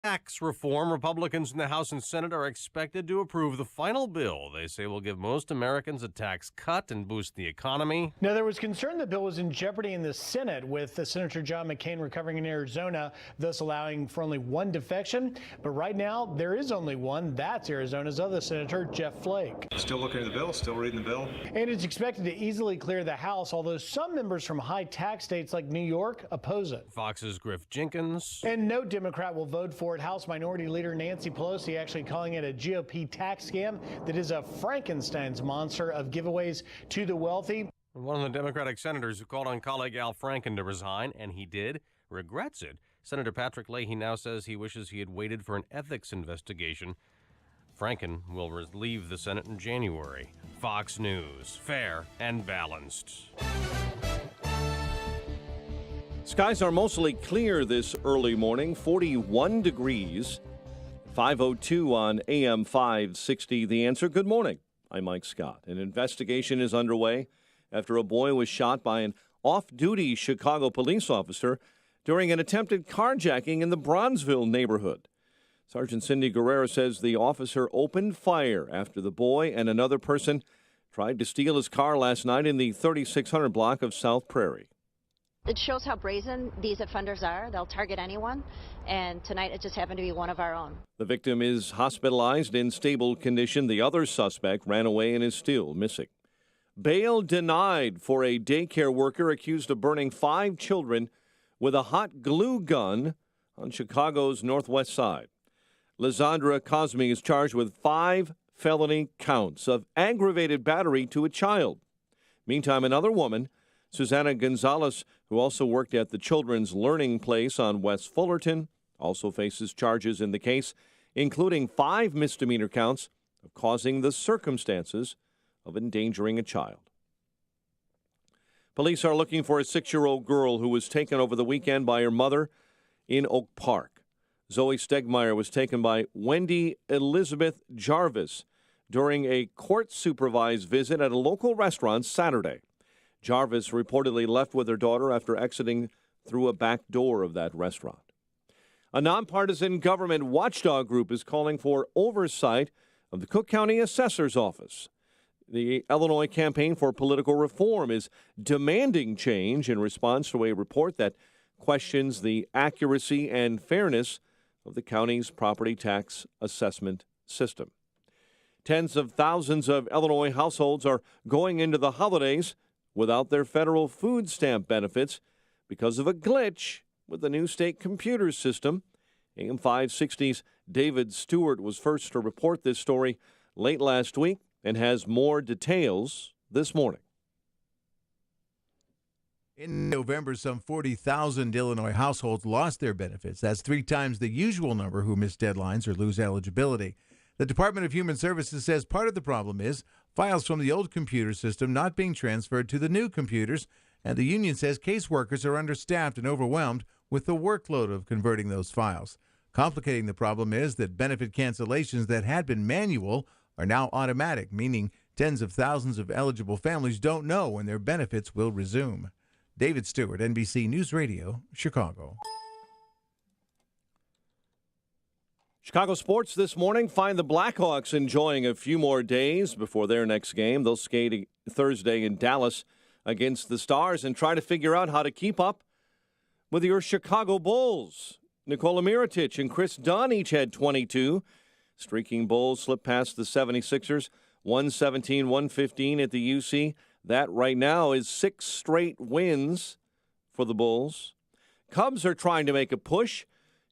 Tax reform. Republicans in the House and Senate are expected to approve the final bill. They say will give most Americans a tax cut and boost the economy. Now, there was concern the bill was in jeopardy in the Senate, with Senator John McCain recovering in Arizona, thus allowing for only one defection. But right now, there is only one. That's Arizona's other Senator, Jeff Flake. Still looking at the bill, still reading the bill. And it's expected to easily clear the House, although some members from high tax states like New York oppose it. Fox's Griff Jenkins. And no Democrat will vote for it. House Minority Leader Nancy Pelosi actually calling it a GOP tax scam that is a Frankenstein's monster of giveaways to the wealthy. One of the Democratic senators who called on colleague Al Franken to resign, and he did, regrets it. Senator Patrick Leahy now says he wishes he had waited for an ethics investigation. Franken will leave the Senate in January. Fox News, fair and balanced. Skies are mostly clear this early morning, 41 degrees, 5:02 on AM 560. The Answer. Good morning. I'm Mike Scott. An investigation is underway after a boy was shot by an off-duty Chicago police officer during an attempted carjacking in the Bronzeville neighborhood. Sergeant Cindy Guerrero says the officer opened fire after the boy and another person tried to steal his car last night in the 3600 block of South Prairie. It shows how brazen these offenders are. They'll target anyone, and tonight it just happened to be one of our own. The victim is hospitalized in stable condition. The other suspect ran away and is still missing. Bail denied for a daycare worker accused of burning 5 children with a hot glue gun on Chicago's northwest side. Lizandra Cosme is charged with 5 felony counts of aggravated battery to a child. Meantime, another woman, Susanna Gonzalez, who also worked at the Children's Learning Place on West Fullerton, also faces charges in the case, including 5 misdemeanor counts of causing the circumstances of endangering a child. Police are looking for a 6-year-old girl who was taken over the weekend by her mother in Oak Park. Zoe Stegmeyer was taken by Wendy Elizabeth Jarvis during a court-supervised visit at a local restaurant Saturday. Jarvis reportedly left with her daughter after exiting through a back door of that restaurant. A nonpartisan government watchdog group is calling for oversight of the Cook County Assessor's Office. The Illinois Campaign for Political Reform is demanding change in response to a report that questions the accuracy and fairness of the county's property tax assessment system. Tens of thousands of Illinois households are going into the holidays without their federal food stamp benefits because of a glitch with the new state computer system. AM 560's David Stewart was first to report this story late last week and has more details this morning. In November, some 40,000 Illinois households lost their benefits. That's 3 times the usual number who miss deadlines or lose eligibility. The Department of Human Services says part of the problem is files from the old computer system not being transferred to the new computers, and the union says caseworkers are understaffed and overwhelmed with the workload of converting those files. Complicating the problem is that benefit cancellations that had been manual are now automatic, meaning tens of thousands of eligible families don't know when their benefits will resume. David Stewart, NBC News Radio, Chicago. Chicago sports this morning find the Blackhawks enjoying a few more days before their next game. They'll skate Thursday in Dallas against the Stars and try to figure out how to keep up with your Chicago Bulls. Nikola Mirotic and Chris Dunn each had 22. Streaking Bulls slipped past the 76ers, 117-115 at the UC. That right now is 6 straight wins for the Bulls. Cubs are trying to make a push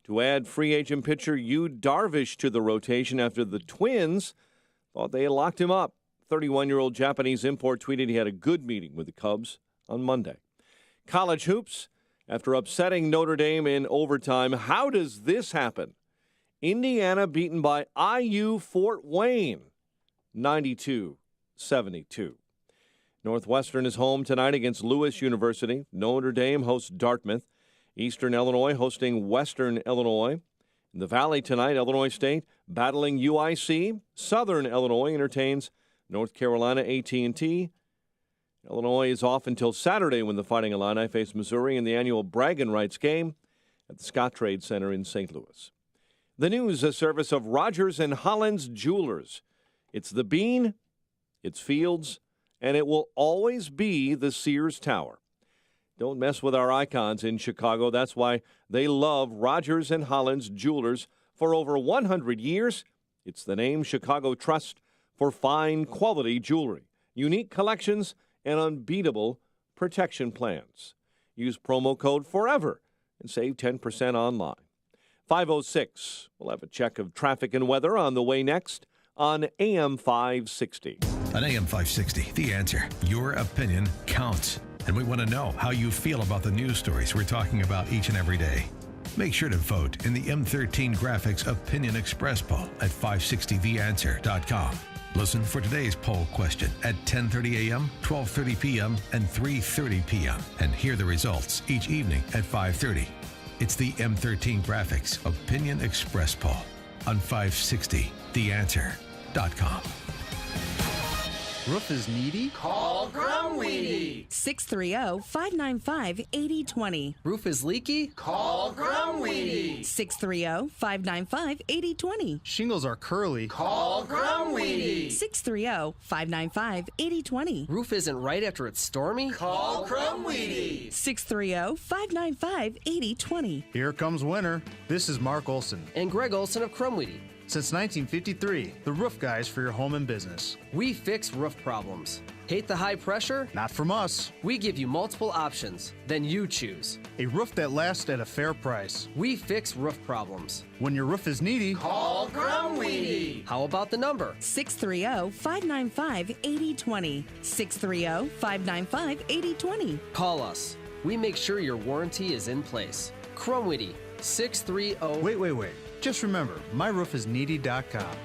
to add free agent pitcher Yu Darvish to the rotation after the Twins thought they had locked him up. 31-year-old Japanese import tweeted he had a good meeting with the Cubs on Monday. College hoops, after upsetting Notre Dame in overtime, how does this happen? Indiana beaten by IU Fort Wayne, 92-72. Northwestern is home tonight against Lewis University. Notre Dame hosts Dartmouth. Eastern Illinois hosting Western Illinois. In the Valley tonight, Illinois State battling UIC. Southern Illinois entertains North Carolina A&T. Illinois is off until Saturday when the Fighting Illini face Missouri in the annual Bragging Rights game at the Scottrade Center in St. Louis. The news, a service of Rogers and Hollins Jewelers. It's the Bean, it's Fields, and it will always be the Sears Tower. Don't mess with our icons in Chicago. That's why they love Rogers and Hollins Jewelers for over 100 years. It's the name Chicago trusts for fine quality jewelry, unique collections, and unbeatable protection plans. Use promo code FOREVER and save 10% online. 5:06. We'll have a check of traffic and weather on the way next on AM 560. On AM 560, The Answer. Your opinion counts. And we want to know how you feel about the news stories we're talking about each and every day. Make sure to vote in the M13 Graphics Opinion Express poll at 560theanswer.com. Listen for today's poll question at 10:30 a.m., 12:30 p.m., and 3:30 p.m. and hear the results each evening at 5:30. It's the M13 Graphics Opinion Express poll on 560theanswer.com. Roof is needy? Call Grumweedy. 630-595-8020. Roof is leaky? Call Grumweedy. 630-595-8020. Shingles are curly? Call Grumweedy. 630-595-8020. Roof isn't right after it's stormy? Call Grumweedy. 630-595-8020. Here comes winter. This is Mark Olson. And Greg Olson of Crumweedy. Since 1953, the roof guys for your home and business. We fix roof problems. Hate the high pressure? Not from us. We give you multiple options. Then you choose. A roof that lasts at a fair price. We fix roof problems. When your roof is needy, call Grumweedy. How about the number? 630-595-8020. 630-595-8020. Call us. We make sure your warranty is in place. Crumweedy, 630... Wait. Just remember, myroofisneedy.com.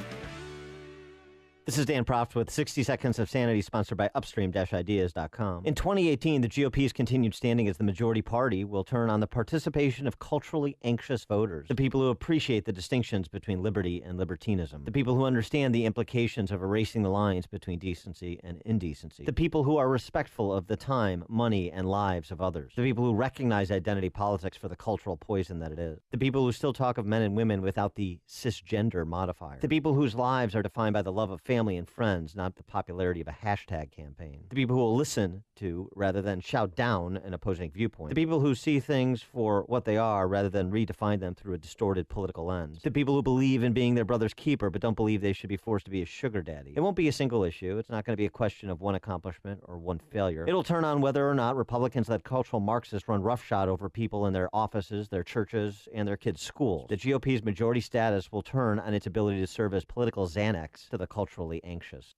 This is Dan Proft with 60 Seconds of Sanity, sponsored by Upstream-Ideas.com. In 2018, the GOP's continued standing as the majority party will turn on the participation of culturally anxious voters, the people who appreciate the distinctions between liberty and libertinism, the people who understand the implications of erasing the lines between decency and indecency, the people who are respectful of the time, money, and lives of others, the people who recognize identity politics for the cultural poison that it is, the people who still talk of men and women without the cisgender modifier, the people whose lives are defined by the love of family and friends, not the popularity of a hashtag campaign. The people who will listen to rather than shout down an opposing viewpoint. The people who see things for what they are rather than redefine them through a distorted political lens. The people who believe in being their brother's keeper but don't believe they should be forced to be a sugar daddy. It won't be a single issue. It's not going to be a question of one accomplishment or one failure. It'll turn on whether or not Republicans let cultural Marxists run roughshod over people in their offices, their churches, and their kids' schools. The GOP's majority status will turn on its ability to serve as political Xanax to the culturally anxious.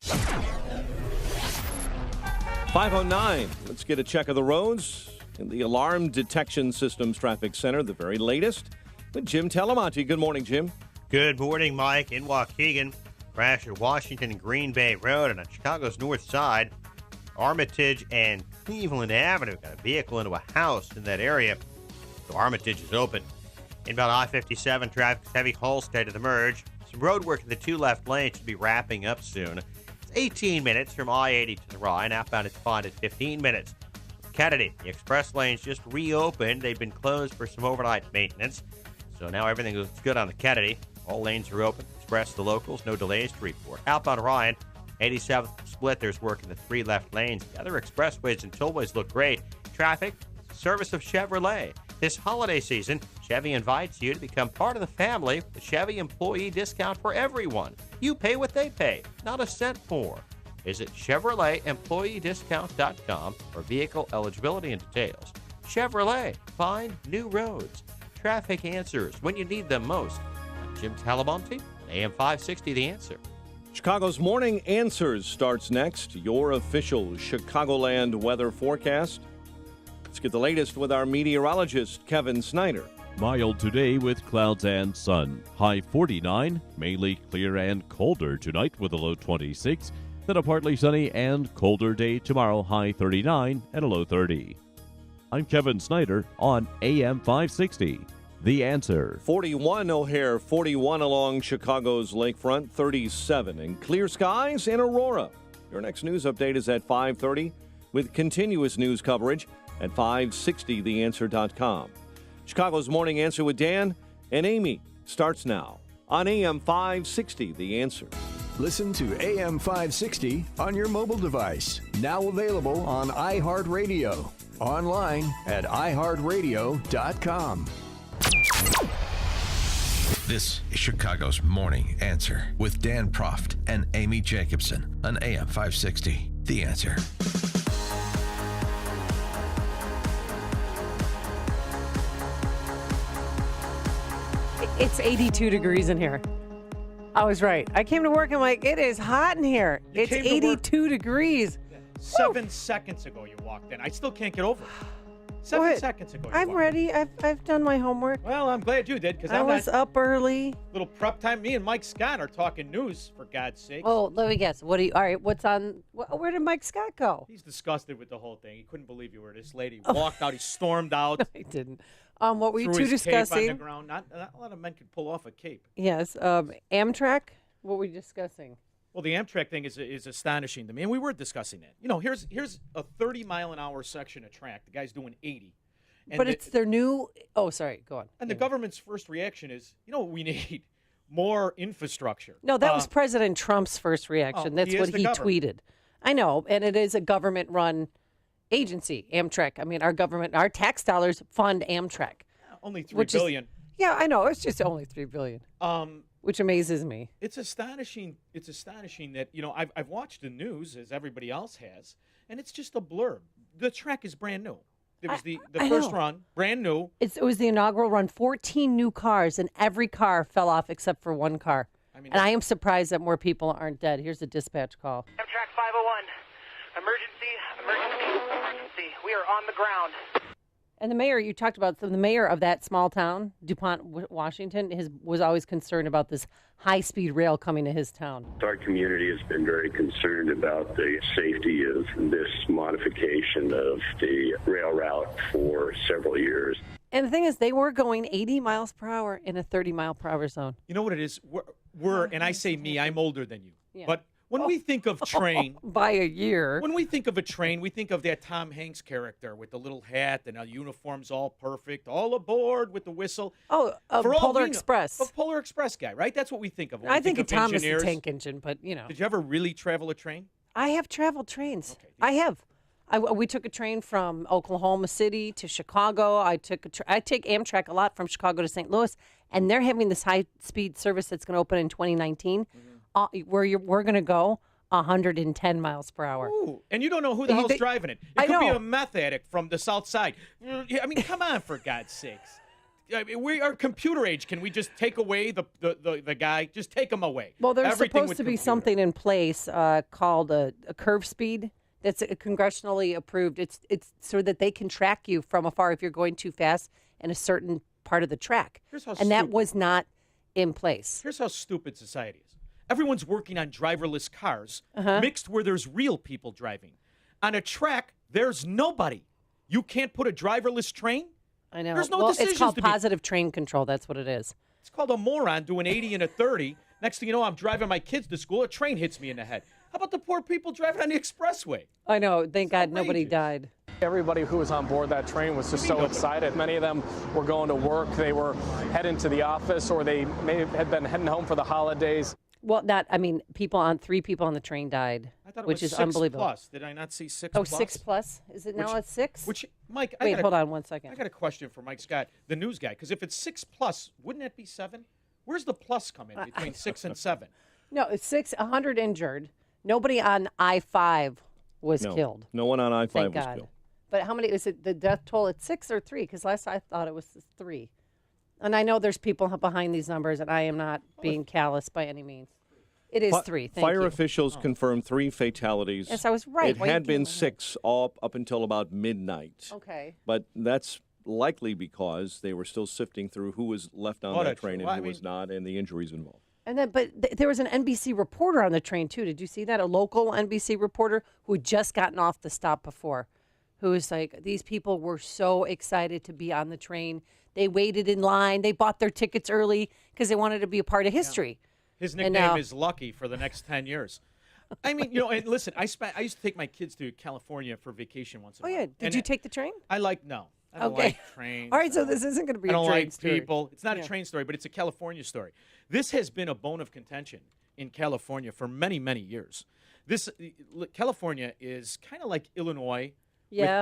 5:09. Let's get a check of the roads in the Alarm Detection Systems Traffic Center, the very latest, with Jim Telemonte. Good morning, Jim. Good morning, Mike. In Waukegan, crash at Washington and Green Bay Road and on Chicago's north side, Armitage and Cleveland Avenue. Got a vehicle into a house in that area, so Armitage is open. Inbound I-57 traffic's heavy Halstead to the merge. Some road work in the two left lanes should be wrapping up soon. It's 18 minutes from I-80 to the Ryan. Outbound it's fine at 15 minutes. Kennedy, the express lanes just reopened. They've been closed for some overnight maintenance. So now everything looks good on the Kennedy. All lanes are open. Express to locals, no delays to report. Outbound Ryan, 87th split. There's work in the three left lanes. The other expressways and tollways look great. Traffic, service of Chevrolet. This holiday season, Chevy invites you to become part of the family with Chevy employee discount for everyone. You pay what they pay, not a cent more. Visit ChevroletEmployeeDiscount.com for vehicle eligibility and details. Chevrolet, find new roads. Traffic answers when you need them most. I'm Jim Talamonte, AM 560, The Answer. Chicago's Morning Answers starts next. Your official Chicagoland weather forecast. Let's get the latest with our meteorologist, Kevin Snyder. Mild today with clouds and sun. High 49, mainly clear and colder tonight with a low 26. Then a partly sunny and colder day tomorrow, high 39 and a low 30. I'm Kevin Snyder on AM 560. The Answer. 41 O'Hare, 41 along Chicago's lakefront, 37 in clear skies in Aurora. Your next news update is at 5:30 with continuous news coverage at 560theanswer.com. Chicago's Morning Answer with Dan and Amy starts now. on AM 560, The Answer. Listen to AM 560 on your mobile device. Now available on iHeartRadio. Online at iHeartRadio.com. This is Chicago's Morning Answer with Dan Proft and Amy Jacobson on AM 560. The Answer. It's 82 degrees in here. I was right. I came to work. I'm like, it is hot in here. It's 82 degrees. 7 seconds ago you walked in. I still can't get over it. 7 seconds ago. I'm ready. I've done my homework. Well, I'm glad you did because I was up early. Little prep time. Me and Mike Scott are talking news, for God's sake. Oh, let me guess. All right, what's on? Where did Mike Scott go? He's disgusted with the whole thing. He couldn't believe you were this lady. He walked out. He stormed out. No, he didn't. What were you threw two his discussing? Cape on the ground. Not a lot of men could pull off a cape. Yes. Amtrak. What were you discussing? Well, the Amtrak thing is astonishing to me, and we were discussing that. You know, here's a 30-mile-an-hour section of track. The guy's doing 80. But it's their new. Oh, sorry. Go on. And the government's first reaction is, you know what we need? More infrastructure. No, that was President Trump's first reaction. That's what he tweeted. I know, and it is a government-run agency, Amtrak. I mean, our government, our tax dollars fund Amtrak. Only $3 billion. Yeah, I know. It's just only $3 billion. Which amazes me. It's astonishing. It's astonishing that, you know, I've watched the news as everybody else has, and it's just a blur. The track is brand new. It was the first run, brand new. It was the inaugural run, 14 new cars, and every car fell off except for one car. And I am surprised that more people aren't dead. Here's a dispatch call. Amtrak 501. Emergency. We are on the ground. And the mayor, you talked about, the mayor of that small town, DuPont, Washington, was always concerned about this high-speed rail coming to his town. Our community has been very concerned about the safety of this modification of the rail route for several years. And the thing is, they were going 80 miles per hour in a 30-mile-per-hour zone. You know what it is? We're and I say me, I'm older than you. Yeah. But when we think of train, by a year. When we think of a train, we think of that Tom Hanks character with the little hat and the uniform's all perfect, all aboard with the whistle. Oh, Polar Express. A Polar Express guy, right? That's what we think of. I think of Thomas engineers. the Tank Engine, but you know. Did you ever really travel a train? I have traveled trains. Okay. I have. We took a train from Oklahoma City to Chicago. I take Amtrak a lot from Chicago to St. Louis, and they're having this high-speed service that's going to open in 2019. Where we're going to go 110 miles per hour. Ooh, and you don't know who the hell's driving it. It could be a meth addict from the South Side. I mean, come on, for God's sakes. I mean, we are computer age. Can we just take away the guy? Just take him away. Well, there's supposed to be something in place called a curve speed that's congressionally approved. It's so that they can track you from afar if you're going too fast in a certain part of the track. That was not in place. Here's how stupid society is. Everyone's working on driverless cars mixed where there's real people driving. On a track, there's nobody. You can't put a driverless train? I know. There's no decisions it's called to be- positive train control. That's what it is. It's called a moron doing 80 and a 30. Next thing you know, I'm driving my kids to school. A train hits me in the head. How about the poor people driving on the expressway? I know. Thank God nobody died. Everybody who was on board that train was just so excited. Many of them were going to work. They were heading to the office, or they may have been heading home for the holidays. Well, three people on the train died, I thought it which was is 6 unbelievable. Plus. Did I not see 6 Oh, plus? 6 plus? Is it now at 6? Which, Mike, Wait, hold on one second. I got a question for Mike Scott, the news guy, because if it's 6 plus, wouldn't that be 7? Where's the plus come in between 6 and 7? No, it's 100 injured. Nobody on I-5 was killed. No one on I-5 Thank was God. killed. But how many, is it the death toll at 6 or 3? Because last I thought it was 3. And I know there's people behind these numbers, and I am not being callous by any means. It is 3. Thank Fire you. officials confirmed 3 fatalities. Yes, I was right. It Why you had been giving me 6 up until about midnight. Okay. But that's likely because they were still sifting through who was left on that train and who was not, and the injuries involved. And then, there was an NBC reporter on the train too. Did you see that? A local NBC reporter who had just gotten off the stop before, who was like, "These people were so excited to be on the train. They waited in line. They bought their tickets early because they wanted to be a part of history." Yeah. His nickname is Lucky for the next 10 years. I mean, and listen, I used to take my kids to California for vacation once in a while. Oh yeah, did you take the train? I I don't like trains. All right, so this isn't going to be I a don't train like story. people. It's not a train story, but it's a California story. This has been a bone of contention in California for many, many years. California is kind of like Illinois.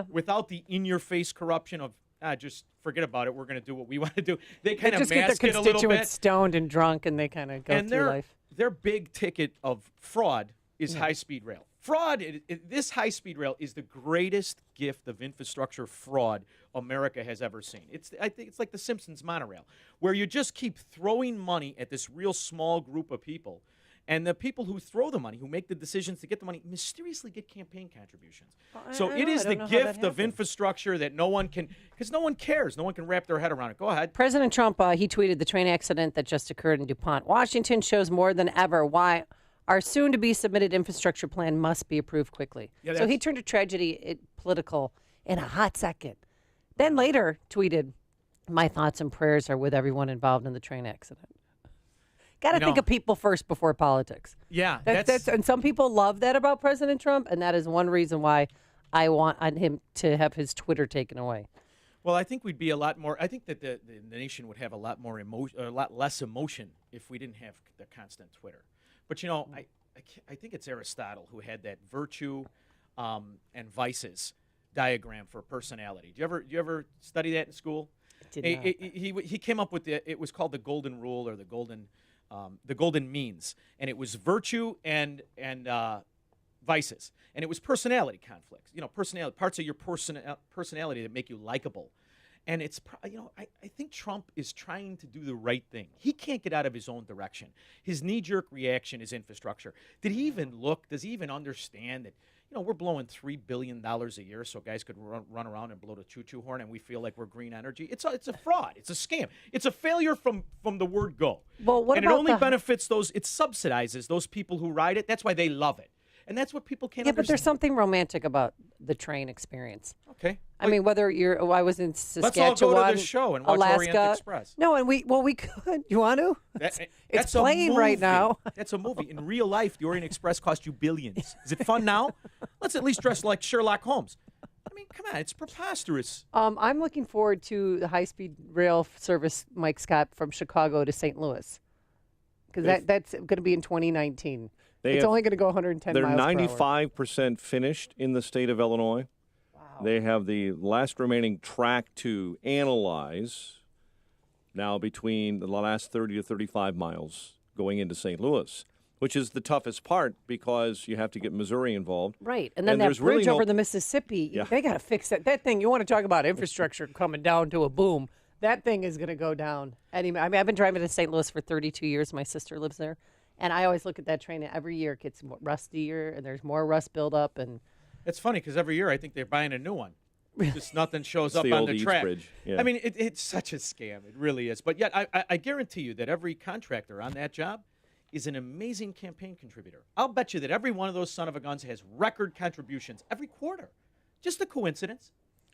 Without the in-your-face corruption of just forget about it. We're going to do what we want to do. They kind of just get their mask it a little bit. constituents stoned and drunk, and they kind of go through life. Their big ticket of fraud is high-speed rail. Fraud. This high-speed rail is the greatest gift of infrastructure fraud America has ever seen. I think it's like the Simpsons monorail, where you just keep throwing money at this real small group of people. And the people who throw the money, who make the decisions to get the money, mysteriously get campaign contributions. So it is the gift of infrastructure that no one can, because no one cares. No one can wrap their head around it. Go ahead. President Trump, he tweeted the train accident that just occurred in DuPont, Washington shows more than ever why our soon-to-be submitted infrastructure plan must be approved quickly. Yeah, so he turned a tragedy political in a hot second. Then later tweeted, my thoughts and prayers are with everyone involved in the train accident. Got to think of people first before politics. Yeah. That's and some people love that about President Trump, and that is one reason why I want him to have his Twitter taken away. Well, I think we'd be a lot more. I think that the nation would have a lot more emotion, a lot less emotion if we didn't have the constant Twitter. But I think it's Aristotle who had that virtue and vices diagram for personality. Do you ever study that in school? He came up with it was called the golden rule or the golden means, and it was virtue and vices, and it was personality conflicts. Personality parts of your personality that make you likable, and it's I think Trump is trying to do the right thing. He can't get out of his own direction. His knee-jerk reaction is infrastructure. Did he even look? Does he even understand that? We're blowing $3 billion a year so guys could run around and blow the choo-choo horn, and we feel like we're green energy. It's a fraud. It's a scam. It's a failure from the word go. Well, what and about it only benefits those. It subsidizes those people who ride it. That's why they love it, and that's what people can't. Yeah, understand. but there's something romantic about the train experience. Okay. I mean, whether I was in Saskatchewan, let's all go to this show and watch Alaska. Orient Express. No, and we could. You want to? That's it's playing right now. That's a movie. In real life, the Orient Express cost you billions. Is it fun now? Let's at least dress like Sherlock Holmes. I mean, come on, it's preposterous. I'm looking forward to the high-speed rail service, Mike Scott, from Chicago to St. Louis, because that's going to be in 2019. It's only going to go 110 miles per hour. They're 95% finished in the state of Illinois. Wow. They have the last remaining track to analyze now between the last 30 to 35 miles going into St. Louis, which is the toughest part because you have to get Missouri involved. Right. And then that bridge over the Mississippi, they got to fix that. That thing, you want to talk about infrastructure coming down to a boom. That thing is going to go down. I mean, I've been driving to St. Louis for 32 years. My sister lives there. And I always look at that train, and every year it gets more rustier, and there's more rust buildup. And it's funny because every year I think they're buying a new one. Just nothing shows up the on old the East track. Bridge. Yeah. I mean, it's such a scam. It really is. But yet, I guarantee you that every contractor on that job is an amazing campaign contributor. I'll bet you that every one of those son of a guns has record contributions every quarter. Just a coincidence.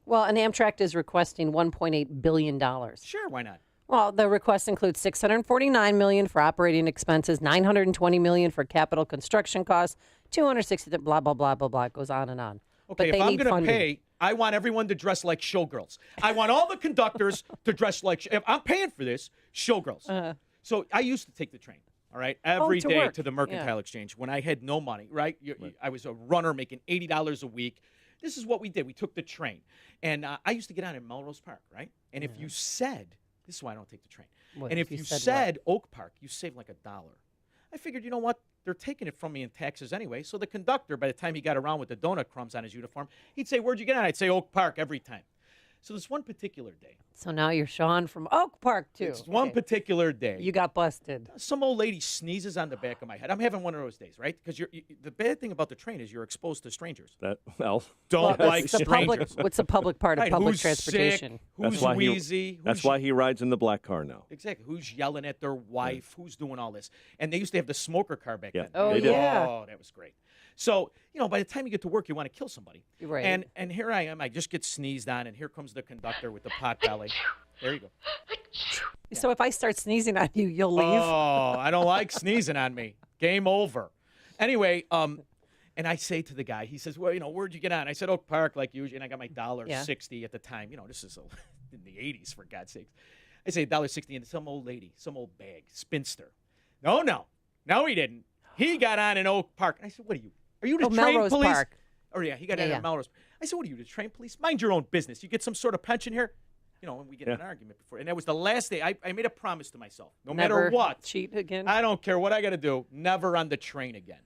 Well, and Amtrak is requesting $1.8 billion. Sure, why not? Well, the request includes $649 million for operating expenses, $920 million for capital construction costs, $260 blah blah blah blah blah. It goes on and on. Okay, but if I'm going to pay, I want everyone to dress like showgirls. I want all the conductors to dress like. If I'm paying for this, showgirls. So I used to take the train. All right, every day work. to the Mercantile Exchange when I had no money. Right, I was a runner making $80 a week. This is what we did. We took the train, and I used to get on in Melrose Park. Right, and if you said. This is why I don't take the train. What, and if you said Oak Park, you save like $1. I figured, you know what? They're taking it from me in taxes anyway. So the conductor, by the time he got around with the donut crumbs on his uniform, he'd say, "Where'd you get on?" I'd say Oak Park every time. So this one particular day. So now you're Sean from Oak Park, too. It's one particular day. You got busted. Some old lady sneezes on the back of my head. I'm having one of those days, right? Because the bad thing about the train is you're exposed to strangers. Don't like strangers. What's the public part of public who's transportation? Sick, who's wheezy? That's why he rides in the black car now. Exactly. Who's yelling at their wife? Who's doing all this? And they used to have the smoker car back then. Oh, yeah. Oh, that was great. So, by the time you get to work, you want to kill somebody. Right. And here I am. I just get sneezed on, and here comes the conductor with the pot belly. There you go. So if I start sneezing on you, you'll leave? Oh, I don't like sneezing on me. Game over. Anyway, And I say to the guy, he says, well, where'd you get on? I said, Oak Park, like usually. And I got my $1.60 at the time. This is in the 80s, for God's sakes. I say $1.60, and some old lady, some old bag, spinster. No, he didn't. He got on in Oak Park. And I said, what are you? Are you the train Melrose police? Park. Oh, yeah, he got on in Melrose. I said, what are you, the train police? Mind your own business. You get some sort of pension here? And we get in an argument before. And that was the last day. I made a promise to myself. No matter what. Cheat again? I don't care what I got to do. Never on the train again.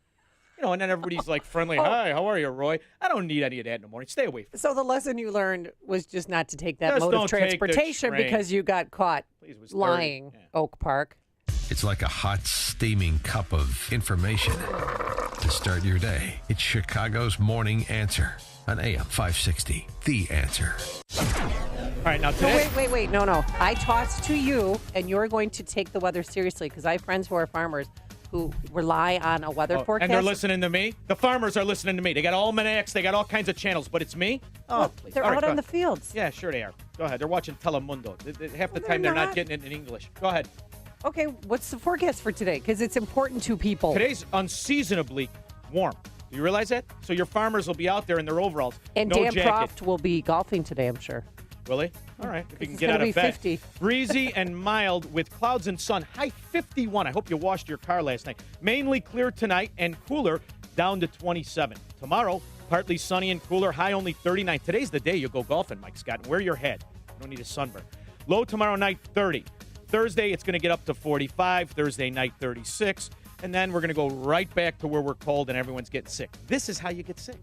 And then everybody's like friendly. Hi, how are you, Roy? I don't need any of that in the morning. Stay away from me. So the lesson you learned was just not to take that Just mode don't of take the transportation train. because you got caught Please, it was lying. 30. Yeah. Oak Park. It's like a hot, steaming cup of information to start your day. It's Chicago's Morning Answer on AM 560. The Answer. All right, now today. No, wait. No. I tossed to you, and you're going to take the weather seriously because I have friends who are farmers who rely on a weather forecast. And they're listening to me? The farmers are listening to me. They got almanacs. They got all kinds of channels, but it's me? Well, please. they're All right, out go on the ahead. fields. Yeah, sure they are. Go ahead. They're watching Telemundo. Half the time they're not getting it in English. Go ahead. Okay, what's the forecast for today? Because it's important to people. Today's unseasonably warm. Do you realize that? So your farmers will be out there in their overalls. And no Dan jacket. Proft will be golfing today, I'm sure. Will he? All right. If you can It's get gonna out of be bed. 50. Breezy and mild with clouds and sun. High 51. I hope you washed your car last night. Mainly clear tonight and cooler down to 27. Tomorrow, partly sunny and cooler. High only 39. Today's the day you go golfing, Mike Scott. And wear your hat. You don't need a sunburn. Low tomorrow night, 30. Thursday, it's going to get up to 45. Thursday night, 36. And then we're going to go right back to where we're cold and everyone's getting sick. This is how you get sick.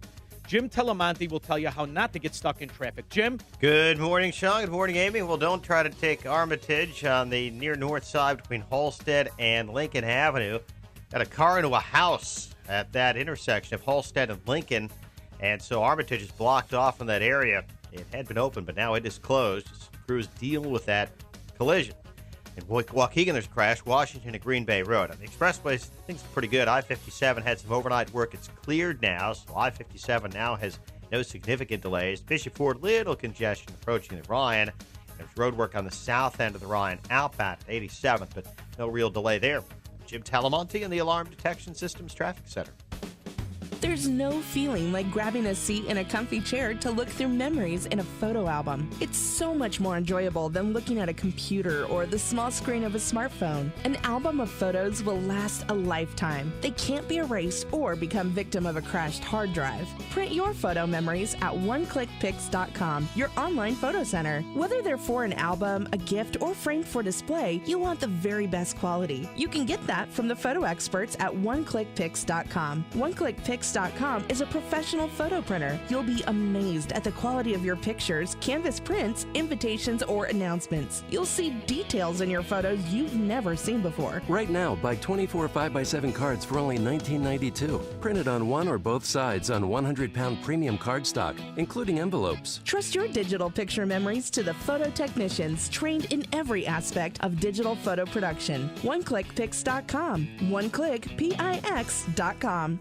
Jim Telemonte will tell you how not to get stuck in traffic. Jim? Good morning, Sean. Good morning, Amy. Well, don't try to take Armitage on the near north side between Halstead and Lincoln Avenue. Got a car into a house at that intersection of Halstead and Lincoln, and so Armitage is blocked off in that area. It had been open, but now it is closed. Crews deal with that collision. In Waukegan, there's a crash, Washington to Green Bay Road. On the expressway, things are pretty good. I-57 had some overnight work. It's cleared now, so I-57 now has no significant delays. Bishop Ford, little congestion approaching the Ryan. There's road work on the south end of the Ryan, outbound at 87th, but no real delay there. Jim Telemonte in the Alarm Detection Systems Traffic Center. There's no feeling like grabbing a seat in a comfy chair to look through memories in a photo album. It's so much more enjoyable than looking at a computer or the small screen of a smartphone. An album of photos will last a lifetime. They can't be erased or become victim of a crashed hard drive. Print your photo memories at oneclickpics.com, your online photo center. Whether they're for an album, a gift, or framed for display, you want the very best quality. You can get that from the photo experts at oneclickpics.com. OneClickPics.com is a professional photo printer. You'll be amazed at the quality of your pictures, canvas prints, invitations, or announcements. You'll see details in your photos you've never seen before. Right now, buy 24 5x7 cards for only $19.92. Printed on one or both sides on 100-pound premium cardstock, including envelopes. Trust your digital picture memories to the photo technicians trained in every aspect of digital photo production. OneClickPics.com. OneClickPix.com.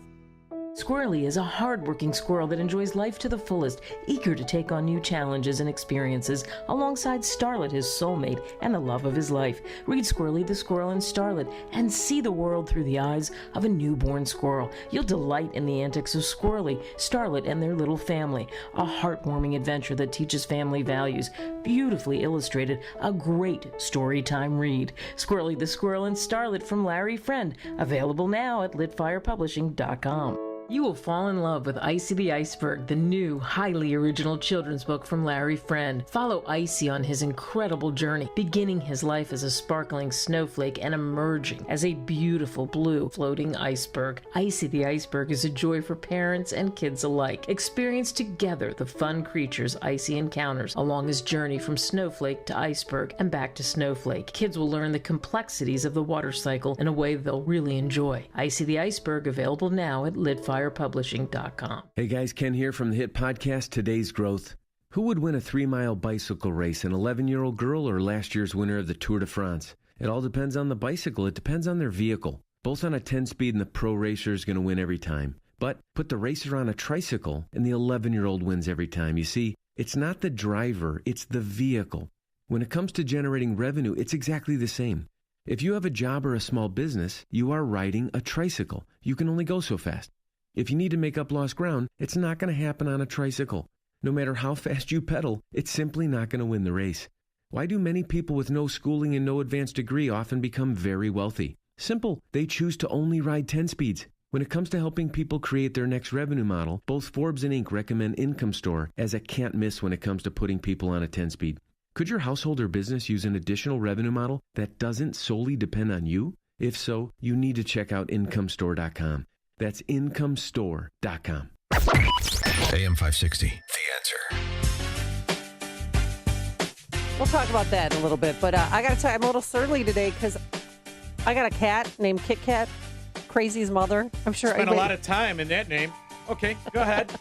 Squirrely is a hard-working squirrel that enjoys life to the fullest, eager to take on new challenges and experiences alongside Starlet, his soulmate, and the love of his life. Read Squirrely the Squirrel and Starlet and see the world through the eyes of a newborn squirrel. You'll delight in the antics of Squirrely, Starlet, and their little family. A heartwarming adventure that teaches family values. Beautifully illustrated, a great story-time read. Squirrely the Squirrel and Starlet from Larry Friend. Available now at litfirepublishing.com. You will fall in love with Icy the Iceberg, the new, highly original children's book from Larry Friend. Follow Icy on his incredible journey, beginning his life as a sparkling snowflake and emerging as a beautiful blue floating iceberg. Icy the Iceberg is a joy for parents and kids alike. Experience together the fun creatures Icy encounters along his journey from snowflake to iceberg and back to snowflake. Kids will learn the complexities of the water cycle in a way they'll really enjoy. Icy the Iceberg, available now at litfirepublishing.com. Hey guys, Ken here from the hit podcast Today's Growth. Who would win a 3-mile bicycle race, an 11-year-old girl or last year's winner of the Tour de France? It all depends on the bicycle. It depends on their vehicle. Both on a 10-speed and the pro racer is going to win every time. But put the racer on a tricycle and the 11-year-old wins every time. You see, it's not the driver, it's the vehicle. When it comes to generating revenue, it's exactly the same. If you have a job or a small business, you are riding a tricycle. You can only go so fast. If you need to make up lost ground, it's not going to happen on a tricycle. No matter how fast you pedal, it's simply not going to win the race. Why do many people with no schooling and no advanced degree often become very wealthy? Simple. They choose to only ride 10 speeds. When it comes to helping people create their next revenue model, both Forbes and Inc. recommend Income Store as a can't miss when it comes to putting people on a 10-speed. Could your household or business use an additional revenue model that doesn't solely depend on you? If so, you need to check out IncomeStore.com. That's IncomeStore.com. AM 560, The Answer. We'll talk about that in a little bit, but I got to tell you, I'm a little surly today because I got a cat named Kit Kat, Crazy's mother. I'm sure Spent a lot of time in that name. Okay, go ahead.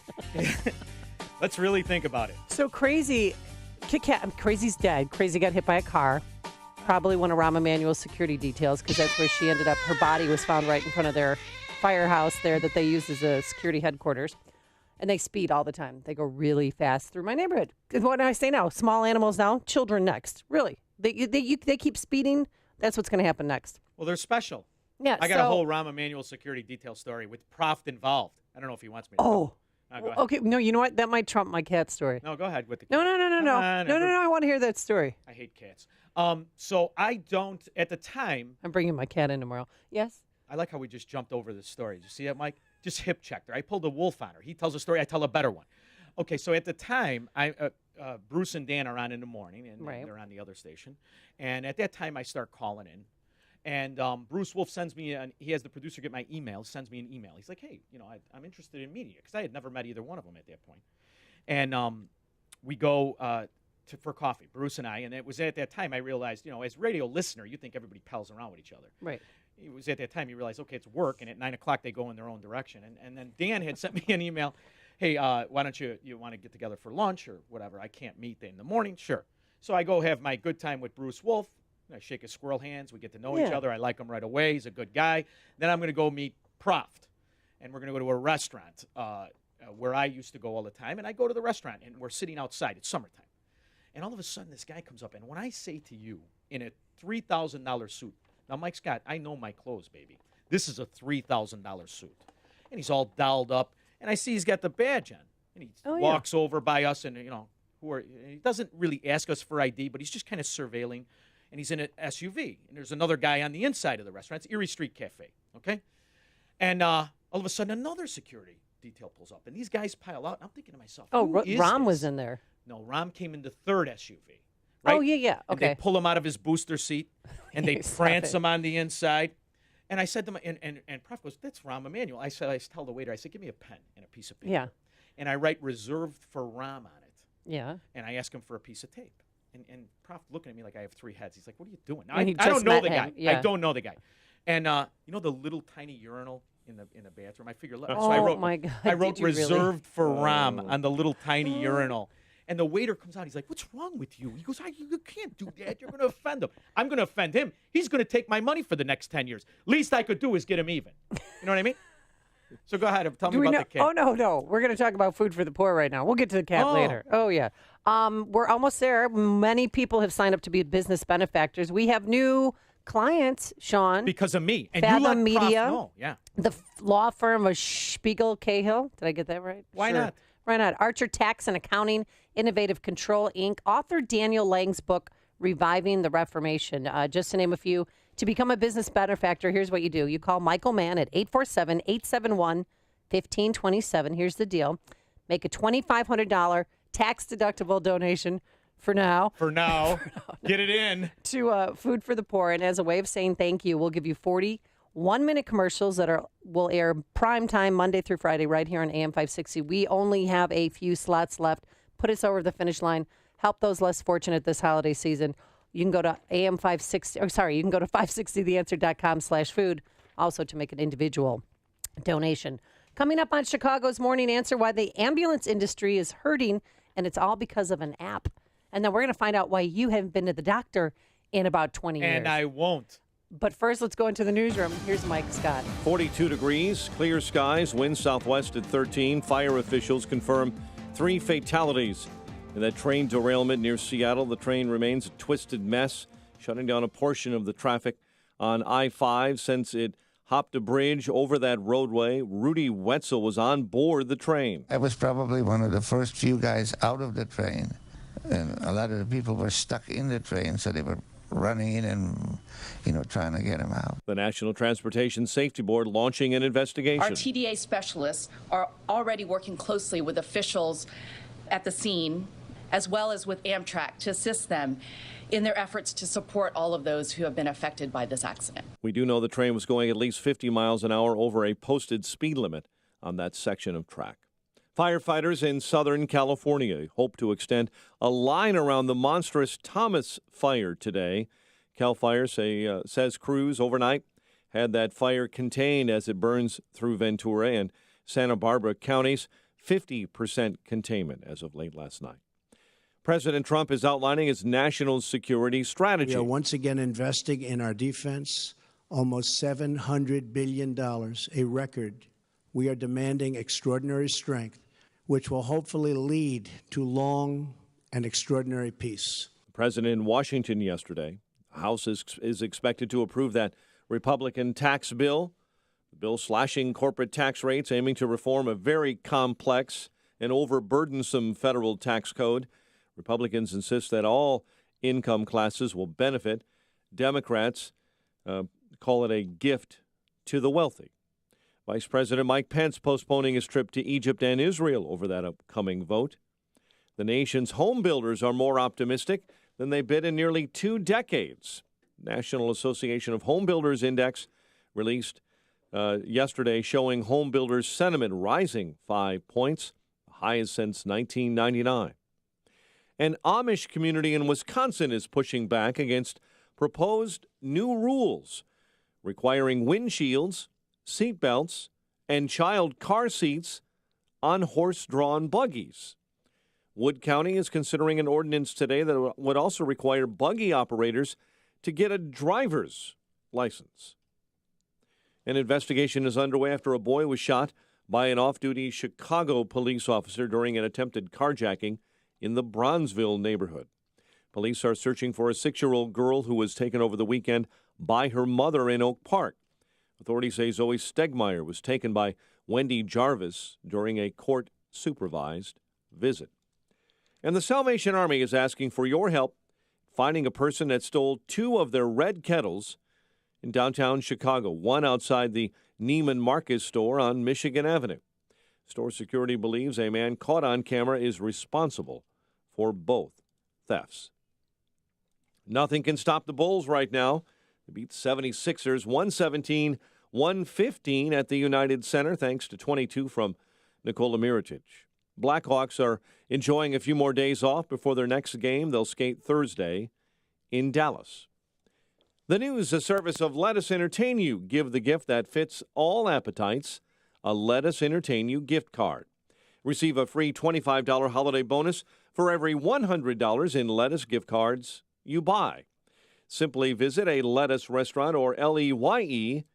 Let's really think about it. So Crazy, Kit Kat, Crazy's dead. Crazy got hit by a car. Probably one of Rahm Emanuel's security details because that's where she ended up. Her body was found right in front of their firehouse there that they use as a security headquarters. And they speed all the time. They go really fast through my neighborhood. What do I say now? Small animals now, children next. Really. They keep speeding. That's what's going to happen next. Well, they're special. Yeah, I got a whole Rahm Emanuel security detail story with Proft involved. I don't know if he wants me to. Oh. No, go ahead. Okay. No, you know what? That might trump my cat story. No, go ahead with the cat. No. No. I want to hear that story. I hate cats. So I don't, at the time. I'm bringing my cat in tomorrow. Yes? I like how we just jumped over this story. Did you see that, Mike? Just hip checked her. I pulled a wolf on her. He tells a story. I tell a better one. Okay, so at the time, Bruce and Dan are on in the morning, and they're on the other station. And at that time, I start calling in. And Bruce Wolf sends me, he has the producer get my email, sends me an email. He's like, hey, I'm interested in media, because I had never met either one of them at that point. And we go for coffee, Bruce and I. And it was at that time I realized, as a radio listener, you think everybody pals around with each other. Right. It was at that time you realize, okay, it's work, and at 9 o'clock they go in their own direction. And then Dan had sent me an email, hey, why don't you want to get together for lunch or whatever? I can't meet in the morning. Sure. So I go have my good time with Bruce Wolf. I shake his squirrel hands. We get to know each other. I like him right away. He's a good guy. Then I'm going to go meet Proft, and we're going to go to a restaurant where I used to go all the time. And I go to the restaurant, and we're sitting outside. It's summertime. And all of a sudden, this guy comes up, and when I say to you, in a $3,000 suit, now, Mike Scott, I know my clothes, baby. This is a $3,000 suit. And he's all dolled up. And I see he's got the badge on. And he walks over by us and, he doesn't really ask us for ID, but he's just kind of surveilling. And he's in an SUV. And there's another guy on the inside of the restaurant. It's Erie Street Cafe, okay? And all of a sudden, another security detail pulls up. And these guys pile out. And I'm thinking to myself, Rahm was in there. No, Rahm came in the third SUV. Right? Oh, yeah. Okay. And they pull him out of his booster seat, and they prance him on the inside. And I said to him, and Prof goes, that's Rahm Emanuel. I tell the waiter, give me a pen and a piece of paper. Yeah. And I write reserved for Rahm on it. Yeah. And I ask him for a piece of tape. And Prof looking at me like I have three heads. He's like, what are you doing? And I don't know the guy. Yeah. I don't know the guy. And the little tiny urinal in the bathroom? I figured, my God. I wrote reserved for Rahm Oh. on the little tiny urinal. And the waiter comes out. He's like, what's wrong with you? He goes, you can't do that. You're going to offend him. I'm going to offend him. He's going to take my money for the next 10 years. Least I could do is get him even. You know what I mean? So go ahead. Tell me about the cat. Oh, no. We're going to talk about food for the poor right now. We'll get to the cat later. Oh, yeah. We're almost there. Many people have signed up to be business benefactors. We have new clients, Sean. Because of me. And Fathom you let Media. Prof know. Yeah. The law firm of Spiegel Cahill. Did I get that right? Why not? Why not? Archer Tax and Accounting, Innovative Control, Inc., author Daniel Lang's book, Reviving the Reformation. Just to name a few. To become a business benefactor, here's what you do. You call Michael Mann at 847-871-1527. Here's the deal. Make a $2,500 tax-deductible donation for now. For now. Get it in. To Food for the Poor. And as a way of saying thank you, we'll give you 40 one-minute commercials that will air prime time Monday through Friday right here on AM 560. We only have a few slots left. Put us over the finish line. Help those less fortunate this holiday season. You can go to you can go to 560theanswer.com/food also to make an individual donation. Coming up on Chicago's Morning Answer, why the ambulance industry is hurting, and it's all because of an app. And then we're going to find out why you haven't been to the doctor in about 20 years. And I won't. But first, let's go into the newsroom. Here's Mike Scott. 42 degrees, clear skies, wind southwest at 13. Fire officials confirm 3 fatalities in that train derailment near Seattle. The train remains a twisted mess, shutting down a portion of the traffic on I-5 since it hopped a bridge over that roadway. Rudy Wetzel was on board the train. I was probably one of the first few guys out of the train. And a lot of the people were stuck in the train, so they were running in and, trying to get him out. The National Transportation Safety Board launching an investigation. Our TDA specialists are already working closely with officials at the scene, as well as with Amtrak, to assist them in their efforts to support all of those who have been affected by this accident. We do know the train was going at least 50 miles an hour over a posted speed limit on that section of track. Firefighters in Southern California hope to extend a line around the monstrous Thomas fire today. CAL FIRE says crews overnight had that fire contained as it burns through Ventura and Santa Barbara counties. 50% containment as of late last night. President Trump is outlining his national security strategy. We are once again investing in our defense, almost $700 billion, a record. We are demanding extraordinary strength, which will hopefully lead to long and extraordinary peace. The president in Washington yesterday, the House is expected to approve that Republican tax bill. The bill slashing corporate tax rates, aiming to reform a very complex and overburdensome federal tax code. Republicans insist that all income classes will benefit. Democrats call it a gift to the wealthy. Vice President Mike Pence postponing his trip to Egypt and Israel over that upcoming vote. The nation's home builders are more optimistic than they've been in nearly 2 decades. National Association of Home Builders Index released yesterday showing home builders' sentiment rising 5 points, the highest since 1999. An Amish community in Wisconsin is pushing back against proposed new rules requiring windshields, seatbelts, and child car seats on horse-drawn buggies. Wood County is considering an ordinance today that would also require buggy operators to get a driver's license. An investigation is underway after a boy was shot by an off-duty Chicago police officer during an attempted carjacking in the Bronzeville neighborhood. Police are searching for a 6-year-old girl who was taken over the weekend by her mother in Oak Park. Authorities say Zoe Stegmeyer was taken by Wendy Jarvis during a court-supervised visit. And the Salvation Army is asking for your help finding a person that stole 2 of their red kettles in downtown Chicago, one outside the Neiman Marcus store on Michigan Avenue. Store security believes a man caught on camera is responsible for both thefts. Nothing can stop the Bulls right now. They beat 76ers 117-115 at the United Center, thanks to 22 from Nikola Mirotic. Blackhawks are enjoying a few more days off before their next game. They'll skate Thursday in Dallas. The news, a service of Let Us Entertain You. Give the gift that fits all appetites, a Let Us Entertain You gift card. Receive a free $25 holiday bonus for every $100 in Lettuce gift cards you buy. Simply visit a Lettuce restaurant or LEYE.com.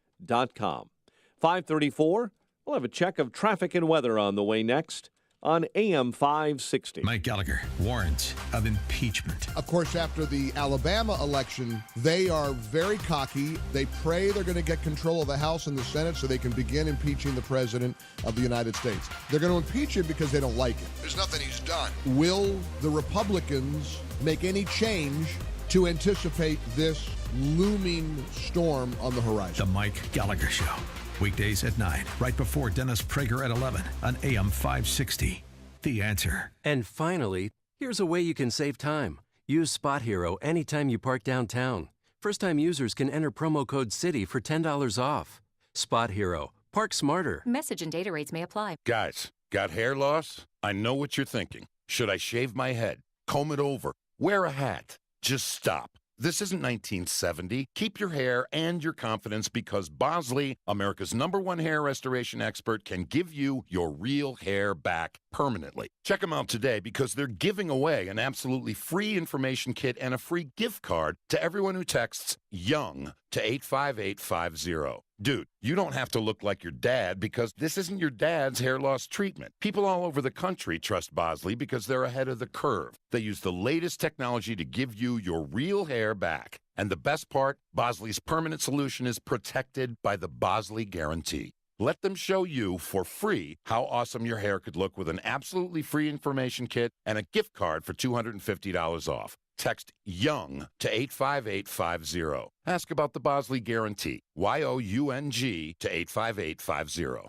5:34, we'll have a check of traffic and weather on the way next on AM 560. Mike Gallagher warns of impeachment. Of course, after the Alabama election, they are very cocky. They pray they're going to get control of the House and the Senate so they can begin impeaching the President of the United States. They're going to impeach him because they don't like it. There's nothing he's done. Will the Republicans make any change to anticipate this looming storm on the horizon? The Mike Gallagher Show. Weekdays at 9, right before Dennis Prager at 11 on AM 560. The Answer. And finally, here's a way you can save time. Use Spot Hero anytime you park downtown. First-time users can enter promo code CITY for $10 off. Spot Hero. Park smarter. Message and data rates may apply. Guys, got hair loss? I know what you're thinking. Should I shave my head? Comb it over? Wear a hat? Just stop. This isn't 1970. Keep your hair and your confidence because Bosley, America's #1 hair restoration expert, can give you your real hair back permanently. Check them out today because they're giving away an absolutely free information kit and a free gift card to everyone who texts YOUNG to 85850. Dude, you don't have to look like your dad because this isn't your dad's hair loss treatment. People all over the country trust Bosley because they're ahead of the curve. They use the latest technology to give you your real hair back. And the best part, Bosley's permanent solution is protected by the Bosley Guarantee. Let them show you for free how awesome your hair could look with an absolutely free information kit and a gift card for $250 off. Text YOUNG to 85850. Ask about the Bosley Guarantee. YOUNG to 85850.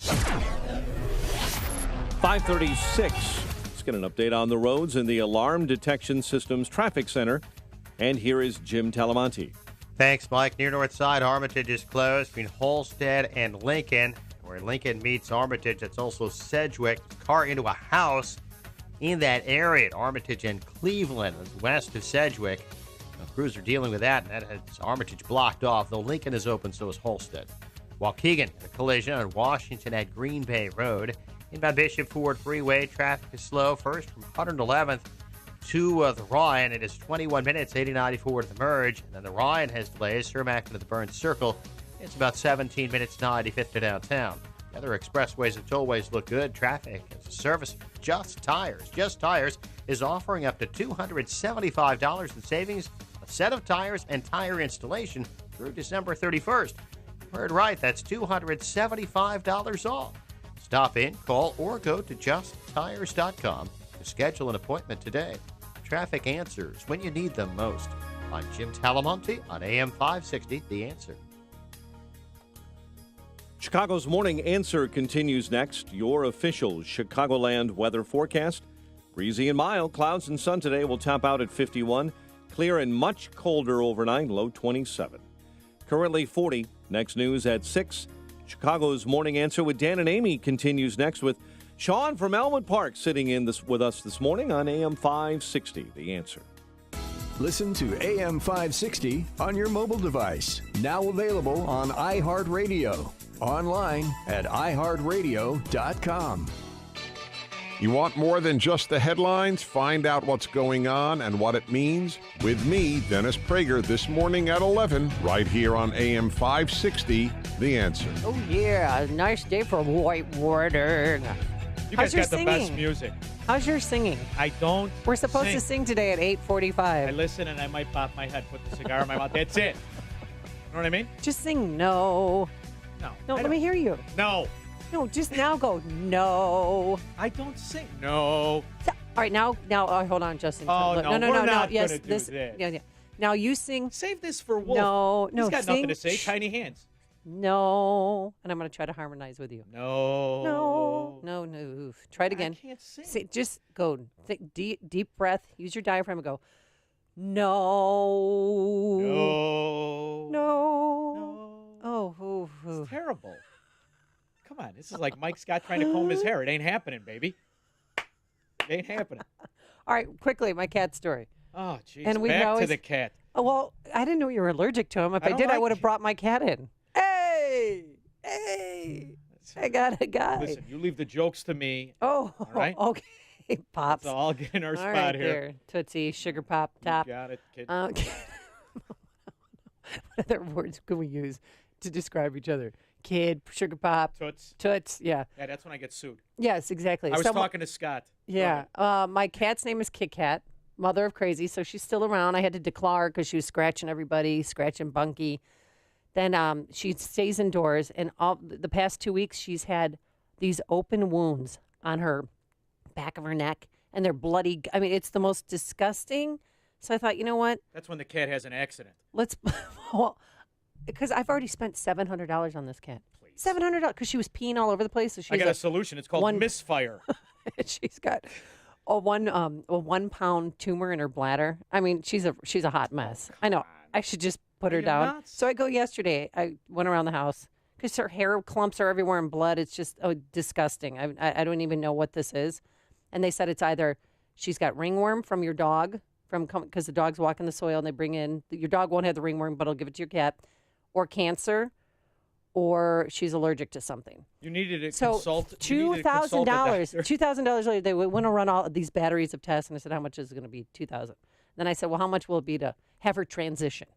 536. Let's get an update on the roads in the Alarm Detection Systems Traffic Center. And here is Jim Talamonte. Thanks, Mike. Near North Side, Armitage is closed between Holstead and Lincoln. Where Lincoln meets Armitage, that's also Sedgwick. Car into a house in that area at Armitage and Cleveland, west of Sedgwick. Crews are dealing with that, and that has Armitage blocked off, though Lincoln is open, so is Holstead. Waukegan, a collision on Washington at Green Bay Road. Inbound Bishop Ford Freeway, traffic is slow. First from 111th to the Ryan. It is 21 minutes, 80-94 to the merge. And then the Ryan has delays. Cermak to the Burns Circle. It's about 17 minutes, 95th to downtown. The other expressways and tollways look good. Traffic is a service. Just Tires. Just Tires is offering up to $275 in savings, a set of tires and tire installation through December 31st. You heard right, that's $275 off. Stop in, call, or go to justtires.com to schedule an appointment today. Traffic answers when you need them most. I'm Jim Talamonte on AM 560, The Answer. Chicago's Morning Answer continues next. Your official Chicagoland weather forecast. Breezy and mild. Clouds and sun today will top out at 51. Clear and much colder overnight, low 27. Currently 40. Next news at 6. Chicago's Morning Answer with Dan and Amy continues next with Sean from Elmwood Park sitting in with us this morning on AM 560, The Answer. Listen to AM 560 on your mobile device. Now available on iHeartRadio. Online at iHeartRadio.com. You want more than just the headlines? Find out what's going on and what it means with me, Dennis Prager, this morning at 11, right here on AM 560, The Answer. Oh, yeah. A nice day for whiteboarding. You guys got the best music. How's your singing? I don't We're supposed to sing today at 8:45. I listen and I might pop my head, put the cigar in my mouth. That's it. You know what I mean? Just sing no. No, let me hear you. No. No, just now go no. I don't sing. No. All right, now, hold on, Justin. Oh, no, no. we're not Yes, gonna do this. this. Yeah. Now you sing. Save this for Wolf. No. He's got nothing to sing. say. Tiny hands. No. And I'm going to try to harmonize with you. No. No. Try it again. I can't sing. Just go. Think deep breath. Use your diaphragm and go. No. Oh. It's terrible. Come on. This is like Mike Scott trying to comb his hair. It ain't happening, baby. It ain't happening. All right, quickly, my cat story. Oh, jeez. And we Back always, to the cat. Oh, well, I didn't know you were allergic to him. If I did, I would have brought my cat in. Hey! I got a guy. Listen, you leave the jokes to me. Oh, all right? Okay. Pops. Let's all get in our all spot right, here. There. Tootsie, Sugar Pop, Top. You got it, kid. What other words can we use to describe each other? Kid, Sugar Pop. Toots, yeah. Yeah, that's when I get sued. Yes, exactly. I was talking to Scott. Yeah. My cat's name is Kit Kat, mother of Crazy, so she's still around. I had to declare her because she was scratching everybody, scratching Bunky. Then she stays indoors, and all the past 2 weeks she's had these open wounds on her back of her neck, and they're bloody. I mean, it's the most disgusting. So I thought, you know what? That's when the cat has an accident. Let's, well, because I've already spent $700 on this cat. $700 because she was peeing all over the place. So I got a solution. It's called misfire. She's got a 1 pound tumor in her bladder. I mean, she's a hot mess. I know. I should just put her down. Nuts? So I go yesterday. I went around the house because her hair clumps are everywhere and blood. It's just disgusting. I don't even know what this is. And they said it's either she's got ringworm from your dog, because the dogs walk in the soil and they bring in, your dog won't have the ringworm, but I'll give it to your cat, or cancer, she's allergic to something. You needed to So consult. $2,000. $2,000 later, they want to run all these batteries of tests, and I said, "How much is it going to be?" $2,000. Then I said, "Well, how much will it be to have her transition?"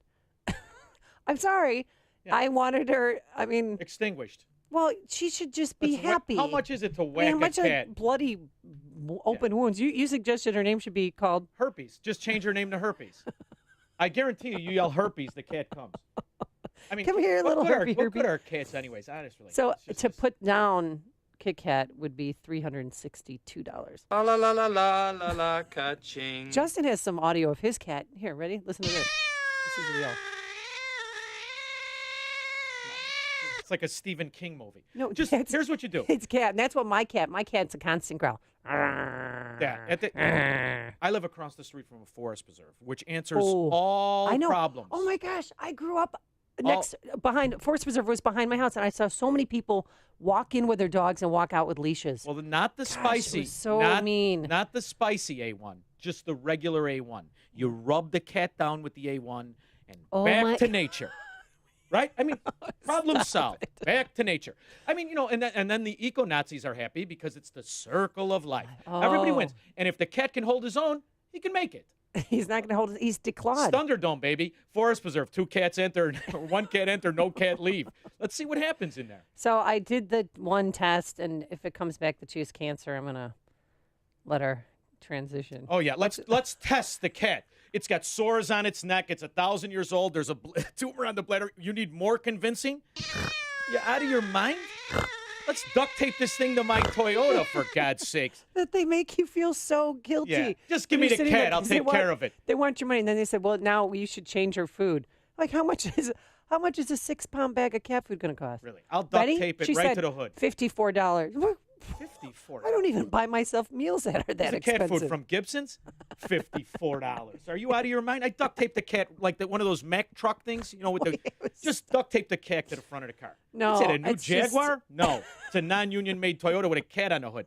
I'm sorry. Yeah. I wanted her. I mean, Extinguished. well, she should just be Listen, happy. How much is it to I mean, whack how a much cat? bloody open wounds? You suggested her name should be called Herpes. Just change her name to Herpes. I guarantee you yell herpes, the cat comes. I mean, Come here, what little good are- herpy, What herpy. good are cats, anyways? Honestly. So to put down Kit Kat would be $362. La la la la la la la ka-ching. Justin has some audio of his cat. Here, ready? Listen to this. This is real. It's like a Stephen King movie. No, just that's- here's what you do. It's cat, and that's what my cat's a constant growl. Yeah, I live across the street from a forest preserve, which answers Oh, all I know. problems. Oh my gosh, I grew up behind Forest Preserve was behind my house, and I saw so many people walk in with their dogs and walk out with leashes. Well, not the spicy. it was so not, mean. Not the spicy A1, just the regular A1. You rub the cat down with the A1 and Oh back my- to nature. Right? I mean, problem solved. Back to nature. I mean, and then the eco-Nazis are happy because it's the circle of life. Everybody Oh. wins. And if the cat can hold his own, he can make it. He's not going to hold. He's declawed. Thunderdome, baby. Forest Preserve. 2 cats enter, or 1 cat enter, no cat leave. Let's see what happens in there. So I did the one test, and if it comes back that she has cancer, I'm going to let her transition. Oh yeah, let's test the cat. It's got sores on its neck. It's 1,000 years old. There's a tumor on the bladder. You need more convincing? You out of your mind? Let's duct tape this thing to my Toyota, for God's sakes. That they make you feel so guilty. Yeah, just give When me you're the sitting there cat. I'll 'cause they take care want- of it. They want your money, and then they said, "Well, now you should change her food." Like, how much is a 6-pound bag of cat food going to cost? Really? I'll duct Ready? tape it She right said to the hood. $54. 54. I don't even buy myself meals that are that Is it expensive. cat food from Gibson's? $54. Are you out of your mind? I duct taped the cat like one of those Mack truck things, with the just duct tape the cat to the front of the car. No, Is it a new it's just- Jaguar? No, it's a non-union made Toyota with a cat on the hood.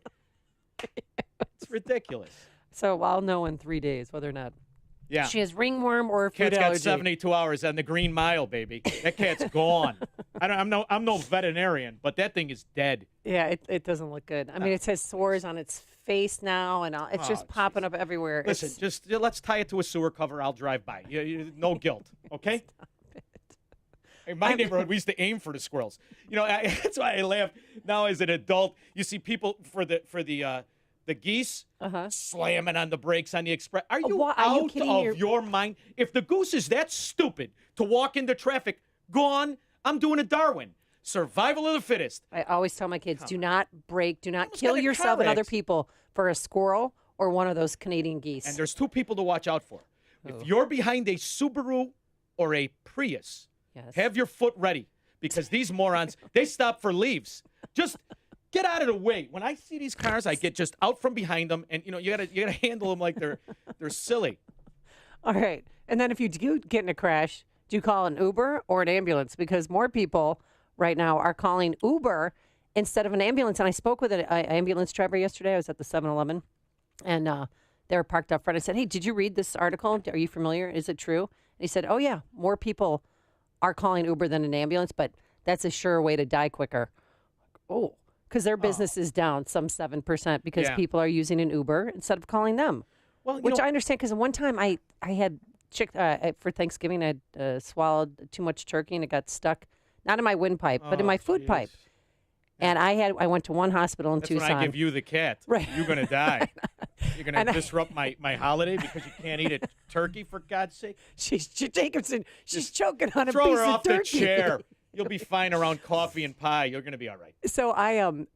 It's ridiculous. So I'll know in 3 days whether or not Yeah. she has ringworm or a food Cat's got allergy. 72 hours on the Green Mile, baby. That cat's gone. I'm no veterinarian, but that thing is dead. Yeah, it doesn't look good. I mean, it says sores on its face now, and it's just popping up everywhere. Listen, It's- just let's tie it to a sewer cover. I'll drive by. No guilt, okay? In my neighborhood, we used to aim for the squirrels. That's why I laugh. Now, as an adult, you see people for the geese slamming on the brakes on the express. Are you out kidding of your mind? If the goose is that stupid to walk into traffic, go on. I'm doing a Darwin. Survival of the fittest. I always tell my kids, do not break, do not Almost kill got in a yourself car and other accident. people for a squirrel or one of those Canadian geese. And there's 2 people to watch out for. Oh. If you're behind a Subaru or a Prius, have your foot ready because these morons, they stop for leaves. Just get out of the way. When I see these cars, I get just out from behind them, and you gotta handle them like they're silly. All right. And then if you do get in a crash, do you call an Uber or an ambulance? Because more people right now are calling Uber instead of an ambulance. And I spoke with an ambulance driver yesterday. I was at the 7-Eleven, and they were parked up front. I said, hey, did you read this article? Are you familiar? Is it true? And he said, oh, yeah, more people are calling Uber than an ambulance, but that's a sure way to die quicker. Oh, because their business is down some 7% because Yeah. people are using an Uber instead of calling them. Well, you Which know- I understand because one time I had for Thanksgiving, I had swallowed too much turkey and it got stuck, not in my windpipe, but in my food pipe. And I went to one hospital in That's Tucson. when I give you the cat. Right. You're going to die. You're going And to I- disrupt my holiday because you can't eat a turkey, for God's sake. She's Jacobson. She's choking on a Throw piece her of off turkey. the chair. You'll be fine around coffee and pie. You're going to be all right. So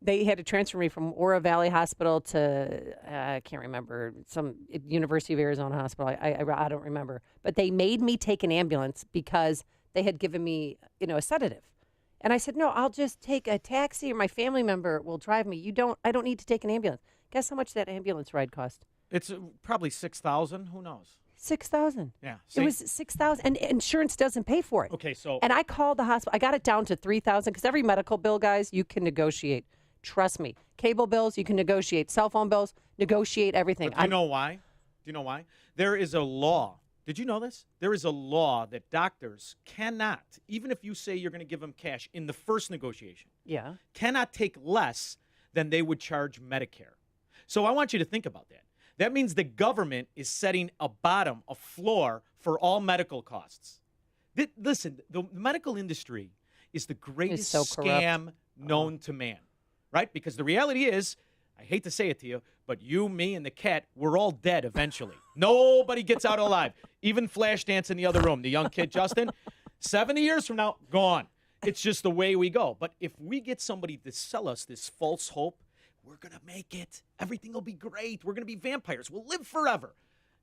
they had to transfer me from Oro Valley Hospital to I can't remember, some University of Arizona hospital. I don't remember, but they made me take an ambulance because they had given me a sedative, and I said no, I'll just take a taxi or my family member will drive me. I don't need to take an ambulance. Guess how much that ambulance ride cost? It's probably 6,000. Who knows? 6,000. Yeah. It was 6,000, and insurance doesn't pay for it. Okay, so And I called the hospital. I got it down to 3,000 because every medical bill, guys, you can negotiate. Trust me. Cable bills, you can negotiate. Cell phone bills, negotiate everything. But do you know why? Do you know why? There is a law. Did you know this? There is a law that doctors cannot, even if you say you're going to give them cash in the first negotiation, Yeah. cannot take less than they would charge Medicare. So I want you to think about that. That means the government is setting a floor for all medical costs. Listen, the medical industry is the greatest so corrupt. scam known to man, right? Because the reality is, I hate to say it to you, but you, me, and the cat, we're all dead eventually. Nobody gets out alive. Even Flashdance in the other room, the young kid, Justin, 70 years from now, gone. It's just the way we go. But if we get somebody to sell us this false hope, we're going to make it. Everything will be great. We're going to be vampires. We'll live forever.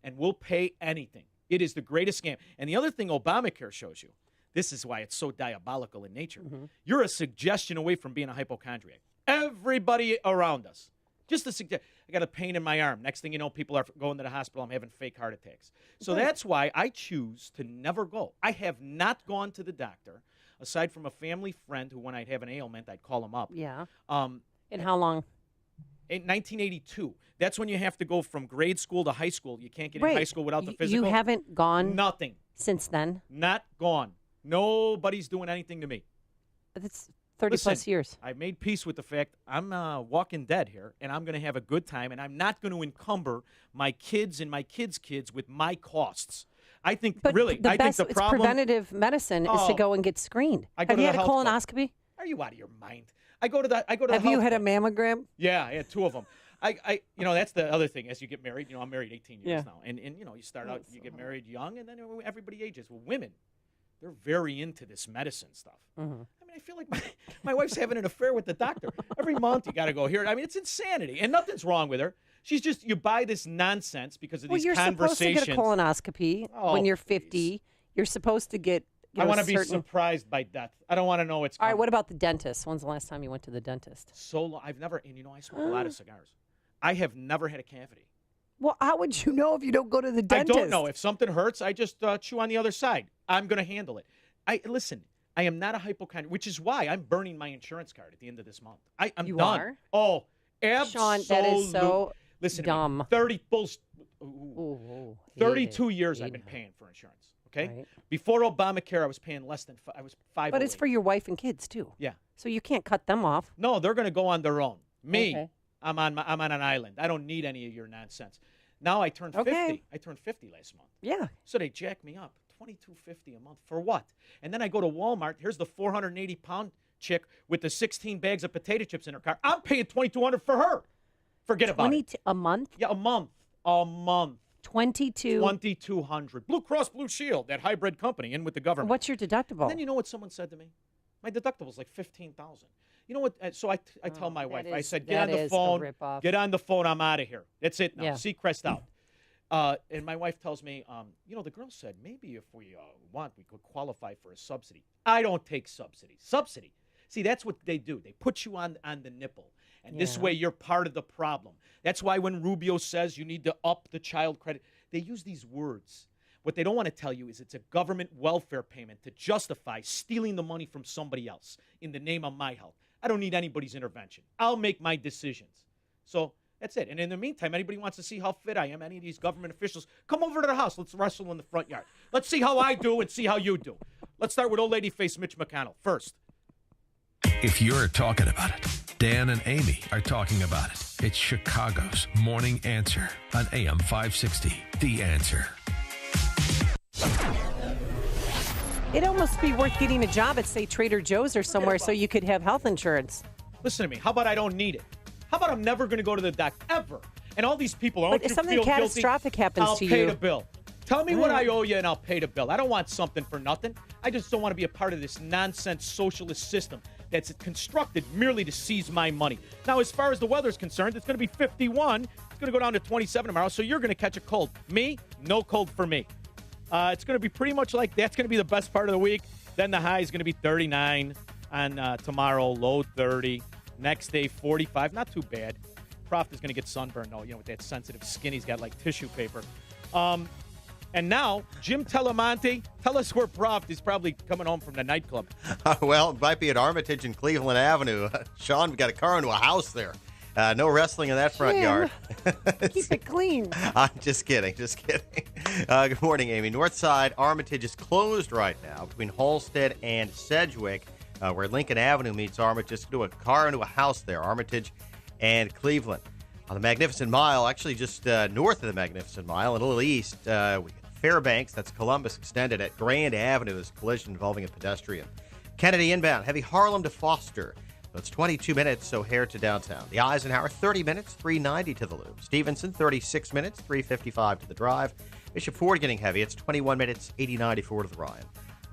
And we'll pay anything. It is the greatest scam. And the other thing Obamacare shows you, this is why it's so diabolical in nature. You're a suggestion away from being a hypochondriac. Everybody around us. Just a suggestion. I got a pain in my arm. Next thing you know, people are going to the hospital. I'm having fake heart attacks. So that's why I choose to never go. I have not gone to the doctor, aside from a family friend who, when I'd have an ailment, I'd call him up. Yeah. And how long? In 1982. That's when you have to go from grade school to high school. You can't get in high school without the physical. You haven't gone Nothing. since then? Not gone. Nobody's doing anything to me. That's 30-plus years. I made peace with the fact I'm walking dead here, and I'm going to have a good time, and I'm not going to encumber my kids and my kids' kids with my costs. I think, But really, the I best think the problem... preventative medicine is to go and get screened. I go Have to you the had a health club. colonoscopy? Are you out of your mind? I go to the Have you health had a club. mammogram? Yeah, I had 2 of them. That's the other thing. As you get married, I'm married 18 years now, and you start out, you get married young, and then everybody ages. Well, women, they're very into this medicine stuff. I mean, I feel like my wife's having an affair with the doctor. Every month you got to go here. I mean, it's insanity, and nothing's wrong with her. She's just, you buy this nonsense because of these you're supposed to conversations. get a colonoscopy when you're 50. You're supposed to get. I want to be surprised by death. I don't want to know what's All coming. right, what about the dentist? When's the last time you went to the dentist? So long. I've never, and I smoke a lot of cigars. I have never had a cavity. Well, how would you know if you don't go to the dentist? I don't know. If something hurts, I just chew on the other side. I'm going to handle it. Listen, I am not a hypochondriac, which is why I'm burning my insurance card at the end of this month. I'm You done. are? Oh, absolutely. Sean, that is so Listen, dumb. 32 years I've been paying for insurance. Okay, Right. Before Obamacare, I was paying less than I was $5. But it's for your wife and kids too. Yeah. So you can't cut them off. No, they're going to go on their own. Me, Okay. I'm on an island. I don't need any of your nonsense. Now I turned 50. Okay. I turned 50 last month. Yeah. So they jack me up, $22.50 a month for what? And then I go to Walmart. Here's the 480-pound chick with the 16 bags of potato chips in her car. I'm paying $2,200 for her. Forget about it. A month? Yeah, a month. A month. 2200. Blue Cross Blue Shield, that hybrid company, in with the government. What's your deductible? And then you know what someone said to me? My deductible's like $15,000. You know what? So I tell my wife, I said, get on the phone. Get on the phone. I'm out of here. That's it now. Yeah. Seacrest out. And my wife tells me, the girl said, maybe if we want, we could qualify for a subsidy. I don't take subsidies. Subsidy. See, that's what they do. They put you on the nipple. And this way you're part of the problem. That's why when Rubio says you need to up the child credit, they use these words. What they don't want to tell you is it's a government welfare payment to justify stealing the money from somebody else in the name of my health. I don't need anybody's intervention. I'll make my decisions. So that's it. And in the meantime, anybody wants to see how fit I am, any of these government officials, come over to the house. Let's wrestle in the front yard. Let's see how I do and see how you do. Let's start with old lady face Mitch McConnell first. If you're talking about it, Dan and Amy are talking about it. It's Chicago's Morning Answer on AM 560. The Answer. It'd almost be worth getting a job at, say, Trader Joe's or somewhere so you could have health insurance. Listen to me. How about I don't need it? How about I'm never going to go to the doctor ever? And all these people, But if something catastrophic happens to you, I'll pay the bill. Tell me what I owe you and I'll pay the bill. I don't want something for nothing. I just don't want to be a part of this nonsense socialist system that's constructed merely to seize my money. Now, as far as the weather's concerned, it's going to be 51. It's going to go down to 27 tomorrow, so you're going to catch a cold. Me, no cold for me. It's going to be pretty much like that's going to be the best part of the week. Then the high is going to be 39 on tomorrow, low 30. Next day, 45. Not too bad. Proft is going to get sunburned, though, with that sensitive skin. He's got like tissue paper. And now, Jim Telemonte, tell us where Proft is probably coming home from the nightclub. Well, it might be at Armitage and Cleveland Avenue. Sean, we got a car into a house there. No wrestling in that front yard. Keep it clean. I'm just kidding. Good morning, Amy. Northside Armitage is closed right now between Halstead and Sedgwick, where Lincoln Avenue meets Armitage. Just do a car into a house there, Armitage and Cleveland. On the Magnificent Mile, actually just north of the Magnificent Mile, and a little east, we got Fairbanks, that's Columbus extended at Grand Avenue. This collision involving a pedestrian. Kennedy inbound, heavy Harlem to Foster. That's 22 minutes, O'Hare to downtown. The Eisenhower, 30 minutes, 390 to the Loop. Stevenson, 36 minutes, 355 to the Drive. Bishop Ford getting heavy. It's 21 minutes, 8094 to the Ryan.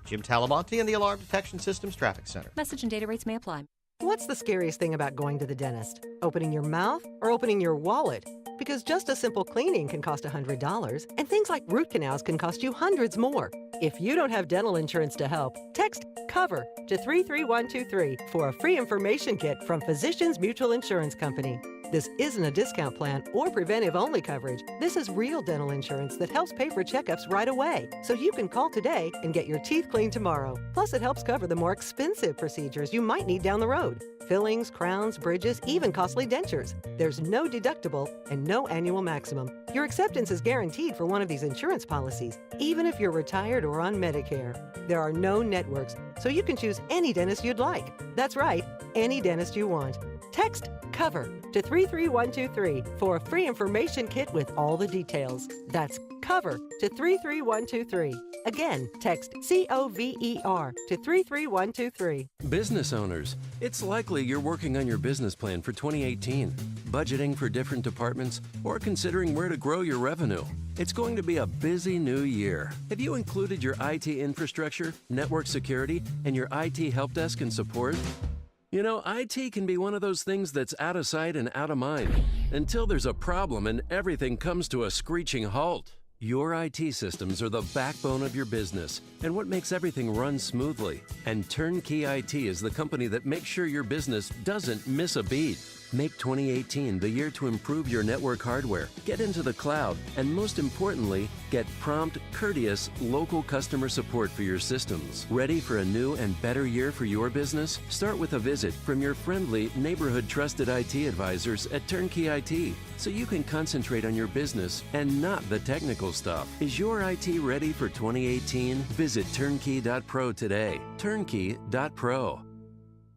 Jim Talamonte and the Alarm Detection Systems Traffic Center. Message and data rates may apply. What's the scariest thing about going to the dentist? Opening your mouth or opening your wallet? Because just a simple cleaning can cost $100, and things like root canals can cost you hundreds more. If you don't have dental insurance to help, text COVER to 33123 for a free information kit from Physicians Mutual Insurance Company. This isn't a discount plan or preventive-only coverage. This is real dental insurance that helps pay for checkups right away, so you can call today and get your teeth cleaned tomorrow. Plus, it helps cover the more expensive procedures you might need down the road. Fillings, crowns, bridges, even costly dentures. There's no deductible and no annual maximum. Your acceptance is guaranteed for one of these insurance policies, even if you're retired or on Medicare. There are no networks, so you can choose any dentist you'd like. That's right, any dentist you want. Text COVER to 33123 for a free information kit with all the details. That's COVER to 33123. Again, text COVER to 33123. Business owners, it's likely you're working on your business plan for 2018, budgeting for different departments, or considering where to grow your revenue. It's going to be a busy new year. Have you included your IT infrastructure, network security, and your IT help desk and support? You know, IT can be one of those things that's out of sight and out of mind until there's a problem and everything comes to a screeching halt. Your IT systems are the backbone of your business and what makes everything run smoothly. And Turnkey IT is the company that makes sure your business doesn't miss a beat. Make 2018 the year to improve your network hardware, get into the cloud, and most importantly, get prompt, courteous, local customer support for your systems. Ready for a new and better year for your business? Start with a visit from your friendly, neighborhood trusted IT advisors at Turnkey IT, so you can concentrate on your business and not the technical stuff. Is your IT ready for 2018? Visit turnkey.pro today. Turnkey.pro.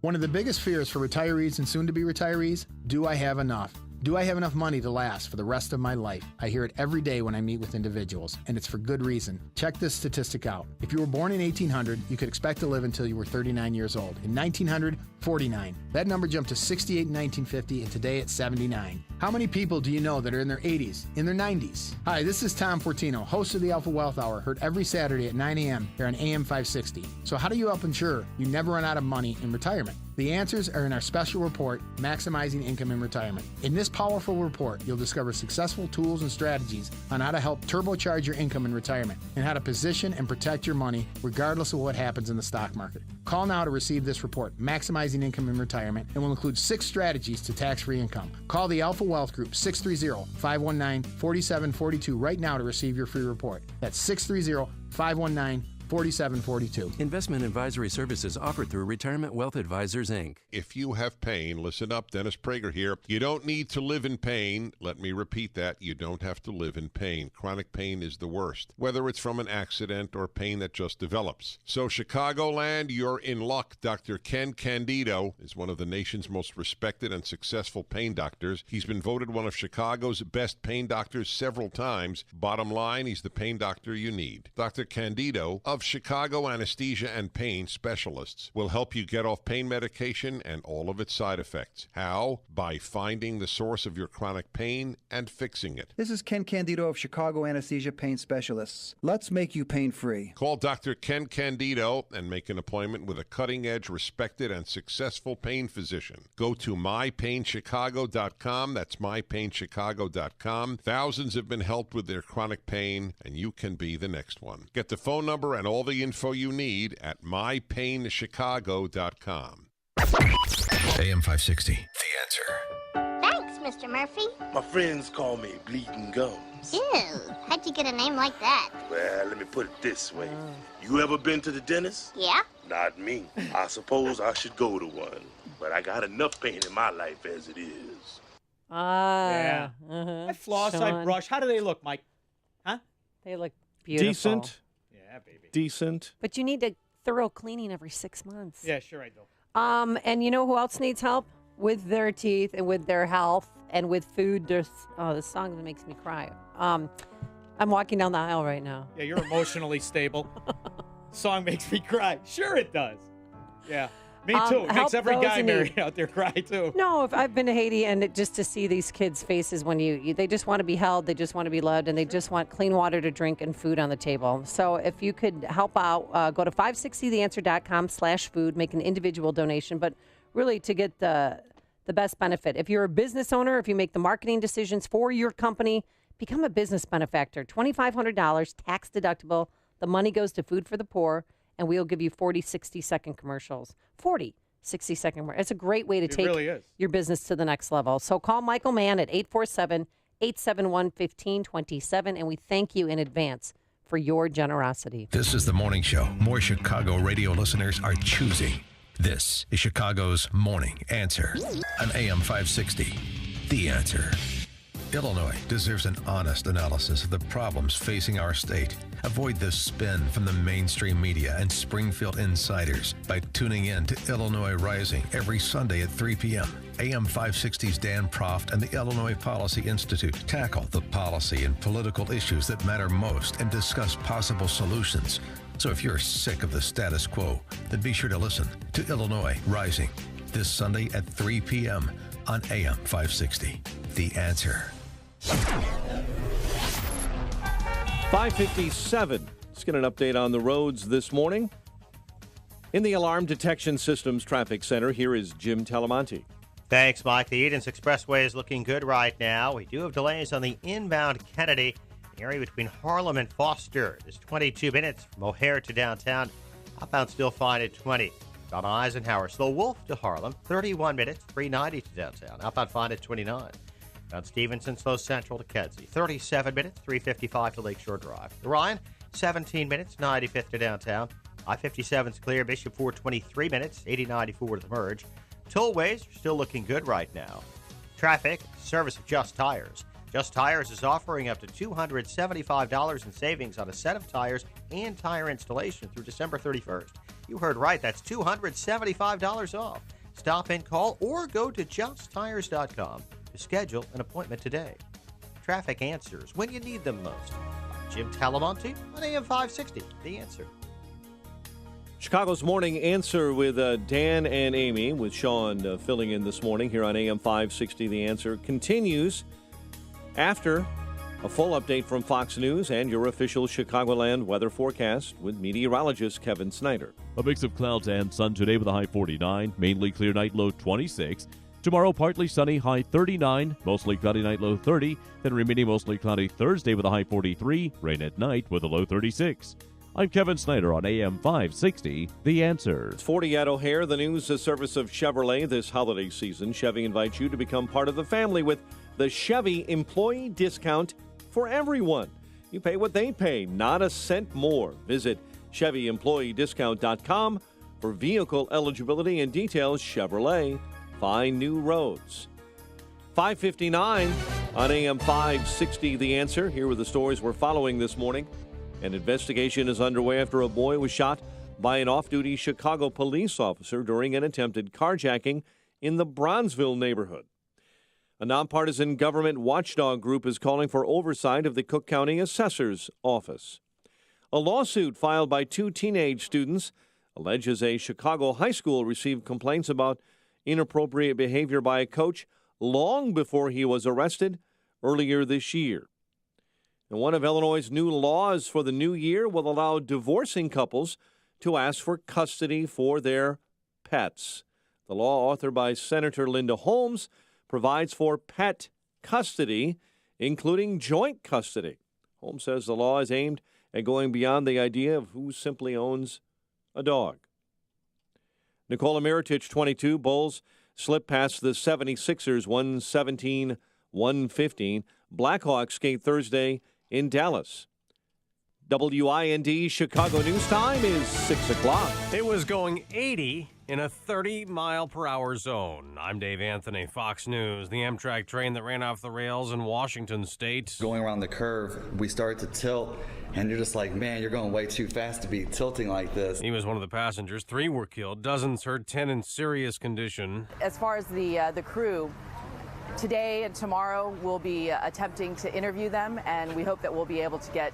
One of the biggest fears for retirees and soon-to-be retirees, do I have enough? Do I have enough money to last for the rest of my life? I hear it every day when I meet with individuals, and it's for good reason. Check this statistic out. If you were born in 1800, you could expect to live until you were 39 years old. In 1900, 49. That number jumped to 68 in 1950, and today it's 79. How many people do you know that are in their 80s, in their 90s? Hi, this is Tom Fortino, host of the Alpha Wealth Hour, heard every Saturday at 9 a.m. here on AM 560. So how do you help ensure you never run out of money in retirement? The answers are in our special report, Maximizing Income in Retirement. In this powerful report, you'll discover successful tools and strategies on how to help turbocharge your income in retirement and how to position and protect your money regardless of what happens in the stock market. Call now to receive this report, Maximizing Income in Retirement, and will include 6 strategies to tax-free income. Call the Alpha Wealth Group, 630-519-4742 right now to receive your free report. That's 630-519-4742. Investment advisory services offered through Retirement Wealth Advisors, Inc. If you have pain, listen up. Dennis Prager here. You don't need to live in pain. Let me repeat that. You don't have to live in pain. Chronic pain is the worst, whether it's from an accident or pain that just develops. So, Chicagoland, you're in luck. Dr. Ken Candido is one of the nation's most respected and successful pain doctors. He's been voted one of Chicago's best pain doctors several times. Bottom line, he's the pain doctor you need. Dr. Candido of Chicago Anesthesia and Pain Specialists will help you get off pain medication and all of its side effects. How? By finding the source of your chronic pain and fixing it. This is Ken Candido of Chicago Anesthesia Pain Specialists. Let's make you pain-free. Call Dr. Ken Candido and make an appointment with a cutting-edge, respected, and successful pain physician. Go to mypainchicago.com. That's mypainchicago.com. Thousands have been helped with their chronic pain, and you can be the next one. Get the phone number and all the info you need at mypainchicago.com. AM 560, The Answer. Thanks, Mr. Murphy. My friends call me Bleeding Gums. Ew, how'd you get a name like that? Well, let me put it this way. You ever been to the dentist? Yeah? Not me. I suppose I should go to one. But I got enough pain in my life as it is. Yeah. I floss, I brush. How do they look, Mike? Huh? They look beautiful. Decent. Yeah, baby. Decent. But you need a thorough cleaning every 6 months. Yeah, sure I do. And you know who else needs help with their teeth and with their health and with food? There's this song that makes me cry. I'm walking down the aisle right now. Yeah, you're emotionally stable. Song makes me cry. Sure it does. Yeah. Me too. It makes every guy married out there cry too. No, if I've been to Haiti and just to see these kids' faces when they just want to be held, they just want to be loved, and they just want clean water to drink and food on the table. So if you could help out, go to 560theanswer.com/food, make an individual donation, but really to get the best benefit. If you're a business owner, if you make the marketing decisions for your company, become a business benefactor. $2,500 tax deductible. The money goes to Food for the Poor, and we'll give you 40 60-second commercials. 40 60-second commercials. It's a great way to take your business to the next level. So call Michael Mann at 847-871-1527, and we thank you in advance for your generosity. This is the morning show more Chicago radio listeners are choosing. This is Chicago's Morning Answer on AM 560. The Answer. Illinois deserves an honest analysis of the problems facing our state. Avoid the spin from the mainstream media and Springfield insiders by tuning in to Illinois Rising every Sunday at 3 p.m. AM 560's Dan Proft and the Illinois Policy Institute tackle the policy and political issues that matter most and discuss possible solutions. So if you're sick of the status quo, then be sure to listen to Illinois Rising this Sunday at 3 p.m. on AM 560. The Answer. 5:57. Let's get an update on the roads this morning. In the Alarm Detection Systems Traffic Center, here is Jim Talamonte. Thanks, Mike. The Edens Expressway is looking good right now. We do have delays on the inbound Kennedy, the area between Harlem and Foster. There's 22 minutes from O'Hare to downtown. Outbound still fine at 20. On Eisenhower, slow Wolf to Harlem, 31 minutes, 390 to downtown. Outbound fine at 29. On Stevenson, slow Central to Kedzie, 37 minutes, 355 to Lakeshore Drive. The Ryan, 17 minutes, 95th to downtown. I-57's clear, Bishop Ford, 23 minutes, 80-94 to the merge. Tollways are still looking good right now. Traffic, service of Just Tires. Just Tires is offering up to $275 in savings on a set of tires and tire installation through December 31st. You heard right, that's $275 off. Stop in, call, or go to justtires.com to schedule an appointment today. Traffic answers when you need them most. Jim Talamonte on AM 560, The Answer. Chicago's Morning Answer with Dan and Amy, with Sean filling in this morning here on AM 560. The Answer continues after a full update from Fox News and your official Chicagoland weather forecast with meteorologist Kevin Snyder. A mix of clouds and sun today with a high 49, mainly clear night, low 26. Tomorrow, partly sunny, high 39, mostly cloudy night, low 30. Then remaining mostly cloudy Thursday with a high 43, rain at night with a low 36. I'm Kevin Snyder on AM 560, The Answer. It's 40 at O'Hare, the news service of Chevrolet this holiday season. Chevy invites you to become part of the family with the Chevy employee discount for everyone. You pay what they pay, not a cent more. Visit ChevyEmployeeDiscount.com for vehicle eligibility and details. Chevrolet. Find new roads. 5:59 on AM 560, The Answer. Here are the stories we're following this morning. An investigation is underway after a boy was shot by an off-duty Chicago police officer during an attempted carjacking in the Bronzeville neighborhood. A nonpartisan government watchdog group is calling for oversight of the Cook County Assessor's Office. A lawsuit filed by two teenage students alleges a Chicago high school received complaints about inappropriate behavior by a coach long before he was arrested earlier this year. And one of Illinois' new laws for the new year will allow divorcing couples to ask for custody for their pets. The law, authored by Senator Linda Holmes, provides for pet custody, including joint custody. Holmes says the law is aimed at going beyond the idea of who simply owns a dog. Nikola Mirotic, 22, Bulls slip past the 76ers 117-115. Blackhawks skate Thursday in Dallas. WIND Chicago News Time is 6 o'clock. It was going 80 in a 30-mile-per-hour zone. I'm Dave Anthony, Fox News. The Amtrak train that ran off the rails in Washington State. Going around the curve, we start to tilt, and you're just like, man, you're going way too fast to be tilting like this. He was one of the passengers. 3 were killed, dozens hurt, 10 in serious condition. As far as the crew, Today and tomorrow we'll be attempting to interview them, and we hope that we'll be able to get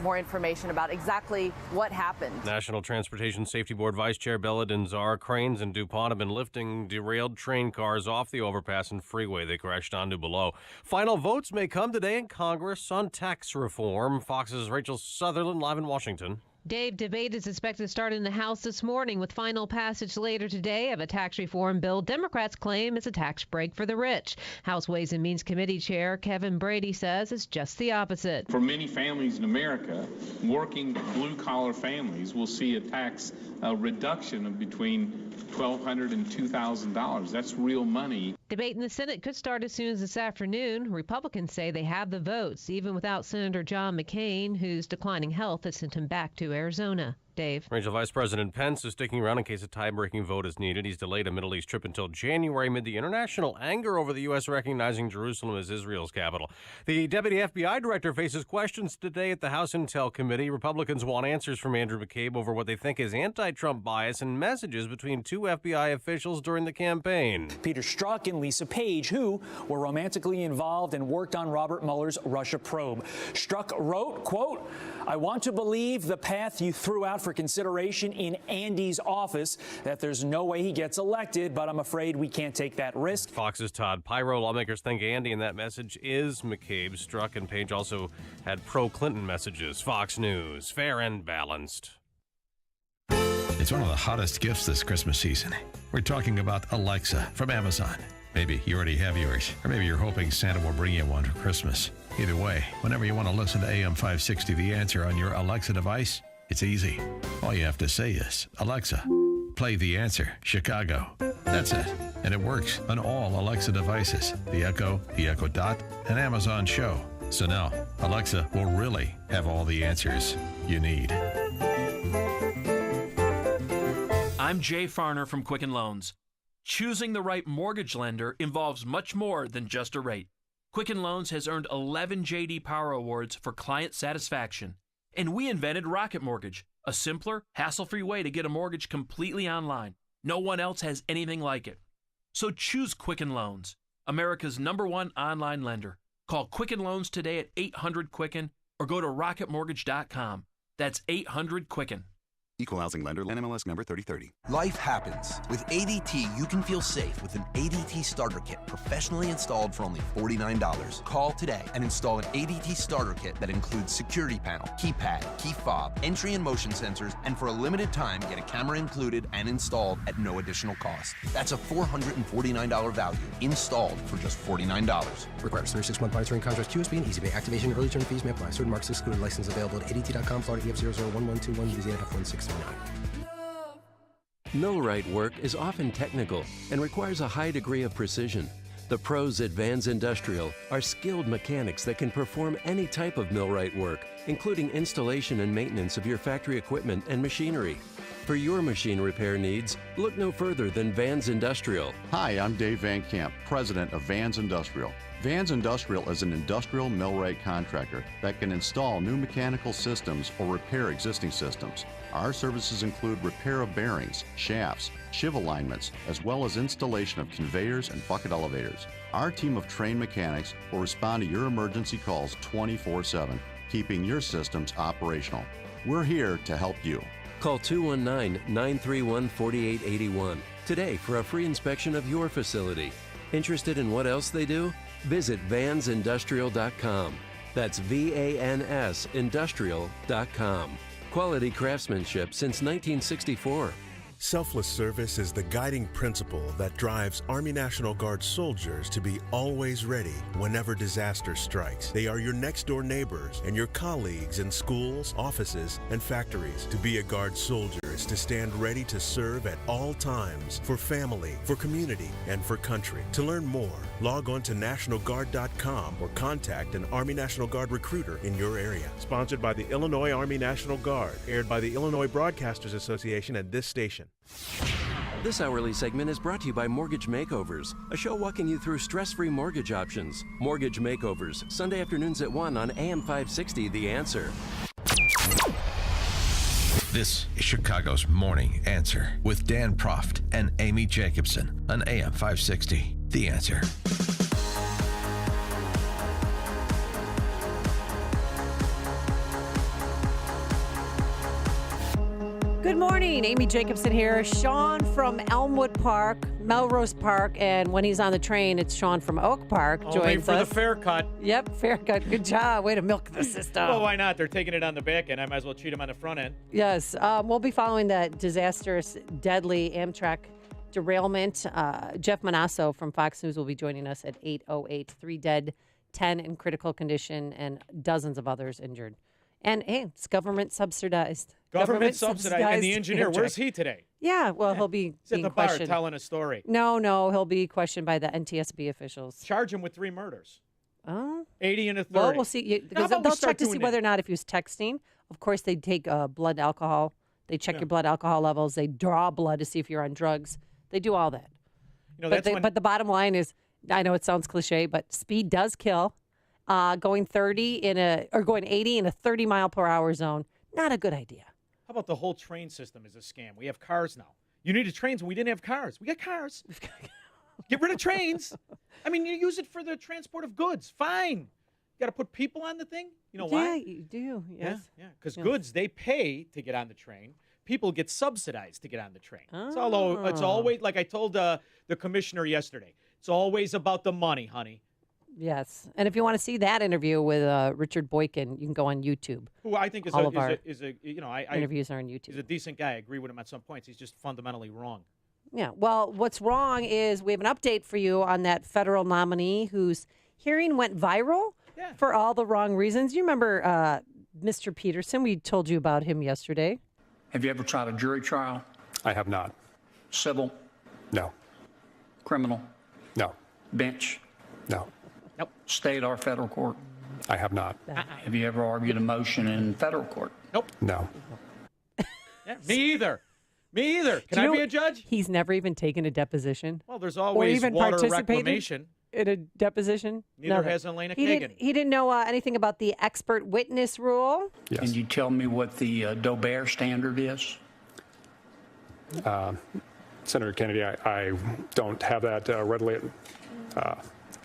more information about exactly what happened. National Transportation Safety Board Vice Chair Bella Denzar, cranes and DuPont have been lifting derailed train cars off the overpass and freeway they crashed onto below. Final votes may come today in Congress on tax reform. Fox's Rachel Sutherland live in Washington. Dave, debate is expected to start in the House this morning with final passage later today of a tax reform bill Democrats claim is a tax break for the rich. House Ways and Means Committee Chair Kevin Brady says it's just the opposite. For many families in America, working blue-collar families will see a tax reduction of between $1,200 and $2,000. That's real money. Debate in the Senate could start as soon as this afternoon. Republicans say they have the votes, even without Senator John McCain, whose declining health has sent him back to Arizona. Dave. Rachel, Vice President Pence is sticking around in case a tie-breaking vote is needed. He's delayed a Middle East trip until January amid the international anger over the U.S. recognizing Jerusalem as Israel's capital. The deputy FBI director faces questions today at the House Intel Committee. Republicans want answers from Andrew McCabe over what they think is anti-Trump bias and messages between two FBI officials during the campaign. Peter Strzok and Lisa Page, who were romantically involved and worked on Robert Mueller's Russia probe. Strzok wrote, quote, "I want to believe the path you threw out for consideration in Andy's office, that there's no way he gets elected, but I'm afraid we can't take that risk." Fox's Todd Pyro. Lawmakers think Andy, and that message is McCabe. Strzok and Page also had pro-Clinton messages. Fox News, fair and balanced. It's one of the hottest gifts this Christmas season. We're talking about Alexa from Amazon. Maybe you already have yours, or maybe you're hoping Santa will bring you one for Christmas. Either way, whenever you want to listen to AM 560 The Answer on your Alexa device, it's easy. All you have to say is, "Alexa, play The Answer, Chicago." That's it. And it works on all Alexa devices, the Echo Dot, and Amazon Show. So now, Alexa will really have all the answers you need. I'm Jay Farner from Quicken Loans. Choosing the right mortgage lender involves much more than just a rate. Quicken Loans has earned 11 J.D. Power Awards for client satisfaction. And we invented Rocket Mortgage, a simpler, hassle-free way to get a mortgage completely online. No one else has anything like it. So choose Quicken Loans, America's #1 online lender. Call Quicken Loans today at 800-QUICKEN or go to rocketmortgage.com. That's 800-QUICKEN. Equal housing lender, NMLS number 3030. Life happens. With ADT, you can feel safe with an ADT starter kit professionally installed for only $49. Call today and install an ADT starter kit that includes security panel, keypad, key fob, entry and motion sensors, and for a limited time, get a camera included and installed at no additional cost. That's a $449 value, installed for just $49. Requires 36-month monitoring contract, QSB, and EasyPay. Activation and early term fees may apply. Certain marks excluded. License available at ADT.com, Florida EF001121, Louisiana F1639. Millwright work is often technical and requires a high degree of precision. The pros at Vans Industrial are skilled mechanics that can perform any type of millwright work, including installation and maintenance of your factory equipment and machinery. For your machine repair needs, look no further than Vans Industrial. Hi, I'm Dave Van Camp, president of Vans Industrial. Vans Industrial is an industrial millwright contractor that can install new mechanical systems or repair existing systems. Our services include repair of bearings, shafts, shiv alignments, as well as installation of conveyors and bucket elevators. Our team of trained mechanics will respond to your emergency calls 24/7, keeping your systems operational. We're here to help you. Call 219-931-4881 today for a free inspection of your facility. Interested in what else they do? Visit vansindustrial.com. That's VANS industrial.com. Quality craftsmanship since 1964. Selfless service is the guiding principle that drives Army National Guard soldiers to be always ready whenever disaster strikes. They are your next-door neighbors and your colleagues in schools, offices, and factories. To be a Guard soldier is to stand ready to serve at all times for family, for community, and for country. To learn more, log on to NationalGuard.com or contact an Army National Guard recruiter in your area. Sponsored by the Illinois Army National Guard, aired by the Illinois Broadcasters Association and this station. This hourly segment is brought to you by Mortgage Makeovers, a show walking you through stress-free mortgage options. Mortgage Makeovers, Sunday afternoons at 1 on AM 560, The Answer. This is Chicago's Morning Answer with Dan Proft and Amy Jacobson on AM 560, The Answer. Good morning. Amy Jacobson here. Sean from Elmwood Park, Melrose Park, and when he's on the train, it's Sean from Oak Park. Only joins for us. the fair cut. Yep, fair cut. Good job. Way to milk the system. Well, why not? They're taking it on the back end. I might as well treat them on the front end. Yes. We'll be following that disastrous, deadly Amtrak derailment. Jeff Manasso from Fox News will be joining us at 8:08. 3 dead, 10 in critical condition, and dozens of others injured. And, hey, it's government subsidized. Government subsidized. And the engineer, Amtrak. Where's he today? Yeah, well, he'll be He's at being the bar questioned. telling a story. No, he'll be questioned by the NTSB officials. Charge him with 3 murders. Oh. 80 and a 30. Well, we'll see. How Because about we they'll start check to see doing whether that? or not if he was texting. Of course, they take blood alcohol. They check your blood alcohol levels. They draw blood to see if you're on drugs. They do all that. You know, But the bottom line is, I know it sounds cliche, but speed does kill. Going 80 in a 30-mile-per-hour zone, not a good idea. How about the whole train system is a scam? We have cars now. You needed trains when we didn't have cars. We got cars. Get rid of trains. I mean, you use it for the transport of goods. Fine. You got to put people on the thing. You know why? Yeah, you do. Yes. Yeah. Because goods, they pay to get on the train. People get subsidized to get on the train. It's always, like I told the commissioner yesterday, it's always about the money, honey. Yes. And if you want to see that interview with Richard Boykin, you can go on YouTube. Who I think is All a of our interviews are on YouTube. He's a decent guy. I agree with him at some points. He's just fundamentally wrong. Yeah. Well, what's wrong is we have an update for you on that federal nominee whose hearing went viral for all the wrong reasons. You remember Mr. Peterson? We told you about him yesterday. Have you ever tried a jury trial? I have not. Civil? No. Criminal? No. Bench? No. Nope. State or federal court? I have not. Have you ever argued a motion in federal court? Nope. No. Yeah, me either. Me either. Can I be a judge? He's never even taken a deposition. Well, there's or always even water participated reclamation. in a deposition. Neither Never. has Elena He Kagan. didn't know anything about the expert witness rule. Yes. Can you tell me what the Dober standard is? Senator Kennedy, I don't have that readily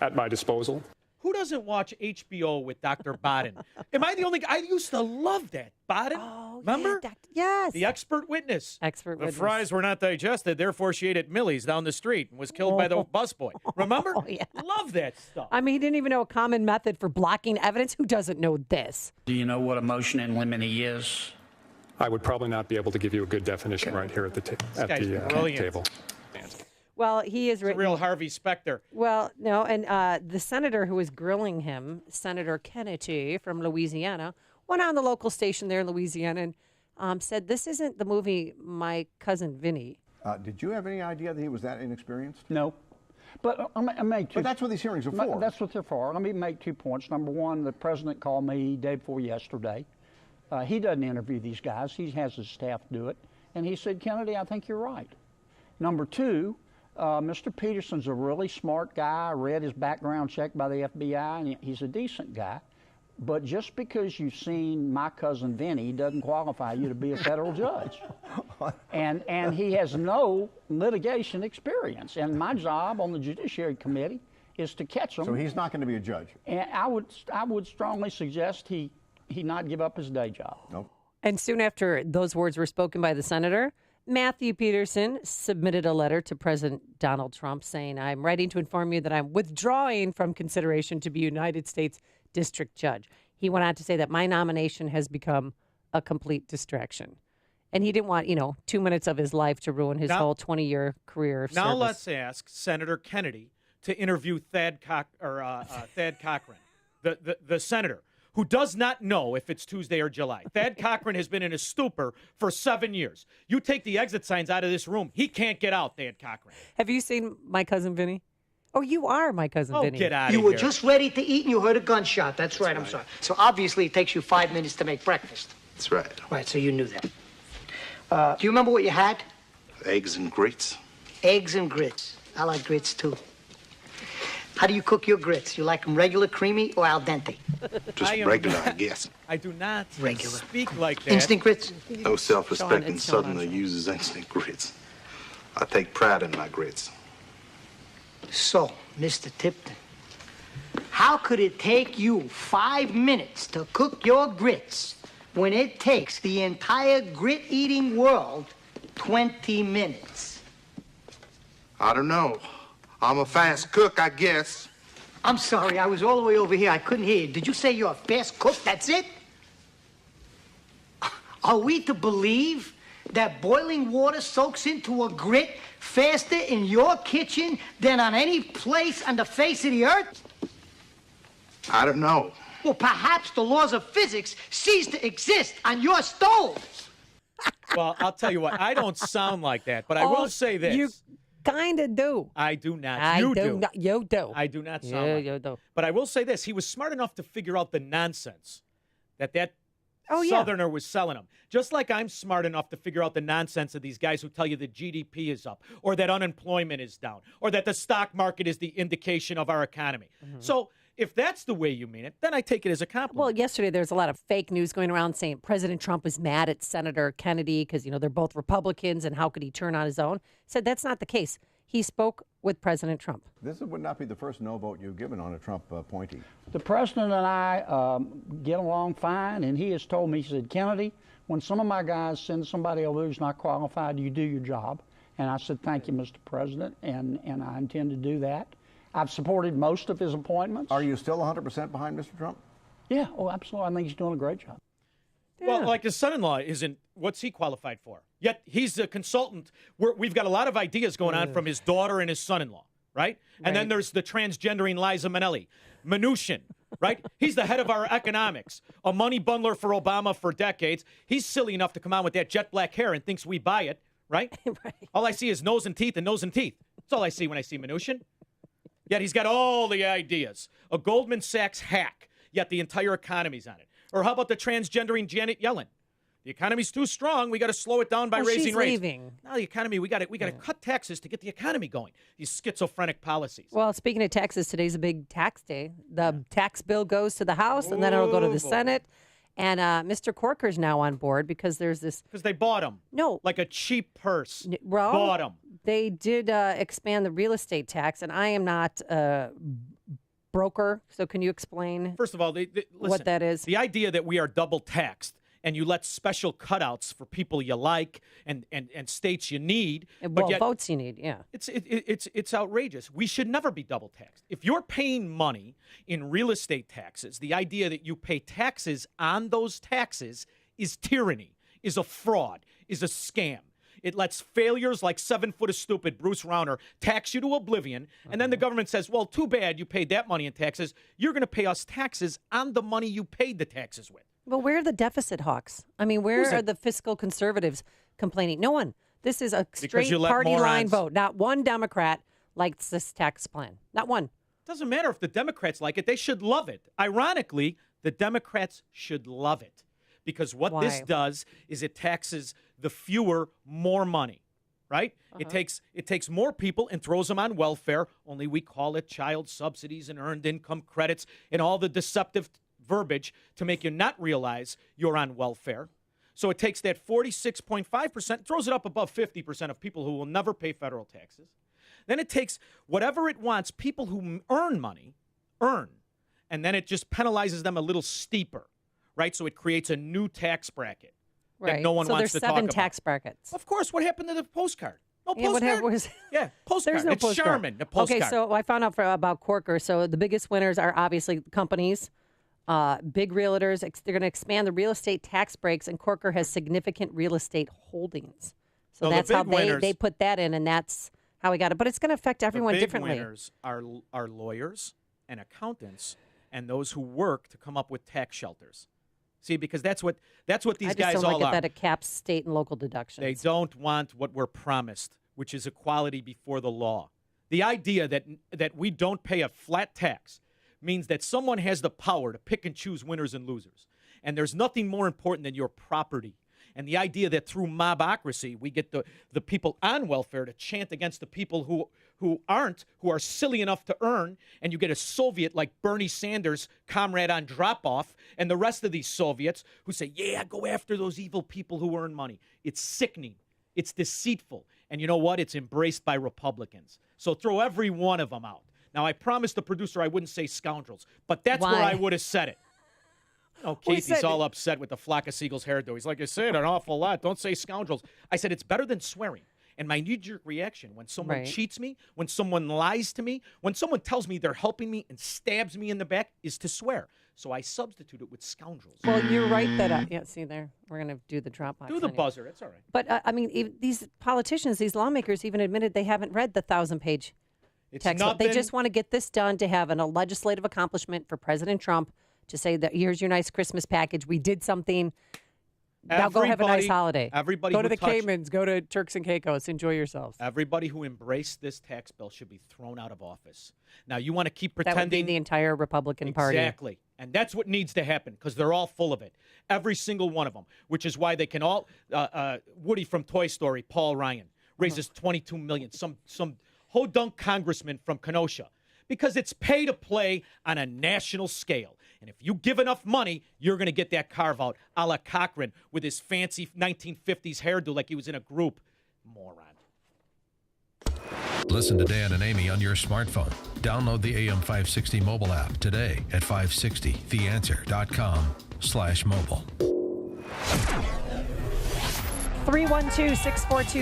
at my disposal. Who doesn't watch HBO with Dr. Baden? Am I the only guy? I used to love that. Baden? Remember? Yes. The expert witness. Expert The witness. fries were not digested, therefore she ate at Millie's down the street and was killed by the busboy. Remember? Love that stuff. I mean, he didn't even know a common method for blocking evidence. Who doesn't know this? Do you know what a motion in limine is? I would probably not be able to give you a good definition right here at the guy's brilliant. table. Well, he is It's a real Harvey Specter. Well, no, and the senator who was grilling him, Senator Kennedy from Louisiana, went on the local station there in Louisiana and said, "This isn't the movie My Cousin Vinny." Did you have any idea that he was that inexperienced? No. But I made two. But that's what these hearings are for. That's what they're for. Let me make 2 points. Number one, the president called me day before yesterday. He doesn't interview these guys. He has his staff do it. And he said, Kennedy, I think you're right. Number two, Mr. Peterson's a really smart guy. I read his background check by the FBI, and he's a decent guy. But just because you've seen My Cousin Vinny doesn't qualify you to be a federal judge. And he has no litigation experience. And my job on the Judiciary Committee is to catch him. So he's not going to be a judge? And I would strongly suggest he not give up his day job. Nope. And soon after those words were spoken by the senator, Matthew Peterson submitted a letter to President Donald Trump saying, "I'm writing to inform you that I'm withdrawing from consideration to be United States District Judge." He went on to say that my nomination has become a complete distraction. And he didn't want, 2 minutes of his life to ruin his whole 20-year career of Now service. let's ask Senator Kennedy to interview Thad Cochran, the senator, who does not know if it's Tuesday or July. Thad Cochran has been in a stupor for 7 years. You take the exit signs out of this room, he can't get out, Thad Cochran. Have you seen My Cousin Vinny? Oh, you are My Cousin Vinny. Get out of You here. were just ready to eat and you heard a gunshot. That's right, I'm sorry. So obviously it takes you 5 minutes to make breakfast. That's right. Right, so you knew that. Do you remember what you had? Eggs and grits. Eggs and grits. I like grits too. How do you cook your grits? You like them regular, creamy, or al dente? Just regular, I guess. I do not Regular. speak like that. Instant grits? No self-respecting it's Sean, Southerner uses instant grits. I take pride in my grits. So, Mr. Tipton, how could it take you 5 minutes to cook your grits, when it takes the entire grit-eating world 20 minutes? I don't know. I'm a fast cook, I guess. I'm sorry, I was all the way over here. I couldn't hear you. Did you say you're a fast cook? That's it? Are we to believe that boiling water soaks into a grit faster in your kitchen than on any place on the face of the earth? I don't know. Well, perhaps the laws of physics cease to exist on your stove. Well, I'll tell you what. I don't sound like that, but I will say this. You kind of do. I do not. I You do do. not. You do. I do not sound Yeah, like you it. do. But I will say this. He was smart enough to figure out the nonsense that Oh, yeah. Southerner was selling him. Just like I'm smart enough to figure out the nonsense of these guys who tell you the GDP is up, or that unemployment is down, or that the stock market is the indication of our economy. So if that's the way you mean it, then I take it as a compliment. Well, yesterday there's a lot of fake news going around saying President Trump was mad at Senator Kennedy because, they're both Republicans and how could he turn on his own? Said that's not the case. He spoke with President Trump. This would not be the first no vote you've given on a Trump appointee. The president and I get along fine, and he has told me, he said, Kennedy, when some of my guys send somebody over who's not qualified, you do your job. And I said, thank you, Mr. President, and I intend to do that. I've supported most of his appointments. Are you still 100% behind Mr. Trump? Yeah, oh, absolutely. I think he's doing a great job. Well, like his son-in-law isn't. What's he qualified for? Yet he's a consultant. We've got a lot of ideas going on from his daughter and his son-in-law, right? And then there's the transgendering Liza Minnelli. Mnuchin, right? He's the head of our economics, a money bundler for Obama for decades. He's silly enough to come on with that jet black hair and thinks we buy it, right? All I see is nose and teeth and nose and teeth. That's all I see when I see Mnuchin. Yet he's got all the ideas. A Goldman Sachs hack, yet the entire economy's on it. Or how about the transgendering Janet Yellen? The economy's too strong. We got to slow it down by raising she's rates. leaving. Now the economy, we got to cut taxes to get the economy going. These schizophrenic policies. Well, speaking of taxes, today's a big tax day. The tax bill goes to the House, and then it'll go to the Senate. And Mr. Corker's now on board because there's this. Because they bought him. No. Like a cheap purse. Well, bought him. They did expand the real estate tax, and I am not a broker, so can you explain First of all, listen, what that is? The idea that we are double taxed and you let special cutouts for people you like and states you need. Well, yet, votes you need, yeah. It's outrageous. We should never be double taxed. If you're paying money in real estate taxes, the idea that you pay taxes on those taxes is tyranny, is a fraud, is a scam. It lets failures like 7 foot of stupid Bruce Rauner tax you to oblivion, and then the government says, well, too bad you paid that money in taxes. You're going to pay us taxes on the money you paid the taxes with. But where are the deficit hawks? I mean, where are the fiscal conservatives complaining? No one. This is a straight party line vote. Not one Democrat likes this tax plan. Not one. Doesn't matter if the Democrats like it. They should love it. Ironically, the Democrats should love it because what this does is it taxes the fewer more money, right? It takes more people and throws them on welfare, only we call it child subsidies and earned income credits and all the deceptive verbiage to make you not realize you're on welfare. So it takes that 46.5%, throws it up above 50% of people who will never pay federal taxes. Then it takes whatever it wants people who earn money, and then it just penalizes them a little steeper, right? So it creates a new tax bracket that no one wants to talk about. So there's 7 tax brackets. Of course. What happened to the postcard? No Yeah, postcard? Postcard. There's no It's postcard. Charmin, the postcard. Okay, so I found out about Corker. So the biggest winners are obviously companies, big realtors. They're going to expand the real estate tax breaks, and Corker has significant real estate holdings. So No, the that's how big winners- they put that in, and that's how we got it. But it's going to affect everyone the big differently. winners are lawyers and accountants and those who work to come up with tax shelters. See, because that's what these I just guys don't all like are. it that it caps state and local deductions. They don't want what we're promised, which is equality before the law. The idea that we don't pay a flat tax means that someone has the power to pick and choose winners and losers. And there's nothing more important than your property. And the idea that through mobocracy, we get the people on welfare to chant against the people who are silly enough to earn, and you get a Soviet like Bernie Sanders, comrade on drop-off, and the rest of these Soviets who say, yeah, go after those evil people who earn money. It's sickening. It's deceitful. And you know what? It's embraced by Republicans. So throw every one of them out. Now, I promised the producer I wouldn't say scoundrels, but that's where Why? I would have said it. Oh, We Keith, said- he's all upset with the flock of seagulls hairdo. He's like, I say it an awful lot. Don't say scoundrels. I said, it's better than swearing. And my knee-jerk reaction when someone Right. cheats me, when someone lies to me, when someone tells me they're helping me and stabs me in the back is to swear. So I substitute it with scoundrels. Well, you're right that. Yeah, see there, we're gonna do the Dropbox. Do the on you. buzzer. It's all right. But I mean, these politicians, these lawmakers, even admitted they haven't read the 1,000-page It's text. not They been- just want to get this done to have a legislative accomplishment for President Trump to say that here's your nice Christmas package. We did something. Now go have a nice Everybody- holiday. everybody go to who the touched- Caymans. Go to Turks and Caicos. Enjoy yourselves. Everybody who embraced this tax bill should be thrown out of office. Now, you want to keep That would be pretending. the entire Republican Party. Exactly. And that's what needs to happen because they're all full of it. Every single one of them, which is why they can all. Woody from Toy Story, Paul Ryan, raises $22 million. Some hodunk congressman from Kenosha. Because it's pay to play on a national scale. And if you give enough money, you're going to get that carve out a la Cochran with his fancy 1950s hairdo like he was in a group. Moron. Listen to Dan and Amy on your smartphone. Download the AM 560 mobile app today at 560theanswer.com/mobile.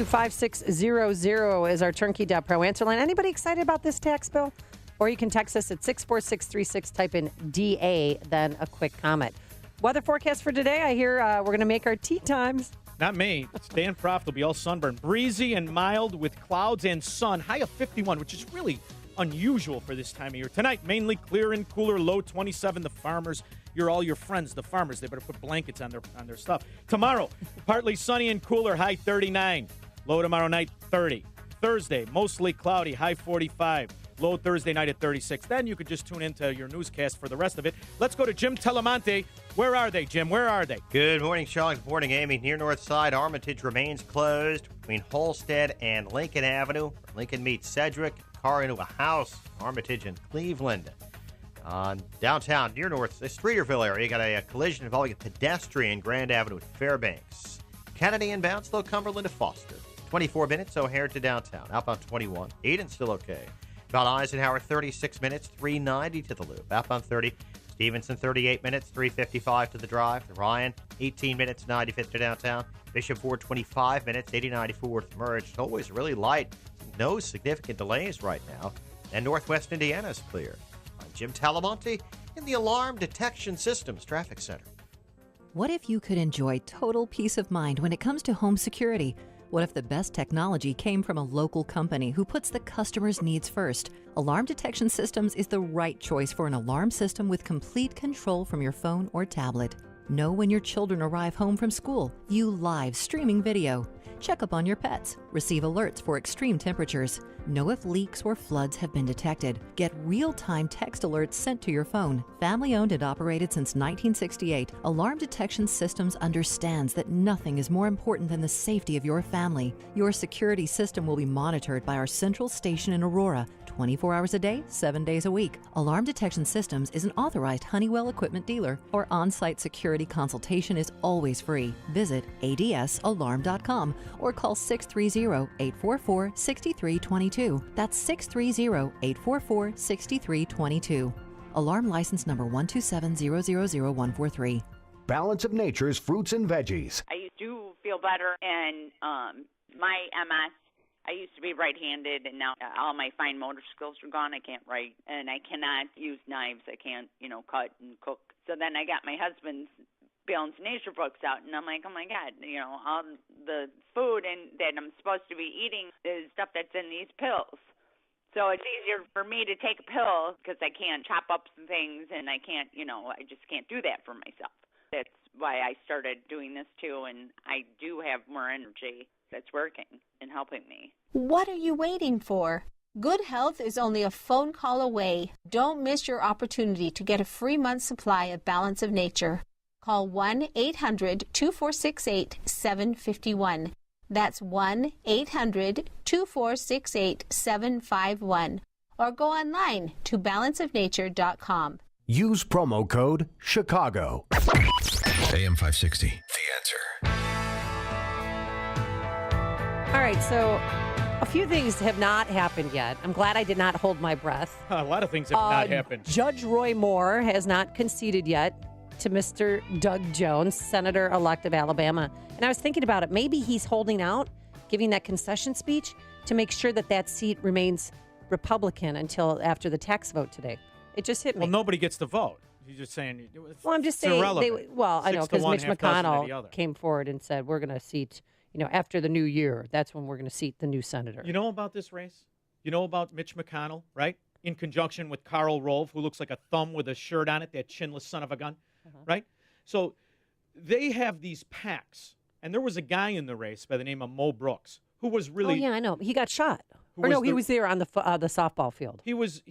312-642-5600 is our Turnkey.pro answer line. Anybody excited about this tax bill? Or you can text us at 64636, type in DA, then a quick comment. Weather forecast for today, I hear we're going to make our tea times. Not me. It's Dan Proft will be all sunburned. Breezy and mild with clouds and sun. High of 51, which is really unusual for this time of year. Tonight, mainly clear and cooler, low 27. The farmers, you're all your friends, the farmers. They better put blankets on their stuff. Tomorrow, partly sunny and cooler, high 39. Low tomorrow night, 30. Thursday, mostly cloudy, high 45. Low Thursday night at 36. Then you could just tune into your newscast for the rest of it. Let's go to Jim Telemonte. Where are they, Jim? Where are they? Good morning, Sean. Good morning, Amy. Near North Side, Armitage remains closed between Holstead and Lincoln Avenue. Lincoln meets Sedgwick. Car into a house. Armitage and Cleveland. Downtown, near North, the Streeterville area, got a collision involving a pedestrian, Grand Avenue at Fairbanks. Kennedy inbound, slow Cumberland to Foster. 24 minutes, O'Hare to downtown. Outbound 21. Eden still okay. About Eisenhower, 36 minutes, 390 to the loop. Outbound 30. Stevenson, 38 minutes, 355 to the drive. Ryan, 18 minutes, 95th to downtown. Bishop Ford, 25 minutes, 8094th merged. Always really light. No significant delays right now. And Northwest Indiana is clear. I'm Jim Talamonte in the Alarm Detection Systems Traffic Center. What if you could enjoy total peace of mind when it comes to home security? What if the best technology came from a local company who puts the customer's needs first? Alarm Detection Systems is the right choice for an alarm system with complete control from your phone or tablet. Know when your children arrive home from school. View live streaming video. Check up on your pets. Receive alerts for extreme temperatures. Know if leaks or floods have been detected. Get real-time text alerts sent to your phone. Family-owned and operated since 1968, Alarm Detection Systems understands that nothing is more important than the safety of your family. Your security system will be monitored by our central station in Aurora, 24 hours a day, 7 days a week. Alarm Detection Systems is an authorized Honeywell equipment dealer. Our on-site security consultation is always free. Visit adsalarm.com or call 630-844-6322. That's 630-844-6322. Alarm license number 127000143. Balance of Nature's fruits and veggies. I do feel better, and my MS, I used to be right-handed, and now all my fine motor skills are gone. I can't write, and I cannot use knives. I can't, cut and cook. So then I got my husband's Balance of Nature books out, and I'm like, oh my God, all the food that I'm supposed to be eating is stuff that's in these pills. So it's easier for me to take a pill because I can't chop up some things, and I can't, I just can't do that for myself. That's why I started doing this too, and I do have more energy that's working and helping me. What are you waiting for? Good health is only a phone call away. Don't miss your opportunity to get a free month's supply of Balance of Nature. Call 1-800-2468-751. That's 1-800-2468-751. Or go online to balanceofnature.com. Use promo code Chicago. AM 560, The Answer. All right, so a few things have not happened yet. I'm glad I did not hold my breath. A lot of things have not happened. Judge Roy Moore has not conceded yet to Mr. Doug Jones, Senator-elect of Alabama. And I was thinking about it. Maybe he's holding out, giving that concession speech to make sure that that seat remains Republican until after the tax vote today. It just hit me. Well, nobody gets to vote. You're just saying. Well, I'm just saying. I know, because Mitch McConnell came forward and said, we're going to seat, after the new year, that's when we're going to seat the new senator. You know about this race? You know about Mitch McConnell, right? In conjunction with Karl Rove, who looks like a thumb with a shirt on it, that chinless son of a gun, right? So they have these PACs. And there was a guy in the race by the name of Mo Brooks, who was really. Oh, yeah, I know. He got shot. He was there on the softball field. He was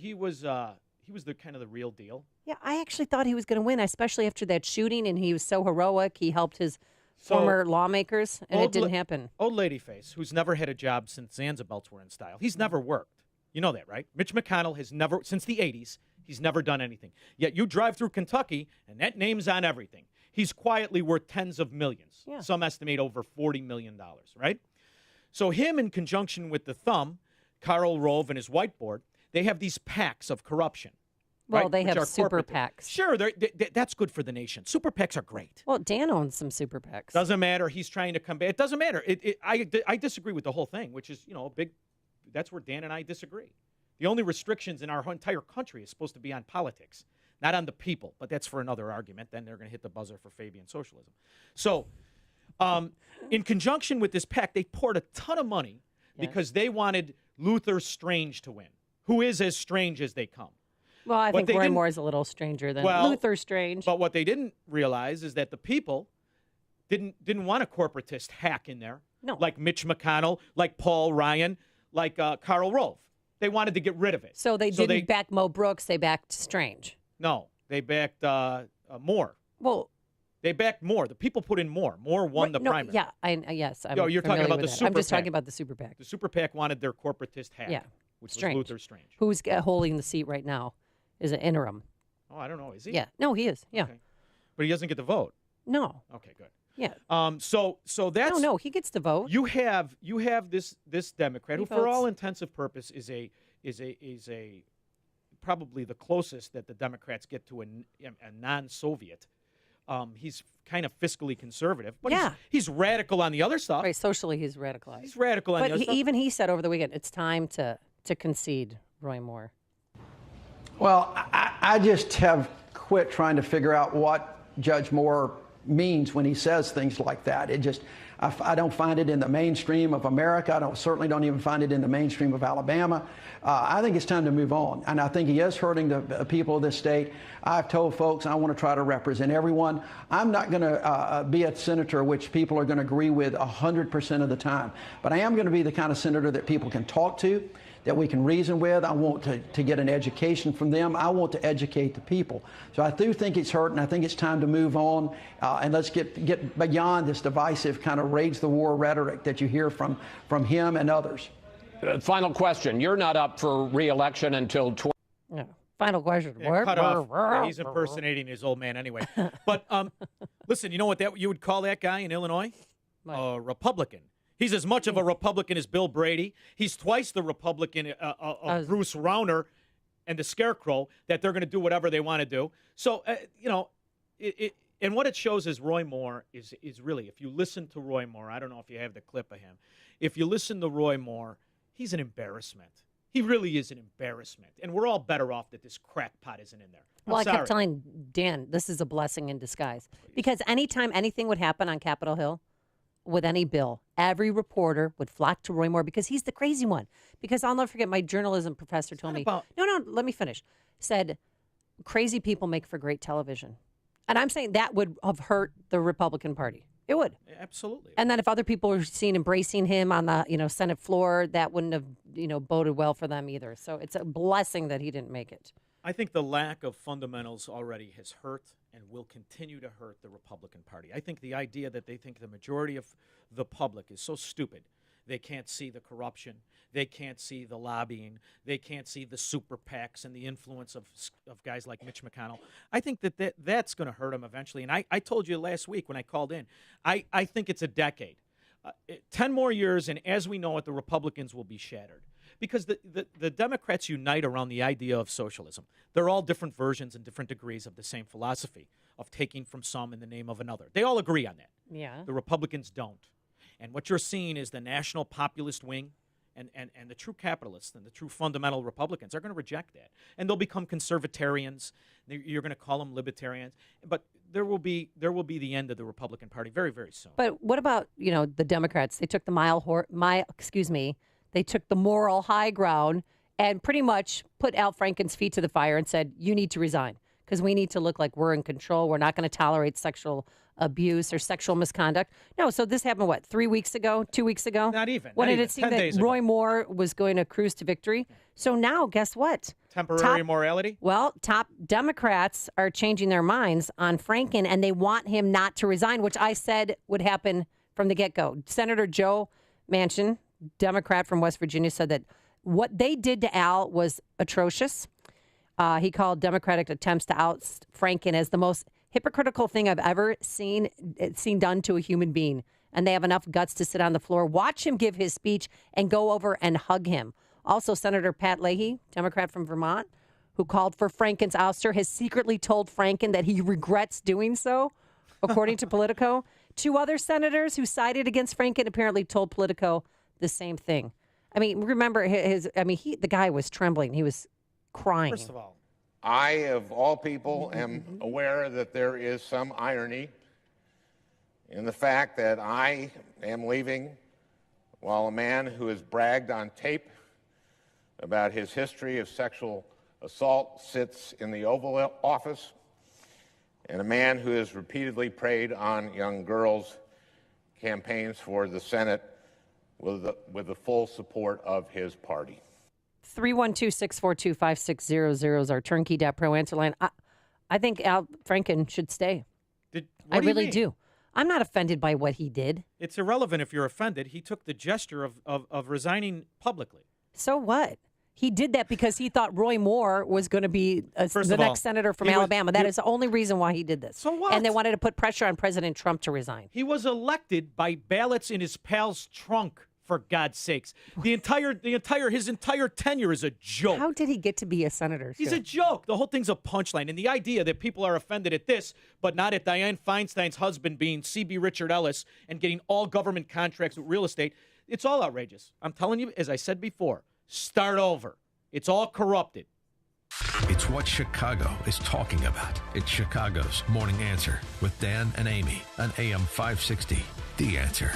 the kind of the real deal. Yeah, I actually thought he was going to win, especially after that shooting, and he was so heroic. He helped his former lawmakers, and it didn't happen. Old lady face, who's never had a job since Zanzibelts were in style. He's never worked. You know that, right? Mitch McConnell has never, since the 80s, he's never done anything. Yet you drive through Kentucky, and that name's on everything. He's quietly worth tens of millions. Yeah. Some estimate over $40 million, right? So him, in conjunction with the thumb, Karl Rove and his whiteboard, they have these PACs of corruption. Well, right? they Which have are super corporate. PACs. Sure, that's good for the nation. Super PACs are great. Well, Dan owns some super PACs. Doesn't matter. He's trying to come back. It doesn't matter. I disagree with the whole thing, which is, a big. That's where Dan and I disagree. The only restrictions in our entire country is supposed to be on politics, not on the people. But that's for another argument. Then they're going to hit the buzzer for Fabian socialism. So, in conjunction with this PAC, they poured a ton of money because they wanted Luther Strange to win, who is as strange as they come. Well, I think Roy Moore is a little stranger than Luther Strange. But what they didn't realize is that the people didn't want a corporatist hack in there. No. Like Mitch McConnell, like Paul Ryan, like Karl Rove. They wanted to get rid of it. So they didn't back Mo Brooks. They backed Strange. No, they backed Moore. Well, they backed Moore. The people put in Moore. Moore won the primary. Yeah, yes. I'm you're talking about the super PAC. I'm just talking about the super PAC. The super PAC wanted their corporatist hack, which was Luther Strange. Who's holding the seat right now is an interim. Oh, I don't know. Is he? Yeah. No, he is. Yeah. Okay. But he doesn't get the vote. No. Okay, good. Yeah. So that's no, he gets the vote. You have this Democrat who, for all intensive purpose, is a probably the closest that the Democrats get to a non-Soviet. He's kind of fiscally conservative, but he's radical on the other stuff. Right, socially he's radicalized. He's radical on the other stuff. Even he said over the weekend, it's time to concede, Roy Moore. Well, I just have quit trying to figure out what Judge Moore means when he says things like that. I don't find it in the mainstream of America. I certainly don't even find it in the mainstream of Alabama. I think it's time to move on, and I think he is hurting the people of this state. I've told folks I want to try to represent everyone. I'm not going to be a senator which people are going to agree with 100% of the time, but I am going to be the kind of senator that people can talk to, that we can reason with. I want to get an education from them. I want to educate the people. So I do think it's hurting. I think it's time to move on, and let's get beyond this divisive kind of rage the war rhetoric that you hear from him and others. Final question. You're not up for re-election until No. Final question. Cut off. Yeah, he's impersonating his old man anyway. But listen, you know what you would call that guy in Illinois? A Republican. He's as much of a Republican as Bill Brady. He's twice the Republican of Bruce Rauner and the Scarecrow, that they're going to do whatever they want to do. So, and what it shows is Roy Moore is really, if you listen to Roy Moore, I don't know if you have the clip of him. If you listen to Roy Moore, he's an embarrassment. He really is an embarrassment. And we're all better off that this crackpot isn't in there. Well, I kept telling Dan, this is a blessing in disguise. Because anytime anything would happen on Capitol Hill, with any bill, every reporter would flock to Roy Moore because he's the crazy one. Because I'll never forget, my journalism professor told me, no, let me finish, said, crazy people make for great television. And I'm saying that would have hurt the Republican Party. It would. Absolutely. And then if other people were seen embracing him on the Senate floor, that wouldn't have boded well for them either. So it's a blessing that he didn't make it. I think the lack of fundamentals already has hurt and will continue to hurt the Republican Party. I think the idea that they think the majority of the public is so stupid. They can't see the corruption. They can't see the lobbying. They can't see the super PACs and the influence of guys like Mitch McConnell. I think that's going to hurt them eventually. And I told you last week when I called in, I think it's a decade. 10 more years, and as we know it, the Republicans will be shattered. because the Democrats unite around the idea of socialism. They're all different versions and different degrees of the same philosophy of taking from some in the name of another. They all agree on that. Yeah. The Republicans don't. And what you're seeing is the national populist wing and the true capitalists and the true fundamental Republicans are going to reject that. And they'll become conservatarians. You're going to call them libertarians. But there will be the end of the Republican Party very, very soon. But what about, the Democrats? They took they took the moral high ground and pretty much put Al Franken's feet to the fire and said, you need to resign because we need to look like we're in control. We're not going to tolerate sexual abuse or sexual misconduct. No, so this happened, 3 weeks ago, 2 weeks ago? Not even. When not did even, it seem 10 that days Roy ago. Moore was going to cruise to victory? So now, guess what? Temporary morality? Well, top Democrats are changing their minds on Franken, and they want him not to resign, which I said would happen from the get-go. Senator Joe Manchin, Democrat from West Virginia, said that what they did to Al was atrocious. He called Democratic attempts to oust Franken as the most hypocritical thing I've ever seen done to a human being. And they have enough guts to sit on the floor, watch him give his speech, and go over and hug him. Also, Senator Pat Leahy, Democrat from Vermont, who called for Franken's ouster, has secretly told Franken that he regrets doing so, according to Politico. 2 other senators who sided against Franken apparently told Politico the same thing. I mean, remember the guy was trembling. He was crying. First of all, I, of all people, am aware that there is some irony in the fact that I am leaving while a man who has bragged on tape about his history of sexual assault sits in the Oval Office, and a man who has repeatedly preyed on young girls campaigns for the Senate with the full support of his party. 312-642-5600 is our turnkey.pro answer line. I think Al Franken should stay. I really do. I'm not offended by what he did. It's irrelevant if you're offended. He took the gesture of resigning publicly. So what? He did that because he thought Roy Moore was going to be the next senator from Alabama. That is the only reason why he did this. So what? And they wanted to put pressure on President Trump to resign. He was elected by ballots in his pal's trunk, for God's sakes. His entire tenure is a joke. How did he get to be a senator? He's a joke. The whole thing's a punchline. And the idea that people are offended at this, but not at Dianne Feinstein's husband being C.B. Richard Ellis and getting all government contracts with real estate, it's all outrageous. I'm telling you, as I said before, start over. It's all corrupted. It's what Chicago is talking about. It's Chicago's Morning Answer with Dan and Amy on AM 560. The Answer.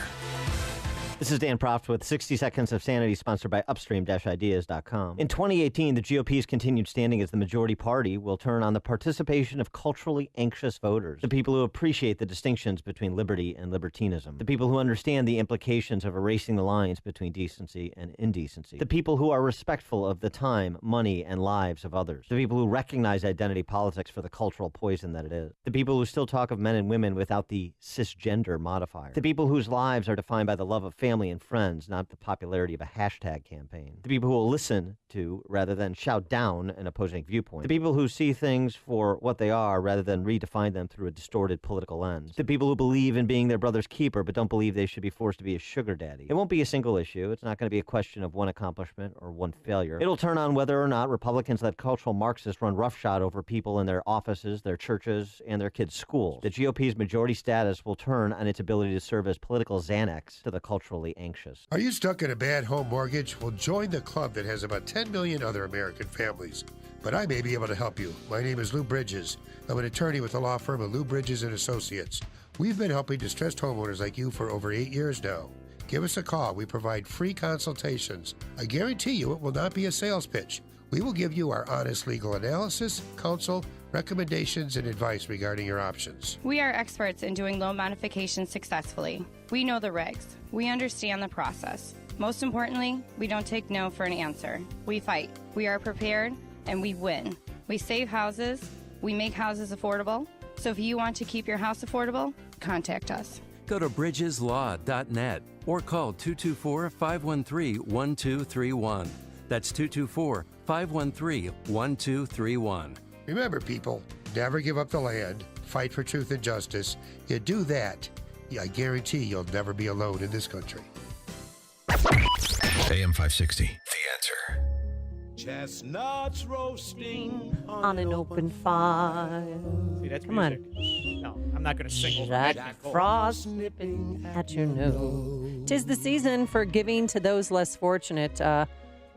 This is Dan Proft with 60 Seconds of Sanity, sponsored by Upstream-Ideas.com. In 2018, the GOP's continued standing as the majority party will turn on the participation of culturally anxious voters, the people who appreciate the distinctions between liberty and libertinism, the people who understand the implications of erasing the lines between decency and indecency, the people who are respectful of the time, money, and lives of others, the people who recognize identity politics for the cultural poison that it is, the people who still talk of men and women without the cisgender modifier, the people whose lives are defined by the love of family and friends, not the popularity of a hashtag campaign. The people who will listen to rather than shout down an opposing viewpoint. The people who see things for what they are rather than redefine them through a distorted political lens. The people who believe in being their brother's keeper but don't believe they should be forced to be a sugar daddy. It won't be a single issue. It's not going to be a question of one accomplishment or one failure. It'll turn on whether or not Republicans let cultural Marxists run roughshod over people in their offices, their churches, and their kids' schools. The GOP's majority status will turn on its ability to serve as political Xanax to the culturally anxious. Are you stuck in a bad home mortgage? Well, join the club that has about 10 million other American families. But I may be able to help you. My name is Lou Bridges. I'm an attorney with the law firm of Lou Bridges & Associates. We've been helping distressed homeowners like you for over 8 years now. Give us a call. We provide free consultations. I guarantee you it will not be a sales pitch. We will give you our honest legal analysis, counsel, recommendations, and advice regarding your options. We are experts in doing loan modifications successfully. We know the regs. We understand the process. Most importantly, we don't take no for an answer. We fight. We are prepared, and we win. We save houses. We make houses affordable. So if you want to keep your house affordable, contact us. Go to bridgeslaw.net or call 224-513-1231. That's 224-513-1231. Remember, people, never give up the land. Fight for truth and justice. You do that, I guarantee you'll never be alone in this country. AM 560. The Answer. Answer. Chestnuts roasting On an open fire. See, that's Come music. on. No, I'm not going to sing over Jack Nat King Cole. Frost nipping at your nose. 'Tis the season for giving to those less fortunate.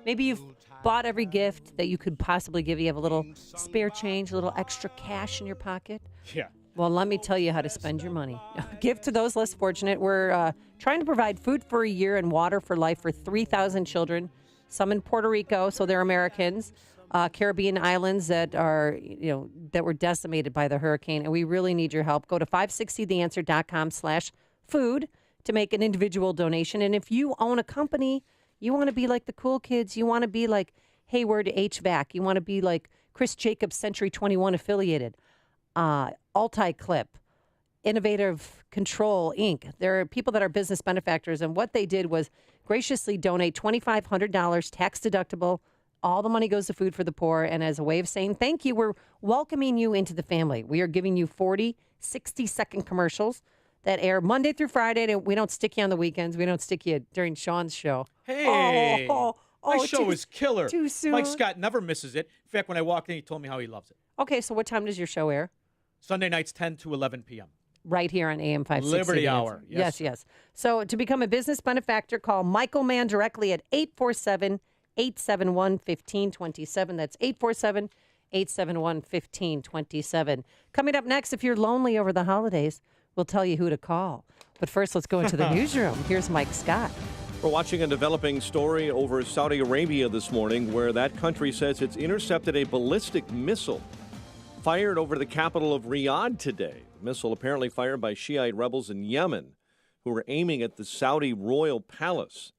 Maybe you've bought every gift that you could possibly give. You have a little spare change, a little extra cash in your pocket. Yeah. Well, let me tell you how to spend your money. Give to those less fortunate. We're trying to provide food for a year and water for life for 3,000 children, some in Puerto Rico, so they're Americans, Caribbean islands that are, that were decimated by the hurricane, and we really need your help. Go to 560theanswer.com/food to make an individual donation. And if you own a company, you want to be like the cool kids, you want to be like Hayward HVAC, you want to be like Chris Jacobs Century 21 affiliated, Alti-Clip, Innovative Control, Inc. There are people that are business benefactors, and what they did was graciously donate $2,500, tax deductible. All the money goes to Food for the Poor, and as a way of saying thank you, we're welcoming you into the family. We are giving you 40 60-second commercials that air Monday through Friday. We don't stick you on the weekends. We don't stick you during Sean's show. Hey, my show is killer. Too soon. Mike Scott never misses it. In fact, when I walked in, he told me how he loves it. Okay, so what time does your show air? Sunday nights, 10 to 11 p.m. Right here on AM 560. Liberty Hour. Yes. So to become a business benefactor, call Michael Mann directly at 847-871-1527. That's 847-871-1527. Coming up next, if you're lonely over the holidays, we'll tell you who to call. But first, let's go into the newsroom. Here's Mike Scott. We're watching a developing story over Saudi Arabia this morning where that country says it's intercepted a ballistic missile fired over the capital of Riyadh today. The missile apparently fired by Shiite rebels in Yemen who were aiming at the Saudi royal palace.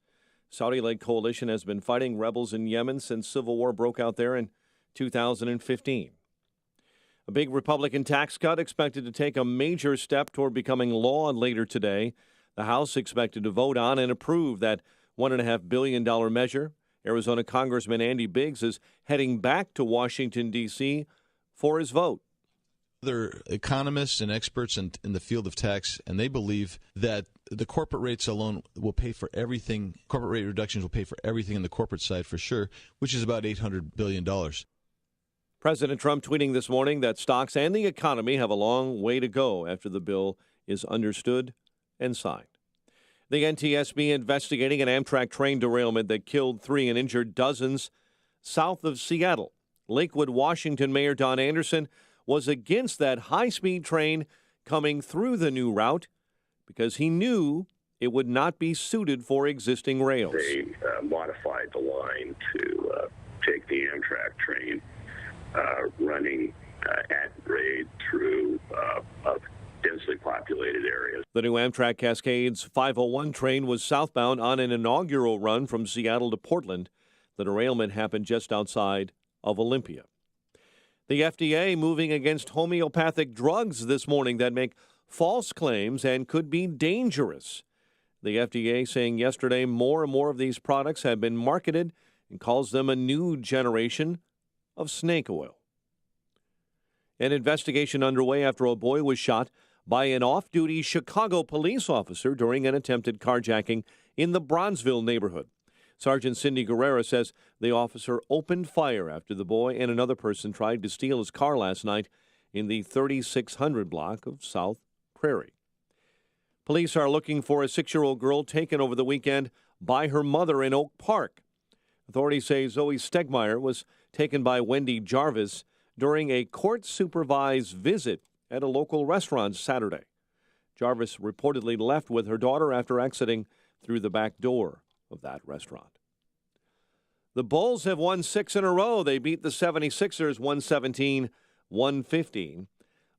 Saudi-led coalition has been fighting rebels in Yemen since civil war broke out there in 2015. A big Republican tax cut expected to take a major step toward becoming law later today. The House expected to vote on and approve that $1.5 billion measure. Arizona Congressman Andy Biggs is heading back to Washington, D.C. for his vote. They're economists and experts in the field of tax, and they believe that the corporate rates alone will pay for everything. Corporate rate reductions will pay for everything on the corporate side for sure, which is about $800 billion. President Trump tweeting this morning that stocks and the economy have a long way to go after the bill is understood and signed. The NTSB investigating an Amtrak train derailment that killed 3 and injured dozens south of Seattle. Lakewood, Washington Mayor Don Anderson was against that high-speed train coming through the new route because he knew it would not be suited for existing rails. They modified the line to take the Amtrak train running at grade through densely populated areas. The new Amtrak Cascades 501 train was southbound on an inaugural run from Seattle to Portland. The derailment happened just outside of Olympia. The FDA moving against homeopathic drugs this morning that make false claims and could be dangerous. The FDA saying yesterday more and more of these products have been marketed and calls them a new generation of snake oil. An investigation underway after a boy was shot by an off-duty Chicago police officer during an attempted carjacking in the Bronzeville neighborhood. Sergeant Cindy Guerrera says the officer opened fire after the boy and another person tried to steal his car last night in the 3600 block of South Prairie. Police are looking for a 6-year-old girl taken over the weekend by her mother in Oak Park. Authorities say Zoe Stegmeyer was taken by Wendy Jarvis during a court-supervised visit at a local restaurant Saturday. Jarvis reportedly left with her daughter after exiting through the back door of that restaurant. The Bulls have won 6 in a row. They beat the 76ers 117-115.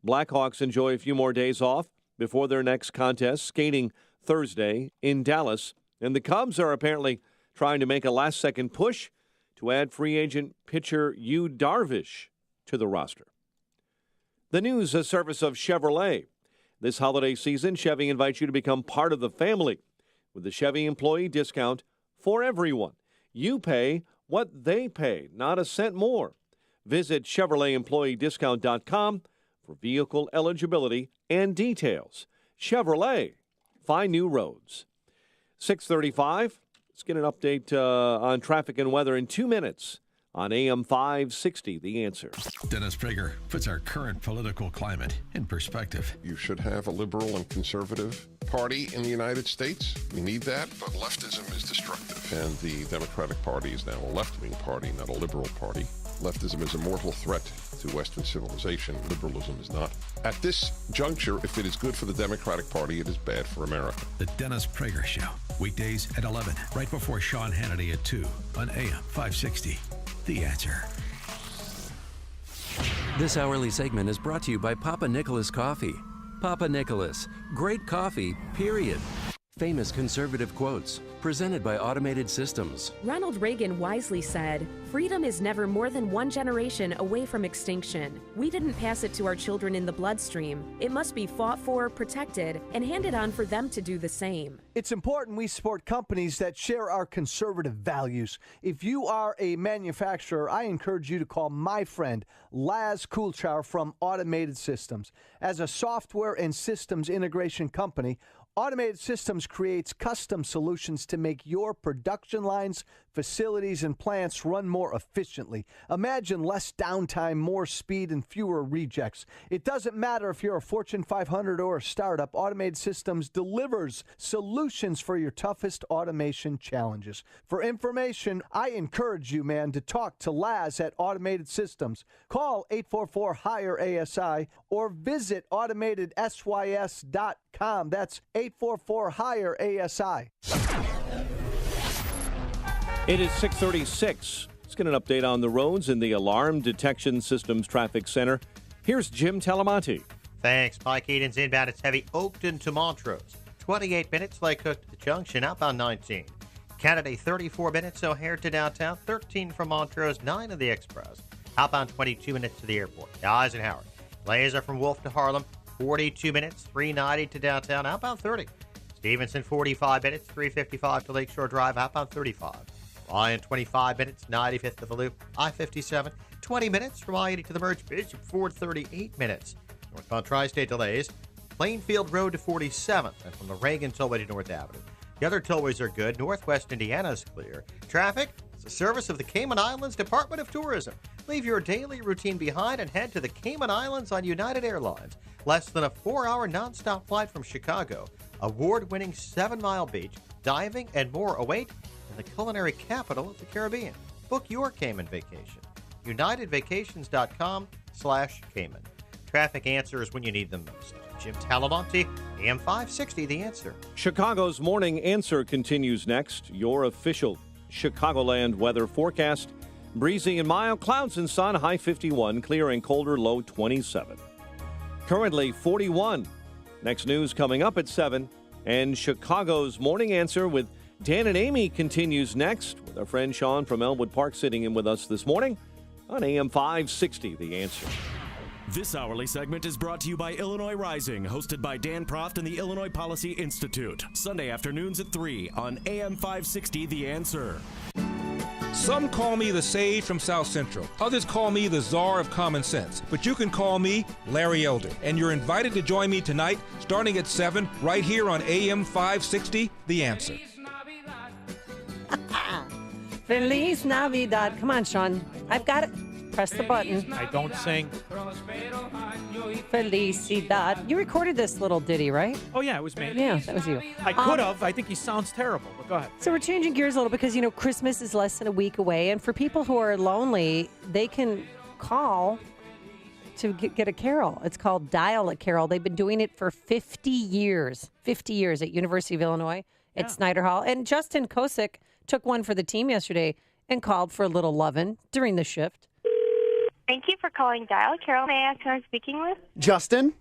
Blackhawks enjoy a few more days off before their next contest, skating Thursday in Dallas. And the Cubs are apparently trying to make a last-second push to add free agent pitcher Yu Darvish to the roster. The news, a service of Chevrolet. This holiday season, Chevy invites you to become part of the family with the Chevy employee discount for everyone. You pay what they pay, not a cent more. Visit ChevroletEmployeeDiscount.com for vehicle eligibility and details. Chevrolet, find new roads. 6:35, Let's get an update on traffic and weather in 2 minutes on AM 560, The Answer. Dennis Prager puts our current political climate in perspective. You should have a liberal and conservative party in the United States. We need that, but leftism is destructive. And the Democratic Party is now a left-wing party, not a liberal party. Leftism is a mortal threat to Western civilization. Liberalism is not. At this juncture, if it is good for the Democratic Party, it is bad for America. The Dennis Prager Show, weekdays at 11, right before Sean Hannity at 2 on AM 560. The Answer. This hourly segment is brought to you by Papa Nicholas Coffee. Papa Nicholas, great coffee, period. Famous conservative quotes, presented by Automated Systems. Ronald Reagan wisely said, "Freedom is never more than one generation away from extinction. We didn't pass it to our children in the bloodstream. It must be fought for, protected, and handed on for them to do the same." It's important we support companies that share our conservative values. If you are a manufacturer, I encourage you to call my friend Laz Kulchar from Automated Systems. As a software and systems integration company, Automated Systems creates custom solutions to make your production lines, facilities, and plants run more efficiently. Imagine less downtime, more speed, and fewer rejects. It doesn't matter if you're a Fortune 500 or a startup, Automated Systems delivers solutions for your toughest automation challenges. For information, I encourage you, man, to talk to Laz at Automated Systems. Call 844-HIRE-ASI or visit automatedsys.com. That's 844-HIRE-ASI. It is 6:36. Let's get an update on the roads in the Alarm Detection Systems Traffic Center. Here's Jim Talamonte. Thanks, Mike Eden's inbound. It's heavy Oakton to Montrose. 28 minutes, Lake Hook to the junction, outbound 19. Kennedy, 34 minutes, O'Hare to downtown, 13 from Montrose, 9 of the Express. Outbound 22 minutes to the airport. Eisenhower. Laser from Wolf to Harlem, 42 minutes, 390 to downtown, outbound 30. Stevenson, 45 minutes, 355 to Lakeshore Drive, outbound 35. Lyon, 25 minutes, 95th to the Loop, I-57. 20 minutes from I-80 to the Merge Bridge, Ford, 38 minutes. Northbound Tri-State delays, Plainfield Road to 47th, and from the Reagan Tollway to North Avenue. The other tollways are good. Northwest Indiana's clear. Traffic is a service of the Cayman Islands Department of Tourism. Leave your daily routine behind and head to the Cayman Islands on United Airlines. Less than a 4-hour nonstop flight from Chicago. Award-winning 7-mile beach, diving, and more await in the culinary capital of the Caribbean. Book your Cayman vacation. UnitedVacations.com/Cayman. Traffic answers when you need them most. Jim Talamonte, AM 560, The Answer. Chicago's Morning Answer continues next. Your official Chicagoland weather forecast. Breezy and mild, clouds and sun, high 51, clear and colder, low 27. Currently 41. Next news coming up at 7. And Chicago's Morning Answer with Dan and Amy continues next with our friend Sean from Elmwood Park sitting in with us this morning on AM 560, The Answer. This hourly segment is brought to you by Illinois Rising, hosted by Dan Proft and the Illinois Policy Institute. Sunday afternoons at 3 on AM 560, The Answer. Some call me the sage from South Central. Others call me the czar of common sense. But you can call me Larry Elder. And you're invited to join me tonight, starting at 7, right here on AM 560, The Answer. Feliz Navidad. Come on, Sean. I've got it. Press the button. I don't sing. Felicidad. You recorded this little ditty, right? Oh, yeah, it was me. Yeah, that was you. I could have. I think he sounds terrible, but go ahead. So we're changing gears a little because, Christmas is less than a week away. And for people who are lonely, they can call to get a carol. It's called Dial a Carol. They've been doing it for 50 years. 50 years at University of Illinois at Snyder Hall. And Justin Kosick took one for the team yesterday and called for a little lovin' during the shift. Thank you for calling Dial Carol. May I ask who I'm speaking with? Justin?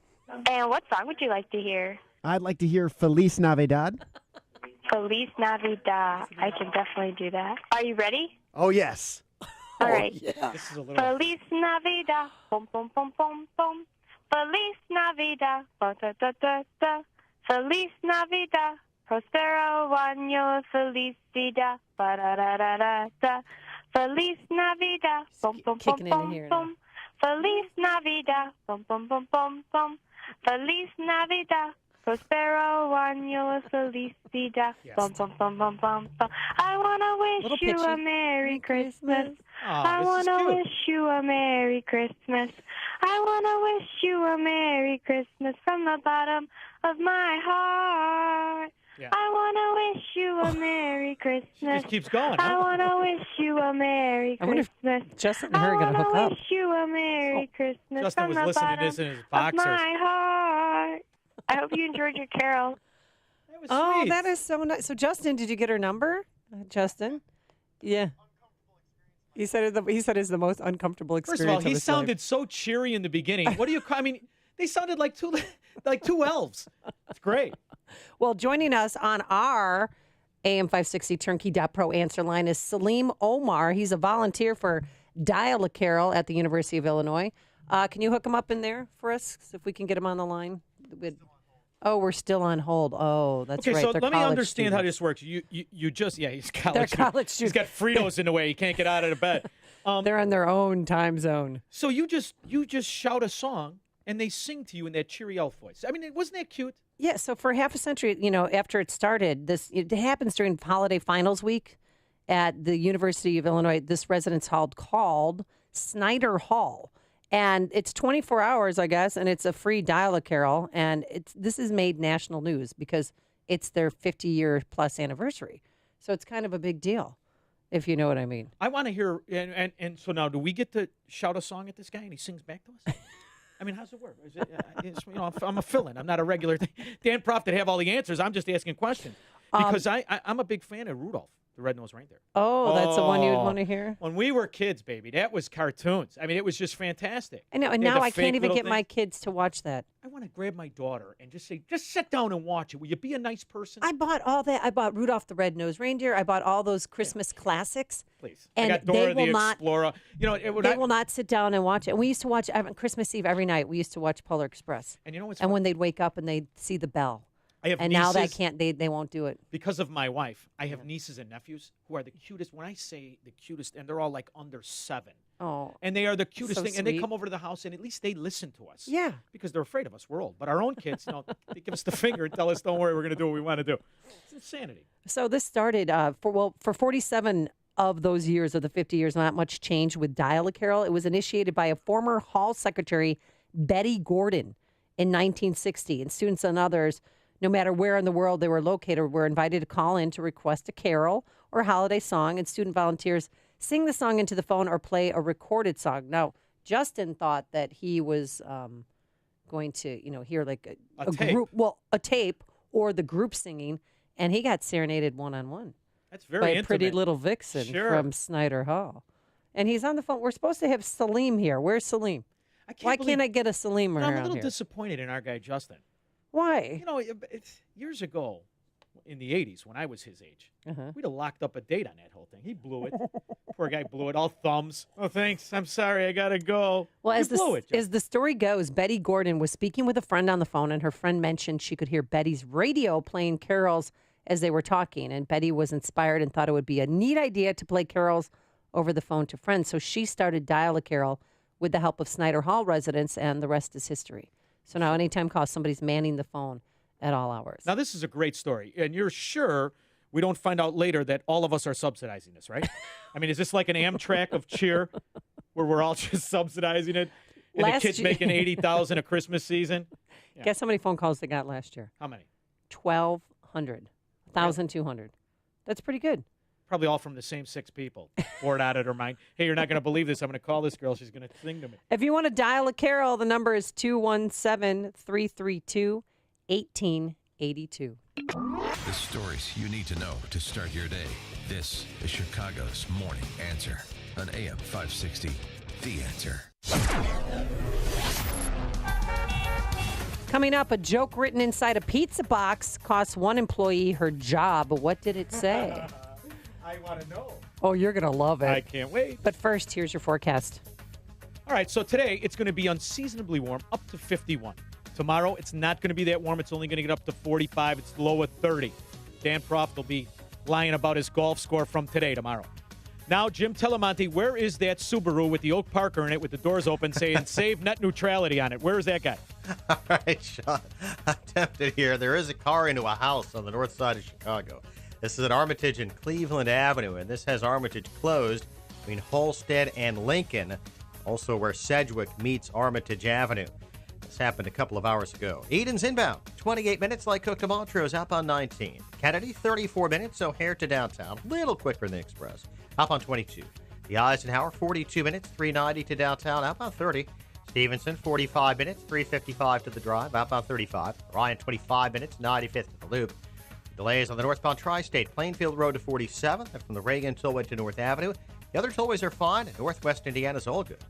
And what song would you like to hear? I'd like to hear Feliz Navidad. Feliz Navidad. I can definitely do that. Are you ready? Oh, yes. All right. Yeah. This is a little... Feliz Navidad. Bum, bum, bum, bum, bum. Feliz Navidad. Ba, da, da, da, da. Feliz Navidad. Prospero año felicidad. Ba, da, da, da, da, da. Feliz Navidad, bum bum bum bum bum. Feliz Navidad, bum bum bum bum bum. Feliz Navidad, Prospero año felicidad. Bum, bum, bum, bum, bum, bum. I want to wish you a Merry Christmas. I want to wish you a Merry Christmas. I want to wish you a Merry Christmas from the bottom of my heart. Yeah. I want to wish you a Merry Christmas. She just keeps going. I want to wish you a Merry I wonder Christmas. if Justin and her are going to hook I up. want to wish you a Merry Christmas Justin from was the listening to bottom this in his of boxers. my heart. I hope you enjoyed your carol. Oh, sweet. that is so nice. So, Justin, did you get her number? Justin? Yeah. He said it's the most uncomfortable experience. First of all, he his life. sounded so cheery in the beginning. What do you call? I mean, they sounded like two elves. It's great. Well, joining us on our AM 560 Turnkey.pro answer line is Salim Omar. He's a volunteer for Dial a Carol at the University of Illinois. Can you hook him up in there for us, if we can get him on the line? Oh, we're still on hold. Oh, that's Okay, right. so They're let me college understand how students. this works. You just he's college. They're student. college He's got Fritos in the way. He can't get out of the bed. They're in their own time zone. So you just shout a song and they sing to you in that cheery elf voice. I mean, wasn't that cute? Yeah, so for half a century, after it started, it happens during holiday finals week at the University of Illinois. This residence hall called Snyder Hall. And it's 24 hours, I guess, and it's a free Dial-A-Carol. And this has made national news because it's their 50-year plus anniversary. So it's kind of a big deal, if you know what I mean. I want to hear, and so now, do we get to shout a song at this guy and he sings back to us? I mean, how's it work? Is it, I'm a fill-in. I'm not a regular thing. Dan Proft to have all the answers. I'm just asking questions because I'm a big fan of Rudolph the Red-Nosed Reindeer. Oh, that's the one you would want to hear? When we were kids, baby, that was cartoons. I mean, it was just fantastic. I know, and They had now the I can't fake even little get my things. kids to watch that. I want to grab my daughter and just say, just sit down and watch it. Will you be a nice person? I bought all that. I bought Rudolph the Red-Nosed Reindeer. I bought all those Christmas classics. Please. And I got Dora they the will not. Explorer. They will not sit down and watch it. And we used to watch Christmas Eve every night. We used to watch Polar Express. And you know what's And funny? when they'd wake up and they'd see the bell. I have and now nieces- they won't do it. Because of my wife, I have nieces and nephews who are the cutest. When I say the cutest, and they're all like under 7. Oh. And they are the cutest So thing. And they sweet. come over to the house, and at least they listen to us. Yeah. Because they're afraid of us. We're old. But our own kids, they give us the finger and tell us, don't worry, we're going to do what we want to do. It's insanity. So this started for 47 of those years of the 50 years, not much changed with Dial-A-Carol. It was initiated by a former hall secretary, Betty Gordon, in 1960. And students and others, no matter where in the world they were located, were invited to call in to request a carol or a holiday song, and student volunteers sing the song into the phone or play a recorded song. Now, Justin thought that he was going to, hear like a tape. group, a tape or the group singing, and he got serenaded one-on-one. That's very by a intimate. pretty little vixen Sure. from Snyder Hall. And he's on the phone. We're supposed to have Salim here. Where's Salim? Why can't I get a Salim I'm a around little here? disappointed in our guy, Justin. Why? It's years ago, in the 80s, when I was his age, Uh-huh. we'd have locked up a date on that whole thing. He blew it. Poor guy blew it. All thumbs. Oh, thanks. I'm sorry. I got to go. Well, You as blew it. the story goes, Betty Gordon was speaking with a friend on the phone, and her friend mentioned she could hear Betty's radio playing carols as they were talking. And Betty was inspired and thought it would be a neat idea to play carols over the phone to friends. So she started Dial-A-Carol with the help of Snyder Hall residents, and the rest is history. So now anytime call, somebody's manning the phone at all hours. Now, this is a great story. And you're sure we don't find out later that all of us are subsidizing this, right? I mean, is this like an Amtrak of cheer where we're all just subsidizing it? And Last the kid's year- making $80,000 a Christmas season? Yeah. Guess how many phone calls they got last year? How many? 1,200. 1,200. That's pretty good. Probably all from the same 6 people. Bored out of her mind. Hey, you're not going to believe this. I'm going to call this girl. She's going to sing to me. If you want to dial a carol, the number is 217-332-1882. The stories you need to know to start your day. This is Chicago's Morning Answer on AM 560. The Answer. Coming up, a joke written inside a pizza box costs one employee her job. What did it say? I want to know. Oh, you're going to love it. I can't wait. But first, here's your forecast. All right, so today it's going to be unseasonably warm, up to 51. Tomorrow it's not going to be that warm. It's only going to get up to 45. It's low at 30. Dan Proft will be lying about his golf score from today tomorrow. Now, Jim Telemonte, where is that Subaru with the Oak Parker in it with the doors open saying save net neutrality on it? Where is that guy? All right, Sean, I'm tempted here. There is a car into a house on the north side of Chicago. This is at Armitage and Cleveland Avenue, and this has Armitage closed between Holstead and Lincoln, also where Sedgwick meets Armitage Avenue. This happened a couple of hours ago. Eden's inbound, 28 minutes. Like Cook to Montrose, outbound 19. Kennedy, 34 minutes. O'Hare to downtown, a little quicker than the Express, outbound 22. The Eisenhower, 42 minutes, 390 to downtown, outbound 30. Stevenson, 45 minutes, 355 to the drive, outbound 35. Ryan, 25 minutes, 95th to the loop. Delays on the northbound Tri-State, Plainfield Road to 47th, and from the Reagan Tollway to North Avenue. The other tollways are fine, and Northwest Indiana's all good.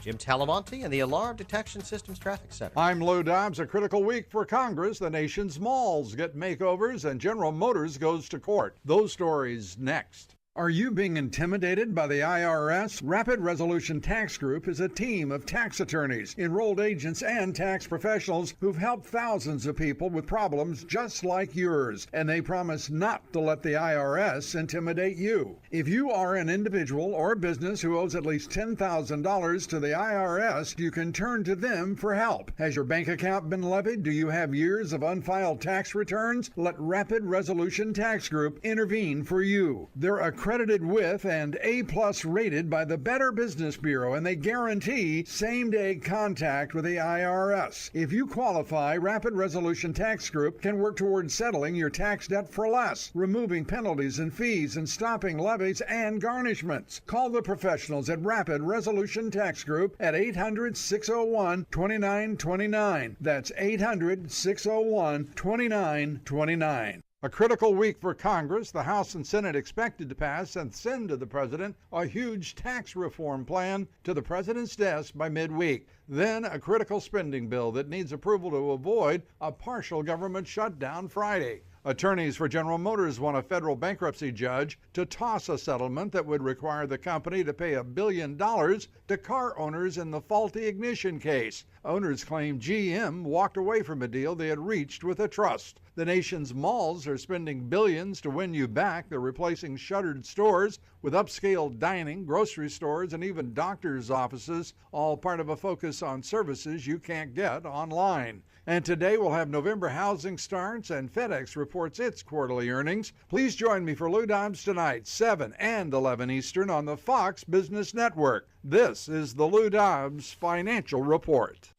Jim Talamonte and the Alarm Detection Systems Traffic Center. I'm Lou Dobbs. A critical week for Congress. The nation's malls get makeovers, and General Motors goes to court. Those stories next. Are you being intimidated by the IRS? Rapid Resolution Tax Group is a team of tax attorneys, enrolled agents, and tax professionals who've helped thousands of people with problems just like yours, and they promise not to let the IRS intimidate you. If you are an individual or business who owes at least $10,000 to the IRS, you can turn to them for help. Has your bank account been levied? Do you have years of unfiled tax returns? Let Rapid Resolution Tax Group intervene for you. They're accredited with and A+ rated by the Better Business Bureau, and they guarantee same-day contact with the IRS. If you qualify, Rapid Resolution Tax Group can work towards settling your tax debt for less, removing penalties and fees, and stopping levies and garnishments. Call the professionals at Rapid Resolution Tax Group at 800-601-2929. That's 800-601-2929. A critical week for Congress. The House and Senate expected to pass and send to the president a huge tax reform plan to the president's desk by midweek. Then a critical spending bill that needs approval to avoid a partial government shutdown Friday. Attorneys for General Motors want a federal bankruptcy judge to toss a settlement that would require the company to pay $1 billion to car owners in the faulty ignition case. Owners claim GM walked away from a deal they had reached with a trust. The nation's malls are spending billions to win you back. They're replacing shuttered stores with upscale dining, grocery stores, and even doctors' offices, all part of a focus on services you can't get online. And today we'll have November housing starts, and FedEx reports its quarterly earnings. Please join me for Lou Dobbs tonight, 7 and 11 Eastern on the Fox Business Network. This is the Lou Dobbs Financial Report.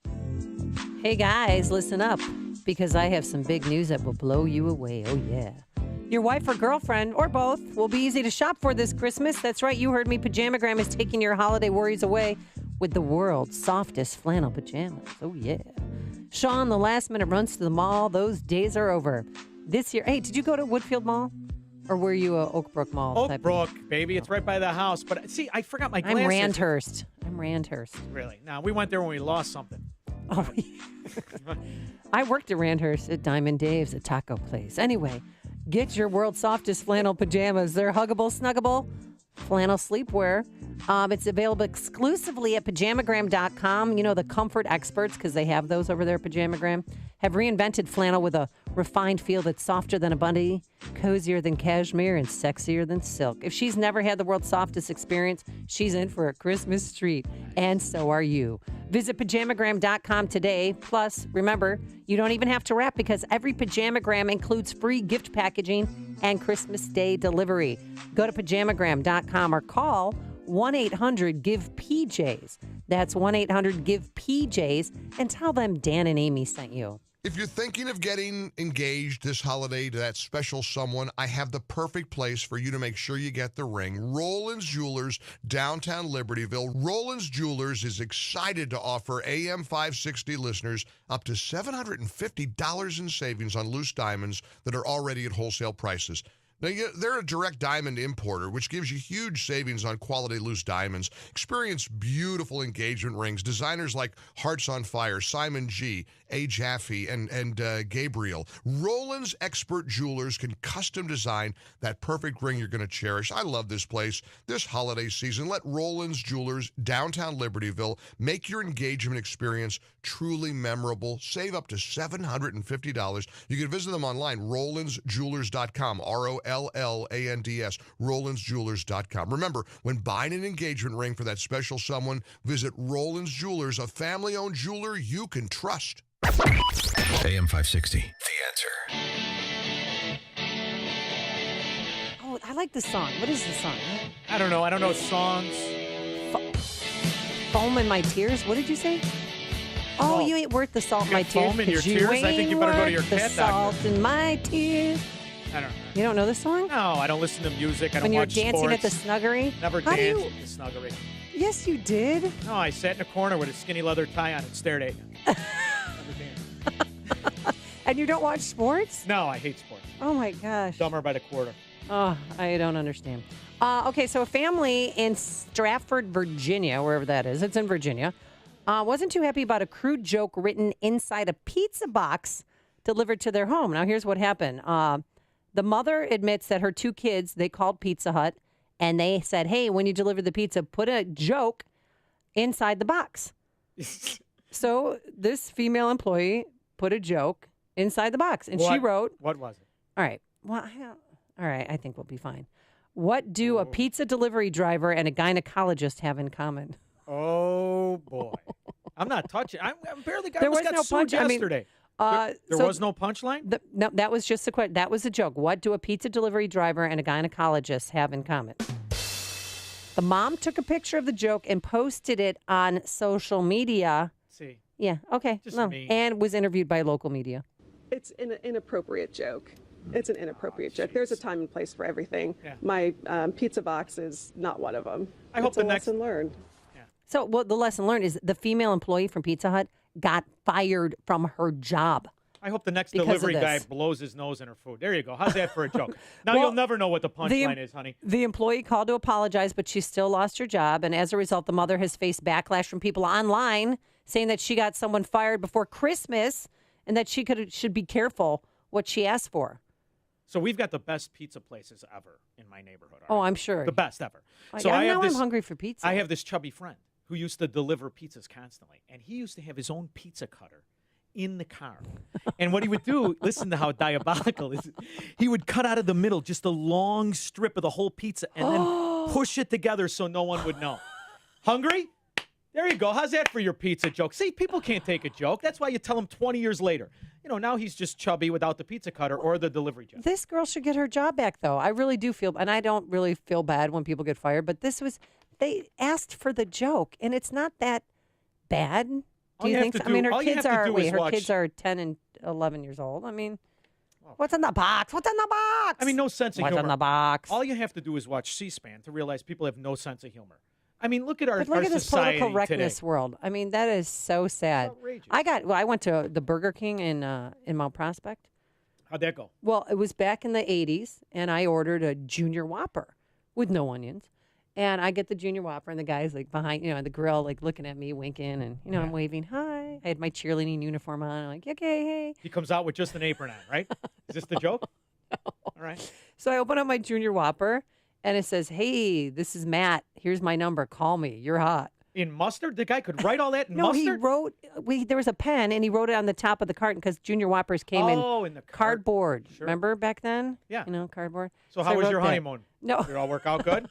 Hey guys, listen up, because I have some big news that will blow you away. Oh yeah. Your wife or girlfriend, or both, will be easy to shop for this Christmas. That's right, you heard me. Pajamagram is taking your holiday worries away with the world's softest flannel pajamas. Oh yeah. Sean, the last minute runs to the mall, those days are over. This year, hey, did you go to Woodfield Mall? Or were you a Oak Brook Mall? Oak Brook, baby. It's right by the house. But see, I forgot my glasses. I'm Randhurst. Really? No, we went there when we lost something. Oh, I worked at Randhurst at Diamond Dave's, a taco place. Anyway, get your world's softest flannel pajamas. They're huggable, snuggable flannel sleepwear. It's available exclusively at pajamagram.com. You know, the comfort experts, because they have those over there at Pajamagram, have reinvented flannel with a refined feel that's softer than a bunny, cozier than cashmere, and sexier than silk. If she's never had the world's softest experience, she's in for a Christmas treat. And so are you. Visit pajamagram.com today. Plus, remember, you don't even have to wrap, because every Pajamagram includes free gift packaging and Christmas Day delivery. Go to pajamagram.com or call 1-800-GIVE-PJs. That's 1-800-GIVE-PJs, and tell them Dan and Amy sent you. If you're thinking of getting engaged this holiday to that special someone, I have the perfect place for you to make sure you get the ring. Roland's Jewelers, downtown Libertyville. Roland's Jewelers is excited to offer AM 560 listeners up to $750 in savings on loose diamonds that are already at wholesale prices. Now, they're a direct diamond importer, which gives you huge savings on quality loose diamonds. Experience beautiful engagement rings. Designers like Hearts on Fire, Simon G., A. Jaffe, and Gabriel. Roland's expert jewelers can custom design that perfect ring you're going to cherish. I love this place. This holiday season, let Roland's Jewelers, downtown Libertyville, make your engagement experience truly memorable. Save up to $750. You can visit them online, rolandsjewelers.com, ROLANDSJEWELERS.com. ROLANDS, RolandsJewelers.com. Remember, when buying an engagement ring for that special someone, visit Roland's Jewelers, a family-owned jeweler you can trust. AM 560, The Answer. Oh, I like this song. What is this song? I don't know. I don't know songs. Foam in my tears? What did you say? Oh, you ain't worth the salt in my tears. Foam in your 'cause you tears? I think you better go to your ain't worth cat the doctor. salt in my tears. I don't know. You don't know this song? No, I don't listen to music. I don't When you're watch dancing sports. at the snuggery? Never How do danced you- at the snuggery. Yes, you did. No, I sat in a corner with a skinny leather tie on and stared at you. Never danced. And you don't watch sports? No, I hate sports. Oh, my gosh. Dumber by the quarter. Oh, I don't understand. Okay, so a family in Stratford, Virginia, wherever that is, it's in Virginia, wasn't too happy about a crude joke written inside a pizza box delivered to their home. Now, here's what happened. The mother admits that her two kids, they called Pizza Hut, and they said, hey, when you deliver the pizza, put a joke inside the box. So this female employee put a joke inside the box, and she wrote, What was it? all right. Well, all right. I think we'll be fine. What do a pizza delivery driver and a gynecologist have in common? Oh, boy. I'm not touching. I barely got, There was got no sued punch. I mean, yesterday. there so was no punchline? No, that was just a question. That was a joke. What do a pizza delivery driver and a gynecologist have in common? The mom took a picture of the joke and posted it on social media. See. Yeah. Okay. Just no. mean. And was interviewed by local media. It's an inappropriate joke. It's an inappropriate joke. There's a time and place for everything. Yeah. My pizza box is not one of them. I hope it's the a next- lesson learned. So, well, the lesson learned is the female employee from Pizza Hut got fired from her job. I hope the next because of delivery guy this. blows his nose in her food. There you go. How's that for a joke? Now Well, you'll never know what the punchline is, honey. The employee called to apologize, but she still lost her job. And as a result, the mother has faced backlash from people online saying that she got someone fired before Christmas and that she should be careful what she asked for. So we've got the best pizza places ever in my neighborhood. Oh, I'm sure. The best ever. Like, So I have now this, I'm hungry for pizza. I have this chubby friend who used to deliver pizzas constantly, and he used to have his own pizza cutter in the car. And what he would do, listen to how diabolical this is. He would cut out of the middle just a long strip of the whole pizza and then push it together so no one would know. Hungry? There you go. How's that for your pizza joke? See, people can't take a joke. That's why you tell them 20 years later. You know, now he's just chubby without the pizza cutter or the delivery job. This girl should get her job back, though. I really do feel, and I don't really feel bad when people get fired, but they asked for the joke, and it's not that bad. Do All you you have think to so? I do- mean, all you have to do is her watch- kids are 10 and 11 years old. I mean, what's in the box? What's in the box? I mean, no sense of What's humor. in the box? All you have to do is watch C-SPAN to realize people have no sense of humor. I mean, look at our, But look our at this society political correctness today. world. I mean, that is so sad. outrageous. I went to the Burger King in Mount Prospect. How'd that go? Well, it was back in the 80s, and I ordered a Junior Whopper with no onions. And I get the Junior Whopper, and the guy's like behind, the grill, like looking at me, winking, and, I'm waving, hi. I had my cheerleading uniform on. I'm like, okay, hey. He comes out with just an apron on, right? Is this the joke? All right. So I open up my Junior Whopper, and it says, hey, this is Matt. Here's my number. Call me. You're hot. In mustard? The guy could write all that in No, mustard? he wrote. There was a pen, and he wrote it on the top of the carton because Junior Whoppers came Oh, in in the cardboard. Sure. Remember back then? Yeah. Cardboard. So I how was wrote your that. honeymoon? No. Did it all work out good?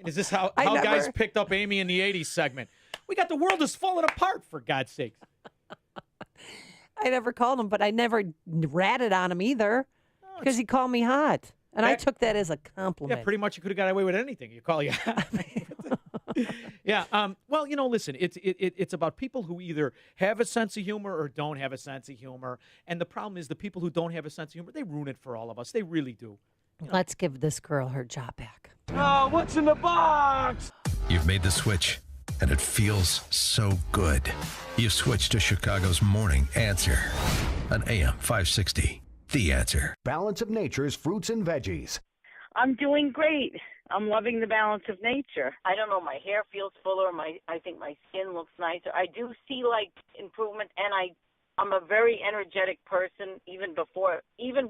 Is this how I guys never- picked up Amy in the 80s segment? We got the world is falling apart, for God's sakes. I never called him, but I never ratted on him either because he called me hot, and I Back- took that as a Yeah, compliment. pretty much you could have got away with anything. You call you. Yeah. Well, listen, it's about people who either have a sense of humor or don't have a sense of humor. And the problem is the people who don't have a sense of humor, they ruin it for all of us. They really do. Let's give this girl her job back. Oh, what's in the box? You've made the switch, and it feels so good. You've switched to Chicago's Morning Answer on AM 560. The Answer. Balance of Nature's fruits and veggies. I'm doing great. I'm loving the balance of nature. I don't know, my hair feels fuller. I think my skin looks nicer. I do see improvement, and I'm a very energetic person even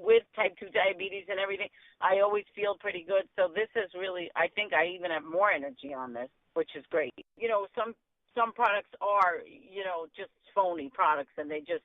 with type 2 diabetes and everything. I always feel pretty good. So this is really, I think I even have more energy on this, which is great. Some products are, just phony products and they just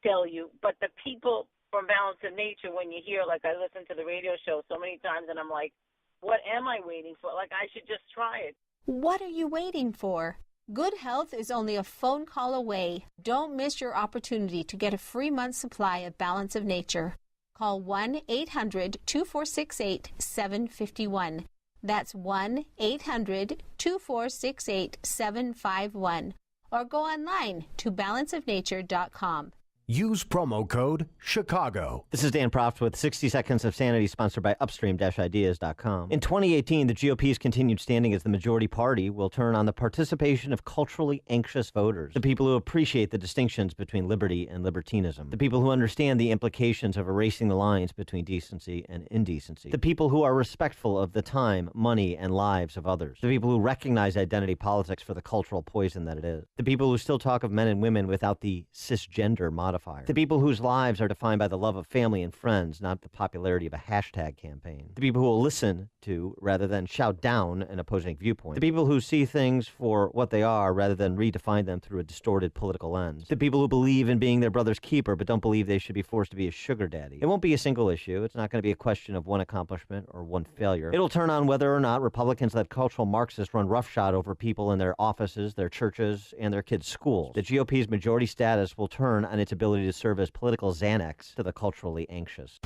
tell you, but the people from Balance of Nature when you hear, like, I listen to the radio show so many times, and I'm like, what am I waiting for? Like, I should just try it. What are you waiting for? Good health is only a phone call away. Don't miss your opportunity to get a free month's supply of Balance of Nature. Call 1-800-2468-751. That's 1-800-2468-751. Or go online to balanceofnature.com. Use promo code Chicago. This is Dan Proft with 60 Seconds of Sanity, sponsored by Upstream-Ideas.com. In 2018, the GOP's continued standing as the majority party will turn on the participation of culturally anxious voters, the people who appreciate the distinctions between liberty and libertinism, the people who understand the implications of erasing the lines between decency and indecency, the people who are respectful of the time, money, and lives of others, the people who recognize identity politics for the cultural poison that it is, the people who still talk of men and women without the cisgender modifier, the people whose lives are defined by the love of family and friends, not the popularity of a hashtag campaign, the people who will listen to rather than shout down an opposing viewpoint, the people who see things for what they are rather than redefine them through a distorted political lens, the people who believe in being their brother's keeper but don't believe they should be forced to be a sugar daddy. It won't be a single issue. It's not going to be a question of one accomplishment or one failure. It'll turn on whether or not Republicans-led cultural Marxists run roughshod over people in their offices, their churches, and their kids' schools. The GOP's majority status will turn on its ability to serve as political Xanax to the culturally anxious.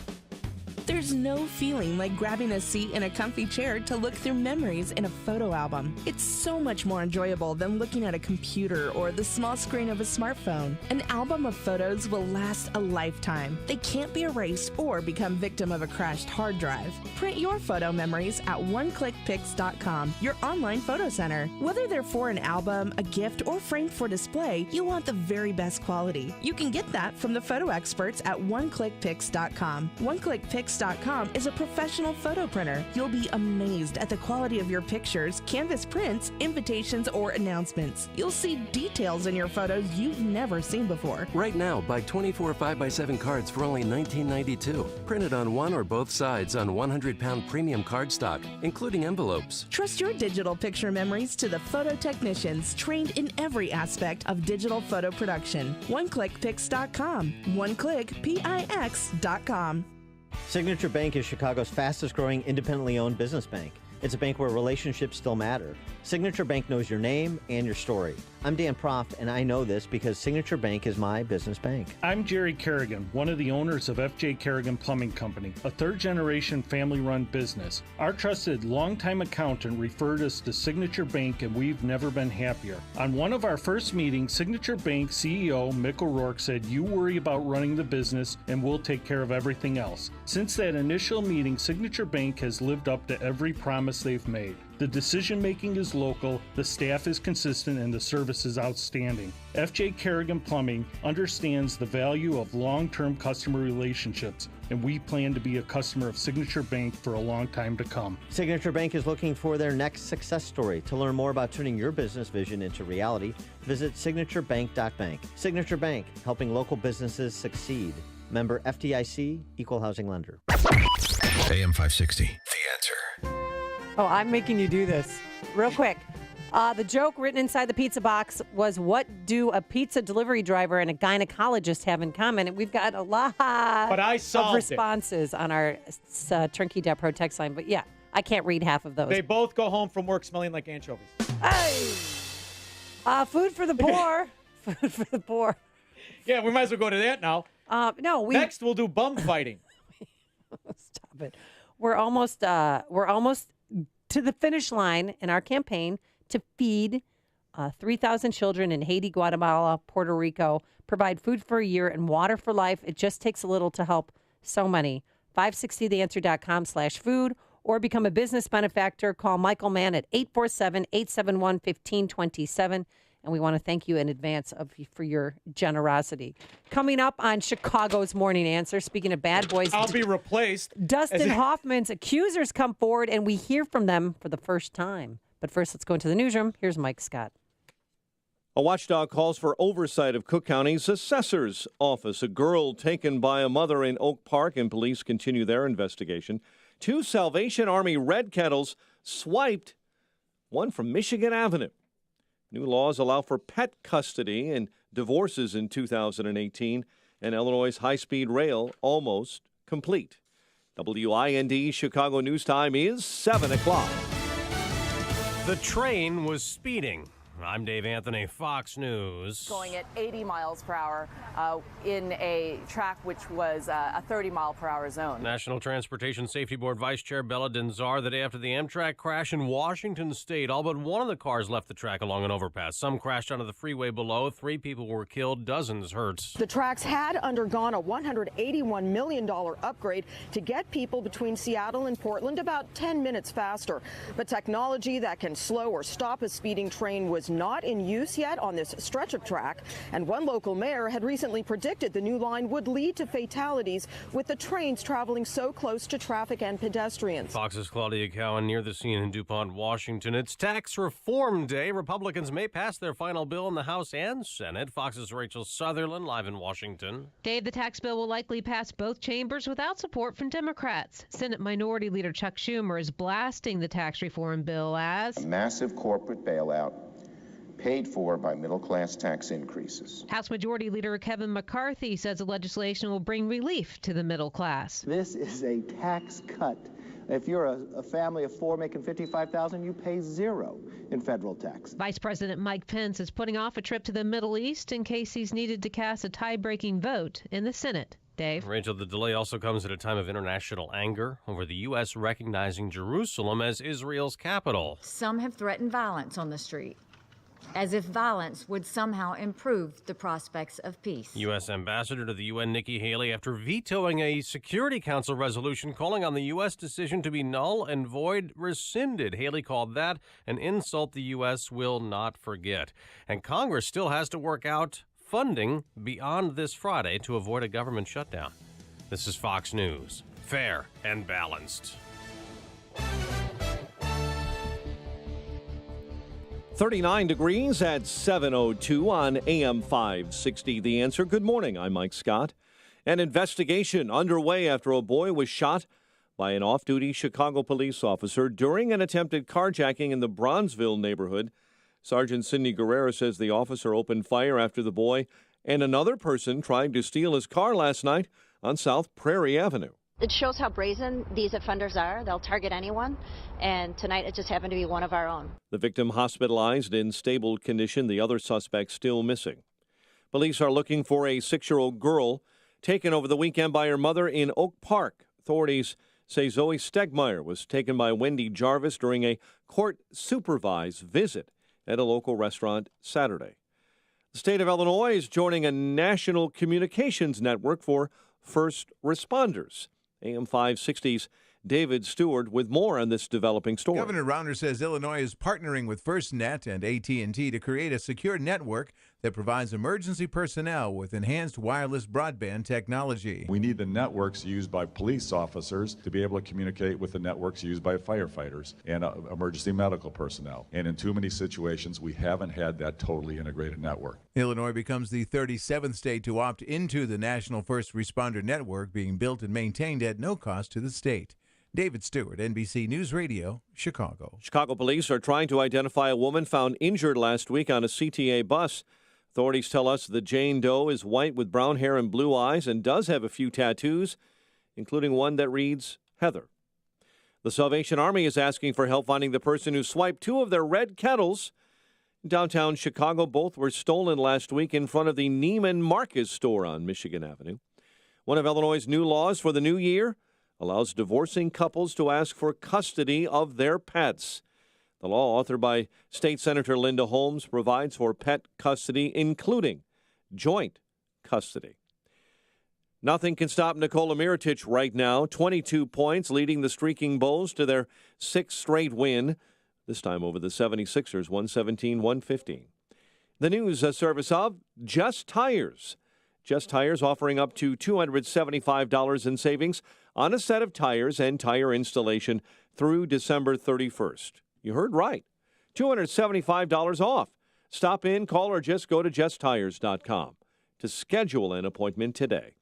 There's no feeling like grabbing a seat in a comfy chair to look through memories in a photo album. It's so much more enjoyable than looking at a computer or the small screen of a smartphone. An album of photos will last a lifetime. They can't be erased or become victim of a crashed hard drive. Print your photo memories at oneclickpics.com, your online photo center. Whether they're for an album, a gift, or framed for display, you want the very best quality. You can get that from the photo experts at oneclickpics.com. OneClickPics.com is a professional photo printer. You'll be amazed at the quality of your pictures, canvas prints, invitations, or announcements. You'll see details in your photos you've never seen before. Right now, buy 24 5x7 cards for only $19.92. Printed on one or both sides on 100-pound premium cardstock, including envelopes. Trust your digital picture memories to the photo technicians trained in every aspect of digital photo production. OneClickPics.com. OneClickPix.com. Signature Bank is Chicago's fastest growing independently owned business bank. It's a bank where relationships still matter. Signature Bank knows your name and your story. I'm Dan Proft, and I know this because Signature Bank is my business bank. I'm Jerry Kerrigan, one of the owners of F.J. Kerrigan Plumbing Company, a third-generation family-run business. Our trusted longtime accountant referred us to Signature Bank, and we've never been happier. On one of our first meetings, Signature Bank CEO Mick O'Rourke said, "You worry about running the business, and we'll take care of everything else." Since that initial meeting, Signature Bank has lived up to every promise they've made. The decision-making is local, the staff is consistent, and the service is outstanding. F.J. Kerrigan Plumbing understands the value of long-term customer relationships, and we plan to be a customer of Signature Bank for a long time to come. Signature Bank is looking for their next success story. To learn more about turning your business vision into reality, visit signaturebank.bank. Signature Bank, helping local businesses succeed. Member FDIC, Equal Housing Lender. AM 560, The Answer. Oh, I'm making you do this. Real quick. The joke written inside the pizza box was, what do a pizza delivery driver and a gynecologist have in common? And we've got a lot of responses on our Turnkey.pro text line. But yeah, I can't read half of those. They both go home from work smelling like anchovies. Hey! Food for the poor. Food for the poor. Yeah, we might as well go to that now. Next, we'll do bum fighting. Stop it. We're almost to the finish line in our campaign to feed 3,000 children in Haiti, Guatemala, Puerto Rico, provide food for a year and water for life. It just takes a little to help so many. 560theanswer.com/food or become a business benefactor. Call Michael Mann at 847-871-1527. And we want to thank you in advance for your generosity. Coming up on Chicago's Morning Answer, speaking of bad boys. I'll be replaced. Dustin Hoffman's accusers come forward, and we hear from them for the first time. But first, let's go into the newsroom. Here's Mike Scott. A watchdog calls for oversight of Cook County's assessor's office. A girl taken by a mother in Oak Park, and police continue their investigation. 2 Salvation Army red kettles swiped, one from Michigan Avenue. New laws allow for pet custody and divorces in 2018. and Illinois' high-speed rail almost complete. WIND Chicago News Time is 7 o'clock. The train was speeding. I'm Dave Anthony, Fox News. Going at 80 miles per hour in a track which was a 30-mile-per-hour zone. National Transportation Safety Board Vice Chair Bella Denzar, the day after the Amtrak crash in Washington State. All but one of the cars left the track along an overpass. Some crashed onto the freeway below. 3 people were killed, dozens hurt. The tracks had undergone a $181 million upgrade to get people between Seattle and Portland about 10 minutes faster. But technology that can slow or stop a speeding train was not in use yet on this stretch of track, and one local mayor had recently predicted the new line would lead to fatalities with the trains traveling so close to traffic and pedestrians. Fox's Claudia Cowan near the scene in DuPont, Washington. It's Tax Reform Day. Republicans may pass their final bill in the House and Senate. Fox's Rachel Sutherland live in Washington. Dave, the tax bill will likely pass both chambers without support from Democrats. Senate Minority Leader Chuck Schumer is blasting the tax reform bill as a massive corporate bailout paid for by middle-class tax increases. House Majority Leader Kevin McCarthy says the legislation will bring relief to the middle class. This is a tax cut. If you're a family of 4 making $55,000, you pay 0 in federal tax. Vice President Mike Pence is putting off a trip to the Middle East in case he's needed to cast a tie-breaking vote in the Senate. Dave. Rachel, the delay also comes at a time of international anger over the U.S. recognizing Jerusalem as Israel's capital. Some have threatened violence on the street, as if violence would somehow improve the prospects of peace. U.S. Ambassador to the UN Nikki Haley after vetoing a Security Council resolution calling on the U.S. decision to be null and void rescinded. Haley called that an insult the U.S. will not forget. And Congress still has to work out funding beyond this Friday to avoid a government shutdown. This is Fox News. Fair and balanced. 39 degrees at 7:02 on AM 560. The Answer. Good morning. I'm Mike Scott. An investigation underway after a boy was shot by an off-duty Chicago police officer during an attempted carjacking in the Bronzeville neighborhood. Sergeant Sidney Guerrero says the officer opened fire after the boy and another person tried to steal his car last night on South Prairie Avenue. It shows how brazen these offenders are. They'll target anyone, and tonight it just happened to be one of our own. The victim hospitalized in stable condition, the other suspect still missing. Police are looking for a 6-year-old girl taken over the weekend by her mother in Oak Park. Authorities say Zoe Stegmeyer was taken by Wendy Jarvis during a court-supervised visit at a local restaurant Saturday. The state of Illinois is joining a national communications network for first responders. AM 560's David Stewart with more on this developing story. Governor Rauner says Illinois is partnering with FirstNet and AT&T to create a secure network that provides emergency personnel with enhanced wireless broadband technology. We need the networks used by police officers to be able to communicate with the networks used by firefighters and emergency medical personnel. And in too many situations, we haven't had that totally integrated network. Illinois becomes the 37th state to opt into the National First Responder Network being built and maintained at no cost to the state. David Stewart, NBC News Radio, Chicago. Chicago police are trying to identify a woman found injured last week on a CTA bus. Authorities tell us the Jane Doe is white with brown hair and blue eyes and does have a few tattoos, including one that reads Heather. The Salvation Army is asking for help finding the person who swiped 2 of their red kettles. In downtown Chicago, both were stolen last week in front of the Neiman Marcus store on Michigan Avenue. One of Illinois' new laws for the new year allows divorcing couples to ask for custody of their pets. The law, authored by State Senator Linda Holmes, provides for pet custody, including joint custody. Nothing can stop Nikola Mirotic right now. 22 points, leading the streaking Bulls to their 6th straight win, this time over the 76ers, 117-115. The news a service of Just Tires. Just Tires offering up to $275 in savings on a set of tires and tire installation through December 31st. You heard right. $275 off. Stop in, call, or just go to justtires.com to schedule an appointment today.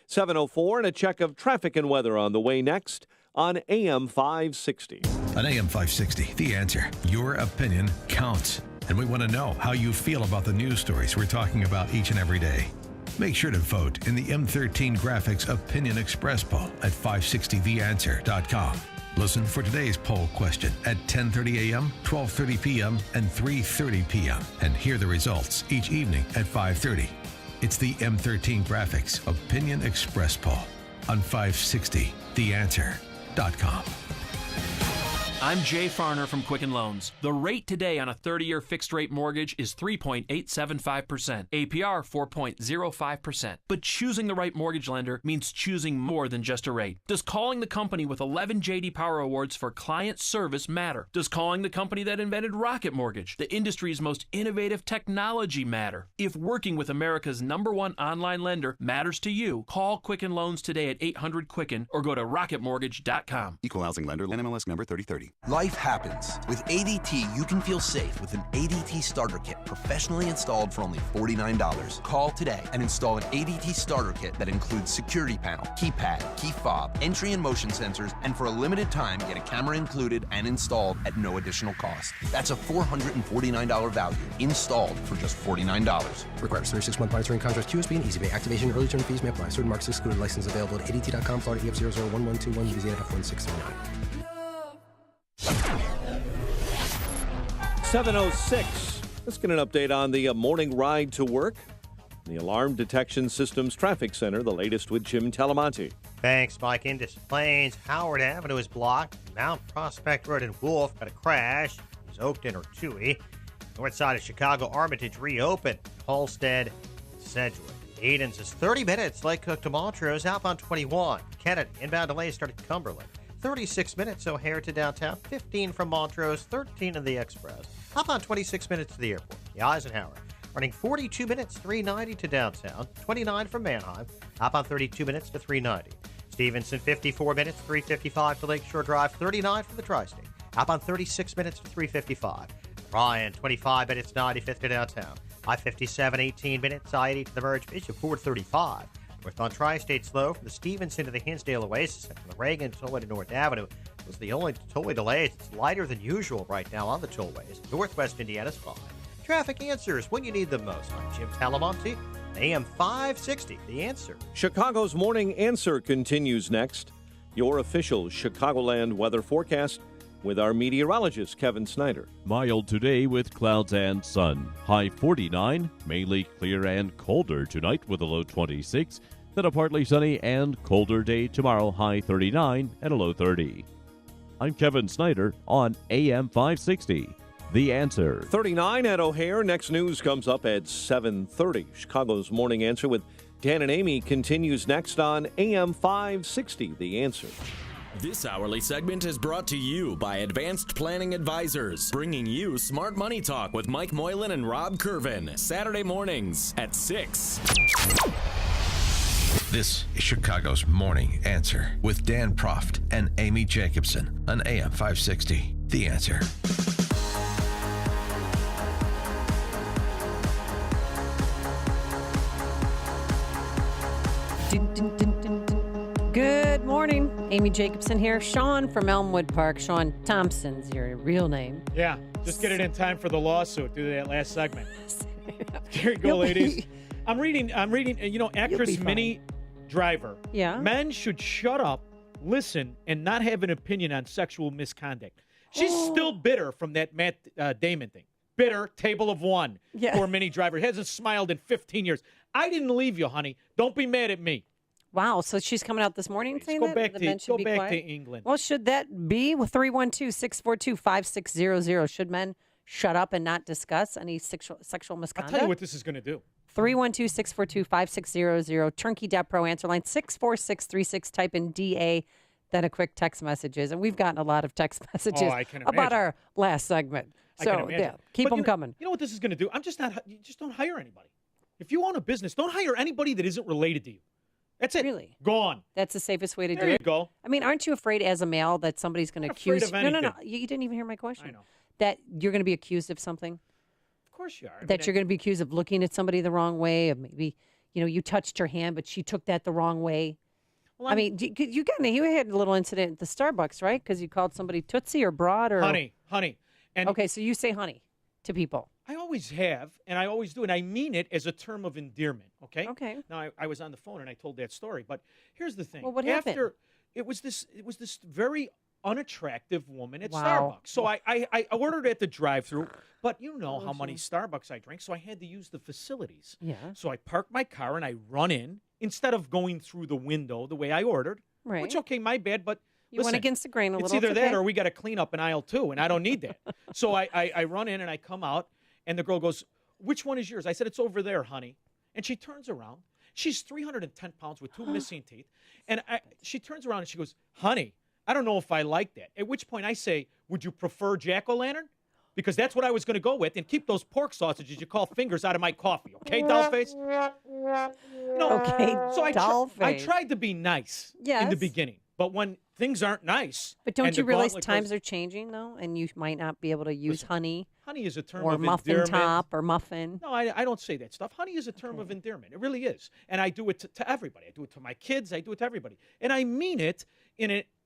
7:04 and a check of traffic and weather on the way next on AM 560. On AM 560, The Answer. Your opinion counts. And we want to know how you feel about the news stories we're talking about each and every day. Make sure to vote in the M13 Graphics Opinion Express poll at 560theanswer.com. Listen for today's poll question at 10:30 a.m., 12:30 p.m., and 3:30 p.m. and hear the results each evening at 5:30. It's the M13 Graphics Opinion Express poll on 560theanswer.com. I'm Jay Farner from Quicken Loans. The rate today on a 30-year fixed-rate mortgage is 3.875%, APR 4.05%. But choosing the right mortgage lender means choosing more than just a rate. Does calling the company with 11 J.D. Power Awards for client service matter? Does calling the company that invented Rocket Mortgage, the industry's most innovative technology, matter? If working with America's #1 online lender matters to you, call Quicken Loans today at 800-QUICKEN or go to rocketmortgage.com. Equal housing lender, NMLS number 3030. Life happens. With ADT, you can feel safe with an ADT starter kit professionally installed for only $49. Call today and install an ADT starter kit that includes security panel, keypad, key fob, entry and motion sensors, and for a limited time, get a camera included and installed at no additional cost. That's a $449 value installed for just $49. Requires 36-month monitoring contract QSB and EasyPay. Activation and early term fees may apply. Certain marks excluded. License available at ADT.com, Florida EF001121, Louisiana F1639. 7:06. Let's get an update on the morning ride to work. The Alarm Detection Systems Traffic Center, the latest with Jim Talamonte. Thanks, Mike. In Des Plaines, Howard Avenue is blocked. Mount Prospect Road and Wolf got a crash. Is Oakton or Toohey. North side of Chicago, Armitage reopened. Halstead, Sedgwick. Edens is 30 minutes. Lake Cook to Montrose. Outbound 21. Kennedy. Inbound delays started at Cumberland. 36 minutes O'Hare to downtown. 15 from Montrose. 13 in the Express. Outbound 26 minutes to the airport. The Eisenhower. Running 42 minutes, 390 to downtown. 29 from Manheim. Outbound 32 minutes to 390. Stevenson, 54 minutes, 355 to Lakeshore Drive. 39 from the Tri-State. Outbound 36 minutes to 355. Ryan, 25 minutes, 95th to downtown. I-57, 18 minutes, I-80 to the Merge Bishop, 435. Northbound Tri-State slow from the Stevenson to the Hinsdale Oasis and from the Reagan tollway to North Avenue. It was the only tollway delay. It's lighter than usual right now on the tollways. Northwest Indiana's fine. Traffic answers when you need them most. I'm Jim Talamonte, AM 560, The Answer. Chicago's Morning Answer continues next. Your official Chicagoland weather forecast with our meteorologist, Kevin Snyder. Mild today with clouds and sun. High 49, mainly clear and colder tonight with a low 26. Then a partly sunny and colder day tomorrow, high 39 and a low 30. I'm Kevin Snyder on AM 560. The Answer. 39 at O'Hare. Next news comes up at 7:30. Chicago's Morning Answer with Dan and Amy continues next on AM 560. The Answer. This hourly segment is brought to you by Advanced Planning Advisors, bringing you Smart Money Talk with Mike Moylan and Rob Curvin, Saturday mornings at 6. This is Chicago's Morning Answer with Dan Proft and Amy Jacobson on AM 560. The Answer. Good morning. Amy Jacobson here. Sean from Elmwood Park. Sean Thompson's your real name. Yeah, just get it in time for the lawsuit through that last segment. Here you go, ladies. I'm reading, actress Minnie Driver. Yeah. Men should shut up, listen, and not have an opinion on sexual misconduct. She's still bitter from that Matt Damon thing. Bitter, table of one. Yeah. Poor Minnie Driver. Hasn't smiled in 15 years. I didn't leave you, honey. Don't be mad at me. Wow, so she's coming out this morning saying Go that? back, The to, men should go be back quiet? to England. Well, should that be 312-642-5600? Should men shut up and not discuss any sexual I'll misconduct? tell you what this is going to do. 312-642-5600. Turnkey Debt Pro answer line 64636. Type in DA, then a quick text messages. And we've gotten a lot of text messages I can about imagine. our last segment. I can So, imagine. yeah, keep But them coming. You know what this is going to do? Just don't hire anybody. If you own a business, don't hire anybody that isn't related to you. That's it. Really? Gone. That's the safest way to There do you it. go. I mean, aren't you afraid as a male that somebody's going to Not afraid accuse of No. anything. You didn't even hear my question. I know. That you're going to be accused of something? Of course you are. That you're going to be accused of looking at somebody the wrong way, of maybe, you touched her hand, but she took that the wrong way. Well, I mean, you had a little incident at the Starbucks, right? Because you called somebody Tootsie or Broad or... Honey. And Okay, so you say honey to people. I always have, and I always do, and I mean it as a term of endearment, okay? Okay. Now, I was on the phone, and I told that story, but here's the thing. Well, what happened? It was this very unattractive woman at Wow. Starbucks. So I ordered at the drive-thru, but you know how many Starbucks I drink, so I had to use the facilities. Yeah. So I park my car, and I run in, instead of going through the window the way I ordered, Right. which, okay, my bad, but You went listen, against the grain a it's little. either It's that okay. or we got to clean up in aisle 2, and I don't need that. So I run in and I come out, and the girl goes, "Which one is yours?" I said, "It's over there, honey." And she turns around. She's 310 pounds with 2 missing teeth. And she turns around and she goes, "Honey, I don't know if I like that." At which point I say, "Would you prefer jack-o'-lantern?" Because that's what I was going to go with. And keep those pork sausages you call fingers out of my coffee, okay, dollface? No. Okay, So I dollface. tried to be nice in the Yes. beginning. But when things aren't nice. But don't and you the realize gauntlet times goes- are changing, though? And you might not be able to use honey. Honey is a term or of muffin endearment. top or muffin. No, I don't say that stuff. Honey is a term of endearment. It really is. And I do it to everybody. I do it to my kids. I do it to everybody. And I mean it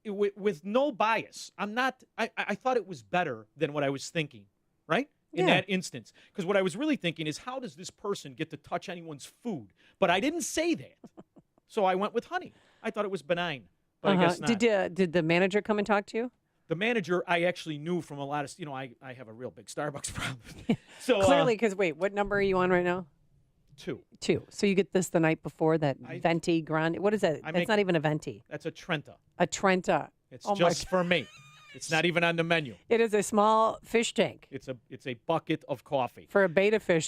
with no bias. I'm not, I thought it was better than what I was thinking, right? In Yeah. that instance. Because what I was really thinking is, how does this person get to touch anyone's food? But I didn't say that. So I went with honey. I thought it was benign. But I guess not. Did the manager come and talk to you? The manager, I actually knew from a lot of, I have a real big Starbucks problem. So Clearly, because wait, what number are you on right now? 2. 2. So you get this the night before that Venti Grande. What is that? I That's make- not even a Venti. That's a Trenta. A Trenta. It's Oh my just God. for me. It's not even on the menu. It is a small fish tank. It's a bucket of coffee. For a beta fish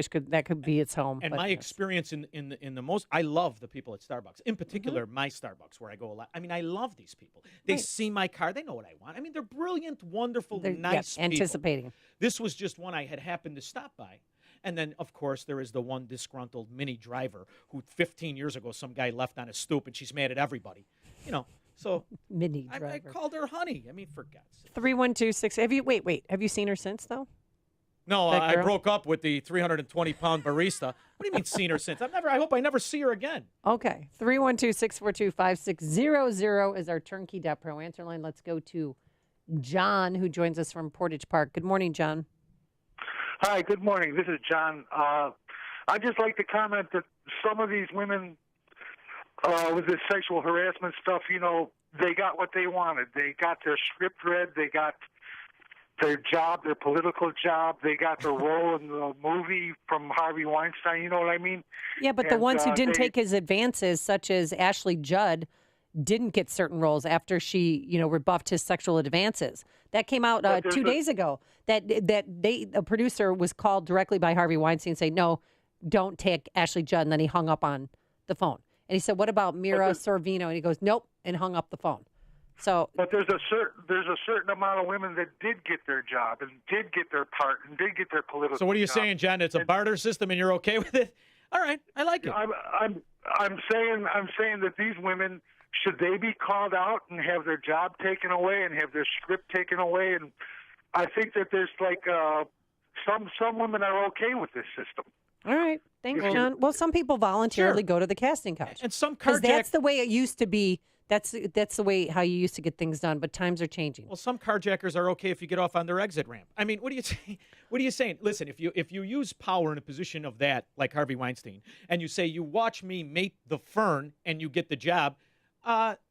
could be its home. And but my yes. experience in the most, I love the people at Starbucks. In particular, Mm-hmm. my Starbucks, where I go a lot. I mean, I love these people. They see my car. They know what I want. I mean, they're brilliant, wonderful, They're- nice yeah, people. anticipating. This was just one I had happened to stop by. And then, of course, there is the one disgruntled mini driver who 15 years ago, some guy left on a stoop, and she's mad at everybody. So mini I driver. called her honey. I mean, for God's sake. 3126. Have you have you seen her since though? No, That I girl? broke up with the 320-pound barista. What do you mean seen her since? I hope I never see her again. Okay. 312-642-5600 is our turnkey.pro answer line. Let's go to John, who joins us from Portage Park. Good morning, John. Hi, good morning. This is John. I'd just like to comment that some of these women with this sexual harassment stuff, they got what they wanted. They got their script read. They got their job, their political job. They got their role in the movie from Harvey Weinstein. You know what I mean? Yeah, but the And, ones who didn't they- take his advances, such as Ashley Judd, didn't get certain roles after she, rebuffed his sexual advances. That came out But there's 2 days ago. A producer was called directly by Harvey Weinstein saying, "No, don't take Ashley Judd," and then he hung up on the phone. And he said, "What about Mira Sorvino?" And he goes, "Nope," and hung up the phone. So, But there's a certain amount of women that did get their job and did get their part and did get their political. So what are you job. saying, John? It's a barter system, and you're okay with it? All right, I like it. I'm saying that these women, should they be called out and have their job taken away and have their script taken away? And I think that there's some women are okay with this system. all right. Thanks, John. Well, some people voluntarily go to the casting couch. And some Because that's carjack. the way it used to be. That's the way how you used to get things done. But times are changing. Well, some carjackers are okay if you get off on their exit ramp. I mean, what are you saying? What are you saying? Listen, if you use power in a position of that, like Harvey Weinstein, and you say you watch me mate the fern and you get the job,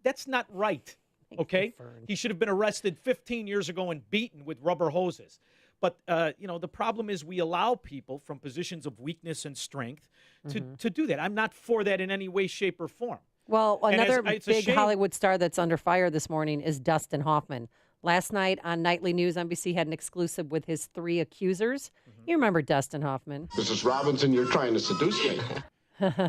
that's not right. Okay, he should have been arrested 15 years ago and beaten with rubber hoses. But the problem is we allow people from positions of weakness and strength to do that. I'm not for that in any way, shape, or form. Well, And another it's a big shame- Hollywood star that's under fire this morning is Dustin Hoffman. Last night on Nightly News, NBC had an exclusive with his 3 accusers. You remember Dustin Hoffman? Mrs. Robinson, you're trying to seduce me.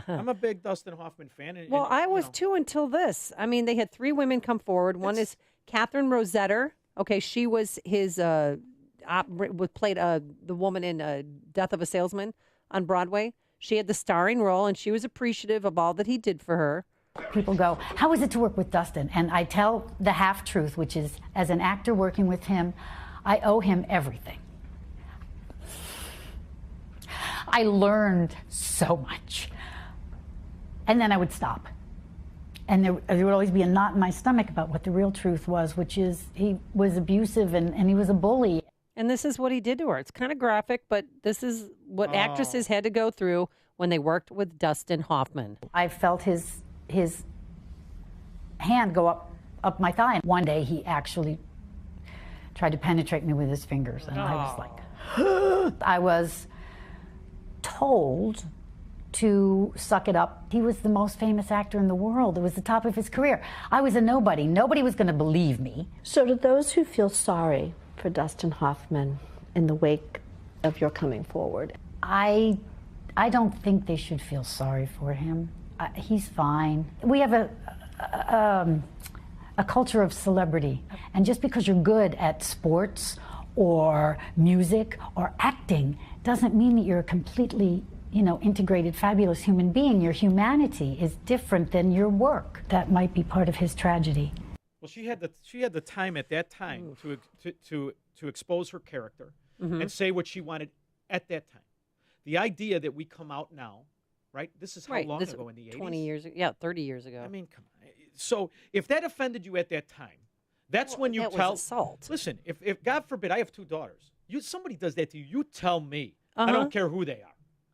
I'm a big Dustin Hoffman fan. And, Well, I was too until this. I mean, they had 3 women come forward. One is Catherine Rosetter. Okay, she was his played the woman in Death of a Salesman on Broadway. She had the starring role, and she was appreciative of all that he did for her. People go, how is it to work with Dustin? And I tell the half-truth, which is, as an actor working with him, I owe him everything. I learned so much. And then I would stop. And there would always be a knot in my stomach about what the real truth was, which is he was abusive and he was a bully. And this is what he did to her. It's kind of graphic, but this is what actresses had to go through when they worked with Dustin Hoffman. I felt his hand go up my thigh. And one day he actually tried to penetrate me with his fingers. And I was like, I was told to suck it up. He was the most famous actor in the world. It was the top of his career. I was a nobody. Nobody was going to believe me. So do those who feel sorry for Dustin Hoffman in the wake of your coming forward? I don't think they should feel sorry for him. He's fine. We have a culture of celebrity. And just because you're good at sports or music or acting doesn't mean that you're a completely, integrated, fabulous human being. Your humanity is different than your work. That might be part of his tragedy. Well, she had the time at that time to expose her character and say what she wanted at that time. The idea that we come out now, right? This is how long ago in the 80s? 20 years ago. Yeah, 30 years ago. I mean, come on. So if that offended you at that time, that's when you that tell. was assault. Listen, if God forbid I have 2 daughters, somebody does that to you, you tell me. I don't care who they are.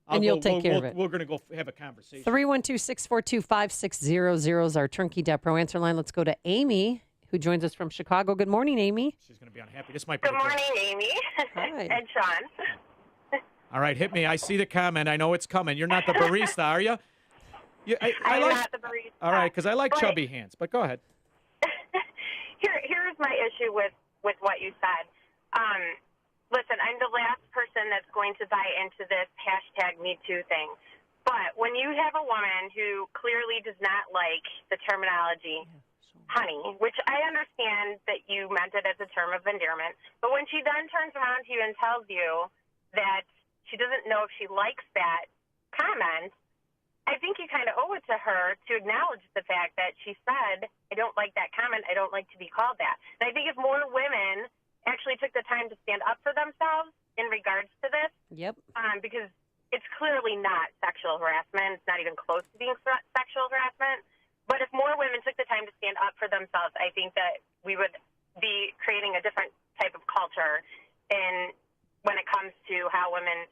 And you'll take care of it. We're going to go have a conversation. 312-642-5600 is our Turnkey Pro answer line. Let's go to Amy, who joins us from Chicago. Good morning, Amy. She's going to be unhappy. This might be. Good morning, Amy. Hi. And Sean. All right, hit me. I see the comment. I know it's coming. You're not the barista, are you? I'm not the barista. All right, because I like chubby hands, but go ahead. Here's my issue with what you said. Listen, I'm the last person that's going to buy into this #MeToo thing. But when you have a woman who clearly does not like the terminology honey, which I understand that you meant it as a term of endearment, but when she then turns around to you and tells you that she doesn't know if she likes that comment, I think you kind of owe it to her to acknowledge the fact that she said, I don't like that comment, I don't like to be called that. And I think if more women actually took the time to stand up for themselves in regards to this, because it's clearly not sexual harassment, it's not even close to being sexual harassment, but if more women took the time to stand up for themselves, I think that we would be creating a different type of culture when it comes to how women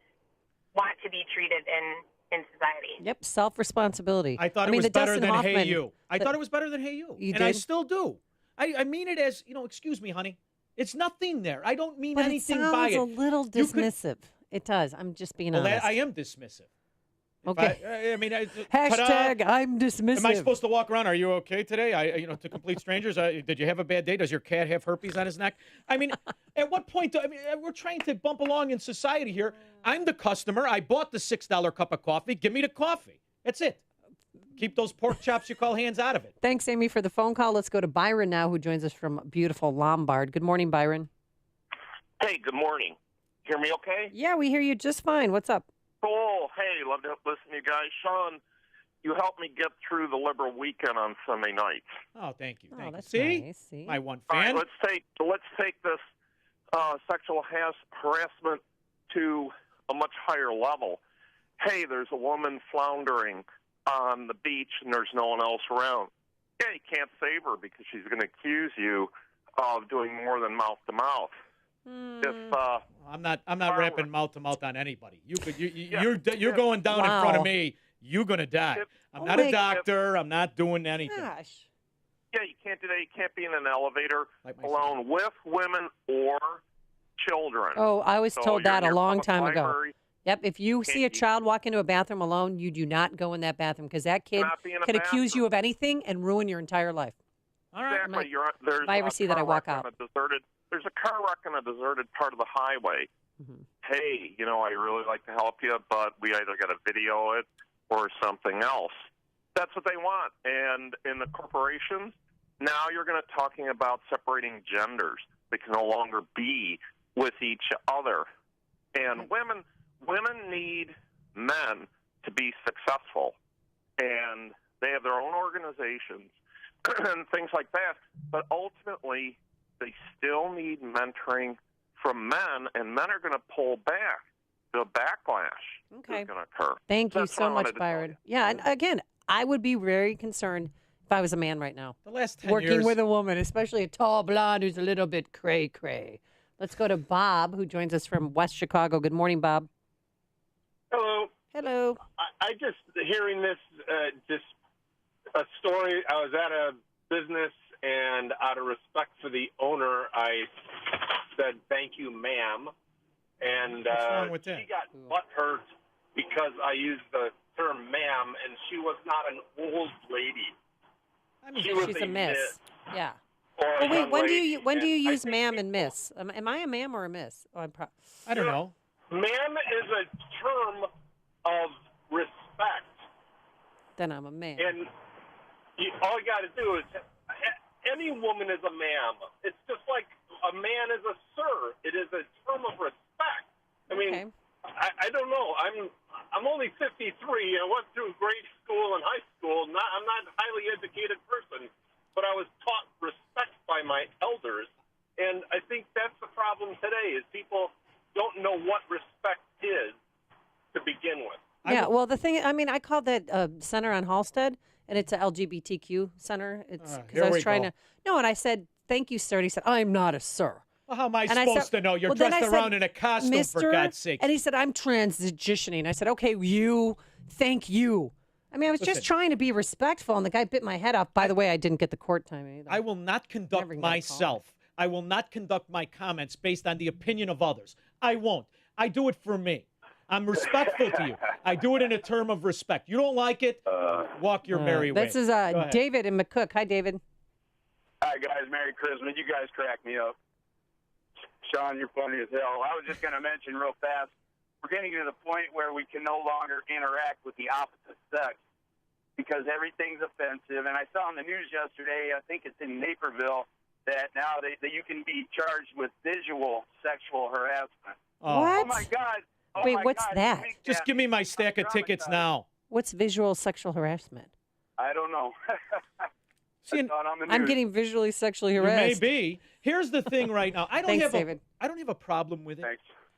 want to be treated in society. Yep, self-responsibility. I thought it was better than Hey You. I thought it was better than Hey You. You and I did? still do. I mean it as, excuse me, honey. It's nothing there. I don't mean But anything it by sounds it. a little dismissive. It does. I'm just being honest. I am dismissive. Okay. I mean, Hashtag I'm dismissive. Am I supposed to walk around? Are you okay today? To complete strangers, did you have a bad day? Does your cat have herpes on his neck? I mean, at what point? We're trying to bump along in society here. I'm the customer. I bought the $6 cup of coffee. Give me the coffee. That's it. Keep those pork chops you call hands out of it. Thanks, Amy, for the phone call. Let's go to Byron now, who joins us from beautiful Lombard. Good morning, Byron. Hey, good morning. Hear me okay? Yeah, we hear you just fine. What's up? Cool. Hey, love to listen to you guys. Sean, you helped me get through the liberal weekend on Sunday nights. Oh, thank you. Thank that's you. See? nice. See? My one All fan. right, let's take this sexual harassment to a much higher level. Hey, there's a woman floundering on the beach and there's no one else around. Yeah, you can't save her because she's going to accuse you of doing more than mouth to mouth. I'm not rapping mouth to mouth on anybody. You're going down in front of me. You're gonna die. I'm not a doctor. I'm not doing anything. Gosh. Yeah, you can't do that. You can't be in an elevator alone with women or children. Oh, I was So told you're that in a your long public time ago. library. Yep, if you see a child walk into a bathroom alone, you do not go in that bathroom because that kid Not be in a could accuse bathroom. you of anything and ruin your entire life. All right. Exactly. There's if I ever a see that, I car walk wreck on out. There's a car wreck on a deserted part of the highway. Hey, I really like to help you, but we either got to video it or something else. That's what they want. And in the corporations, now you're going to talking about separating genders. They can no longer be with each other. And women need men to be successful. And they have their own organizations and things like that. But ultimately, they still need mentoring from men, and men are going to pull back. The backlash is going to occur. Thank you That's so what I wanted much, to Byron. Yeah, and again, I would be very concerned if I was a man right now. The last 10 working years- with a woman, especially a tall blonde who's a little bit cray-cray. Let's go to Bob, who joins us from West Chicago. Good morning, Bob. Hello. Hello. I just hearing this, just a story. I was at a business, and out of respect for the owner, I said, "Thank you, ma'am." And What's wrong with that? she got butthurt because I used the term "ma'am," and she was not an old lady. She was She's a miss. Yeah. Or Well, wait, young when do lady. you when do you And I use think ma'am and miss? Am I a ma'am or a miss? Oh, I don't know. Ma'am is a term of respect. Then I'm a man. And all you got to do is, any woman is a ma'am. It's just like a man is a sir. It is a term of respect. I mean, I don't know. I'm only 53. I went through grade school and high school. I'm not a highly educated person, but I was taught respect by my elders. And I think that's the problem today is people don't know what respect is to begin with. Yeah, well, the thing, I mean, I called that center on Halstead, and it's a LGBTQ center. It's because here I was we trying go. to. No, and I said, "Thank you, sir." And he said, "I'm not a sir." Well, how am I And I supposed said- to know? You're well, then dressed I said, around in a costume, "Mister," for God's sake. And he said, "I'm transitioning." I said, "Okay, you. Thank you." I mean, I was Listen. just trying to be respectful, and the guy bit my head off. By the way, I didn't get the court time either. I will not conduct Never even got a call. myself. I will not conduct my comments based on the opinion of others. I won't. I do it for me. I'm respectful to you. I do it in a term of respect. You don't like it, walk your merry way. This is Go ahead. David in McCook. Hi, David. Hi, guys. Merry Christmas. You guys crack me up. Sean, you're funny as hell. I was just going to mention real fast, we're getting to the point where we can no longer interact with the opposite sex because everything's offensive. And I saw on the news yesterday, I think it's in Naperville, that now that you can be charged with visual sexual harassment. What? Oh, my God. Oh, Wait, my what's God. that? Just give me my stack of tickets now. What's visual sexual harassment? I don't know. See, Not on the I'm news. getting visually sexually You harassed. may be. Here's the thing right now. I don't Thanks, have David. I don't have a problem with it.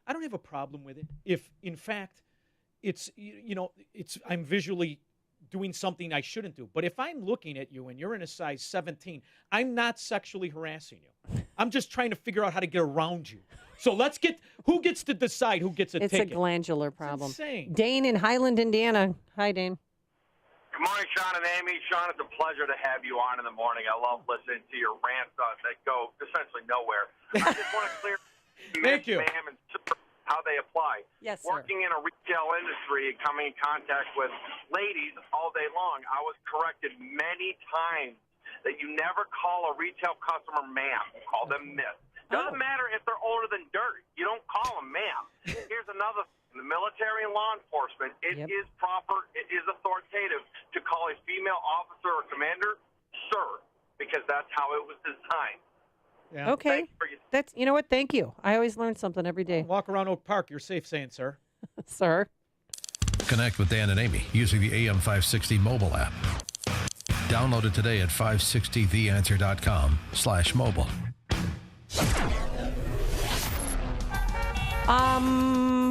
I don't have a problem with it if, in fact, it's I'm visually doing something I shouldn't do. But if I'm looking at you and you're in a size 17, I'm not sexually harassing you. I'm just trying to figure out how to get around you. So who gets to decide who gets a It's ticket? a glandular problem. insane. Dane in Highland, Indiana. Hi, Dane. Good morning, Sean and Amy. Sean, it's a pleasure to have you on in the morning. I love listening to your rants that go essentially nowhere. I just want to clear Thank you. ma'am, and sir, how they apply. Yes, sir. Working in a retail industry and coming in contact with ladies all day long, I was corrected many times that you never call a retail customer ma'am. You call them miss. Doesn't matter if they're older than dirt. You don't call them ma'am. Here's another thing. In the military and law enforcement, it is proper, it is authoritative to call a female officer or commander sir, because that's how it was designed. Yeah. Okay. That's you know what? Thank you. I always learn something every day. Walk around Oak Park. You're safe saying, sir. Sir. Connect with Dan and Amy using the AM 560 mobile app. Download it today at 560theanswer.com/mobile.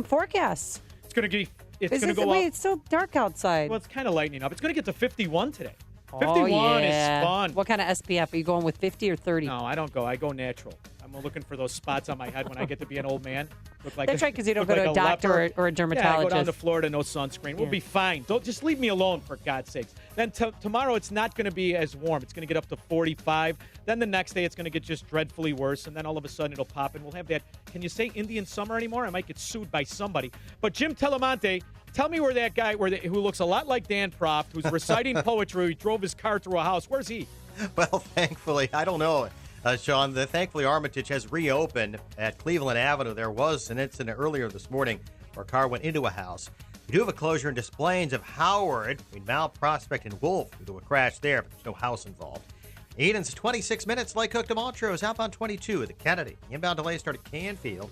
Forecasts. It's going to be. It's Is going to it- go wait, up. it's so dark outside. Well, it's kind of lightening up. It's going to get to 51 today. Oh, 51 yeah. is fun. What kind of SPF? Are you going with 50 or 30? No, I don't go. I go natural. I'm looking for those spots on my head when I get to be an old man. Look like That's right, 'cause you don't look go to like a doctor leper. or a Yeah, I go down dermatologist. to Florida, no sunscreen. We'll Yeah. be fine. Don't just leave me alone, for God's sakes. Then tomorrow it's not going to be as warm. It's going to get up to 45. Then the next day it's going to get just dreadfully worse, and then all of a sudden it'll pop, and we'll have that. Can you say Indian summer anymore? I might get sued by somebody. But Jim Telemonte, tell me where that guy who looks a lot like Dan Proft, who's reciting poetry, who drove his car through a house. Where's he? Well, thankfully, I don't know, Sean. Thankfully, Armitage has reopened at Cleveland Avenue. There was an incident earlier this morning where a car went into a house. We do have a closure in Des Plaines of Howard between Mount Prospect and Wolf due to a crash there, but there's no house involved. Eden's 26 minutes. Lake Cook to Montrose, outbound 22 at the Kennedy. Inbound delay start at Canfield.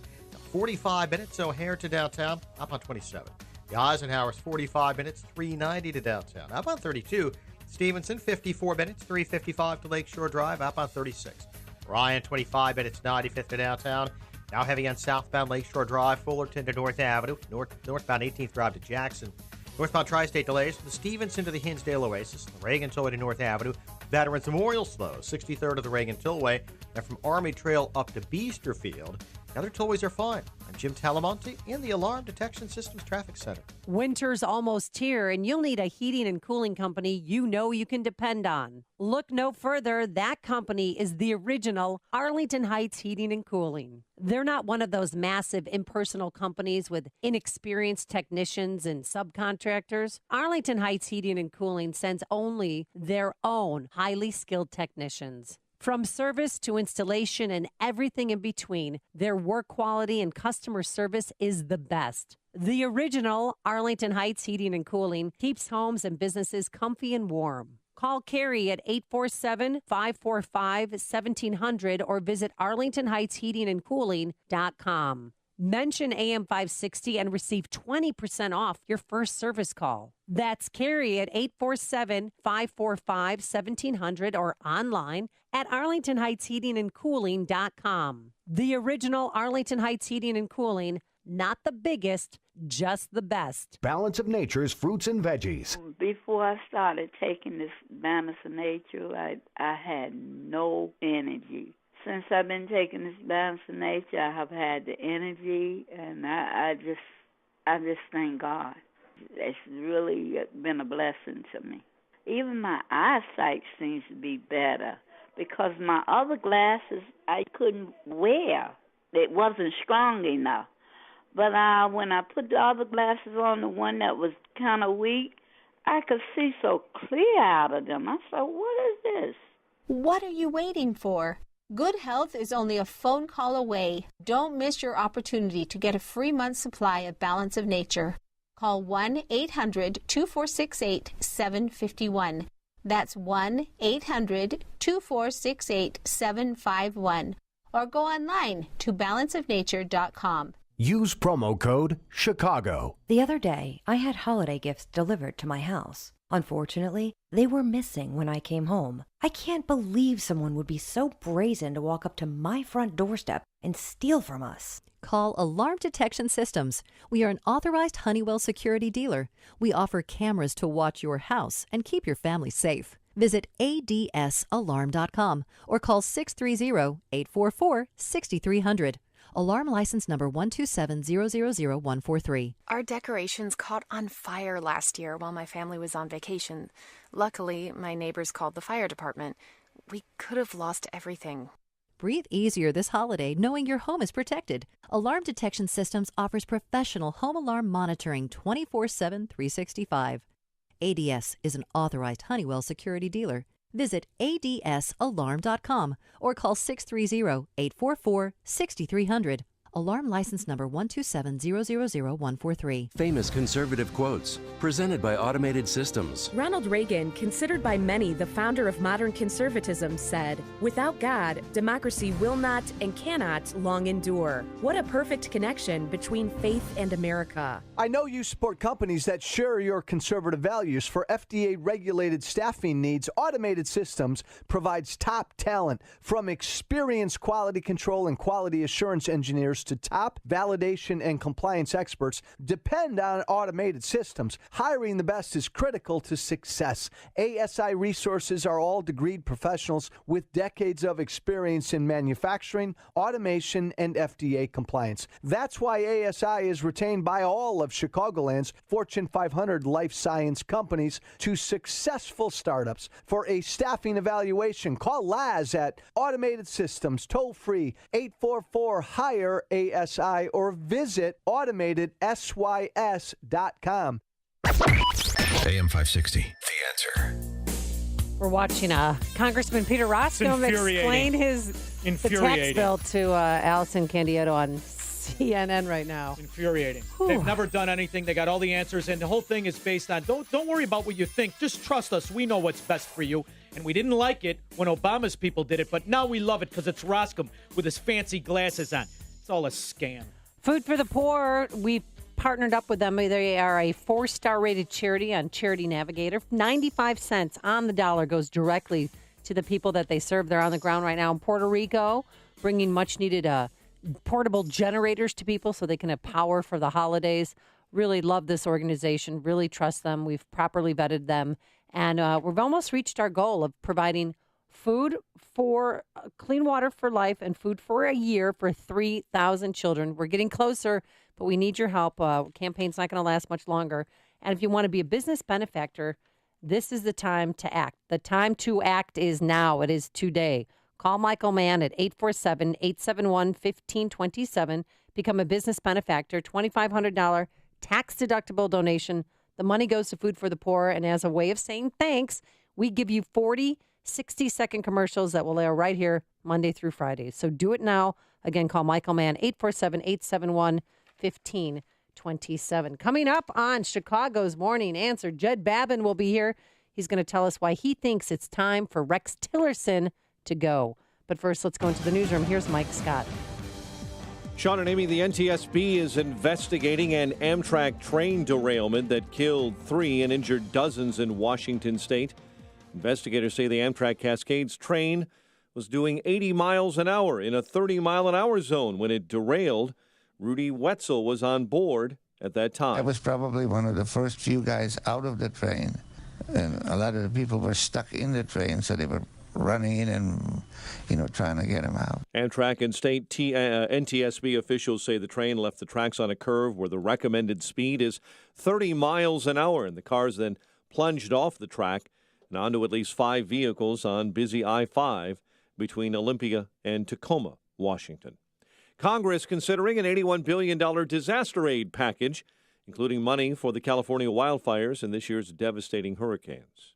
45 minutes, O'Hare to downtown, outbound 27. The Eisenhower's 45 minutes, 390 to downtown. Outbound 32. Stevenson, 54 minutes, 355 to Lakeshore Drive, outbound 36. Ryan, 25 minutes, 95th to downtown. Now heavy on southbound Lakeshore Drive, Fullerton to North Avenue, northbound 18th Drive to Jackson. Northbound Tri-State delays from the Stevenson to the Hinsdale Oasis, the Reagan Tollway to North Avenue, Veterans Memorial slow, 63rd to the Reagan Tollway, and from Army Trail up to Beesterfield, Other toys are fine. I'm Jim Talamonte in the Alarm Detection Systems Traffic Center. Winter's almost here, and you'll need a heating and cooling company you know you can depend on. Look no further. That company is the original Arlington Heights Heating and Cooling. They're not one of those massive impersonal companies with inexperienced technicians and subcontractors. Arlington Heights Heating and Cooling sends only their own highly skilled technicians. From service to installation and everything in between, their work quality and customer service is the best. The original Arlington Heights Heating and Cooling keeps homes and businesses comfy and warm. Call Carrie at 847-545-1700 or visit arlingtonheightsheatingandcooling.com. Mention AM 560 and receive 20% off your first service call. That's Carrie at 847-545-1700 or online at arlingtonheightsheatingandcooling.com. The original Arlington Heights Heating and Cooling, not the biggest, just the best. Balance of Nature's fruits and veggies. Before I started taking this Balance of Nature, I had no energy. Since I've been taking this Balance of Nature, I have had the energy, and I just thank God. It's really been a blessing to me. Even my eyesight seems to be better because my other glasses I couldn't wear. It wasn't strong enough. But when I put the other glasses on, the one that was kind of weak, I could see so clear out of them. I said, what is this? What are you waiting for? Good health is only a phone call away. Don't miss your opportunity to get a free month's supply of Balance of Nature. Call 1-800-2468-751. That's 1-800-2468-751. Or go online to balanceofnature.com. Use promo code Chicago. The other day, I had holiday gifts delivered to my house. Unfortunately, they were missing when I came home. I can't believe someone would be so brazen to walk up to my front doorstep and steal from us. Call Alarm Detection Systems. We are an authorized Honeywell security dealer. We offer cameras to watch your house and keep your family safe. Visit adsalarm.com or call 630-844-6300. Alarm license number 127000143. Our decorations caught on fire last year while my family was on vacation. Luckily, my neighbors called the fire department. We could have lost everything. Breathe easier this holiday knowing your home is protected. Alarm Detection Systems offers professional home alarm monitoring 24/7, 365. ADS is an authorized Honeywell security dealer. Visit adsalarm.com or call 630-844-6300. Alarm license number 127000143. Famous conservative quotes, presented by Automated Systems. Ronald Reagan, considered by many the founder of modern conservatism, said, "Without God, democracy will not and cannot long endure." What a perfect connection between faith and America. I know you support companies that share your conservative values. For FDA-regulated staffing needs, Automated Systems provides top talent, from experienced quality control and quality assurance engineers to top validation and compliance experts. Depend on Automated Systems. Hiring the best is critical to success. ASI Resources are all degreed professionals with decades of experience in manufacturing, automation, and FDA compliance. That's why ASI is retained by all of Chicagoland's Fortune 500 life science companies to successful startups. For a staffing evaluation, call Laz at Automated Systems, toll-free 844-HIRE-ASI, or visit automatedsys.com. AM 560, The Answer. We're watching Congressman Peter Roscoe explain the tax bill to Allison Candiato on CNN right now. Infuriating. They've never done anything. They got all the answers, and the whole thing is based on don't worry about what you think. Just trust us. We know what's best for you. And we didn't like it when Obama's people did it, but now we love it because it's Roscoe with his fancy glasses on. It's all a scam. Food for the Poor, we partnered up with them. They are a 4-star rated charity on Charity Navigator. 95 cents on the dollar goes directly to the people that they serve. They're on the ground right now in Puerto Rico, bringing much needed portable generators to people so they can have power for the holidays. Really love this organization, really trust them. We've properly vetted them. And we've almost reached our goal of providing Food for Clean Water for Life and Food for a Year for 3,000 children. We're getting closer, but we need your help. Campaign's not going to last much longer. And if you want to be a business benefactor, this is the time to act. The time to act is now. It is today. Call Michael Mann at 847-871-1527. Become a business benefactor. $2,500 tax-deductible donation. The money goes to Food for the Poor. And as a way of saying thanks, we give you 40 60-second commercials that will air right here Monday through Friday. So do it now. Again, call Michael Mann, 847-871-1527. Coming up on Chicago's Morning Answer, Jed Babin will be here. He's going to tell us why he thinks it's time for Rex Tillerson to go. But first, let's go into the newsroom. Here's Mike Scott. Sean and Amy, the NTSB is investigating an Amtrak train derailment that killed 3 and injured dozens in Washington state. Investigators say the Amtrak Cascades train was doing 80 miles an hour in a 30-mile-an-hour zone when it derailed. Rudy Wetzel was on board at that time. I was probably one of the first few guys out of the train, and a lot of the people were stuck in the train, so they were running in and, trying to get him out. Amtrak and state NTSB officials say the train left the tracks on a curve where the recommended speed is 30 miles an hour, and the cars then plunged off the track and onto at least 5 vehicles on busy I-5 between Olympia and Tacoma, Washington. Congress considering an $81 billion disaster aid package, including money for the California wildfires and this year's devastating hurricanes.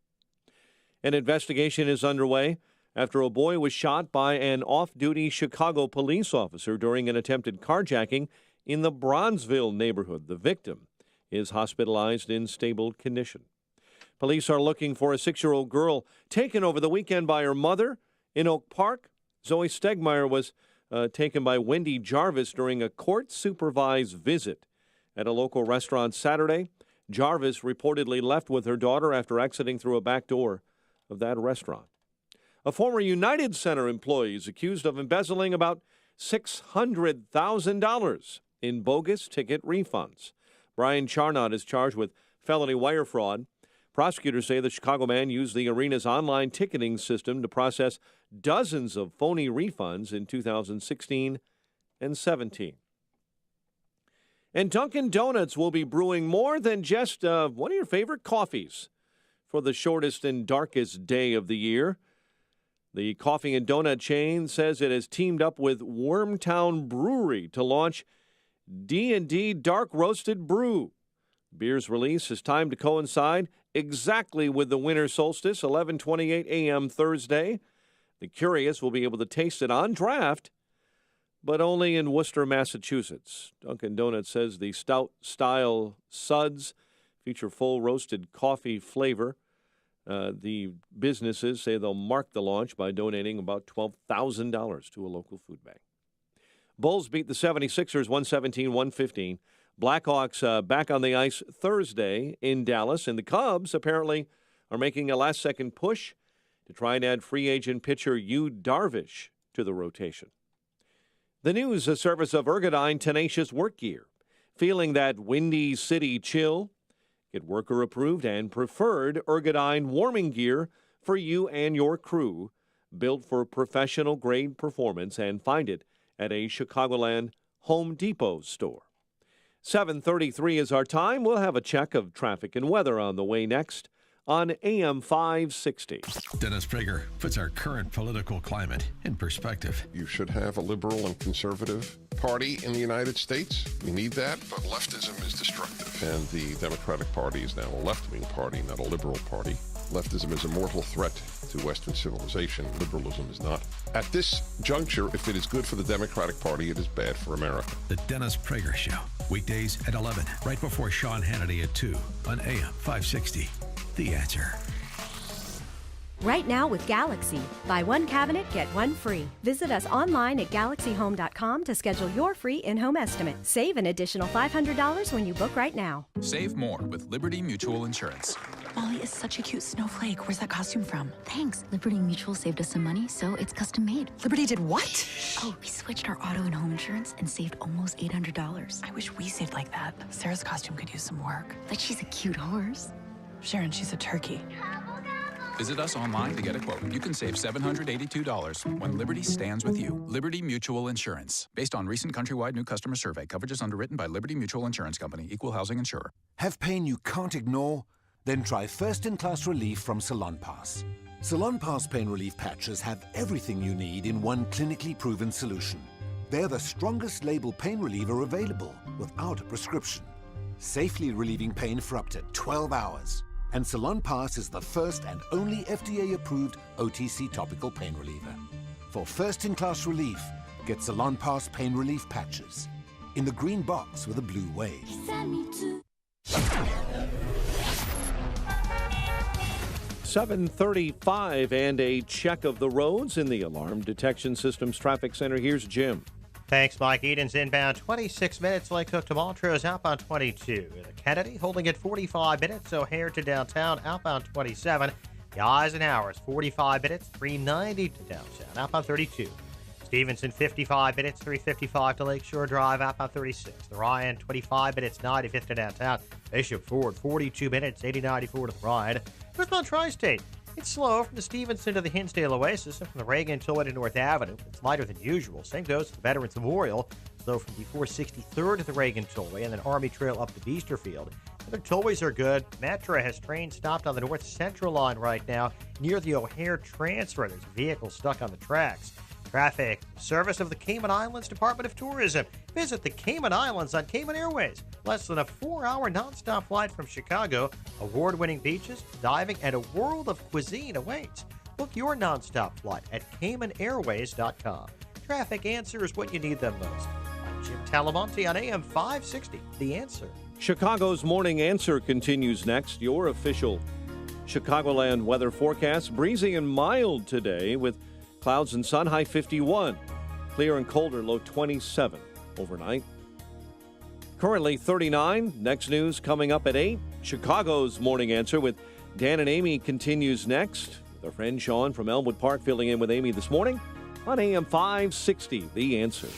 An investigation is underway after a boy was shot by an off-duty Chicago police officer during an attempted carjacking in the Bronzeville neighborhood. The victim is hospitalized in stable condition. Police are looking for a 6-year-old girl taken over the weekend by her mother in Oak Park. Zoe Stegmeyer was taken by Wendy Jarvis during a court-supervised visit at a local restaurant Saturday. Jarvis reportedly left with her daughter after exiting through a back door of that restaurant. A former United Center employee is accused of embezzling about $600,000 in bogus ticket refunds. Brian Charnot is charged with felony wire fraud. Prosecutors say the Chicago man used the arena's online ticketing system to process dozens of phony refunds in 2016 and 17. And Dunkin' Donuts will be brewing more than just one of your favorite coffees for the shortest and darkest day of the year. The coffee and donut chain says it has teamed up with Wormtown Brewery to launch D&D Dark Roasted Brew. Beer's release is timed to coincide exactly with the winter solstice, 11:28 a.m. Thursday. The curious will be able to taste it on draft, but only in Worcester, Massachusetts. Dunkin' Donuts says the stout-style suds feature full roasted coffee flavor. The businesses say they'll mark the launch by donating about $12,000 to a local food bank. Bulls beat the 76ers 117-115. Blackhawks back on the ice Thursday in Dallas, and the Cubs apparently are making a last-second push to try and add free agent pitcher Yu Darvish to the rotation. The news, a service of Ergodyne Tenacious Work Gear. Feeling that windy city chill? Get worker-approved and preferred Ergodyne warming gear for you and your crew, built for professional-grade performance, and find it at a Chicagoland Home Depot store. 7:33 is our time. We'll have a check of traffic and weather on the way next on AM 560. Dennis Prager puts our current political climate in perspective. You should have a liberal and conservative party in the United States. We need that, but leftism is destructive. And the Democratic Party is now a left-wing party, not a liberal party. Leftism is a mortal threat to Western civilization. Liberalism is not. At this juncture, if it is good for the Democratic Party, it is bad for America. The Dennis Prager Show, weekdays at 11, right before Sean Hannity at 2 on AM 560. The Answer. Right now with Galaxy. Buy one cabinet, get one free. Visit us online at GalaxyHome.com to schedule your free in-home estimate. Save an additional $500 when you book right now. Save more with Liberty Mutual Insurance. Molly is such a cute snowflake. Where's that costume from? Thanks. Liberty Mutual saved us some money, so it's custom made. Liberty did what? Oh, we switched our auto and home insurance and saved almost $800. I wish we saved like that. Sarah's costume could use some work. But she's a cute horse. Sharon, she's a turkey. Visit us online to get a quote. You can save $782 when Liberty stands with you. Liberty Mutual Insurance. Based on recent countrywide new customer survey. Coverage is underwritten by Liberty Mutual Insurance Company. Equal housing insurer. Have pain you can't ignore? Then try first-in-class relief from Salonpas. Salonpas pain relief patches have everything you need in one clinically proven solution. They're the strongest label pain reliever available without a prescription, safely relieving pain for up to 12 hours. And Salonpas is the first and only FDA-approved OTC topical pain reliever. For first-in-class relief, get Salonpas pain relief patches in the green box with a blue wave. 7:35 and a check of the roads in the Alarm Detection Systems Traffic Center. Here's Jim. Thanks, Mike. Eden's inbound 26 minutes. Lake Cook to Montrose outbound 22. The Kennedy holding at 45 minutes. O'Hare to downtown outbound 27. The Eisenhower's 45 minutes. 390 to downtown outbound 32. Stevenson 55 minutes. 355 to Lakeshore Drive outbound 36. The Ryan 25 minutes. 95th to downtown. Bishop Ford 42 minutes. 8094 to the Ryan. Northbound Tri-State. It's slow from the Stevenson to the Hinsdale Oasis and from the Reagan Tollway to North Avenue. It's lighter than usual. Same goes to the Veterans Memorial. Slow from before 63rd to the Reagan Tollway and then Army Trail up to Beesterfield. Other tollways are good. Metra has trains stopped on the North Central line right now near the O'Hare transfer. There's a vehicle stuck on the tracks. Traffic service of the Cayman Islands Department of Tourism. Visit the Cayman Islands on Cayman Airways. Less than a 4-hour nonstop flight from Chicago. Award-winning beaches, diving, and a world of cuisine awaits. Book your nonstop flight at CaymanAirways.com. Traffic answers when you need them most. I'm Jim Talamonte on AM 560. The Answer. Chicago's Morning Answer continues next. Your official Chicagoland weather forecast. Breezy and mild today with clouds and sun, high 51. Clear and colder, low 27 overnight. Currently 39. Next news coming up at 8. Chicago's Morning Answer with Dan and Amy continues next. With our friend Sean from Elmwood Park filling in with Amy this morning on AM 560. The Answer.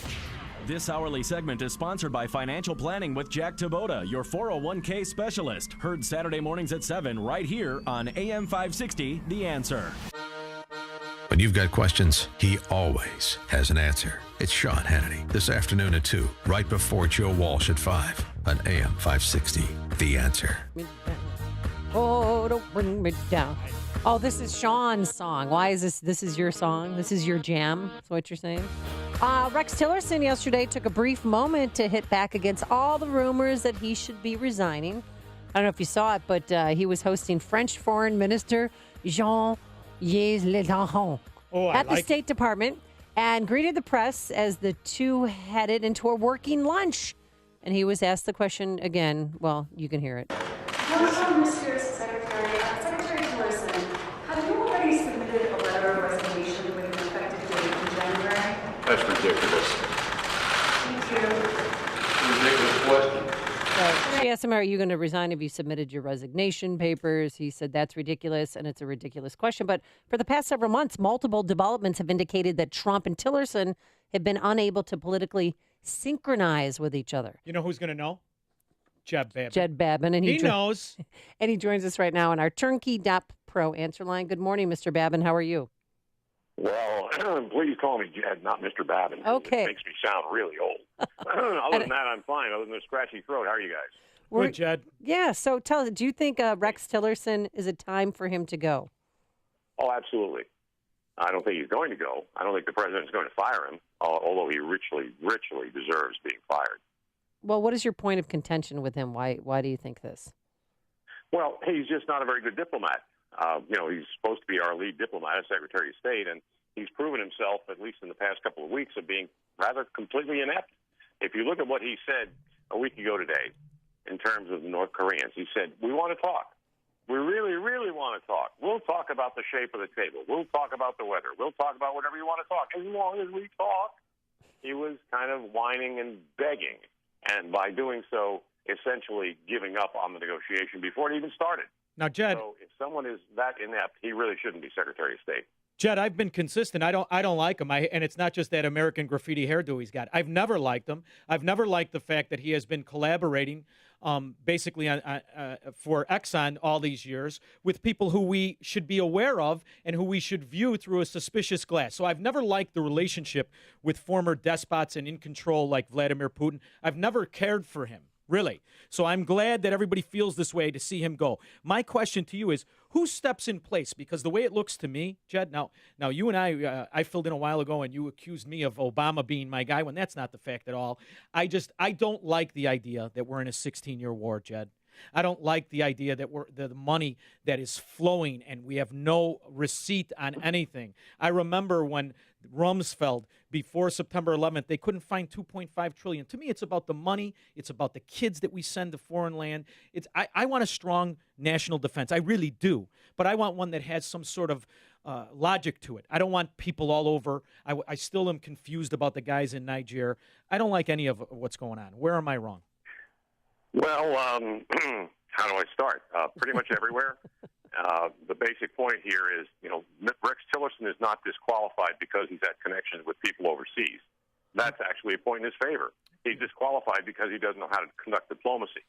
This hourly segment is sponsored by Financial Planning with Jack Taboda, your 401k specialist. Heard Saturday mornings at 7 right here on AM 560. The Answer. When you've got questions, he always has an answer. It's Sean Hannity this afternoon at 2, right before Joe Walsh at 5 on AM 560. The Answer. Oh, don't bring me down. Oh, this is Sean's song. Why is this? This is your song? This is your jam? That's what you're saying? Rex Tillerson yesterday took a brief moment to hit back against all the rumors that he should be resigning. I don't know if you saw it, but he was hosting French Foreign Minister Jean-Yves Le Drian at the State Department and greeted the press as the two headed into a working lunch. And he was asked the question again. Well, you can hear it. Hello, Mr. Secretary. Secretary Tillerson, have you already submitted a letter of resignation with an effective date in January? That's ridiculous. Thank you. Ridiculous question. She asked him, are you going to resign if you submitted your resignation papers? He said, that's ridiculous, and it's a ridiculous question. But for the past several months, multiple developments have indicated that Trump and Tillerson have been unable to politically synchronize with each other. You know who's going to know? Jed Babin. Jed Babin. And he knows. And he joins us right now on our Turnkey.pro answer line. Good morning, Mr. Babin. How are you? Well, please call me Jed, not Mr. Babin. Okay. It makes me sound really old. Other than that, I'm fine. Other than the scratchy throat, how are you guys? Good, Jed. Yeah, so tell us, do you think Rex Tillerson, is it time for him to go? Oh, absolutely. I don't think he's going to go. I don't think the president's going to fire him, although he richly deserves being fired. Well, what is your point of contention with him? Why do you think this? Well, he's just not a very good diplomat. He's supposed to be our lead diplomat as Secretary of State, and he's proven himself, at least in the past couple of weeks, of being rather completely inept. If you look at what he said a week ago today in terms of the North Koreans, he said, we want to talk. We really, really want to talk. We'll talk about the shape of the table. We'll talk about the weather. We'll talk about whatever you want to talk. As long as we talk. He was kind of whining and begging, and by doing so, essentially giving up on the negotiation before it even started. Now, Jed, so if someone is that inept, he really shouldn't be Secretary of State. Jed, I've been consistent. I don't like him. And it's not just that American graffiti hairdo he's got. I've never liked him. I've never liked the fact that he has been collaborating basically for Exxon all these years with people who we should be aware of and who we should view through a suspicious glass. So I've never liked the relationship with former despots and in control like Vladimir Putin. I've never cared for him, really. So I'm glad that everybody feels this way to see him go. My question to you is, who steps in place? Because the way it looks to me, Jed, now you and I filled in a while ago and you accused me of Obama being my guy when that's not the fact at all. I don't like the idea that we're in a 16-year war, Jed. I don't like the idea that the money that is flowing and we have no receipt on anything. I remember when Rumsfeld, before September 11th, they couldn't find $2.5 trillion. To me, it's about the money. It's about the kids that we send to foreign land. I want a strong national defense. I really do. But I want one that has some sort of logic to it. I don't want people all over. I still am confused about the guys in Niger. I don't like any of what's going on. Where am I wrong? Well, how do I start? Pretty much everywhere. The basic point here is, Rex Tillerson is not disqualified because he's had connections with people overseas. That's actually a point in his favor. He's disqualified because he doesn't know how to conduct diplomacy.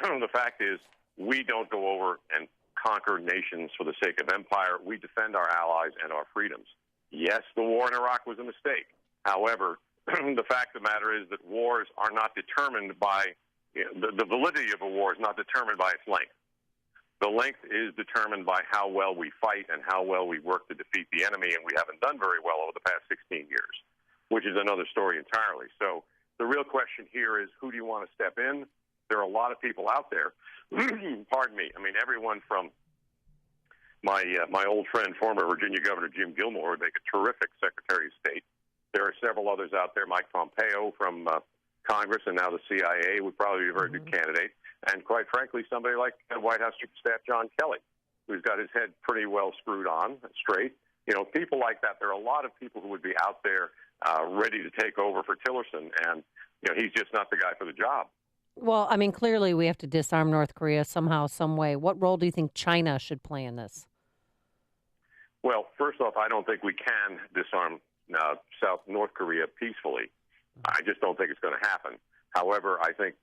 The fact is, we don't go over and conquer nations for the sake of empire. We defend our allies and our freedoms. Yes, the war in Iraq was a mistake. However, the fact of the matter is that wars are not determined by the validity of a war is not determined by its length. The length is determined by how well we fight and how well we work to defeat the enemy, and we haven't done very well over the past 16 years, which is another story entirely. So the real question here is, who do you want to step in? There are a lot of people out there. Pardon me. I mean, everyone from my old friend, former Virginia Governor Jim Gilmore, would make a terrific Secretary of State. There are several others out there. Mike Pompeo from Congress and now the CIA would probably be a very good candidate. And quite frankly, somebody like White House Chief of Staff John Kelly, who's got his head pretty well screwed on, straight. People like that. There are a lot of people who would be out there ready to take over for Tillerson, and he's just not the guy for the job. Well, I mean, clearly we have to disarm North Korea somehow, some way. What role do you think China should play in this? Well, first off, I don't think we can disarm North Korea peacefully. I just don't think it's going to happen. However, I think,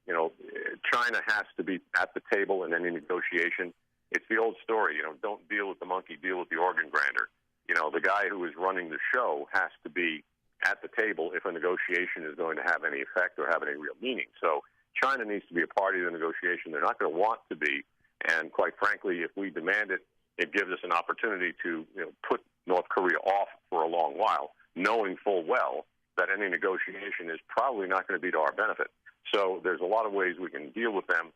China has to be at the table in any negotiation. It's the old story, don't deal with the monkey, deal with the organ grinder. The guy who is running the show has to be at the table if a negotiation is going to have any effect or have any real meaning. So China needs to be a party to the negotiation. They're not going to want to be. And quite frankly, if we demand it, it gives us an opportunity to put North Korea off for a long while, knowing full well that any negotiation is probably not going to be to our benefit. So there's a lot of ways we can deal with them,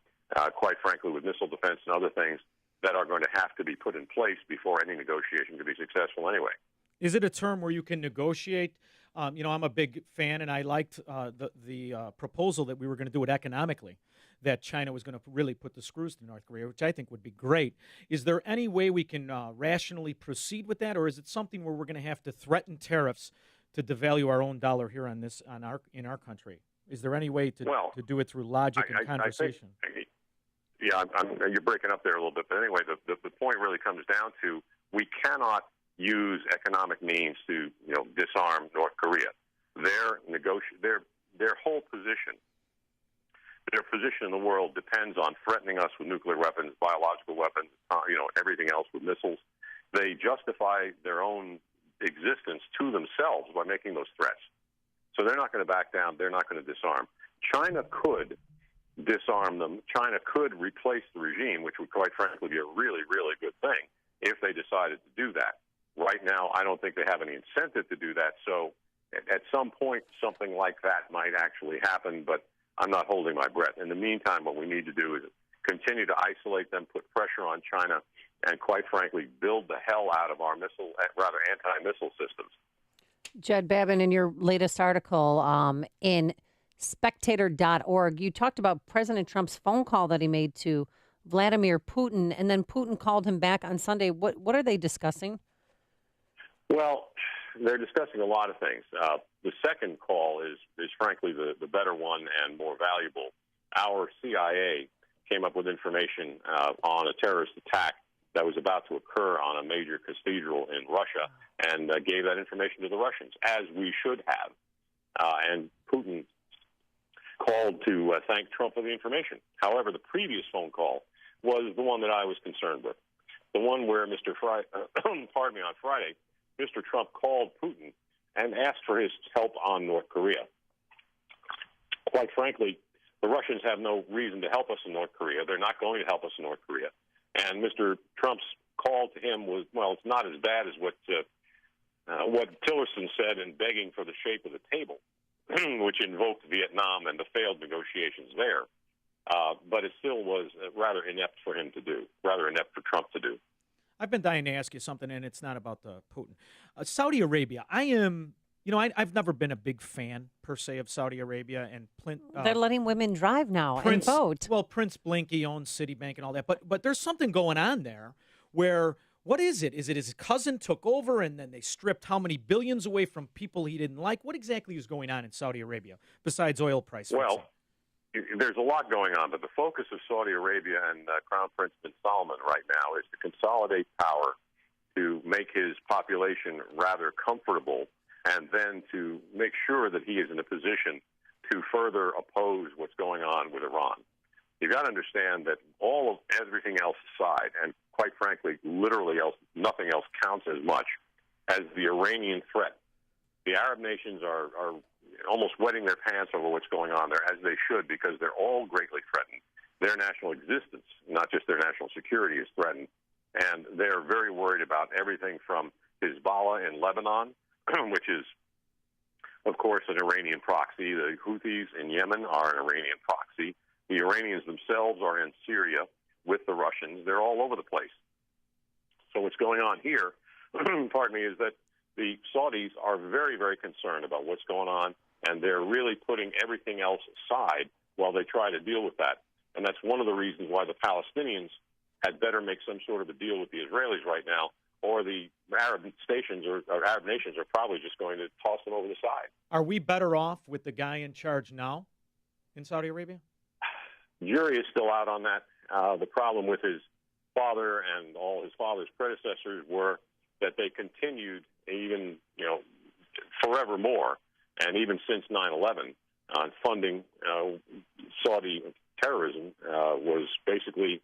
quite frankly, with missile defense and other things that are going to have to be put in place before any negotiation can be successful anyway. Is it a term where you can negotiate? I'm a big fan, and I liked the proposal that we were going to do it economically, that China was going to really put the screws to North Korea, which I think would be great. Is there any way we can rationally proceed with that, or is it something where we're going to have to threaten tariffs to devalue our own dollar here in our country? Is there any way to do it through logic and conversation? You're breaking up there a little bit, but anyway, the point really comes down to we cannot use economic means to disarm North Korea. Their whole position, their position in the world depends on threatening us with nuclear weapons, biological weapons, everything else with missiles. They justify their own existence to themselves by making those threats. So they're not going to back down. They're not going to disarm. China could disarm them. China could replace the regime, which would quite frankly be a really, really good thing if they decided to do that. Right now, I don't think they have any incentive to do that. So at some point, something like that might actually happen, but I'm not holding my breath. In the meantime, what we need to do is continue to isolate them, put pressure on China, and quite frankly, build the hell out of our anti-missile systems. Jed Babin, in your latest article in Spectator.org, you talked about President Trump's phone call that he made to Vladimir Putin, and then Putin called him back on Sunday. What are they discussing? Well, they're discussing a lot of things. The second call is frankly the better one and more valuable. Our CIA came up with information on a terrorist attack that was about to occur on a major cathedral in Russia, and gave that information to the Russians, as we should have. And Putin called to thank Trump for the information. However, the previous phone call was the one that I was concerned with, the one where on Friday, Mr. Trump called Putin and asked for his help on North Korea. Quite frankly, the Russians have no reason to help us in North Korea. They're not going to help us in North Korea. And Mr. Trump's call to him was, well, it's not as bad as what Tillerson said in begging for the shape of the table, which invoked Vietnam and the failed negotiations there. But it still was rather inept for him to do, rather inept for Trump to do. I've been dying to ask you something, and it's not about Putin. Saudi Arabia, I've never been a big fan, per se, of Saudi Arabia. And they're letting women drive now and vote. Well, Prince Blinky owns Citibank and all that. But there's something going on there where, what is it? Is it his cousin took over and then they stripped how many billions away from people he didn't like? What exactly is going on in Saudi Arabia besides oil prices? Well, there's a lot going on, but the focus of Saudi Arabia and Crown Prince bin Salman right now is to consolidate power, to make his population rather comfortable, and then to make sure that he is in a position to further oppose what's going on with Iran. You've got to understand that all of everything else aside, and quite frankly, literally nothing else counts as much as the Iranian threat. The Arab nations are almost wetting their pants over what's going on there, as they should, because they're all greatly threatened. Their national existence, not just their national security, is threatened. And they're very worried about everything from Hezbollah in Lebanon, which is, of course, an Iranian proxy. The Houthis in Yemen are an Iranian proxy. The Iranians themselves are in Syria with the Russians. They're all over the place. So what's going on here, pardon me, is that the Saudis are very, very concerned about what's going on, and they're really putting everything else aside while they try to deal with that. And that's one of the reasons why the Palestinians had better make some sort of a deal with the Israelis right now, or the Arab nations are probably just going to toss them over the side. Are we better off with the guy in charge now in Saudi Arabia? Jury is still out on that. The problem with his father and all his father's predecessors were that they continued even, forevermore, and even since 9/11, on funding Saudi terrorism was basically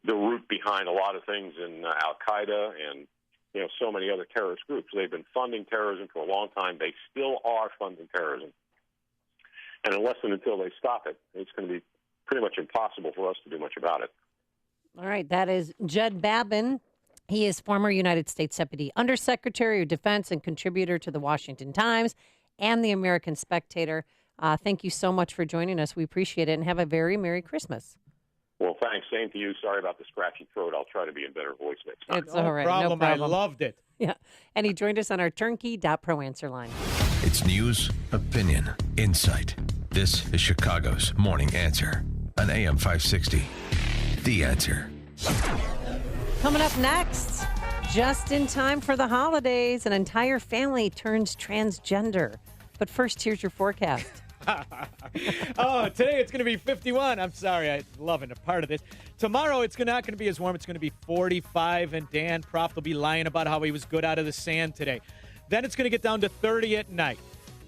the root behind a lot of things in Al-Qaeda and, so many other terrorist groups. They've been funding terrorism for a long time. They still are funding terrorism. And unless and until they stop it, it's going to be pretty much impossible for us to do much about it. All right. That is Judd Babin. He is former United States Deputy Undersecretary of Defense and contributor to the Washington Times and the American Spectator. Thank you so much for joining us. We appreciate it, and have a very Merry Christmas. Well, thanks. Same to you. Sorry about the scratchy throat. I'll try to be in better voice next time. It's all right. No problem. I loved it. Yeah. And he joined us on our turnkey.pro answer line. It's news, opinion, insight. This is Chicago's Morning Answer on AM 560. The Answer. Coming up next, just in time for the holidays, an entire family turns transgender. But first, here's your forecast. Today it's going to be 51. I'm sorry, I'm loving a part of this. Tomorrow it's not going to be as warm. It's going to be 45, and Dan Proft will be lying about how he was good out of the sand today. Then it's going to get down to 30 at night.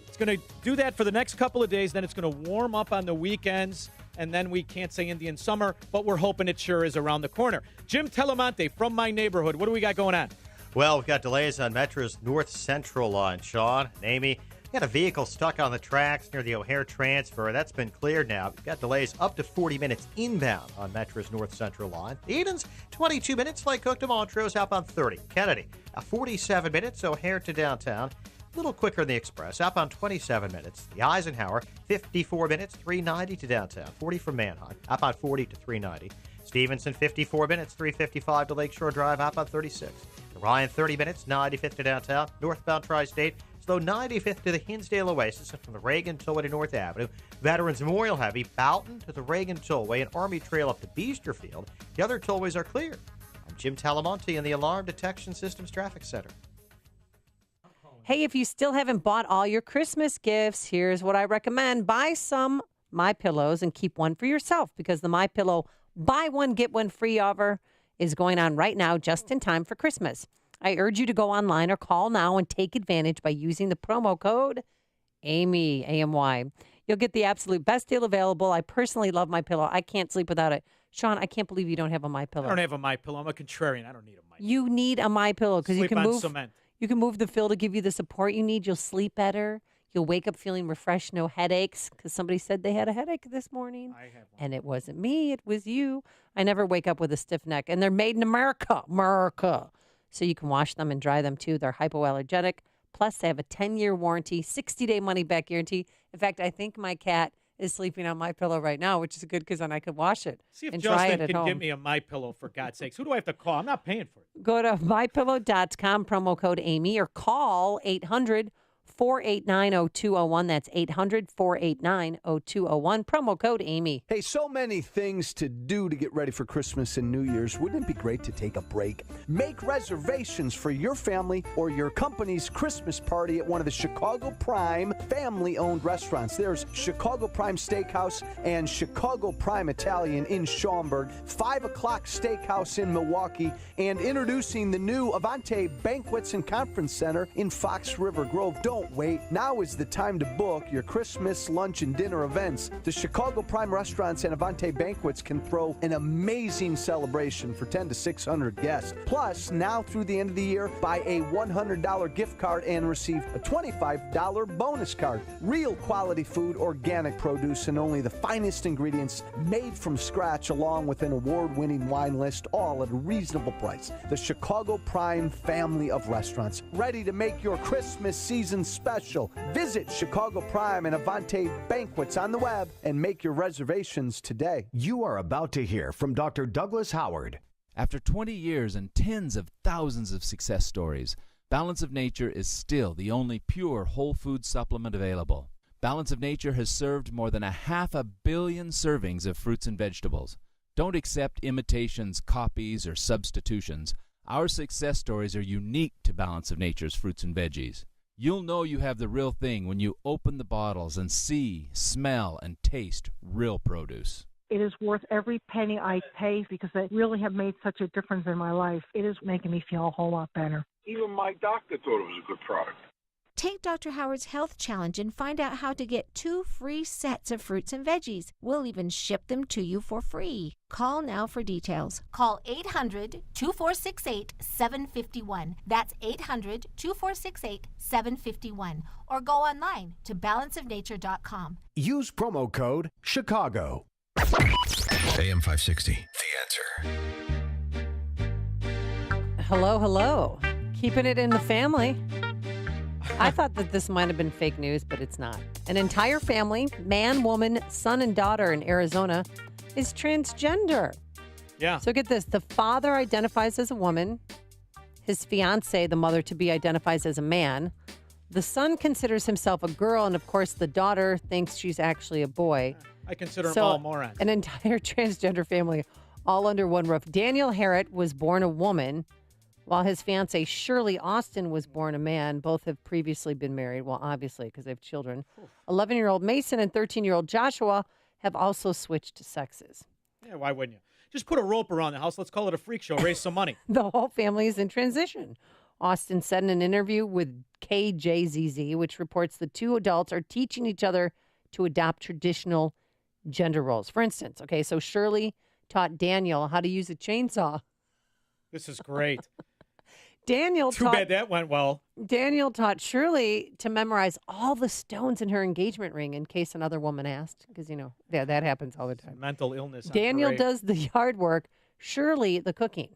It's going to do that for the next couple of days. Then it's going to warm up on the weekends, and then we can't say Indian summer, but we're hoping it sure is around the corner. Jim Telemonte from my neighborhood. What do we got going on? Well, we've got delays on Metro's North Central line, Sean and Amy. Got a vehicle stuck on the tracks near the O'Hare transfer. That's been cleared now. We've got delays up to 40 minutes inbound on Metro's North Central line. The Edens, 22 minutes. Lake Cook to Montrose, outbound 30. Kennedy, 47 minutes. O'Hare to downtown. A little quicker than the Express, outbound 27 minutes. The Eisenhower, 54 minutes, 390 to downtown. 40 from Manheim, outbound 40 to 390. Stevenson, 54 minutes, 355 to Lakeshore Drive, outbound 36. The Ryan, 30 minutes, 95th to downtown. Northbound Tri-State, slow 95th to the Hinsdale Oasis and from the Reagan Tollway to North Avenue. Veterans Memorial heavy, Boughton to the Reagan Tollway and Army Trail up to Beesterfield. The other tollways are clear. I'm Jim Talamonte in the Alarm Detection Systems Traffic Center. Hey, if you still haven't bought all your Christmas gifts, here's what I recommend. Buy some MyPillows and keep one for yourself, because the MyPillow buy one, get one free offer is going on right now just in time for Christmas. I urge you to go online or call now and take advantage by using the promo code AMY, AMY. You'll get the absolute best deal available. I personally love MyPillow. I can't sleep without it. Sean, I can't believe you don't have a MyPillow. I don't have a MyPillow. I'm a contrarian. I don't need a MyPillow. You need a MyPillow because you Sleep can on move. cement. You can move the fill to give you the support you need. You'll sleep better. You'll wake up feeling refreshed, no headaches. Because somebody said they had a headache this morning, I have one. and it wasn't me. It was you. I never wake up with a stiff neck, and they're made in America. So you can wash them and dry them too. They're hypoallergenic. Plus, they have a 10-year warranty, 60-day money-back guarantee. In fact, I think my cat is sleeping on my pillow right now, which is good because then I could wash it See if and dry Justin it at can home. give me a MyPillow, for God's sakes. Who do I have to call? I'm not paying for it. Go to mypillow.com, promo code Amy, or call 800-489-0201. That's 800-489-0201. Promo code Amy. Hey, so many things to do to get ready for Christmas and New Year's. Wouldn't it be great to take a break? Make reservations for your family or your company's Christmas party at one of the Chicago Prime family-owned restaurants. There's Chicago Prime Steakhouse and Chicago Prime Italian in Schaumburg, 5 o'clock Steakhouse in Milwaukee, and introducing the new Avante Banquets and Conference Center in Fox River Grove. Don't wait. Now is the time to book your Christmas lunch and dinner events. The Chicago Prime restaurants and Avante Banquets can throw an amazing celebration for 10 to 600 guests. Plus, now through the end of the year, buy a $100 gift card and receive a $25 bonus card. Real quality food, organic produce, and only the finest ingredients made from scratch, along with an award-winning wine list, all at a reasonable price. The Chicago Prime family of restaurants, ready to make your Christmas season special. Visit Chicago Prime and Avante Banquets on the web and make your reservations today. You are about to hear from Dr. Douglas Howard. After 20 years and tens of thousands of success stories, Balance of Nature is still the only pure whole food supplement available. Balance of Nature has served more than 500 million servings of fruits and vegetables. Don't accept imitations, copies, or substitutions. Our success stories are unique to Balance of Nature's fruits and veggies. You'll know you have the real thing when you open the bottles and see, smell, and taste real produce. It is worth every penny I pay because they really have made such a difference in my life. It is making me feel a whole lot better. Even my doctor thought it was a good product. Take Dr. Howard's Health Challenge and find out how to get 2 free sets of fruits and veggies. We'll even ship them to you for free. Call now for details. Call 800-2468-751. That's 800-2468-751. Or go online to balanceofnature.com. Use promo code Chicago. AM 560, The Answer. Hello, hello. Keeping it in the family. I thought that this might have been fake news, but it's not. An entire family, man, woman, son, and daughter in Arizona, is transgender. Yeah. So get this. The father identifies as a woman. His fiance, the mother-to-be, identifies as a man. The son considers himself a girl, and of course, the daughter thinks she's actually a boy. I consider them all morons. An entire transgender family, all under one roof. Daniel Harrett was born a woman, while his fiancée, Shirley Austin, was born a man. Both have previously been married. Well, obviously, because they have children. 11-year-old Mason and 13-year-old Joshua have also switched sexes. Yeah, why wouldn't you? Just put a rope around the house. Let's call it a freak show. Raise some money. The whole family is in transition. Austin said in an interview with KJZZ, which reports the two adults are teaching each other to adopt traditional gender roles. For instance, okay, so Shirley taught Daniel how to use a chainsaw. This is great. Too bad that went well. Daniel taught Shirley to memorize all the stones in her engagement ring in case another woman asked, because, that happens all the time. Mental illness. Daniel does the yard work, Shirley the cooking.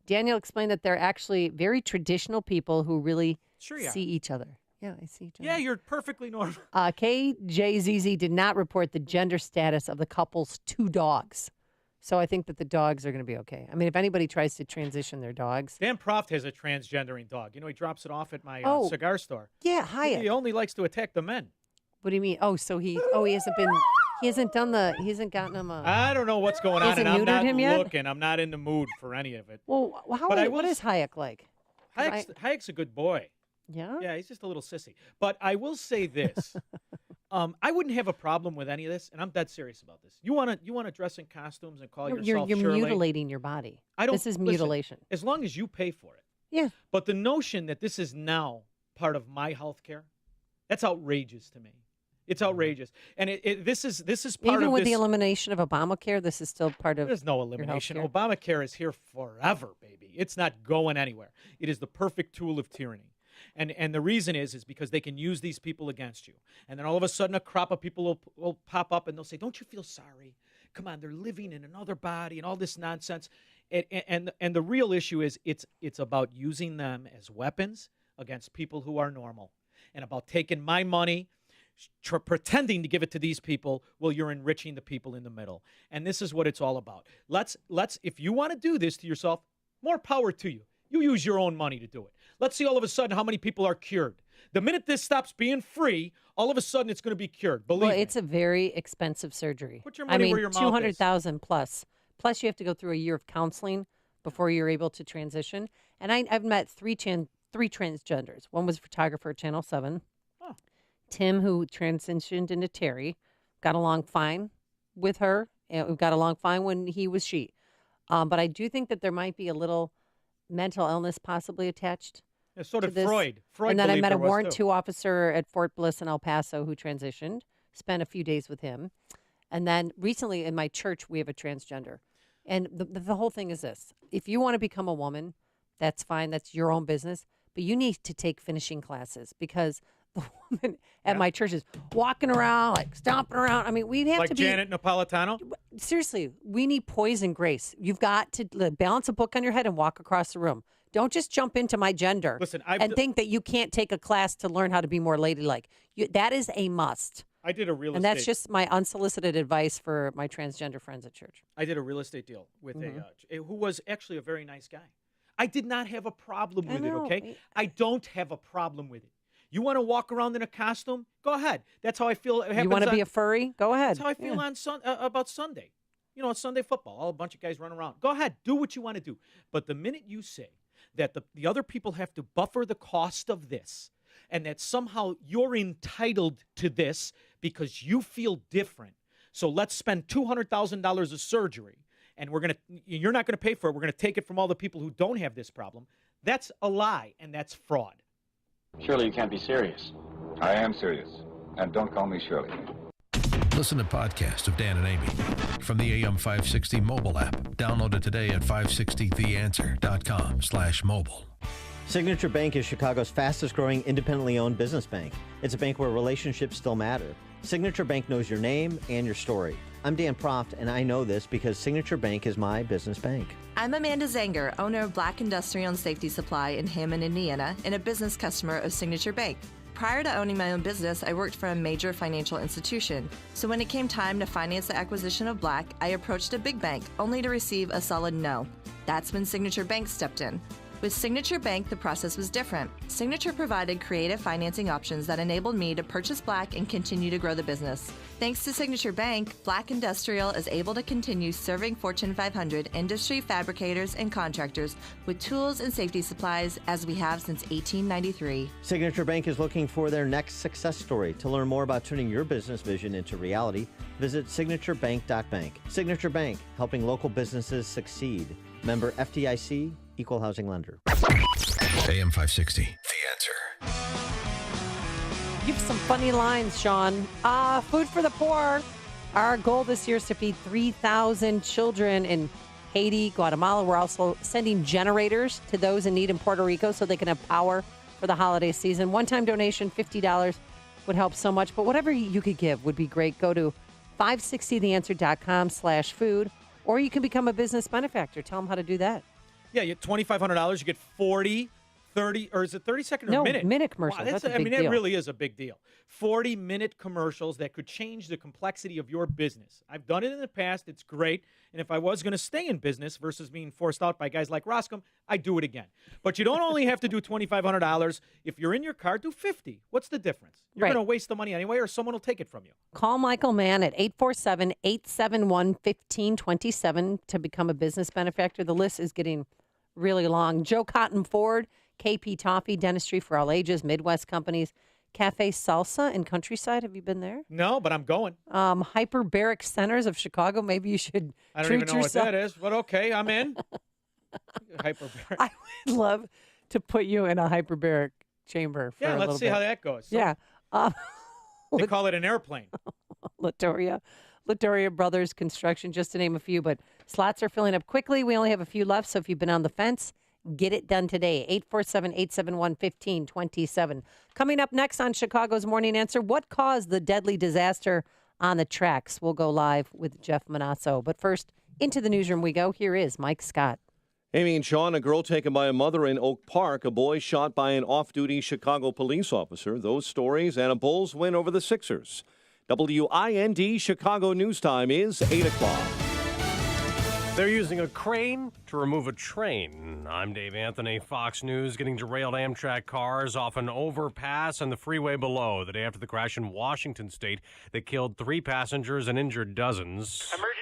Daniel explained that they're actually very traditional people who really see each other. Yeah, I see each other. Yeah, you're perfectly normal. KJZZ did not report the gender status of the couple's 2 dogs. So I think that the dogs are going to be okay. I mean, if anybody tries to transition their dogs. Dan Proft has a transgendering dog. He drops it off at my cigar store. Yeah, Hyatt. He only likes to attack the men. What do you mean? Oh, so he hasn't gotten him a... I don't know what's going on, and I'm not looking. I'm not in the mood for any of it. Well, what is Hayek like? Hayek's a good boy. Yeah? Yeah, he's just a little sissy. But I will say this. I wouldn't have a problem with any of this, and I'm dead serious about this. You want to dress in costumes and call yourself You're Shirley? mutilating your body. This is mutilation. Listen, as long as you pay for it. Yeah. But the notion that this is now part of my health care, that's outrageous to me. It's outrageous. And this is part Even of with this. the elimination of Obamacare, this is still part of. There's no your elimination. healthcare. Obamacare is here forever, baby. It's not going anywhere. It is the perfect tool of tyranny. And the reason is because they can use these people against you. And then all of a sudden a crop of people will pop up and they'll say, don't you feel sorry? Come on, they're living in another body and all this nonsense. And the real issue is it's about using them as weapons against people who are normal, and about taking my money, pretending to give it to these people while you're enriching the people in the middle. And this is what it's all about. Let's if you want to do this to yourself, more power to you. You use your own money to do it. Let's see all of a sudden how many people are cured. The minute this stops being free, all of a sudden it's going to be cured. Believe me. It's a very expensive surgery. Put your money where your mouth is. $200,000 plus. Plus, you have to go through a year of counseling before you're able to transition. And I've met three transgenders. One was a photographer at Channel 7. Oh. Tim, who transitioned into Terry, got along fine with her. And we got along fine when he was she. But I do think that there might be a little mental illness possibly attached. Yeah, so did this. Freud. And then I believed met a there was, Warrant too. 2 officer at Fort Bliss in El Paso who transitioned. Spent a few days with him. And then recently in my church, we have a transgender. And the whole thing is this. If you want to become a woman, that's fine. That's your own business. But you need to take finishing classes because the woman at my church is walking around, like stomping around. I mean, we have Like to be. Janet Napolitano? Seriously, we need poise and grace. You've got to balance a book on your head and walk across the room. Don't just jump into my gender think that you can't take a class to learn how to be more ladylike. That is a must. I did a real estate. And that's just my unsolicited advice for my transgender friends at church. I did a real estate deal with who was actually a very nice guy. I did not have a problem with it, okay? I don't have a problem with it. You want to walk around in a costume? Go ahead. That's how I feel. You want to be a furry? Go ahead. That's how I feel on about Sunday. You know, on Sunday football, all a bunch of guys run around. Go ahead. Do what you want to do. But the minute you say that the other people have to buffer the cost of this and that somehow you're entitled to this because you feel different, so let's spend $200,000 of surgery and you're not going to pay for it. We're going to take it from all the people who don't have this problem. That's a lie, and that's fraud. Surely you can't be serious. I am serious. And don't call me Shirley. Listen to podcasts of Dan and Amy from the AM 560 mobile app. Download it today at 560theanswer.com/mobile. Signature Bank is Chicago's fastest growing independently owned business bank. It's a bank where relationships still matter. Signature Bank knows your name and your story. I'm Dan Proft, and I know this because Signature Bank is my business bank. I'm Amanda Zanger, owner of Black Industrial and Safety Supply in Hammond, Indiana, and a business customer of Signature Bank. Prior to owning my own business, I worked for a major financial institution. So when it came time to finance the acquisition of Black, I approached a big bank, only to receive a solid no. That's when Signature Bank stepped in. With Signature Bank, the process was different. Signature provided creative financing options that enabled me to purchase Black and continue to grow the business. Thanks to Signature Bank, Black Industrial is able to continue serving Fortune 500 industry fabricators and contractors with tools and safety supplies as we have since 1893. Signature Bank is looking for their next success story. To learn more about turning your business vision into reality, visit signaturebank.bank. Signature Bank, helping local businesses succeed. Member FDIC, Equal Housing Lender. AM 560, The Answer. You have some funny lines, Sean. Food for the poor. Our goal this year is to feed 3,000 children in Haiti, Guatemala. We're also sending generators to those in need in Puerto Rico so they can have power for the holiday season. One-time donation, $50 would help so much. But whatever you could give would be great. Go to 560theanswer.com/food, or you can become a business benefactor. Tell them how to do that. Yeah, you get $2,500. You get 40, 30, or is it 30 second or No, minute? minute commercials. Wow, That's a I big mean, deal. it really is a big deal. 40-minute commercials that could change the complexity of your business. I've done it in the past. It's great. And if I was going to stay in business versus being forced out by guys like Roscom, I'd do it again. But you don't only have to do $2,500. If you're in your car, do 50. What's the difference? You're Right. going to waste the money anyway, or someone will take it from you. Call Michael Mann at 847-871-1527 to become a business benefactor. The list is getting really long. Joe Cotton Ford, KP Toffee, Dentistry for All Ages, Midwest Companies, Cafe Salsa in Countryside. Have you been there? No, but I'm going. Hyperbaric Centers of Chicago. Maybe you should I don't treat even know yourself. what that is, but okay, I'm in. Hyperbaric. I would love to put you in a hyperbaric chamber. For Yeah, a let's little see bit. how that goes. So- Yeah. They call it an airplane. Latoria Brothers Construction, just to name a few. But slots are filling up quickly. We only have a few left, so if you've been on the fence, get it done today. 847-871-1527. Coming up next on Chicago's Morning Answer, what caused the deadly disaster on the tracks? We'll go live with Jeff Manasso. But first, into the newsroom we go. Here is Mike Scott. Amy and Sean, a girl taken by a mother in Oak Park, a boy shot by an off-duty Chicago police officer. Those stories and a Bulls win over the Sixers. WIND Chicago News Time is 8 o'clock. They're using a crane to remove a train. I'm Dave Anthony, Fox News. Getting derailed Amtrak cars off an overpass and the freeway below the day after the crash in Washington State that killed 3 passengers and injured dozens. Emergency.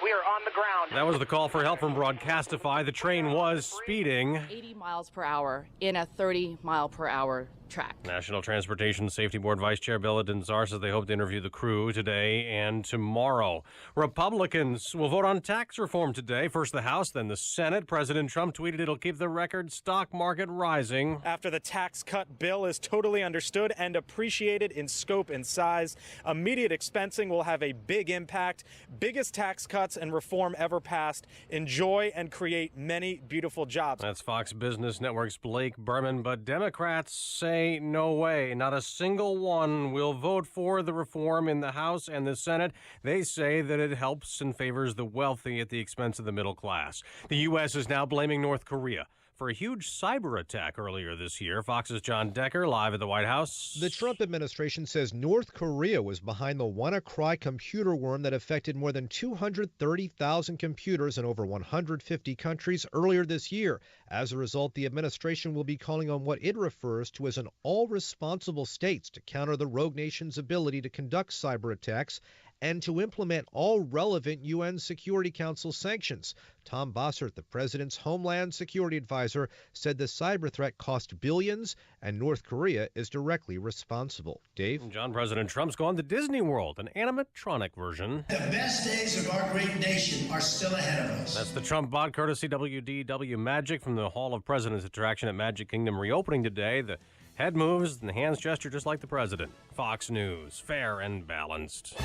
We are on the ground. That was the call for help from Broadcastify. The train was speeding 80 miles per hour in a 30-mile-per-hour track. National Transportation Safety Board Vice Chair Bill Denzar says they hope to interview the crew today and tomorrow. Republicans will vote on tax reform today. First the House, then the Senate. President Trump tweeted it'll keep the record stock market rising. After the tax cut bill is totally understood and appreciated in scope and size, immediate expensing will have a big impact. Biggest tax cuts and reform ever passed. Enjoy and create many beautiful jobs. That's Fox Business Network's Blake Berman, but Democrats say no way. Not a single one will vote for the reform in the House and the Senate. They say that it helps and favors the wealthy at the expense of the middle class. The U.S. is now blaming North Korea for a huge cyber attack earlier this year. Fox's John Decker live at the White House. The Trump administration says North Korea was behind the WannaCry computer worm that affected more than 230,000 computers in over 150 countries earlier this year. As a result, the administration will be calling on what it refers to as an all-responsible states to counter the rogue nation's ability to conduct cyber attacks and to implement all relevant UN Security Council sanctions. Tom Bossert, the president's Homeland Security advisor, said the cyber threat cost billions and North Korea is directly responsible. Dave? John, President Trump's gone to Disney World, an animatronic version. The best days of our great nation are still ahead of us. That's the Trump bot, courtesy WDW Magic from the Hall of Presidents attraction at Magic Kingdom, reopening today. The head moves and the hands gesture just like the president. Fox News, fair and balanced.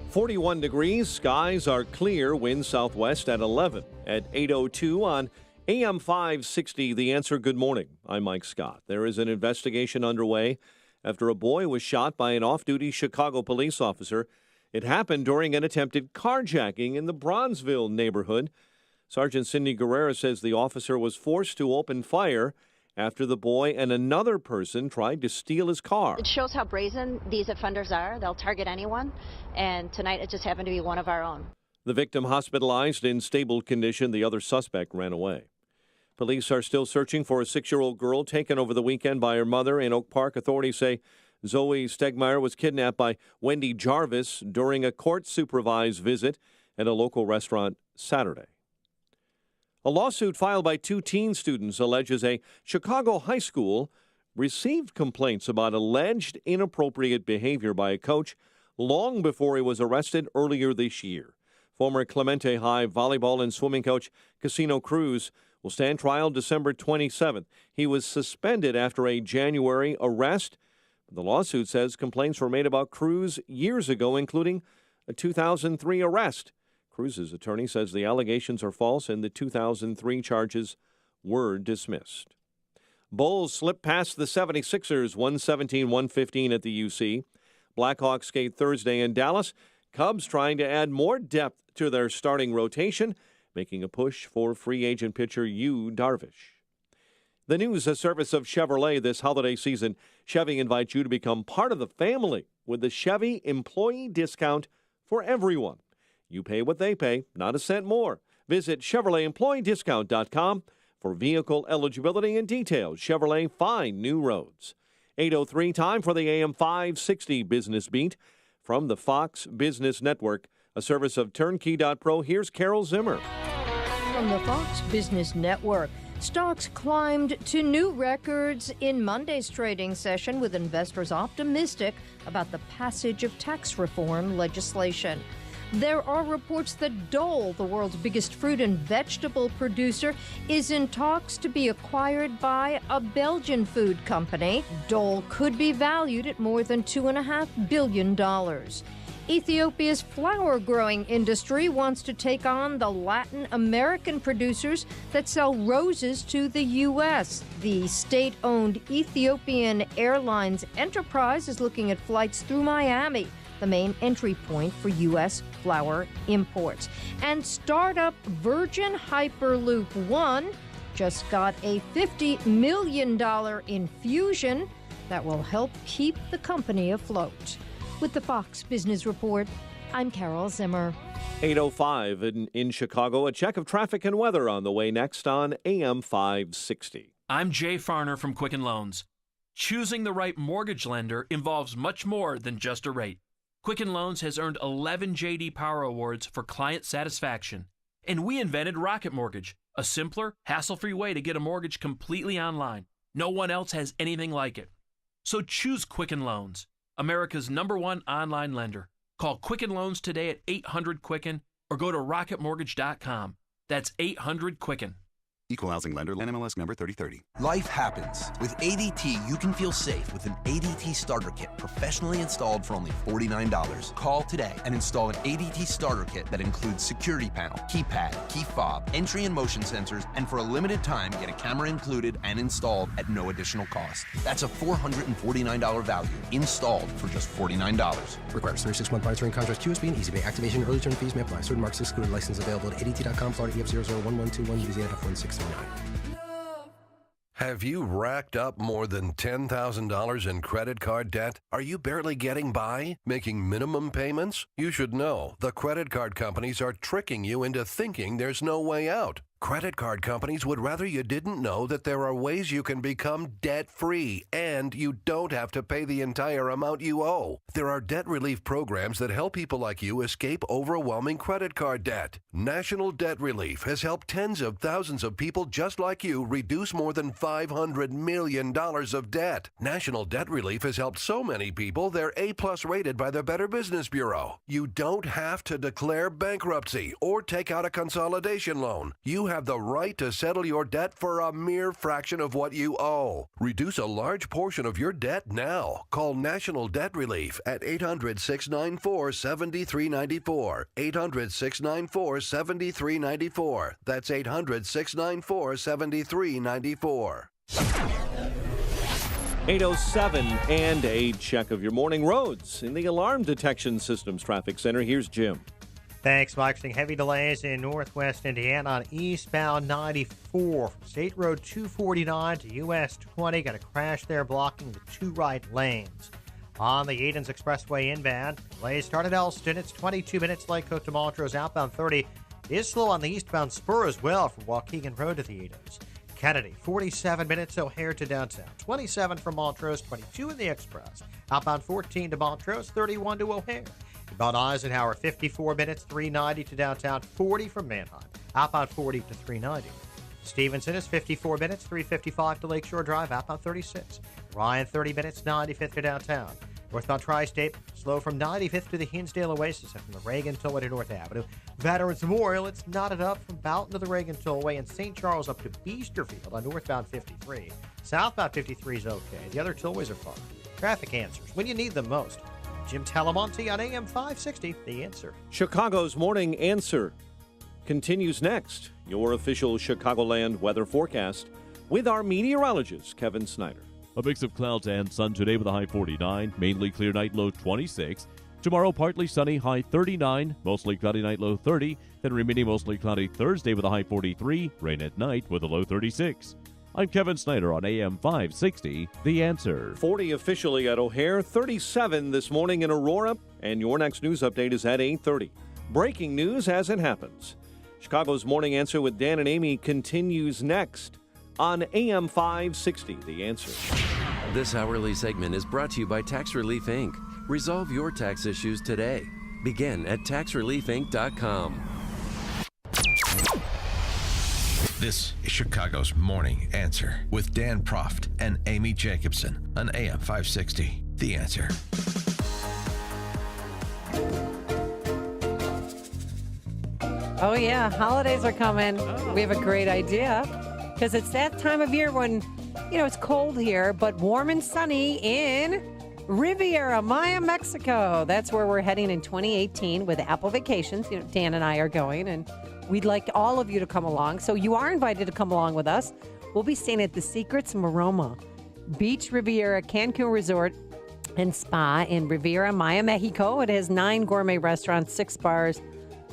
41 degrees, skies are clear, wind southwest at 11 at 8:02 on AM 560. The Answer, good morning. I'm Mike Scott. There is an investigation underway after a boy was shot by an off-duty Chicago police officer. It happened during an attempted carjacking in the Bronzeville neighborhood. Sergeant Cindy Guerrera says the officer was forced to open fire after the boy and another person tried to steal his car. It shows how brazen these offenders are. They'll target anyone, and tonight it just happened to be one of our own. The victim hospitalized in stable condition. The other suspect ran away. Police are still searching for a 6-year-old girl taken over the weekend by her mother in Oak Park. Authorities say Zoe Stegmeyer was kidnapped by Wendy Jarvis during a court-supervised visit at a local restaurant Saturday. A lawsuit filed by 2 teen students alleges a Chicago high school received complaints about alleged inappropriate behavior by a coach long before he was arrested earlier this year. Former Clemente High volleyball and swimming coach Casino Cruz will stand trial December 27th. He was suspended after a January arrest. The lawsuit says complaints were made about Cruz years ago, including a 2003 arrest. Cruz's attorney says the allegations are false and the 2003 charges were dismissed. Bulls slip past the 76ers 117-115 at the UC. Blackhawks skate Thursday in Dallas. Cubs trying to add more depth to their starting rotation, making a push for free agent pitcher Yu Darvish. The news, a service of Chevrolet this holiday season. Chevy invites you to become part of the family with the Chevy employee discount for everyone. You pay what they pay, not a cent more. Visit ChevroletEmployeeDiscount.com for vehicle eligibility and details. Chevrolet, find new roads. 8:03, time for the AM 560 Business Beat from the Fox Business Network, a service of Turnkey.pro. Here's Carol Zimmer. From the Fox Business Network, stocks climbed to new records in Monday's trading session, with investors optimistic about the passage of tax reform legislation. There are reports that Dole, the world's biggest fruit and vegetable producer, is in talks to be acquired by a Belgian food company. Dole could be valued at more than $2.5 billion. Ethiopia's flower-growing industry wants to take on the Latin American producers that sell roses to the U.S. The state-owned Ethiopian Airlines enterprise is looking at flights through Miami, the main entry point for U.S. flower imports. And startup Virgin Hyperloop One just got a $50 million infusion that will help keep the company afloat. With the Fox Business Report, I'm Carol Zimmer. 8:05 in Chicago. A check of traffic and weather on the way next on AM 560. I'm Jay Farner from Quicken Loans. Choosing the right mortgage lender involves much more than just a rate. Quicken Loans has earned 11 J.D. Power Awards for client satisfaction. And we invented Rocket Mortgage, a simpler, hassle-free way to get a mortgage completely online. No one else has anything like it. So choose Quicken Loans, America's #1 online lender. Call Quicken Loans today at 800-QUICKEN or go to rocketmortgage.com. That's 800-QUICKEN. Equal housing lender, NMLS number 3030. Life happens. With ADT, you can feel safe with an ADT starter kit professionally installed for only $49. Call today and install an ADT starter kit that includes security panel, keypad, key fob, entry and motion sensors, and for a limited time, get a camera included and installed at no additional cost. That's a $449 value installed for just $49. Requires 36-month monitoring contract, QSB and EasyPay. Activation and early term fees may apply. Certain marks excluded. License available at ADT.com, Florida EF001121, Louisiana F1639. Have you racked up more than $10,000 in credit card debt? Are you barely getting by, making minimum payments? You should know the credit card companies are tricking you into thinking there's no way out. Credit card companies would rather you didn't know that there are ways you can become debt-free and you don't have to pay the entire amount you owe. There are debt relief programs that help people like you escape overwhelming credit card debt. National Debt Relief has helped tens of thousands of people just like you reduce more than $500 million of debt. National Debt Relief has helped so many people they're A+ rated by the Better Business Bureau. You don't have to declare bankruptcy or take out a consolidation loan. You have the right to settle your debt for a mere fraction of what you owe. Reduce a large portion of your debt now. Call National Debt Relief at 800-694-7394. 800-694-7394. That's 800-694-7394. 8:07 and a check of your morning roads in the Alarm Detection Systems Traffic Center. Here's Jim. Thanks, Mike. Seeing heavy delays in northwest Indiana on eastbound 94. State Road 249 to US 20. Got a crash there blocking the two right lanes. On the Edens Expressway inbound, delays start at Elston. It's 22 minutes. Lake Cote to Montrose outbound 30 is slow on the eastbound spur as well from Waukegan Road to the Edens. Kennedy, 47 minutes O'Hare to downtown. 27 from Montrose, 22 in the Express. Outbound 14 to Montrose, 31 to O'Hare. About Eisenhower, 54 minutes, 390 to downtown, 40 from Manheim. Outbound 40 to 390. Stevenson is 54 minutes, 355 to Lakeshore Drive, outbound 36. Ryan, 30 minutes, 95th to downtown. Northbound Tri-State, slow from 95th to the Hinsdale Oasis and from the Reagan Tollway to North Avenue. Veterans Memorial, it's knotted up from Boughton to the Reagan Tollway and St. Charles up to Beesterfield on northbound 53. Southbound 53 is okay. The other tollways are fine. Traffic answers when you need them most. Jim Talamonte on AM 560, The Answer. Chicago's Morning Answer continues next. Your official Chicagoland weather forecast with our meteorologist, Kevin Snyder. A mix of clouds and sun today with a high 49, mainly clear night, low 26. Tomorrow, partly sunny, high 39, mostly cloudy night, low 30. Then remaining mostly cloudy Thursday with a high 43, rain at night with a low 36. I'm Kevin Snyder on AM 560, The Answer. 40 officially at O'Hare, 37 this morning in Aurora, and your next news update is at 8:30. Breaking news as it happens. Chicago's Morning Answer with Dan and Amy continues next on AM 560, The Answer. This hourly segment is brought to you by Tax Relief Inc. Resolve your tax issues today. Begin at taxreliefinc.com. This is Chicago's Morning Answer with Dan Proft and Amy Jacobson on AM 560. The Answer. Oh, yeah. Holidays are coming. We have a great idea because it's that time of year when, it's cold here, but warm and sunny in Riviera Maya, Mexico. That's where we're heading in 2018 with Apple Vacations. Dan and I are going, and we'd like all of you to come along. So you are invited to come along with us. We'll be staying at the Secrets Maroma Beach Riviera Cancun Resort and Spa in Riviera Maya, Mexico. It has 9 gourmet restaurants, 6 bars,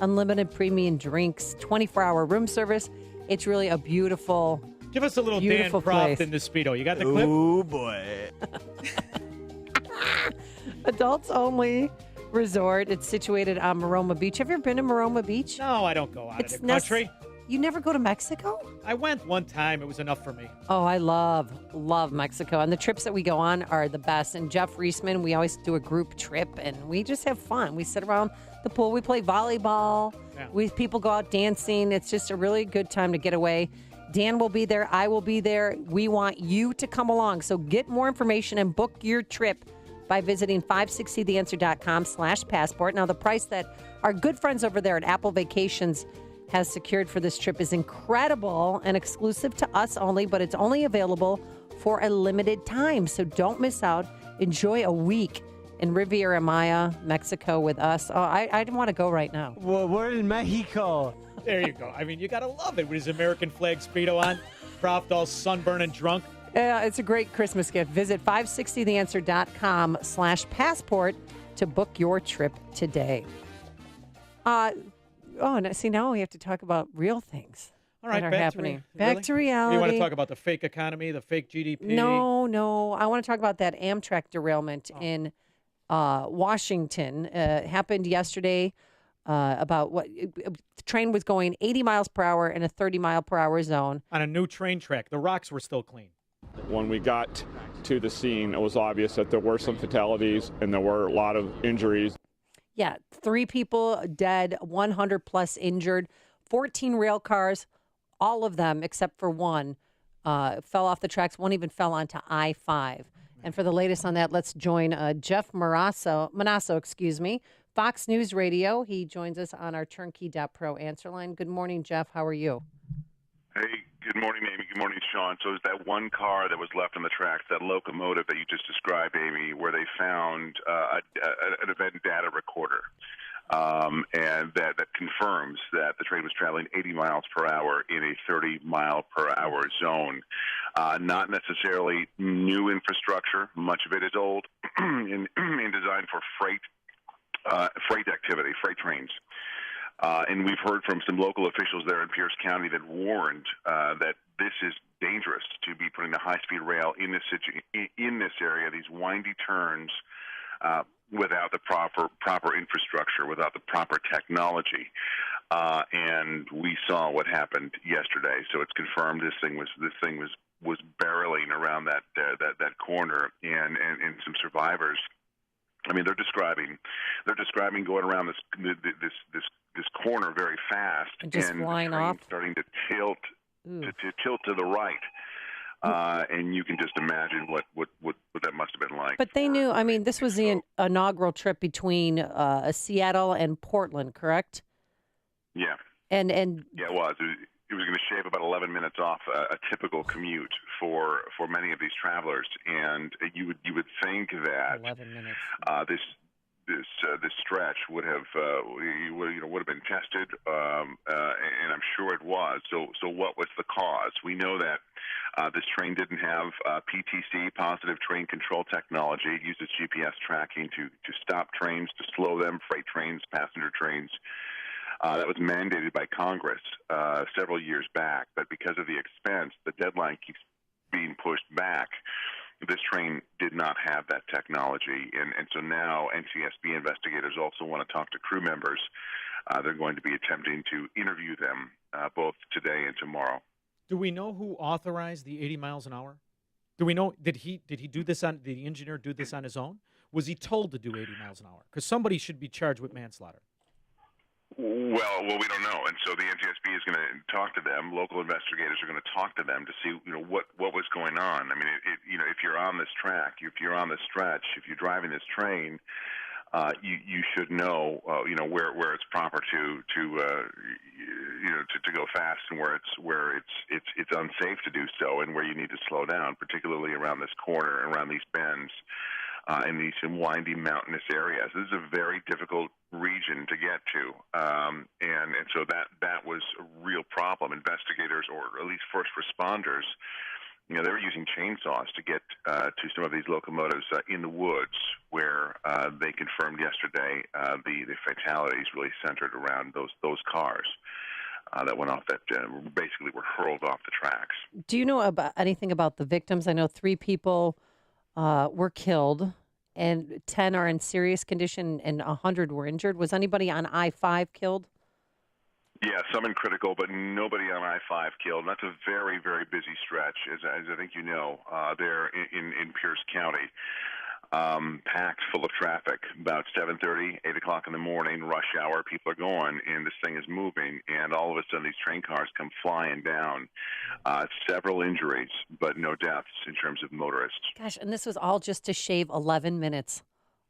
unlimited premium drinks, 24-hour room service. It's really a beautiful, Give us a little beautiful Dan Proft place. in the Speedo. You got the clip? Oh, boy. Adults only resort. It's situated on Maroma Beach. Have you ever been to Maroma Beach? No, I don't go out of the country. You never go to Mexico? I went one time. It was enough for me. Oh, I love Mexico. And the trips that we go on are the best. And Jeff Reisman, we always do a group trip, and we just have fun. We sit around the pool. We play volleyball. Yeah. People go out dancing. It's just a really good time to get away. Dan will be there. I will be there. We want you to come along. So get more information and book your trip by visiting 560theanswer.com/passport. Now, the price that our good friends over there at Apple Vacations has secured for this trip is incredible and exclusive to us only, but it's only available for a limited time. So don't miss out. Enjoy a week in Riviera Maya, Mexico with us. Oh, I want to go right now. Well, we're in Mexico. There you go. I mean, you got to love it with his American flag Speedo on. Proft all sunburned and drunk. It's a great Christmas gift. Visit 560theanswer.com/passport to book your trip today. Now we have to talk about real things All right, that are back happening. To Back to reality. You want to talk about the fake economy, the fake GDP? No. I want to talk about that Amtrak derailment in Washington. Happened yesterday. The train was going 80 miles per hour in a 30 mile per hour zone on a new train track. The rocks were still clean. When we got to the scene, it was obvious that there were some fatalities and there were a lot of injuries. Yeah, 3 people dead, 100 plus injured, 14 rail cars, all of them except for one fell off the tracks. One even fell onto I-5. And for the latest on that, let's join Jeff Manasso, Fox News Radio. He joins us on our Turnkey.pro answer line. Good morning, Jeff. How are you? Hey, good morning, Amy. Good morning, Sean. So it's that one car that was left on the tracks, that locomotive that you just described, Amy, where they found an event data recorder. And that confirms that the train was traveling 80 miles per hour in a 30 mile per hour zone. Not necessarily new infrastructure. Much of it is old and designed for freight activity, freight trains. And we've heard from some local officials there in Pierce County that warned that this is dangerous to be putting the high-speed rail in this area, these windy turns, without the proper infrastructure, without the proper technology. And we saw what happened yesterday. So it's confirmed this thing was barreling around that corner, and some survivors. I mean, they're describing going around this corner very fast and just flying off, starting to tilt to the right. And you can just imagine what that must have been like. But they knew. I mean, this was the inaugural trip between Seattle and Portland, correct? Yeah. And yeah, it was. It was going to shave about 11 minutes off a typical commute for many of these travelers, and you would think that 11 minutes. This stretch would have been tested, and I'm sure it was. So what was the cause? We know that this train didn't have PTC, positive train control technology. It uses GPS tracking to stop trains, to slow them, freight trains, passenger trains. That was mandated by Congress several years back, but because of the expense, the deadline keeps being pushed back. This train did not have that technology, and so now NTSB investigators also want to talk to crew members. They're going to be attempting to interview them both today and tomorrow. Do we know who authorized the 80 miles an hour? Do we know, did the engineer do this on his own? Was he told to do 80 miles an hour? Because somebody should be charged with manslaughter. Well, we don't know, and so the NTSB is going to talk to them. Local investigators are going to talk to them to see, what was going on. I mean, if you're on this track, if you're on this stretch, if you're driving this train, you should know where it's proper to go fast and where it's unsafe to do so, and where you need to slow down, particularly around this corner, around these bends, in these windy mountainous areas. This is a very difficult region to get to, and so that was a real problem. Investigators, or at least first responders, they were using chainsaws to get to some of these locomotives in the woods, where they confirmed yesterday the fatalities really centered around those cars that went off, that basically were hurled off the tracks. Do you know anything about the victims? I know 3 people were killed, and 10 are in serious condition, and 100 were injured. Was anybody on I-5 killed? Yeah, some in critical, but nobody on I-5 killed. And that's a very, very busy stretch, as I think you know, there in Pierce County. Packed full of traffic. About 7:30, 8 o'clock in the morning, rush hour, people are going, and this thing is moving, and all of a sudden these train cars come flying down. Several injuries, but no deaths in terms of motorists. Gosh, and this was all just to shave 11 minutes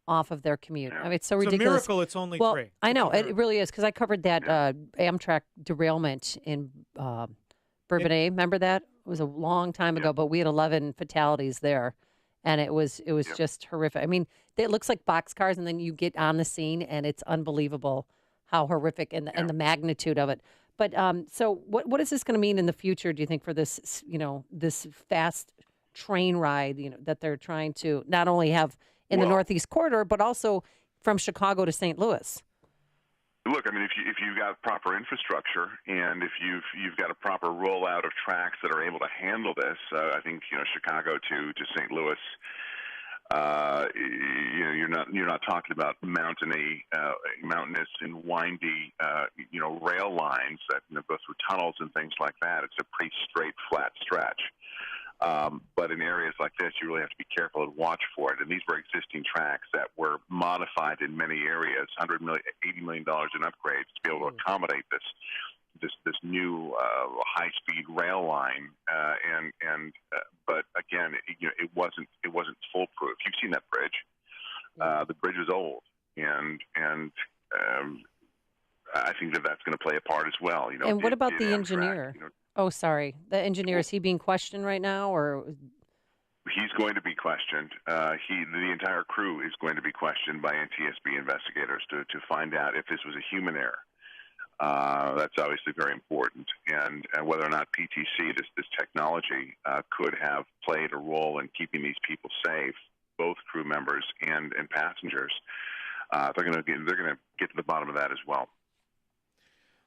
off of their commute. I mean, it's so It's ridiculous. a miracle it's only 3. I know, it really is, because I covered that Amtrak derailment in Bourbonnais. Remember that? It was a long time ago, but we had 11 fatalities there, and it was just horrific. I mean, it looks like boxcars, and then you get on the scene, and it's unbelievable how horrific and the magnitude of it. But so what is this going to mean in the future, do you think, for this, this fast train ride, that they're trying to not only have in the Northeast Corridor, but also from Chicago to St. Louis? Look, I mean, if you've got proper infrastructure, and if you've got a proper rollout of tracks that are able to handle this, I think Chicago to St. Louis, you're not talking about mountainous and windy rail lines that go through tunnels and things like that. It's a pretty straight, flat stretch. But in areas like this, you really have to be careful and watch for it. And these were existing tracks that were modified in many areas, $80 million in upgrades to be able to accommodate this new high-speed rail line. But again, it wasn't foolproof. You've seen that bridge. The bridge is old, and I think that's going to play a part as well. And what about the engineer? Oh, sorry. The engineer, is he being questioned right now, or? He's going to be questioned. The entire crew is going to be questioned by NTSB investigators to find out if this was a human error. That's obviously very important, and whether or not PTC, this technology, could have played a role in keeping these people safe, both crew members and passengers. They're going to get to the bottom of that as well.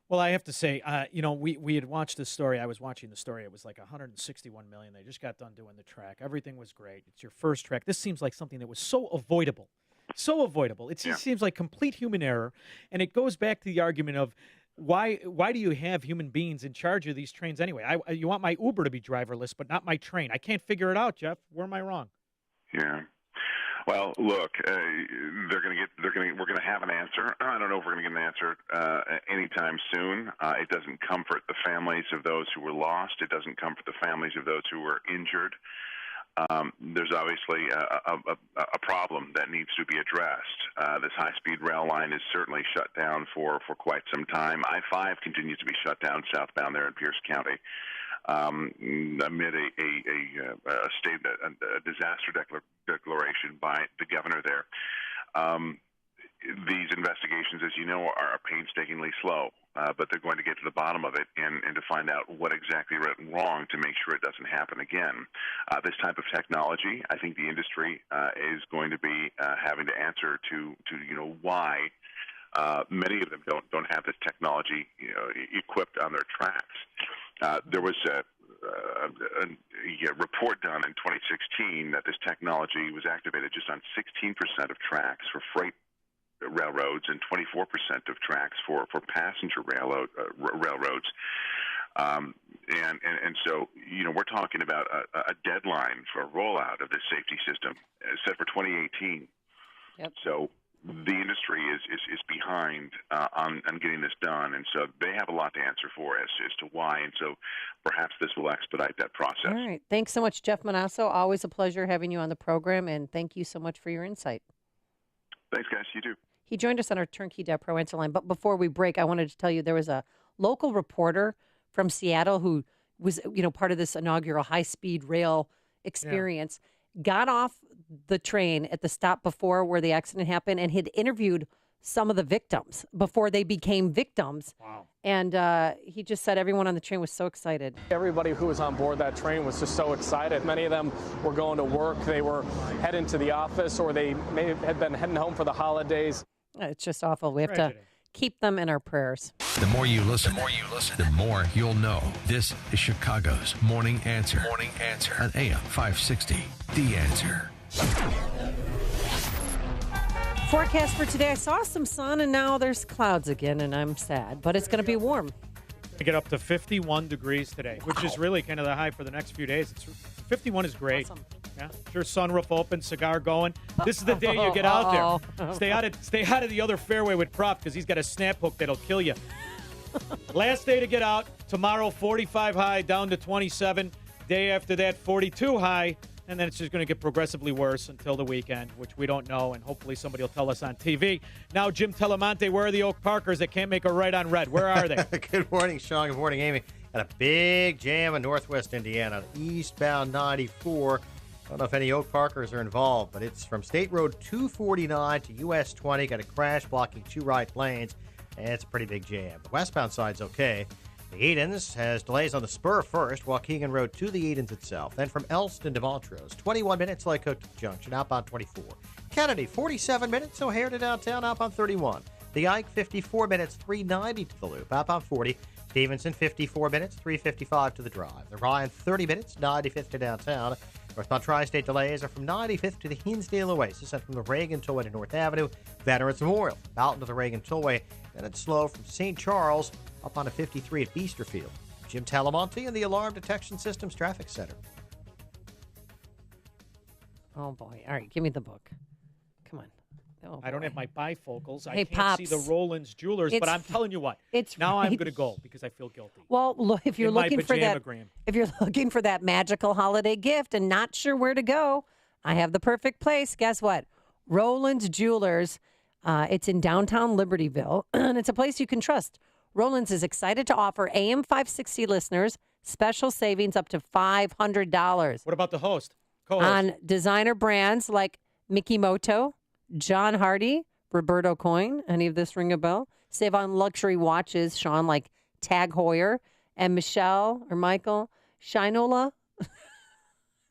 Well, I have to say, we had watched this story. I was watching the story. It was like $161 million. They just got done doing the track. Everything was great. It's your first track. This seems like something that was so avoidable. So avoidable. It just seems like complete human error. And it goes back to the argument of why do you have human beings in charge of these trains anyway? You want my Uber to be driverless, but not my train. I can't figure it out, Jeff. Where am I wrong? Yeah. Well, look, we're going to have an answer. I don't know if we're going to get an answer anytime soon. It doesn't comfort the families of those who were lost. It doesn't comfort the families of those who were injured. There's obviously a problem that needs to be addressed. This high-speed rail line is certainly shut down for quite some time. I-5 continues to be shut down southbound there in Pierce County. Amid a disaster declaration by the governor there. These investigations, as you know, are painstakingly slow, but they're going to get to the bottom of it and to find out what exactly went wrong to make sure it doesn't happen again. This type of technology, I think the industry is going to be having to answer to why many of them don't have this technology equipped on their tracks. There was a report done in 2016 that this technology was activated just on 16% of tracks for freight railroads and 24% of tracks for passenger railroads. And so, we're talking about a deadline for a rollout of this safety system set for 2018. Yep. So the industry is behind on getting this done, and so they have a lot to answer for as to why, and so perhaps this will expedite that process. All right. Thanks so much, Jeff Monasso. Always a pleasure having you on the program, and thank you so much for your insight. Thanks, guys. You too. He joined us on our Turnkey.Pro answer line. But before we break, I wanted to tell you there was a local reporter from Seattle who was, part of this inaugural high-speed rail experience, got off the train at the stop before where the accident happened and had interviewed some of the victims before they became victims. Wow. And he just said everyone on the train was so excited. Everybody who was on board that train was just so excited. Many of them were going to work. They were heading to the office, or they may have been heading home for the holidays. It's just awful. We have to keep them in our prayers. The more you listen, the more you'll know. This is Chicago's Morning Answer. Morning Answer on AM 560. The Answer. Forecast for today, I saw some sun and now there's clouds again and I'm sad, but it's going to be warm. We get up to 51 degrees today, which is really kind of the high for the next few days. 51 is great. Awesome. Yeah, sure. Sunroof open, cigar going. This is the day you get out there. Stay out of the other fairway with Prof because he's got a snap hook that'll kill you. Last day to get out. Tomorrow, 45 high, down to 27. Day after that, 42 high. And then it's just going to get progressively worse until the weekend, which we don't know, and hopefully somebody will tell us on TV. Now, Jim Telemonte, where are the Oak Parkers that can't make a right on red? Where are they? Good morning, Sean. Good morning, Amy. Got a big jam in northwest Indiana, eastbound 94. I don't know if any Oak Parkers are involved, but it's from State Road 249 to US 20. Got a crash blocking two right lanes, and it's a pretty big jam. The westbound side's okay. The Edens has delays on the spur first, Waukegan Road to the Edens itself. Then from Elston to Montrose, 21 minutes, Lycott Junction, outbound 24. Kennedy, 47 minutes, O'Hare to downtown, outbound 31. The Ike, 54 minutes, 390 to the loop, outbound 40. Stevenson, 54 minutes, 355 to the drive. The Ryan, 30 minutes, 95th to downtown. Northbound Tri-State delays are from 95th to the Hinsdale Oasis and from the Reagan Tollway to North Avenue. Veterans Memorial, out into the Reagan Tollway. Then it's slow from St. Charles up onto 53 at Beesterfield. Jim Talamonte and the Alarm Detection Systems Traffic Center. Oh, boy. All right, give me the book. Come on. Oh, I don't have my bifocals. Hey, I can't Pops. see the Rollins Jewelers, but I'm telling you what. Now I'm going to go because I feel guilty. Well, look, if you're In my looking for that, pajamagram. if you're looking for that magical holiday gift and not sure where to go, I have the perfect place. Guess what? Rollins Jewelers. It's in downtown Libertyville, and it's a place you can trust. Rollins is excited to offer AM 560 listeners special savings up to $500. What about the host? Co-host? On designer brands like Mickey Moto, John Hardy, Roberto Coin. Any of this ring a bell? Save on luxury watches, Sean, like Tag Heuer and Michelle or Michael Shinola.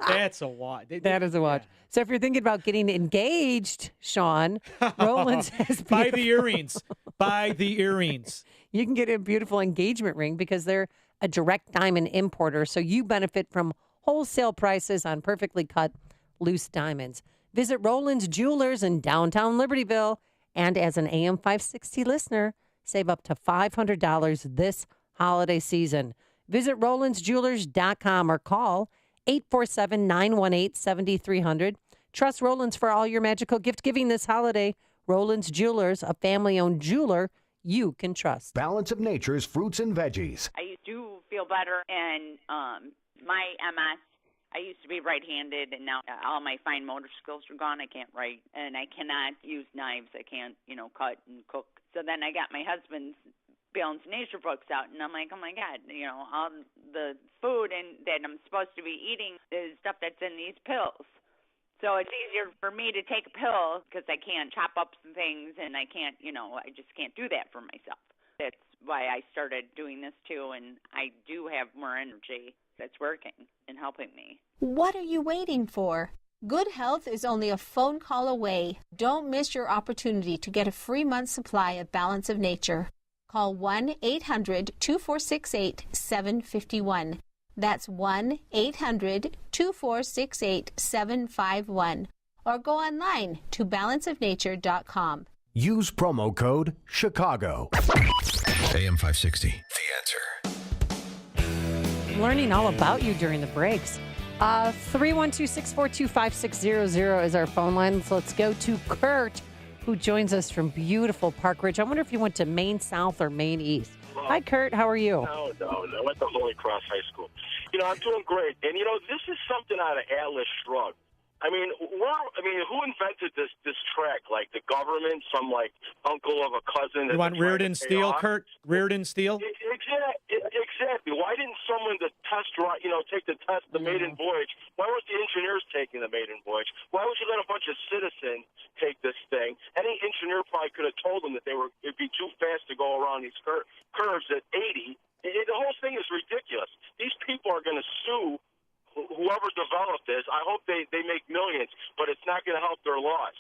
That's a watch. That is a watch. Yeah. So if you're thinking about getting engaged, Sean, Rollins has beautiful... Buy the earrings. Buy the earrings. You can get a beautiful engagement ring because they're a direct diamond importer, so you benefit from wholesale prices on perfectly cut loose diamonds. Visit Rollins Jewelers in downtown Libertyville, and as an AM 560 listener, save up to $500 this holiday season. Visit RollinsJewelers.com or call 847-918-7300. Trust Rollins for all your magical gift giving this holiday. Rollins Jewelers, a family-owned jeweler you can trust. Balance of Nature's fruits and veggies. I do feel better, and my MS, I used to be right-handed, and now all my fine motor skills are gone. I can't write, and I cannot use knives. I can't, cut and cook. So then I got my husband's Balance of Nature books out, and I'm like, oh, my God, all the food that I'm supposed to be eating is stuff that's in these pills. So it's easier for me to take a pill because I can't chop up some things, and I can't, I just can't do that for myself. That's why I started doing this, too, and I do have more energy that's working and helping me. What are you waiting for? Good health is only a phone call away. Don't miss your opportunity to get a free month's supply of Balance of Nature. Call 1-800-2468-751. That's 1-800-2468-751. Or go online to balanceofnature.com. Use promo code Chicago. AM 560. The Answer. Learning all about you during the breaks. 312-642-5600 is our phone line. So let's go to Kurt, who joins us from beautiful Park Ridge. I wonder if you went to Maine South or Maine East. Hi, Kurt. How are you? No. I went to Holy Cross High School. I'm doing great. And, this is something out of Atlas Shrugged. I mean, who invented this track? Like the government, some like uncle of a cousin. You want Reardon Steel, Kurt? Reardon Steel? Exactly. Why didn't someone take the test, the maiden voyage? Why weren't the engineers taking the maiden voyage? Why would you let a bunch of citizens take this thing? Any engineer probably could have told them that it'd be too fast to go around these curves at 80. The whole thing is ridiculous. These people are going to sue whoever developed this. I hope they make millions, but it's not going to help their loss.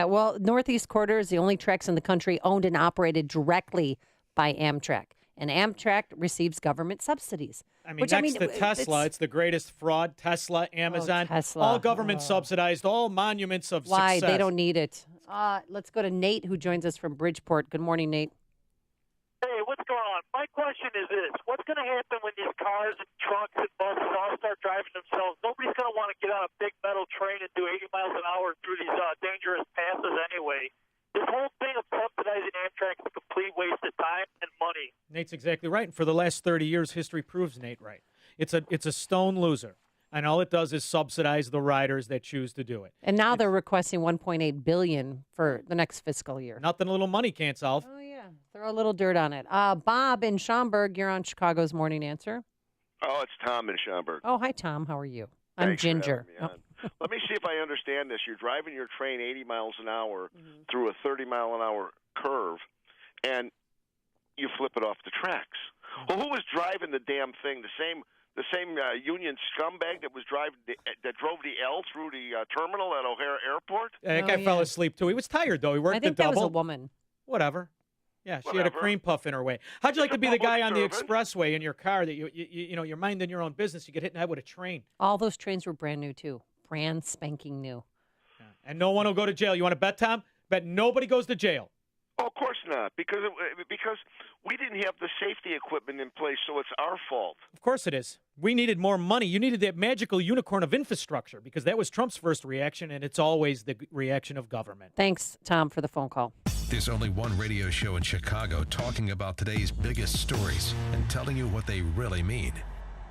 Well, Northeast Corridor is the only tracks in the country owned and operated directly by Amtrak. And Amtrak receives government subsidies. I mean, next to Tesla, it's the greatest fraud. Tesla, Amazon, Tesla. all government subsidized, all monuments of success. They don't need it. Let's go to Nate, who joins us from Bridgeport. Good morning, Nate. Hey, what's going on? My question is this. What's going to happen when these cars and trucks and buses all start driving themselves? Nobody's going to want to get on a big metal train and do 80 miles an hour through these dangerous passes anyway. This whole thing of subsidizing Amtrak is a complete waste of time and money. Nate's exactly right. And for the last 30 years, history proves Nate right. It's a stone loser. And all it does is subsidize the riders that choose to do it. And now they're requesting $1.8 billion for the next fiscal year. Nothing a little money can't solve. Oh, yeah. Throw a little dirt on it. Bob in Schaumburg, you're on Chicago's Morning Answer. Oh, it's Tom in Schaumburg. Oh, hi, Tom. How are you? I'm Thanks Ginger. For having me on. Let me see if I understand this. You're driving your train 80 miles an hour through a 30-mile-an-hour curve, and you flip it off the tracks. Well, who was driving the damn thing? The same Union scumbag that drove the L through the terminal at O'Hare Airport? That guy fell asleep, too. He was tired, though. He worked I think the double. that was a woman. Whatever. Yeah, she had a cream puff in her way. How'd you like to be the guy on the expressway in your car that you're minding your own business? You get hit in the head with a train. All those trains were brand new, too. Brand spanking new. Yeah. And no one will go to jail. You want to bet, Tom? Bet nobody goes to jail. Oh, of course not, because we didn't have the safety equipment in place, so it's our fault. Of course it is. We needed more money. You needed that magical unicorn of infrastructure, because that was Trump's first reaction, and it's always the reaction of government. Thanks, Tom, for the phone call. There's only one radio show in Chicago talking about today's biggest stories and telling you what they really mean.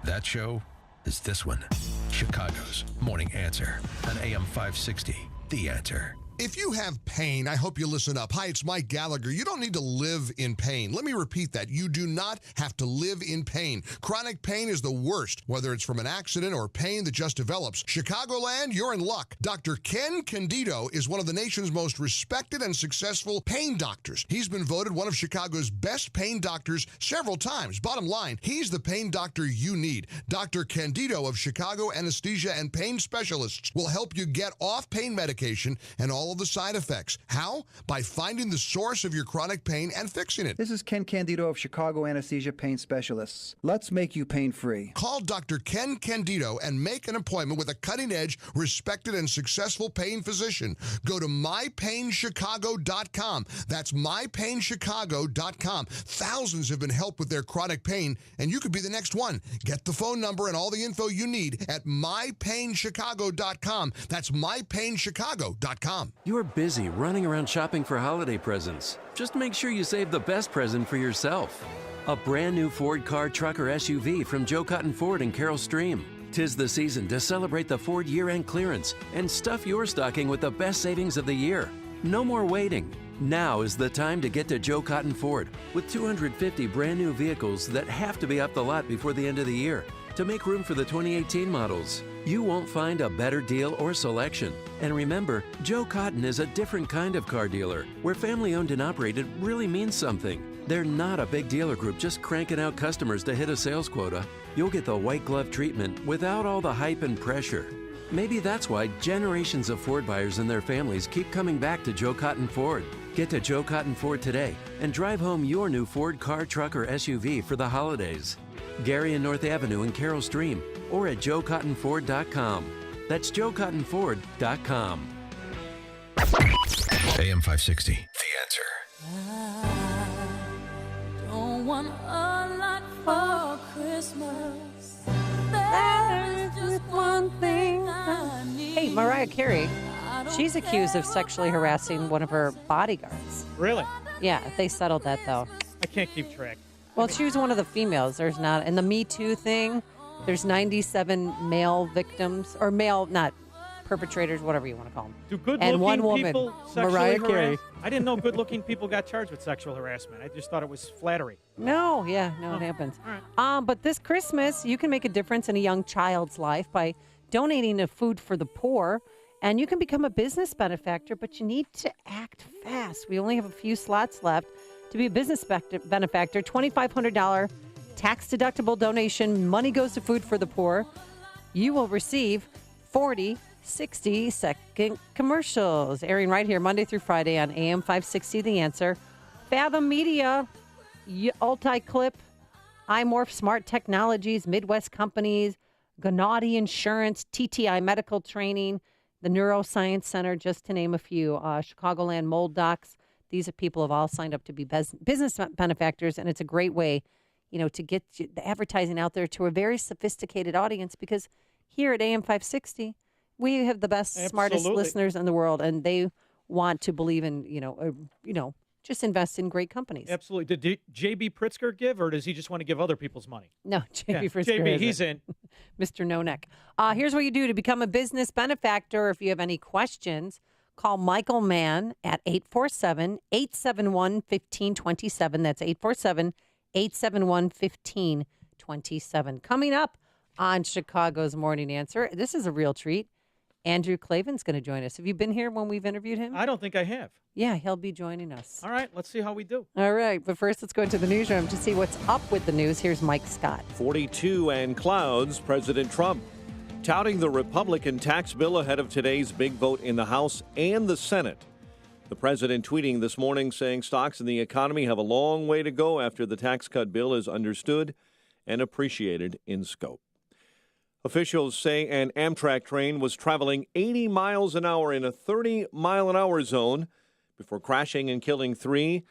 That show is this one, Chicago's Morning Answer on AM 560, The Answer. If you have pain, I hope you listen up. Hi, it's Mike Gallagher. You don't need to live in pain. Let me repeat that. You do not have to live in pain. Chronic pain is the worst, whether it's from an accident or pain that just develops. Chicagoland, you're in luck. Dr. Ken Candido is one of the nation's most respected and successful pain doctors. He's been voted one of Chicago's best pain doctors several times. Bottom line, he's the pain doctor you need. Dr. Candido of Chicago Anesthesia and Pain Specialists will help you get off pain medication and all of the side effects. How? By finding the source of your chronic pain and fixing it. This is Ken Candido of Chicago Anesthesia Pain Specialists. Let's make you pain-free. Call Dr. Ken Candido and make an appointment with a cutting-edge, respected, and successful pain physician. Go to mypainchicago.com. That's mypainchicago.com. Thousands have been helped with their chronic pain, and you could be the next one. Get the phone number and all the info you need at mypainchicago.com. That's mypainchicago.com. You're busy running around shopping for holiday presents. Just make sure you save the best present for yourself. A brand new Ford car, truck, or SUV from Joe Cotton Ford in Carroll Stream. 'Tis the season to celebrate the Ford year-end clearance and stuff your stocking with the best savings of the year. No more waiting. Now is the time to get to Joe Cotton Ford with 250 brand new vehicles that have to be off the lot before the end of the year to make room for the 2018 models. You won't find a better deal or selection. And remember, Joe Cotton is a different kind of car dealer where family-owned and operated really means something. They're not a big dealer group just cranking out customers to hit a sales quota. You'll get the white glove treatment without all the hype and pressure. Maybe that's why generations of Ford buyers and their families keep coming back to Joe Cotton Ford. Get to Joe Cotton Ford today and drive home your new Ford car, truck, or SUV for the holidays. Gary and North Avenue in Carroll Stream, or at joecottonford.com. That's joecottonford.com. AM 560, The Answer. Don't want a lot for Christmas. There's just one thing I need. Hey, Mariah Carey, she's accused of sexually harassing one of her bodyguards. Really? Yeah, they settled that, though. I can't keep track. Well, she was one of the females. There's not, and the Me Too thing, there's 97 male victims, or male, not perpetrators, whatever you want to call them. Do good-looking and one woman, people sexually Mariah harass? Carey. I didn't know good-looking people got charged with sexual harassment. I just thought it was flattery. No, it happens. But this Christmas, you can make a difference in a young child's life by donating to Food for the Poor, and you can become a business benefactor, but you need to act fast. We only have a few slots left to be a business benefactor. $2,500 tax-deductible donation. Money goes to Food for the Poor. You will receive 40 60-second commercials airing right here Monday through Friday on AM 560 The Answer. Fathom Media, Ulti-Clip, iMorph Smart Technologies, Midwest Companies, Gennady Insurance, TTI Medical Training, the Neuroscience Center, just to name a few. Chicagoland Mold Docs. These are people who have all signed up to be business benefactors, and it's a great way, to get the advertising out there to a very sophisticated audience, because here at AM 560, we have the best, smartest listeners in the world, and they want to believe in, just invest in great companies. Absolutely. Did J.B. Pritzker give, or does he just want to give other people's money? No, J.B. Pritzker. J.B., he's in. Mr. No Neck. Here's what you do to become a business benefactor. If you have any questions, call Michael Mann at 847-871-1527. That's 847-871-1527. Coming up on Chicago's Morning Answer, this is a real treat. Andrew Klavan's going to join us. Have you been here when we've interviewed him? I don't think I have. Yeah, he'll be joining us. All right, let's see how we do. All right, but first let's go into the newsroom to see what's up with the news. Here's Mike Scott. 42 and clouds. President Trump touting the Republican tax bill ahead of today's big vote in the House and the Senate. The president tweeting this morning saying stocks in the economy have a long way to go after the tax cut bill is understood and appreciated in scope. Officials say an Amtrak train was traveling 80 miles an hour in a 30-mile-an-hour zone before crashing and killing 3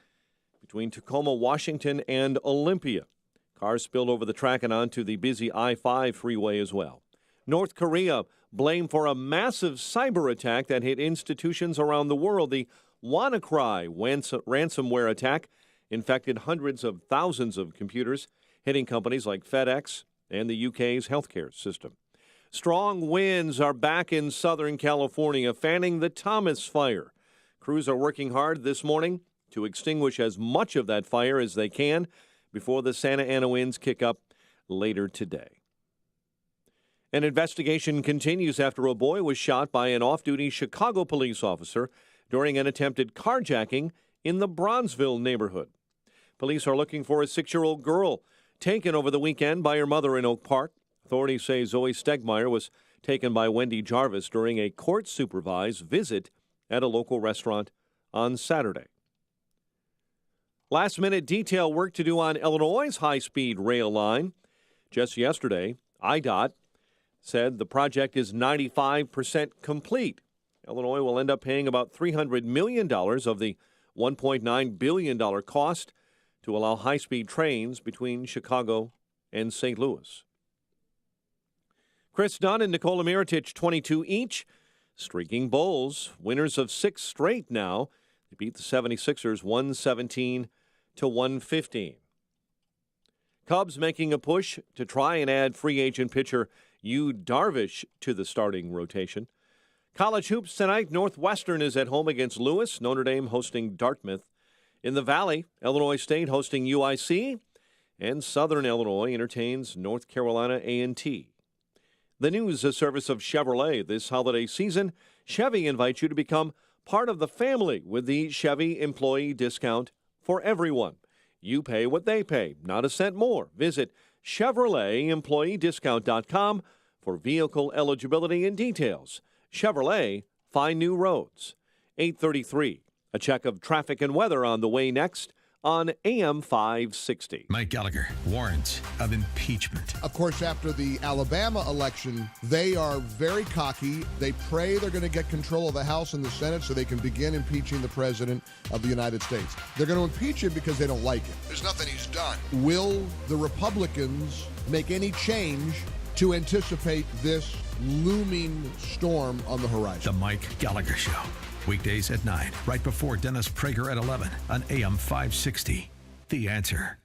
between Tacoma, Washington, and Olympia. Cars spilled over the track and onto the busy I-5 freeway as well. North Korea blamed for a massive cyber attack that hit institutions around the world. The WannaCry ransomware attack infected hundreds of thousands of computers, hitting companies like FedEx and the UK's healthcare system. Strong winds are back in Southern California, fanning the Thomas Fire. Crews are working hard this morning to extinguish as much of that fire as they can before the Santa Ana winds kick up later today. An investigation continues after a boy was shot by an off-duty Chicago police officer during an attempted carjacking in the Bronzeville neighborhood. Police are looking for a 6-year-old girl taken over the weekend by her mother in Oak Park. Authorities say Zoe Stegmeyer was taken by Wendy Jarvis during a court-supervised visit at a local restaurant on Saturday. Last-minute detail work to do on Illinois' high-speed rail line. Just yesterday, IDOT said the project is 95% complete. Illinois will end up paying about $300 million of the $1.9 billion cost to allow high-speed trains between Chicago and St. Louis. Chris Dunn and Nikola Mirotic, 22 each, streaking Bulls, winners of 6 straight now. They beat the 76ers 117-115. Cubs making a push to try and add free agent pitcher Yu Darvish to the starting rotation. College hoops tonight, Northwestern is at home against Lewis, Notre Dame hosting Dartmouth. In the Valley, Illinois State hosting UIC, and Southern Illinois entertains North Carolina A&T. The news is a service of Chevrolet. This holiday season, Chevy invites you to become part of the family with the Chevy employee discount for everyone. You pay what they pay, not a cent more. Visit ChevroletEmployeeDiscount.com for vehicle eligibility and details. Chevrolet, find new roads. 8:33. A check of traffic and weather on the way next on AM 560. Mike Gallagher, warrant of impeachment. Of course, after the Alabama election, they are very cocky. They pray they're going to get control of the House and the Senate so they can begin impeaching the President of the United States. They're going to impeach him because they don't like him. There's nothing he's done. Will the Republicans make any change to anticipate this looming storm on the horizon? The Mike Gallagher Show. Weekdays at 9, right before Dennis Prager at 11 on AM 560. The Answer.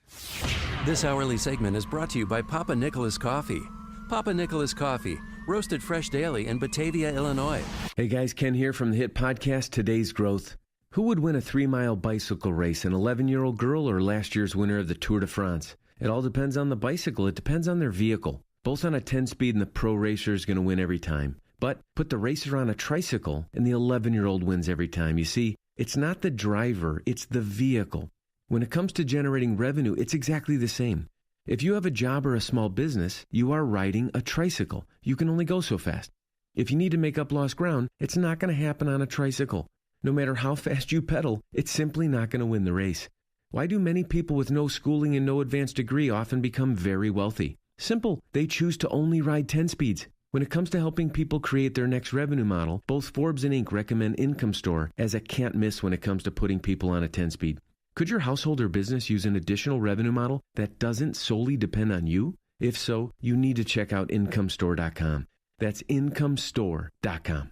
This hourly segment is brought to you by Papa Nicholas Coffee. Papa Nicholas Coffee, roasted fresh daily in Batavia, Illinois. Hey guys, Ken here from the hit podcast Today's Growth. Who would win a 3-mile bicycle race, an 11-year-old girl or last year's winner of the Tour de France? It all depends on the bicycle. It depends on their vehicle. Both on a 10-speed and the pro racer is going to win every time. But put the racer on a tricycle and the 11-year-old wins every time. You see, it's not the driver, it's the vehicle. When it comes to generating revenue, it's exactly the same. If you have a job or a small business, you are riding a tricycle. You can only go so fast. If you need to make up lost ground, it's not going to happen on a tricycle. No matter how fast you pedal, it's simply not going to win the race. Why do many people with no schooling and no advanced degree often become very wealthy? Simple. They choose to only ride 10 speeds. When it comes to helping people create their next revenue model, both Forbes and Inc. recommend Income Store as a can't miss when it comes to putting people on a 10-speed. Could your household or business use an additional revenue model that doesn't solely depend on you? If so, you need to check out IncomeStore.com. That's IncomeStore.com.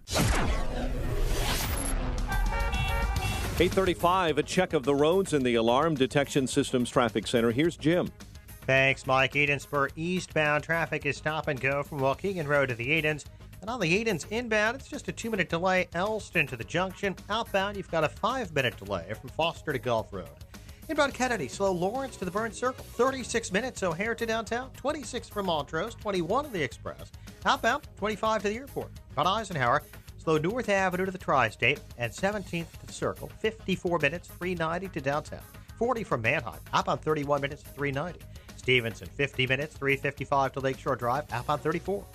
8:35, a check of the roads in the Alarm Detection Systems Traffic Center. Here's Jim. Thanks, Mike. Edensburg eastbound traffic is stop and go from Waukegan Road to the Edens. And on the Edens inbound, it's just a 2-minute delay Elston to the junction. Outbound, you've got a 5-minute delay from Foster to Gulf Road. Inbound Kennedy, slow Lawrence to the Burn Circle. 36 minutes O'Hare to downtown. 26 from Montrose. 21 to the Express. Outbound, 25 to the airport. On Eisenhower, slow North Avenue to the Tri-State and 17th to the Circle. 54 minutes, 390 to downtown. 40 from Manheim. Outbound 31 minutes, 390. Stevenson, 50 minutes, 355 to Lakeshore Drive. Outbound 34.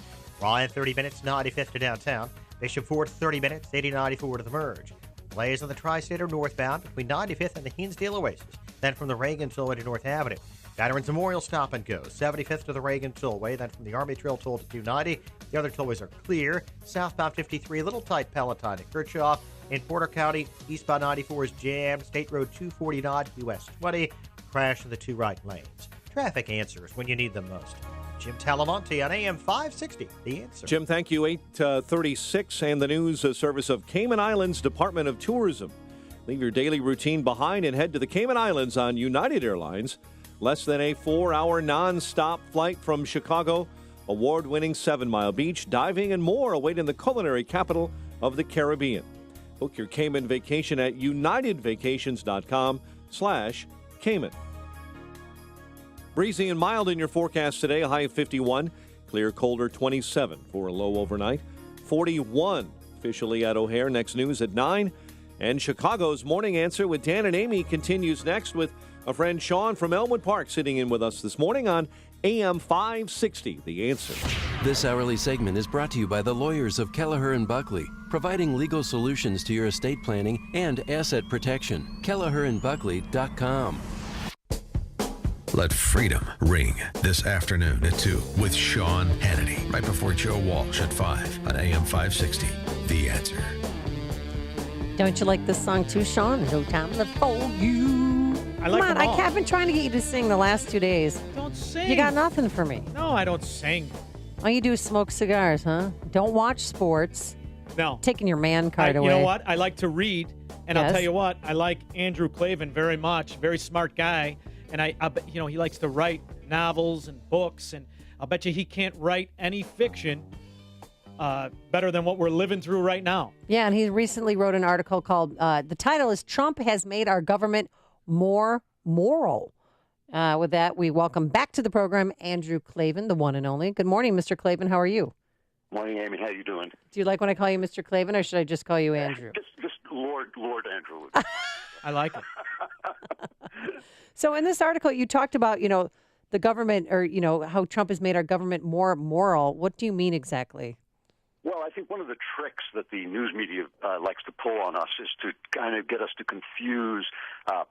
Ryan, 30 minutes, 95th to downtown. Bishop Ford, 30 minutes, 8094 to the Merge. Delays on the Tri-State are northbound between 95th and the Hinsdale Oasis. Then from the Reagan Tollway to North Avenue. Veterans Memorial stop and go. 75th to the Reagan Tollway. Then from the Army Trail Toll to 290. The other tollways are clear. Southbound 53, a little tight Palatine at Kirchhoff. In Porter County, eastbound 94 is jammed. State Road 249, US 20. Crash in the 2 right lanes. Traffic answers when you need them most. Jim Talamonte on AM 560, The Answer. Jim, thank you. 8:36, and the news service of Cayman Islands Department of Tourism. Leave your daily routine behind and head to the Cayman Islands on United Airlines. Less than a 4-hour non-stop flight from Chicago. Award-winning 7-mile beach, diving, and more await in the culinary capital of the Caribbean. Book your Cayman vacation at unitedvacations.com/Cayman. Breezy and mild in your forecast today, a high of 51. Clear, colder 27 for a low overnight. 41 officially at O'Hare. Next news at 9. And Chicago's Morning Answer with Dan and Amy continues next with a friend Sean from Elmwood Park sitting in with us this morning on AM 560, The Answer. This hourly segment is brought to you by the lawyers of Kelleher & Buckley, providing legal solutions to your estate planning and asset protection. KelleherandBuckley.com. Let freedom ring this afternoon at 2 with Sean Hannity, right before Joe Walsh at 5 on AM 560, The Answer. Don't you like this song too, Sean? No time left for you. I like Come on, I've been trying to get you to sing the last 2 days. Don't sing. You got nothing for me. No, I don't sing. All you do is smoke cigars, huh? Don't watch sports. No. Taking your man card away. You know what? I like to read, and Yes. I'll tell you what, I like Andrew Klavan very much. Very smart guy. And I bet, he likes to write novels and books, and I'll bet you he can't write any fiction better than what we're living through right now. Yeah, and he recently wrote an article called, the title is Trump Has Made Our Government More Moral. With that, we welcome back to the program Andrew Klavan, the one and only. Good morning, Mr. Klavan. How are you? Morning, Amy. How you doing? Do you like when I call you Mr. Klavan, or should I just call you Andrew? Just Lord Andrew. I like it. So in this article, you talked about, the government, or, how Trump has made our government more moral. What do you mean exactly? Well, I think one of the tricks that the news media likes to pull on us is to kind of get us to confuse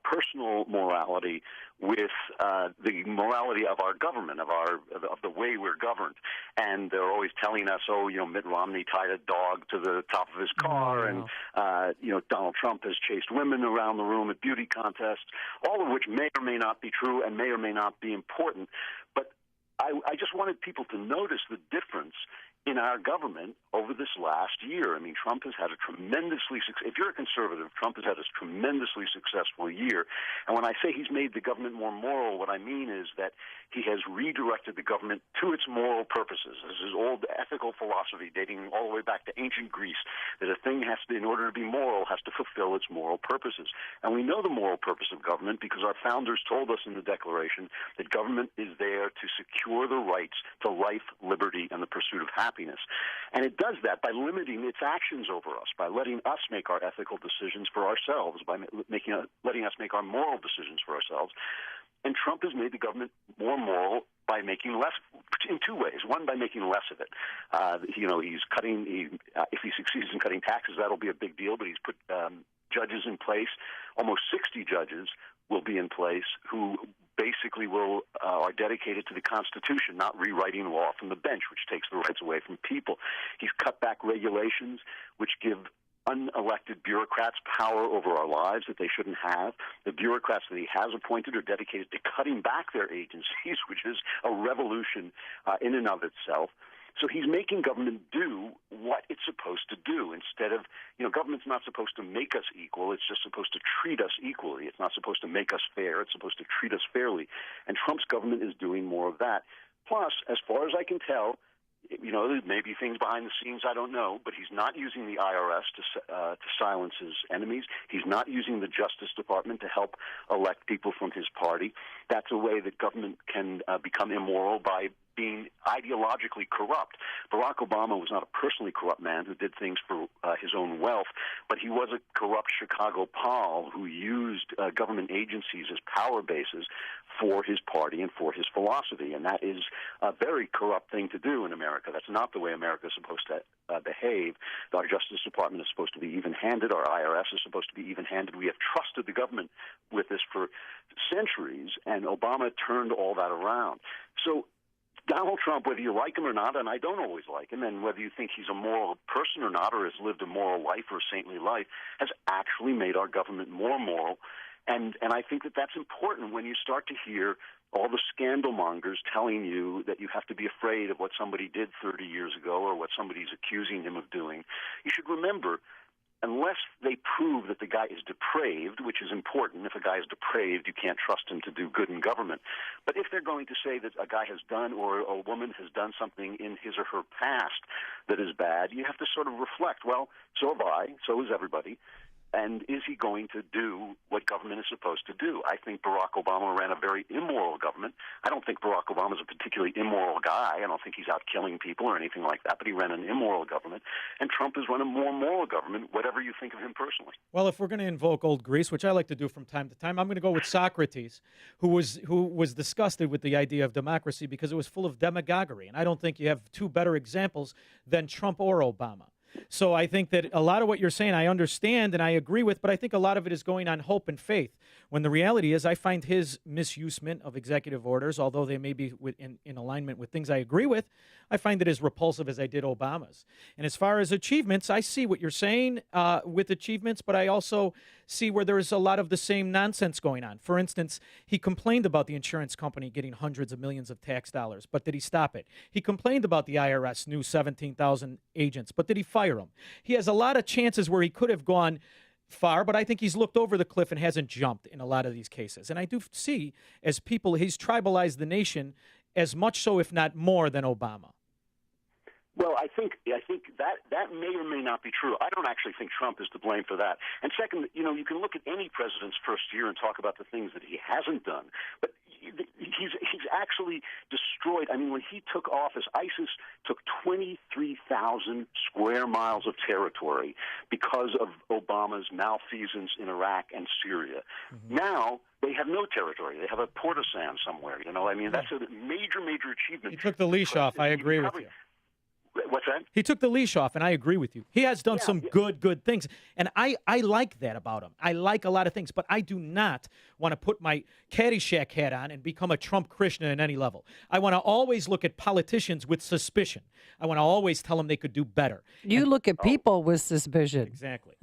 personal morality with the morality of our government, of the way we're governed. And they're always telling us, Mitt Romney tied a dog to the top of his car, and Donald Trump has chased women around the room at beauty contests, all of which may or may not be true and may or may not be important. But I just wanted people to notice the difference in our government over this last year. I mean, Trump has had a if you're a conservative, Trump has had a tremendously successful year. And when I say he's made the government more moral, what I mean is that he has redirected the government to its moral purposes. This is old ethical philosophy dating all the way back to ancient Greece, that a thing has to, in order to be moral, has to fulfill its moral purposes. And we know the moral purpose of government because our founders told us in the Declaration that government is there to secure the rights to life, liberty, and the pursuit of happiness. And it does that by limiting its actions over us, by letting us make our ethical decisions for ourselves, by letting us make our moral decisions for ourselves. And Trump has made the government more moral by making less, in two ways. One, by making less of it. He's cutting, if he succeeds in cutting taxes, that'll be a big deal, but he's put judges in place. Almost 60 judges will be in place who basically are dedicated to the Constitution, not rewriting law from the bench, which takes the rights away from people. He's cut back regulations, which give unelected bureaucrats power over our lives that they shouldn't have. The bureaucrats that he has appointed are dedicated to cutting back their agencies, which is a revolution in and of itself. So he's making government do what it's supposed to do instead of, government's not supposed to make us equal. It's just supposed to treat us equally. It's not supposed to make us fair. It's supposed to treat us fairly. And Trump's government is doing more of that. Plus, as far as I can tell, there may be things behind the scenes I don't know, but he's not using the IRS to silence his enemies. He's not using the Justice Department to help elect people from his party. That's a way that government can become immoral, by being ideologically corrupt. Barack Obama was not a personally corrupt man who did things for his own wealth, but he was a corrupt Chicago Paul who used government agencies as power bases for his party and for his philosophy. And that is a very corrupt thing to do in America. That's not the way America is supposed to behave. Our Justice Department is supposed to be even-handed. Our IRS is supposed to be even-handed. We have trusted the government with this for centuries, and Obama turned all that around. So Donald Trump, whether you like him or not, and I don't always like him, and whether you think he's a moral person or not, or has lived a moral life or a saintly life, has actually made our government more moral. And I think that that's important when you start to hear all the scandal mongers telling you that you have to be afraid of what somebody did 30 years ago or what somebody's accusing him of doing. You should remember, unless they prove that the guy is depraved, which is important. If a guy is depraved, you can't trust him to do good in government. But if they're going to say that a guy has done or a woman has done something in his or her past that is bad, you have to sort of reflect, well, so have I, so is everybody. And is he going to do what government is supposed to do? I think Barack Obama ran a very immoral government. I don't think Barack Obama is a particularly immoral guy. I don't think he's out killing people or anything like that, but he ran an immoral government. And Trump has run a more moral government, whatever you think of him personally. Well, if we're going to invoke old Greece, which I like to do from time to time, I'm going to go with Socrates, who was disgusted with the idea of democracy because it was full of demagoguery. And I don't think you have two better examples than Trump or Obama. So I think that a lot of what you're saying I understand and I agree with, but I think a lot of it is going on hope and faith, when the reality is I find his misusement of executive orders, although they may be in alignment with things I agree with, I find it as repulsive as I did Obama's. And as far as achievements, I see what you're saying with achievements, but I also see where there is a lot of the same nonsense going on. For instance, he complained about the insurance company getting hundreds of millions of tax dollars, but did he stop it? He complained about the IRS new 17,000 agents, but did he fire them? He has a lot of chances where he could have gone far, but I think he's looked over the cliff and hasn't jumped in a lot of these cases. And I do see, as people, he's tribalized the nation as much so, if not more, than Obama. Well, I think that may or may not be true. I don't actually think Trump is to blame for that. And second, you can look at any president's first year and talk about the things that he hasn't done. But he's actually destroyed. I mean, when he took office, ISIS took 23,000 square miles of territory because of Obama's malfeasance in Iraq and Syria. Mm-hmm. Now they have no territory. They have a portisan somewhere. I mean, that's a major, major achievement. He took the leash off. I agree with you. What's that? He took the leash off, and I agree with you. He has done some good things, and I like that about him. I like a lot of things, but I do not want to put my Caddyshack hat on and become a Trump Krishna in any level. I want to always look at politicians with suspicion. I want to always tell them they could do better. You look at people with suspicion. Exactly.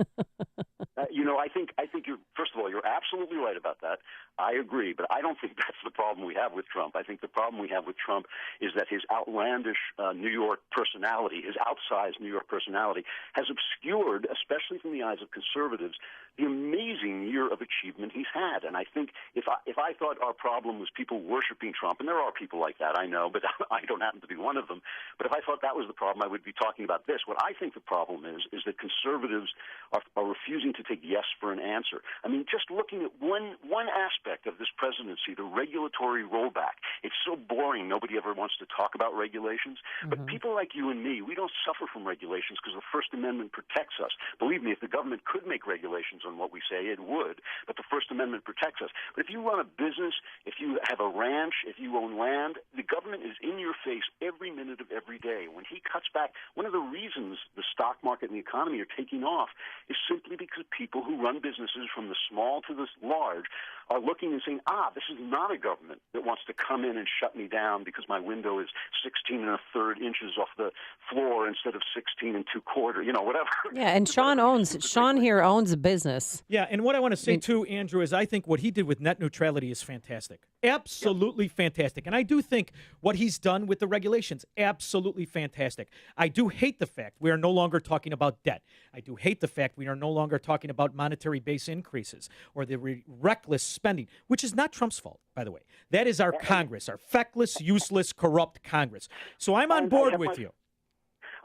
I think you're, first of all, you're absolutely right about that. I agree, but I don't think that's the problem we have with Trump. I think the problem we have with Trump is that his outlandish New York personality, his outsized New York personality, has obscured, especially from the eyes of conservatives, the amazing year of achievement he's had. And I think if I thought our problem was people worshiping Trump, and there are people like that, I know, but I don't happen to be one of them. But if I thought that was the problem, I would be talking about this. What I think the problem is that conservatives are refusing to take yes for an answer. I mean, just looking at one aspect of this presidency, the regulatory rollback. It's so boring. Nobody ever wants to talk about regulations. But people like you and me, we don't suffer from regulations because the First Amendment protects us. Believe me, if the government could make regulations on what we say, it would. But the First Amendment protects us. But if you run a business, if you have a ranch, if you own land, the government is in your face every minute of every day. When he cuts back, one of the reasons the stock market and the economy are taking off is simply because people who run businesses from the small to the large are looking and saying, this is not a government that wants to come in and shut me down because my window is 16 1/3 inches off the floor instead of 16 2/4, whatever. Yeah, and Sean here owns a business. Yeah, and what I want to say, too, Andrew, is I think what he did with net neutrality is fantastic. Absolutely fantastic. And I do think what he's done with the regulations, absolutely fantastic. I do hate the fact we are no longer talking about debt. I do hate the fact we are no longer talking about monetary base increases or the reckless spending, which is not Trump's fault, by the way. That is our Congress, our feckless, useless, corrupt Congress. So I'm on board with you.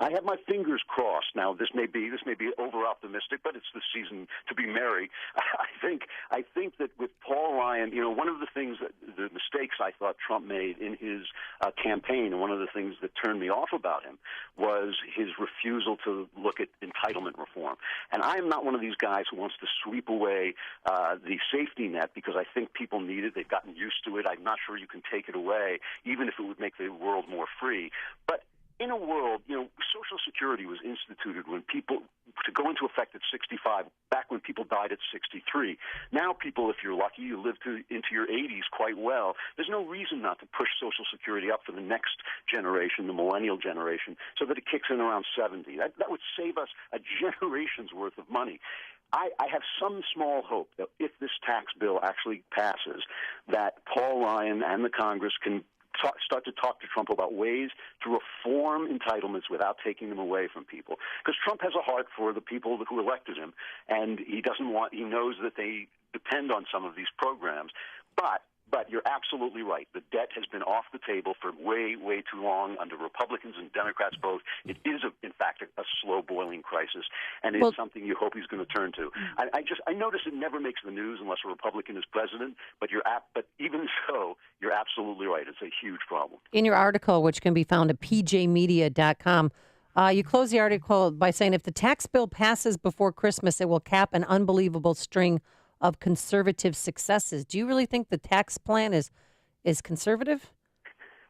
I have my fingers crossed. Now, this may be over optimistic, but it's the season to be merry. I think that with Paul Ryan, one of the things the mistakes I thought Trump made in his campaign, and one of the things that turned me off about him was his refusal to look at entitlement reform. And I am not one of these guys who wants to sweep away the safety net because I think people need it. They've gotten used to it. I'm not sure you can take it away, even if it would make the world more free. But in a world, Social Security was instituted to go into effect at 65, back when people died at 63. Now people, if you're lucky, you live into your 80s quite well. There's no reason not to push Social Security up for the next generation, the millennial generation, so that it kicks in around 70. That would save us a generation's worth of money. I have some small hope that if this tax bill actually passes, that Paul Ryan and the Congress can start to talk to Trump about ways to reform entitlements without taking them away from people. Because Trump has a heart for the people who elected him, and he knows that they depend on some of these programs. But you're absolutely right. The debt has been off the table for way, way too long under Republicans and Democrats both. It is, in fact, a slow-boiling crisis, and it's something you hope he's going to turn to. I notice it never makes the news unless a Republican is president, but even so, you're absolutely right. It's a huge problem. In your article, which can be found at pjmedia.com, you close the article by saying if the tax bill passes before Christmas, it will cap an unbelievable string of conservative successes. Do you really think the tax plan is conservative?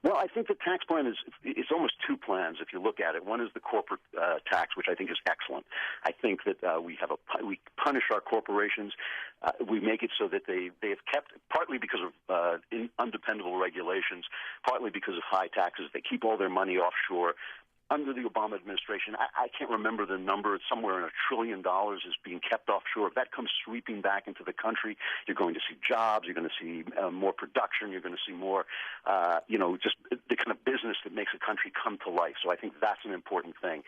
Well, I think the tax plan it's almost two plans if you look at it. One is the corporate tax, which I think is excellent. I think that we punish our corporations. We make it so that they have kept, partly because of undependable regulations, partly because of high taxes. They keep all their money offshore. Under the Obama administration, I can't remember the number. It's somewhere in $1 trillion is being kept offshore. If that comes sweeping back into the country, you're going to see jobs. You're going to see more production. You're going to see more, just the kind of business that makes a country come to life. So I think that's an important thing.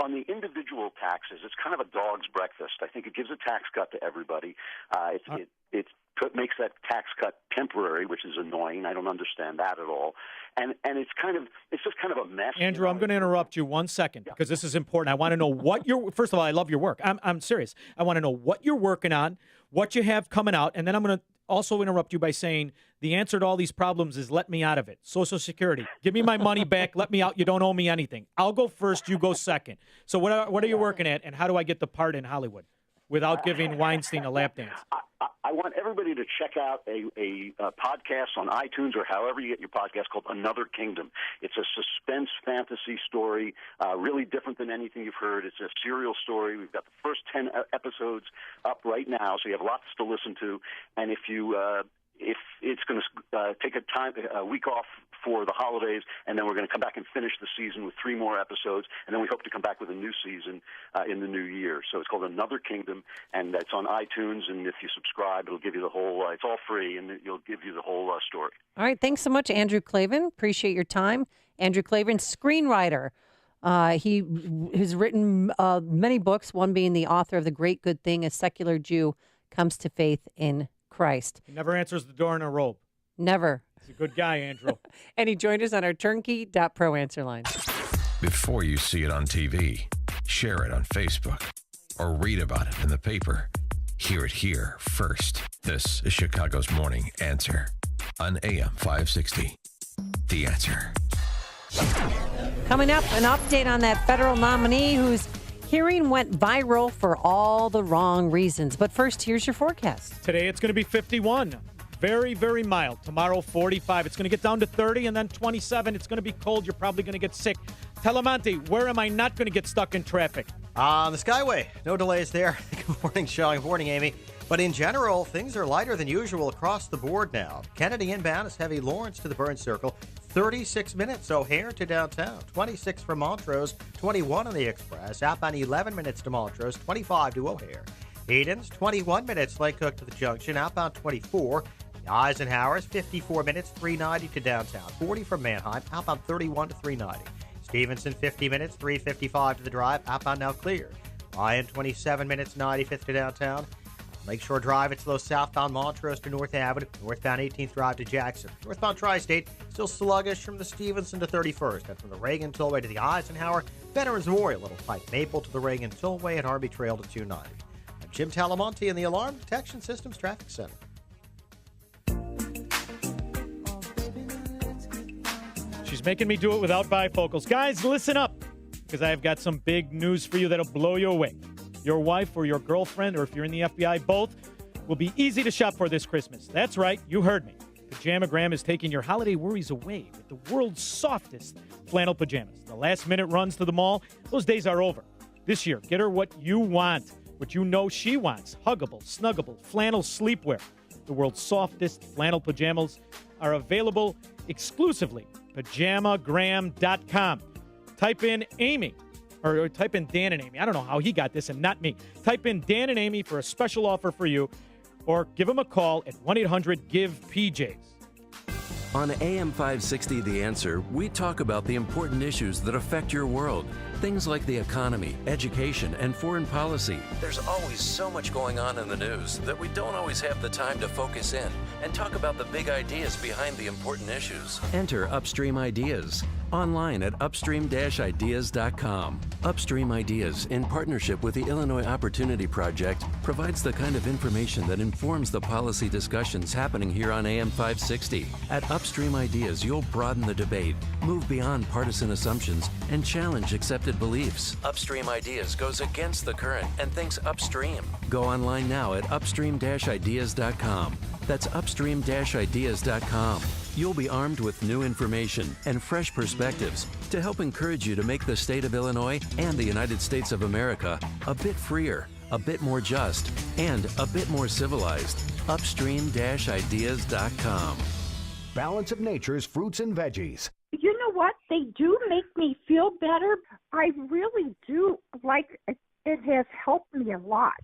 On the individual taxes, it's kind of a dog's breakfast. I think it gives a tax cut to everybody. It makes that tax cut temporary, which is annoying. I don't understand that at all. And it's just kind of a mess. Andrew, I'm going to interrupt you 1 second because this is important. I want to know first of all, I love your work. I'm serious. I want to know what you're working on, what you have coming out, and then I'm going to also interrupt you by saying the answer to all these problems is let me out of it. Social Security, give me my money back, let me out. You don't owe me anything. I'll go first, you go second. So what are you working at, and how do I get the part in Hollywood without giving Weinstein a lap dance? I want everybody to check out a podcast on iTunes or however you get your podcast called Another Kingdom. It's a suspense fantasy story, really different than anything you've heard. It's a serial story. We've got the first 10 episodes up right now, so you have lots to listen to. And if it's going to take a week off for the holidays, and then we're going to come back and finish the season with 3 more episodes, and then we hope to come back with a new season in the new year. So it's called Another Kingdom, and that's on iTunes, and if you subscribe, it'll give you the whole, it's all free, and it'll give you the whole story. All right. Thanks so much, Andrew Klavan. Appreciate your time. Andrew Klavan, screenwriter. He has written many books, one being the author of The Great Good Thing, A Secular Jew Comes to Faith in Christ. He never answers the door in a robe. Never. He's a good guy, Andrew. And he joined us on our turnkey.pro answer line. Before you see it on TV, share it on Facebook, or read about it in the paper. Hear it here first. This is Chicago's Morning Answer on AM 560. The Answer. Coming up, an update on that federal nominee whose hearing went viral for all the wrong reasons. But first, here's your forecast. Today it's going to be 51. Very, very mild. Tomorrow, 45. It's going to get down to 30 and then 27. It's going to be cold. You're probably going to get sick. Telemonte, where am I not going to get stuck in traffic? On the Skyway. No delays there. Good morning, Sean. Good morning, Amy. But in general, things are lighter than usual across the board now. Kennedy inbound is heavy. Lawrence to the Burns Circle, 36 minutes. O'Hare to downtown, 26 from Montrose, 21 on the Express. Outbound 11 minutes to Montrose, 25 to O'Hare. Eden's 21 minutes, Lake Cook to the Junction. Outbound 24. The Eisenhower's 54 minutes, 390 to downtown. 40 from Manheim. Outbound 31 to 390. Stevenson 50 minutes, 355 to the Drive. Outbound now clear. Ryan 27 minutes, 95th to downtown. Lakeshore Drive, it's slow southbound Montrose to North Avenue. Northbound 18th Drive to Jackson. Northbound Tri-State, still sluggish from the Stevenson to 31st. And from the Reagan Tollway to the Eisenhower, Veterans Memorial, little tight. Maple to the Reagan Tollway and Army Trail to 290. I'm Jim Talamonte in the Alarm Detection Systems Traffic Center. She's making me do it without bifocals. Guys, listen up, because I've got some big news for you that'll blow you away. Your wife or your girlfriend, or if you're in the FBI, both, will be easy to shop for this Christmas. That's right, you heard me. Pajamagram is taking your holiday worries away with the world's softest flannel pajamas. The last-minute runs to the mall, those days are over. This year, get her what you want, what you know she wants. Huggable, snuggable, flannel sleepwear. The world's softest flannel pajamas are available exclusively. Pajamagram.com. Type in Amy. Or type in Dan and Amy. I don't know how he got this and not me. Type in Dan and Amy for a special offer for you, or give them a call at 1-800-GIVE-PJs. On AM 560 The Answer, we talk about the important issues that affect your world. Things like the economy, education, and foreign policy. There's always so much going on in the news that we don't always have the time to focus in and talk about the big ideas behind the important issues. Enter Upstream Ideas online at upstream-ideas.com. Upstream Ideas, in partnership with the Illinois Opportunity Project, provides the kind of information that informs the policy discussions happening here on AM 560. At Upstream Ideas, you'll broaden the debate, move beyond partisan assumptions, and challenge accepted beliefs. Upstream Ideas goes against the current and thinks upstream. Go online now at upstream-ideas.com. That's upstream-ideas.com. You'll be armed with new information and fresh perspectives to help encourage you to make the state of Illinois and the United States of America a bit freer, a bit more just, and a bit more civilized. Upstream-ideas.com. Balance of Nature's fruits and veggies. You know what? They do make me feel better. I really do. Like, it has helped me a lot.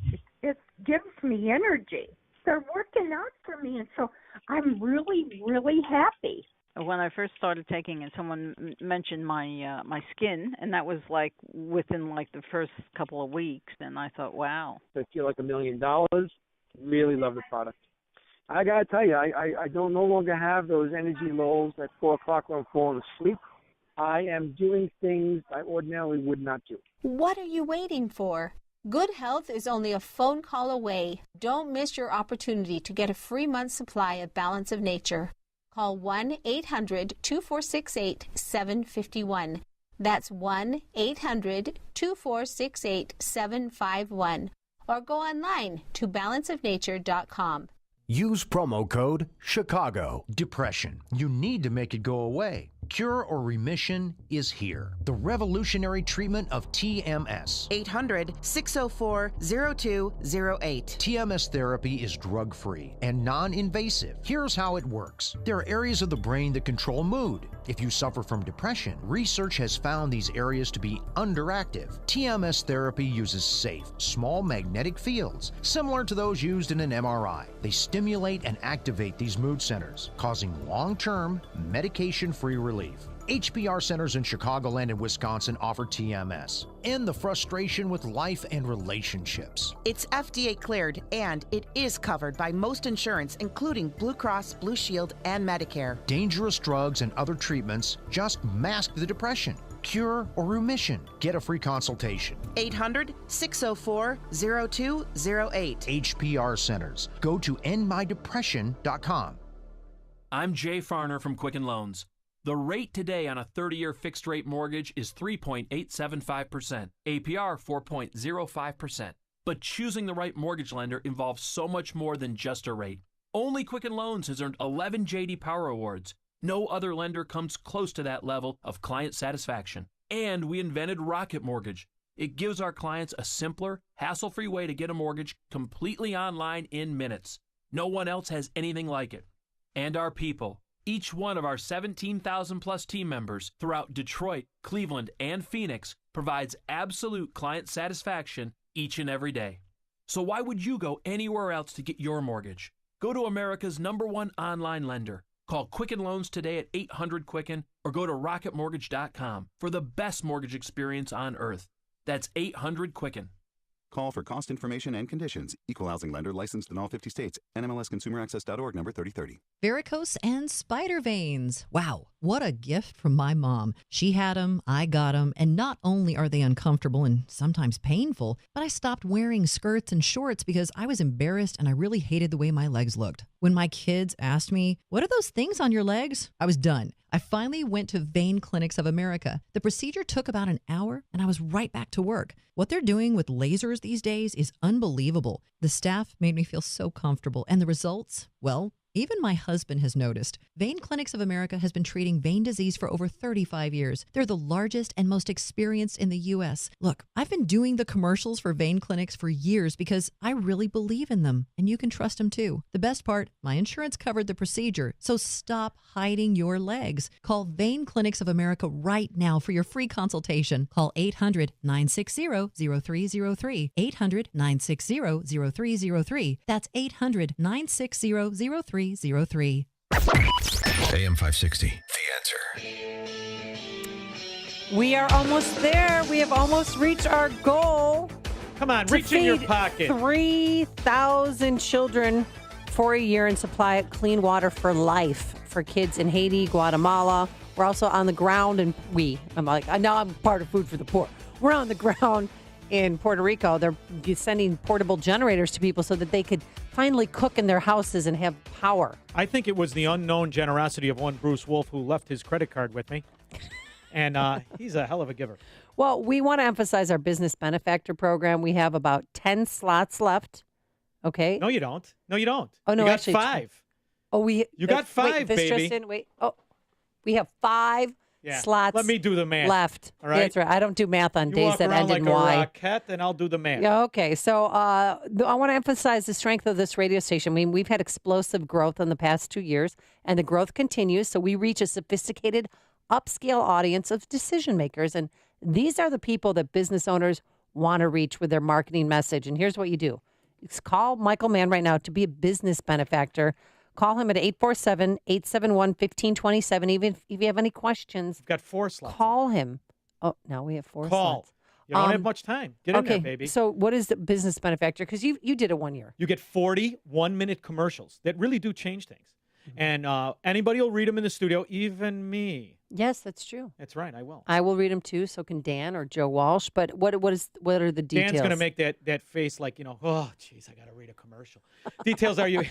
It gives me energy. They're working out for me, and so I'm really, really happy. When I first started taking it, someone mentioned my my skin, and that was like within like the first couple of weeks, and I thought, wow. I feel like $1 million. Really love the product. I got to tell you, I don't no longer have those energy lows at 4 o'clock when I'm falling asleep. I am doing things I ordinarily would not do. What are you waiting for? Good health is only a phone call away. Don't miss your opportunity to get a free month's supply of Balance of Nature. Call 1-800-2468-751. That's 1-800-2468-751. Or go online to balanceofnature.com. Use promo code CHICAGO. Depression. You need to make it go away. Cure or remission is here. The revolutionary treatment of TMS. 800-604-0208. TMS therapy is drug-free and non-invasive. Here's how it works. There are areas of the brain that control mood. If you suffer from depression, research has found these areas to be underactive. TMS therapy uses safe, small magnetic fields, similar to those used in an MRI. They stimulate and activate these mood centers, causing long-term, medication-free relief. HBR centers in Chicagoland and Wisconsin offer TMS. End the frustration with life and relationships. It's FDA cleared and it is covered by most insurance, including Blue Cross, Blue Shield, and Medicare. Dangerous drugs and other treatments just mask the depression. Cure or remission. Get a free consultation. 800-604-0208. HBR centers. Go to endmydepression.com. I'm Jay Farner from Quicken Loans. The rate today on a 30-year fixed-rate mortgage is 3.875%, APR 4.05%. But choosing the right mortgage lender involves so much more than just a rate. Only Quicken Loans has earned 11 J.D. Power Awards. No other lender comes close to that level of client satisfaction. And we invented Rocket Mortgage. It gives our clients a simpler, hassle-free way to get a mortgage completely online in minutes. No one else has anything like it. And our people. Each one of our 17,000-plus team members throughout Detroit, Cleveland, and Phoenix provides absolute client satisfaction each and every day. So why would you go anywhere else to get your mortgage? Go to America's #1 online lender. Call Quicken Loans today at 800-QUICKEN or go to rocketmortgage.com for the best mortgage experience on earth. That's 800-QUICKEN. Call for cost information and conditions. Equal housing lender licensed in all 50 states. NMLSConsumerAccess.org number 3030. Varicose and spider veins. Wow, what a gift from my mom. She had them, I got them, and not only are they uncomfortable and sometimes painful, but I stopped wearing skirts and shorts because I was embarrassed and I really hated the way my legs looked. When my kids asked me, "What are those things on your legs?" I was done. I finally went to Vein Clinics of America. The procedure took about an hour, and I was right back to work. What they're doing with lasers these days is unbelievable. The staff made me feel so comfortable, and the results, well, even my husband has noticed. Vein Clinics of America has been treating vein disease for over 35 years. They're the largest and most experienced in the U.S. Look, I've been doing the commercials for Vein Clinics for years because I really believe in them, and you can trust them too. The best part, my insurance covered the procedure, so stop hiding your legs. Call Vein Clinics of America right now for your free consultation. Call 800-960-0303. 800-960-0303. That's 800-960-0303. AM 560. The Answer. We are almost there. We have almost reached our goal. Come on, reach in your pocket. 3,000 children for a year and supply clean water for life for kids in Haiti, Guatemala. We're also on the ground, and now I'm part of Food for the Poor. We're on the ground in Puerto Rico. They're sending portable generators to people so that they could finally cook in their houses and have power. I think it was the unknown generosity of one Bruce Wolf who left his credit card with me. And he's a hell of a giver. Well, we want to emphasize our business benefactor program. We have about 10 slots left. Okay. No, you don't. No, you don't. Oh, no, you got actually, 5. You got 5, wait, this baby. Just in, wait. Oh, we have 5 slots. Let me do the math. Left. All right. That's right. I don't do math on days that end like in a Y. rocket, and I'll do the math. Yeah, okay. So I want to emphasize the strength of this radio station. I mean, we've had explosive growth in the past 2 years, and the growth continues. So we reach a sophisticated, upscale audience of decision makers, and these are the people that business owners want to reach with their marketing message. And here's what you do. Call Michael Mann right now to be a business benefactor. Call him at 847-871-1527. Even if you have any questions. We've got 4 slots. Call him. Oh, now we have 4 slots. You don't have much time. Get in there, baby. So what is the business benefactor? Because you did it 1 year. You get 40 one-minute commercials that really do change things. And anybody will read them in the studio, even me. Yes, that's true. That's right, I will. I will read them too, so can Dan or Joe Walsh. But what are the details? Dan's going to make that face like, oh, geez, I got to read a commercial. Details are you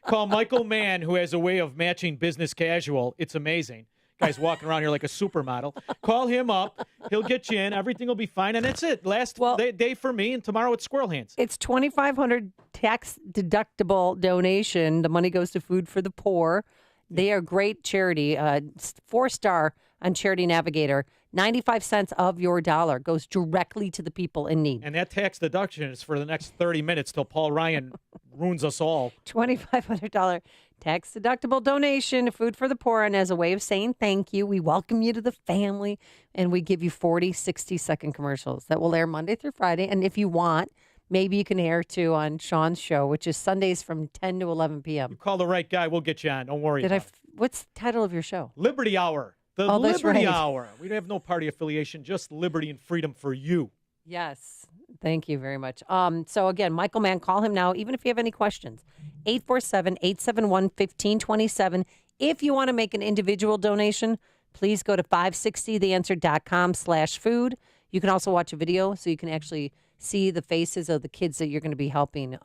call Michael Mann, who has a way of matching business casual. It's amazing. Guy's walking around here like a supermodel. Call him up. He'll get you in. Everything will be fine. And that's it. Last day for me, and tomorrow it's Squirrel Hands. It's $2,500 tax-deductible donation. The money goes to Food for the Poor. They are great charity. 4-star on Charity Navigator. 95 cents of your dollar goes directly to the people in need. And that tax deduction is for the next 30 minutes till Paul Ryan ruins us all. $2,500 tax-deductible donation to Food for the Poor. And as a way of saying thank you, we welcome you to the family, and we give you 40 60-second commercials that will air Monday through Friday. And if you want, maybe you can air too on Sean's show, which is Sundays from 10 to 11 p.m. You call the right guy, we'll get you on. Don't worry about it. What's the title of your show? Liberty Hour. The Liberty Hour. We have no party affiliation, just liberty and freedom for you. Yes. Thank you very much. So again, Michael Mann, call him now, even if you have any questions. 847-871-1527. If you want to make an individual donation, please go to 560theanswer.com/food. You can also watch a video so you can actually see the faces of the kids that you're going to be helping.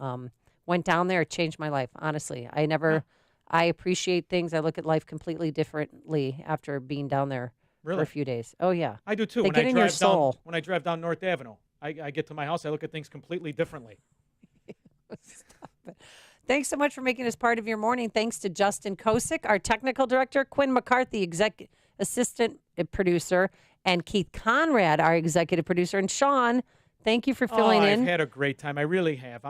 Went down there, it changed my life, honestly. I appreciate things. I look at life completely differently after being down there for a few days. Oh, yeah. I do, too. They get in your soul. When I drive down North Avenue, I get to my house, I look at things completely differently. Stop it. Thanks so much for making us part of your morning. Thanks to Justin Kosick, our technical director, Quinn McCarthy, assistant producer, and Keith Conrad, our executive producer. And Sean, thank you for filling in. I've had a great time. I really have.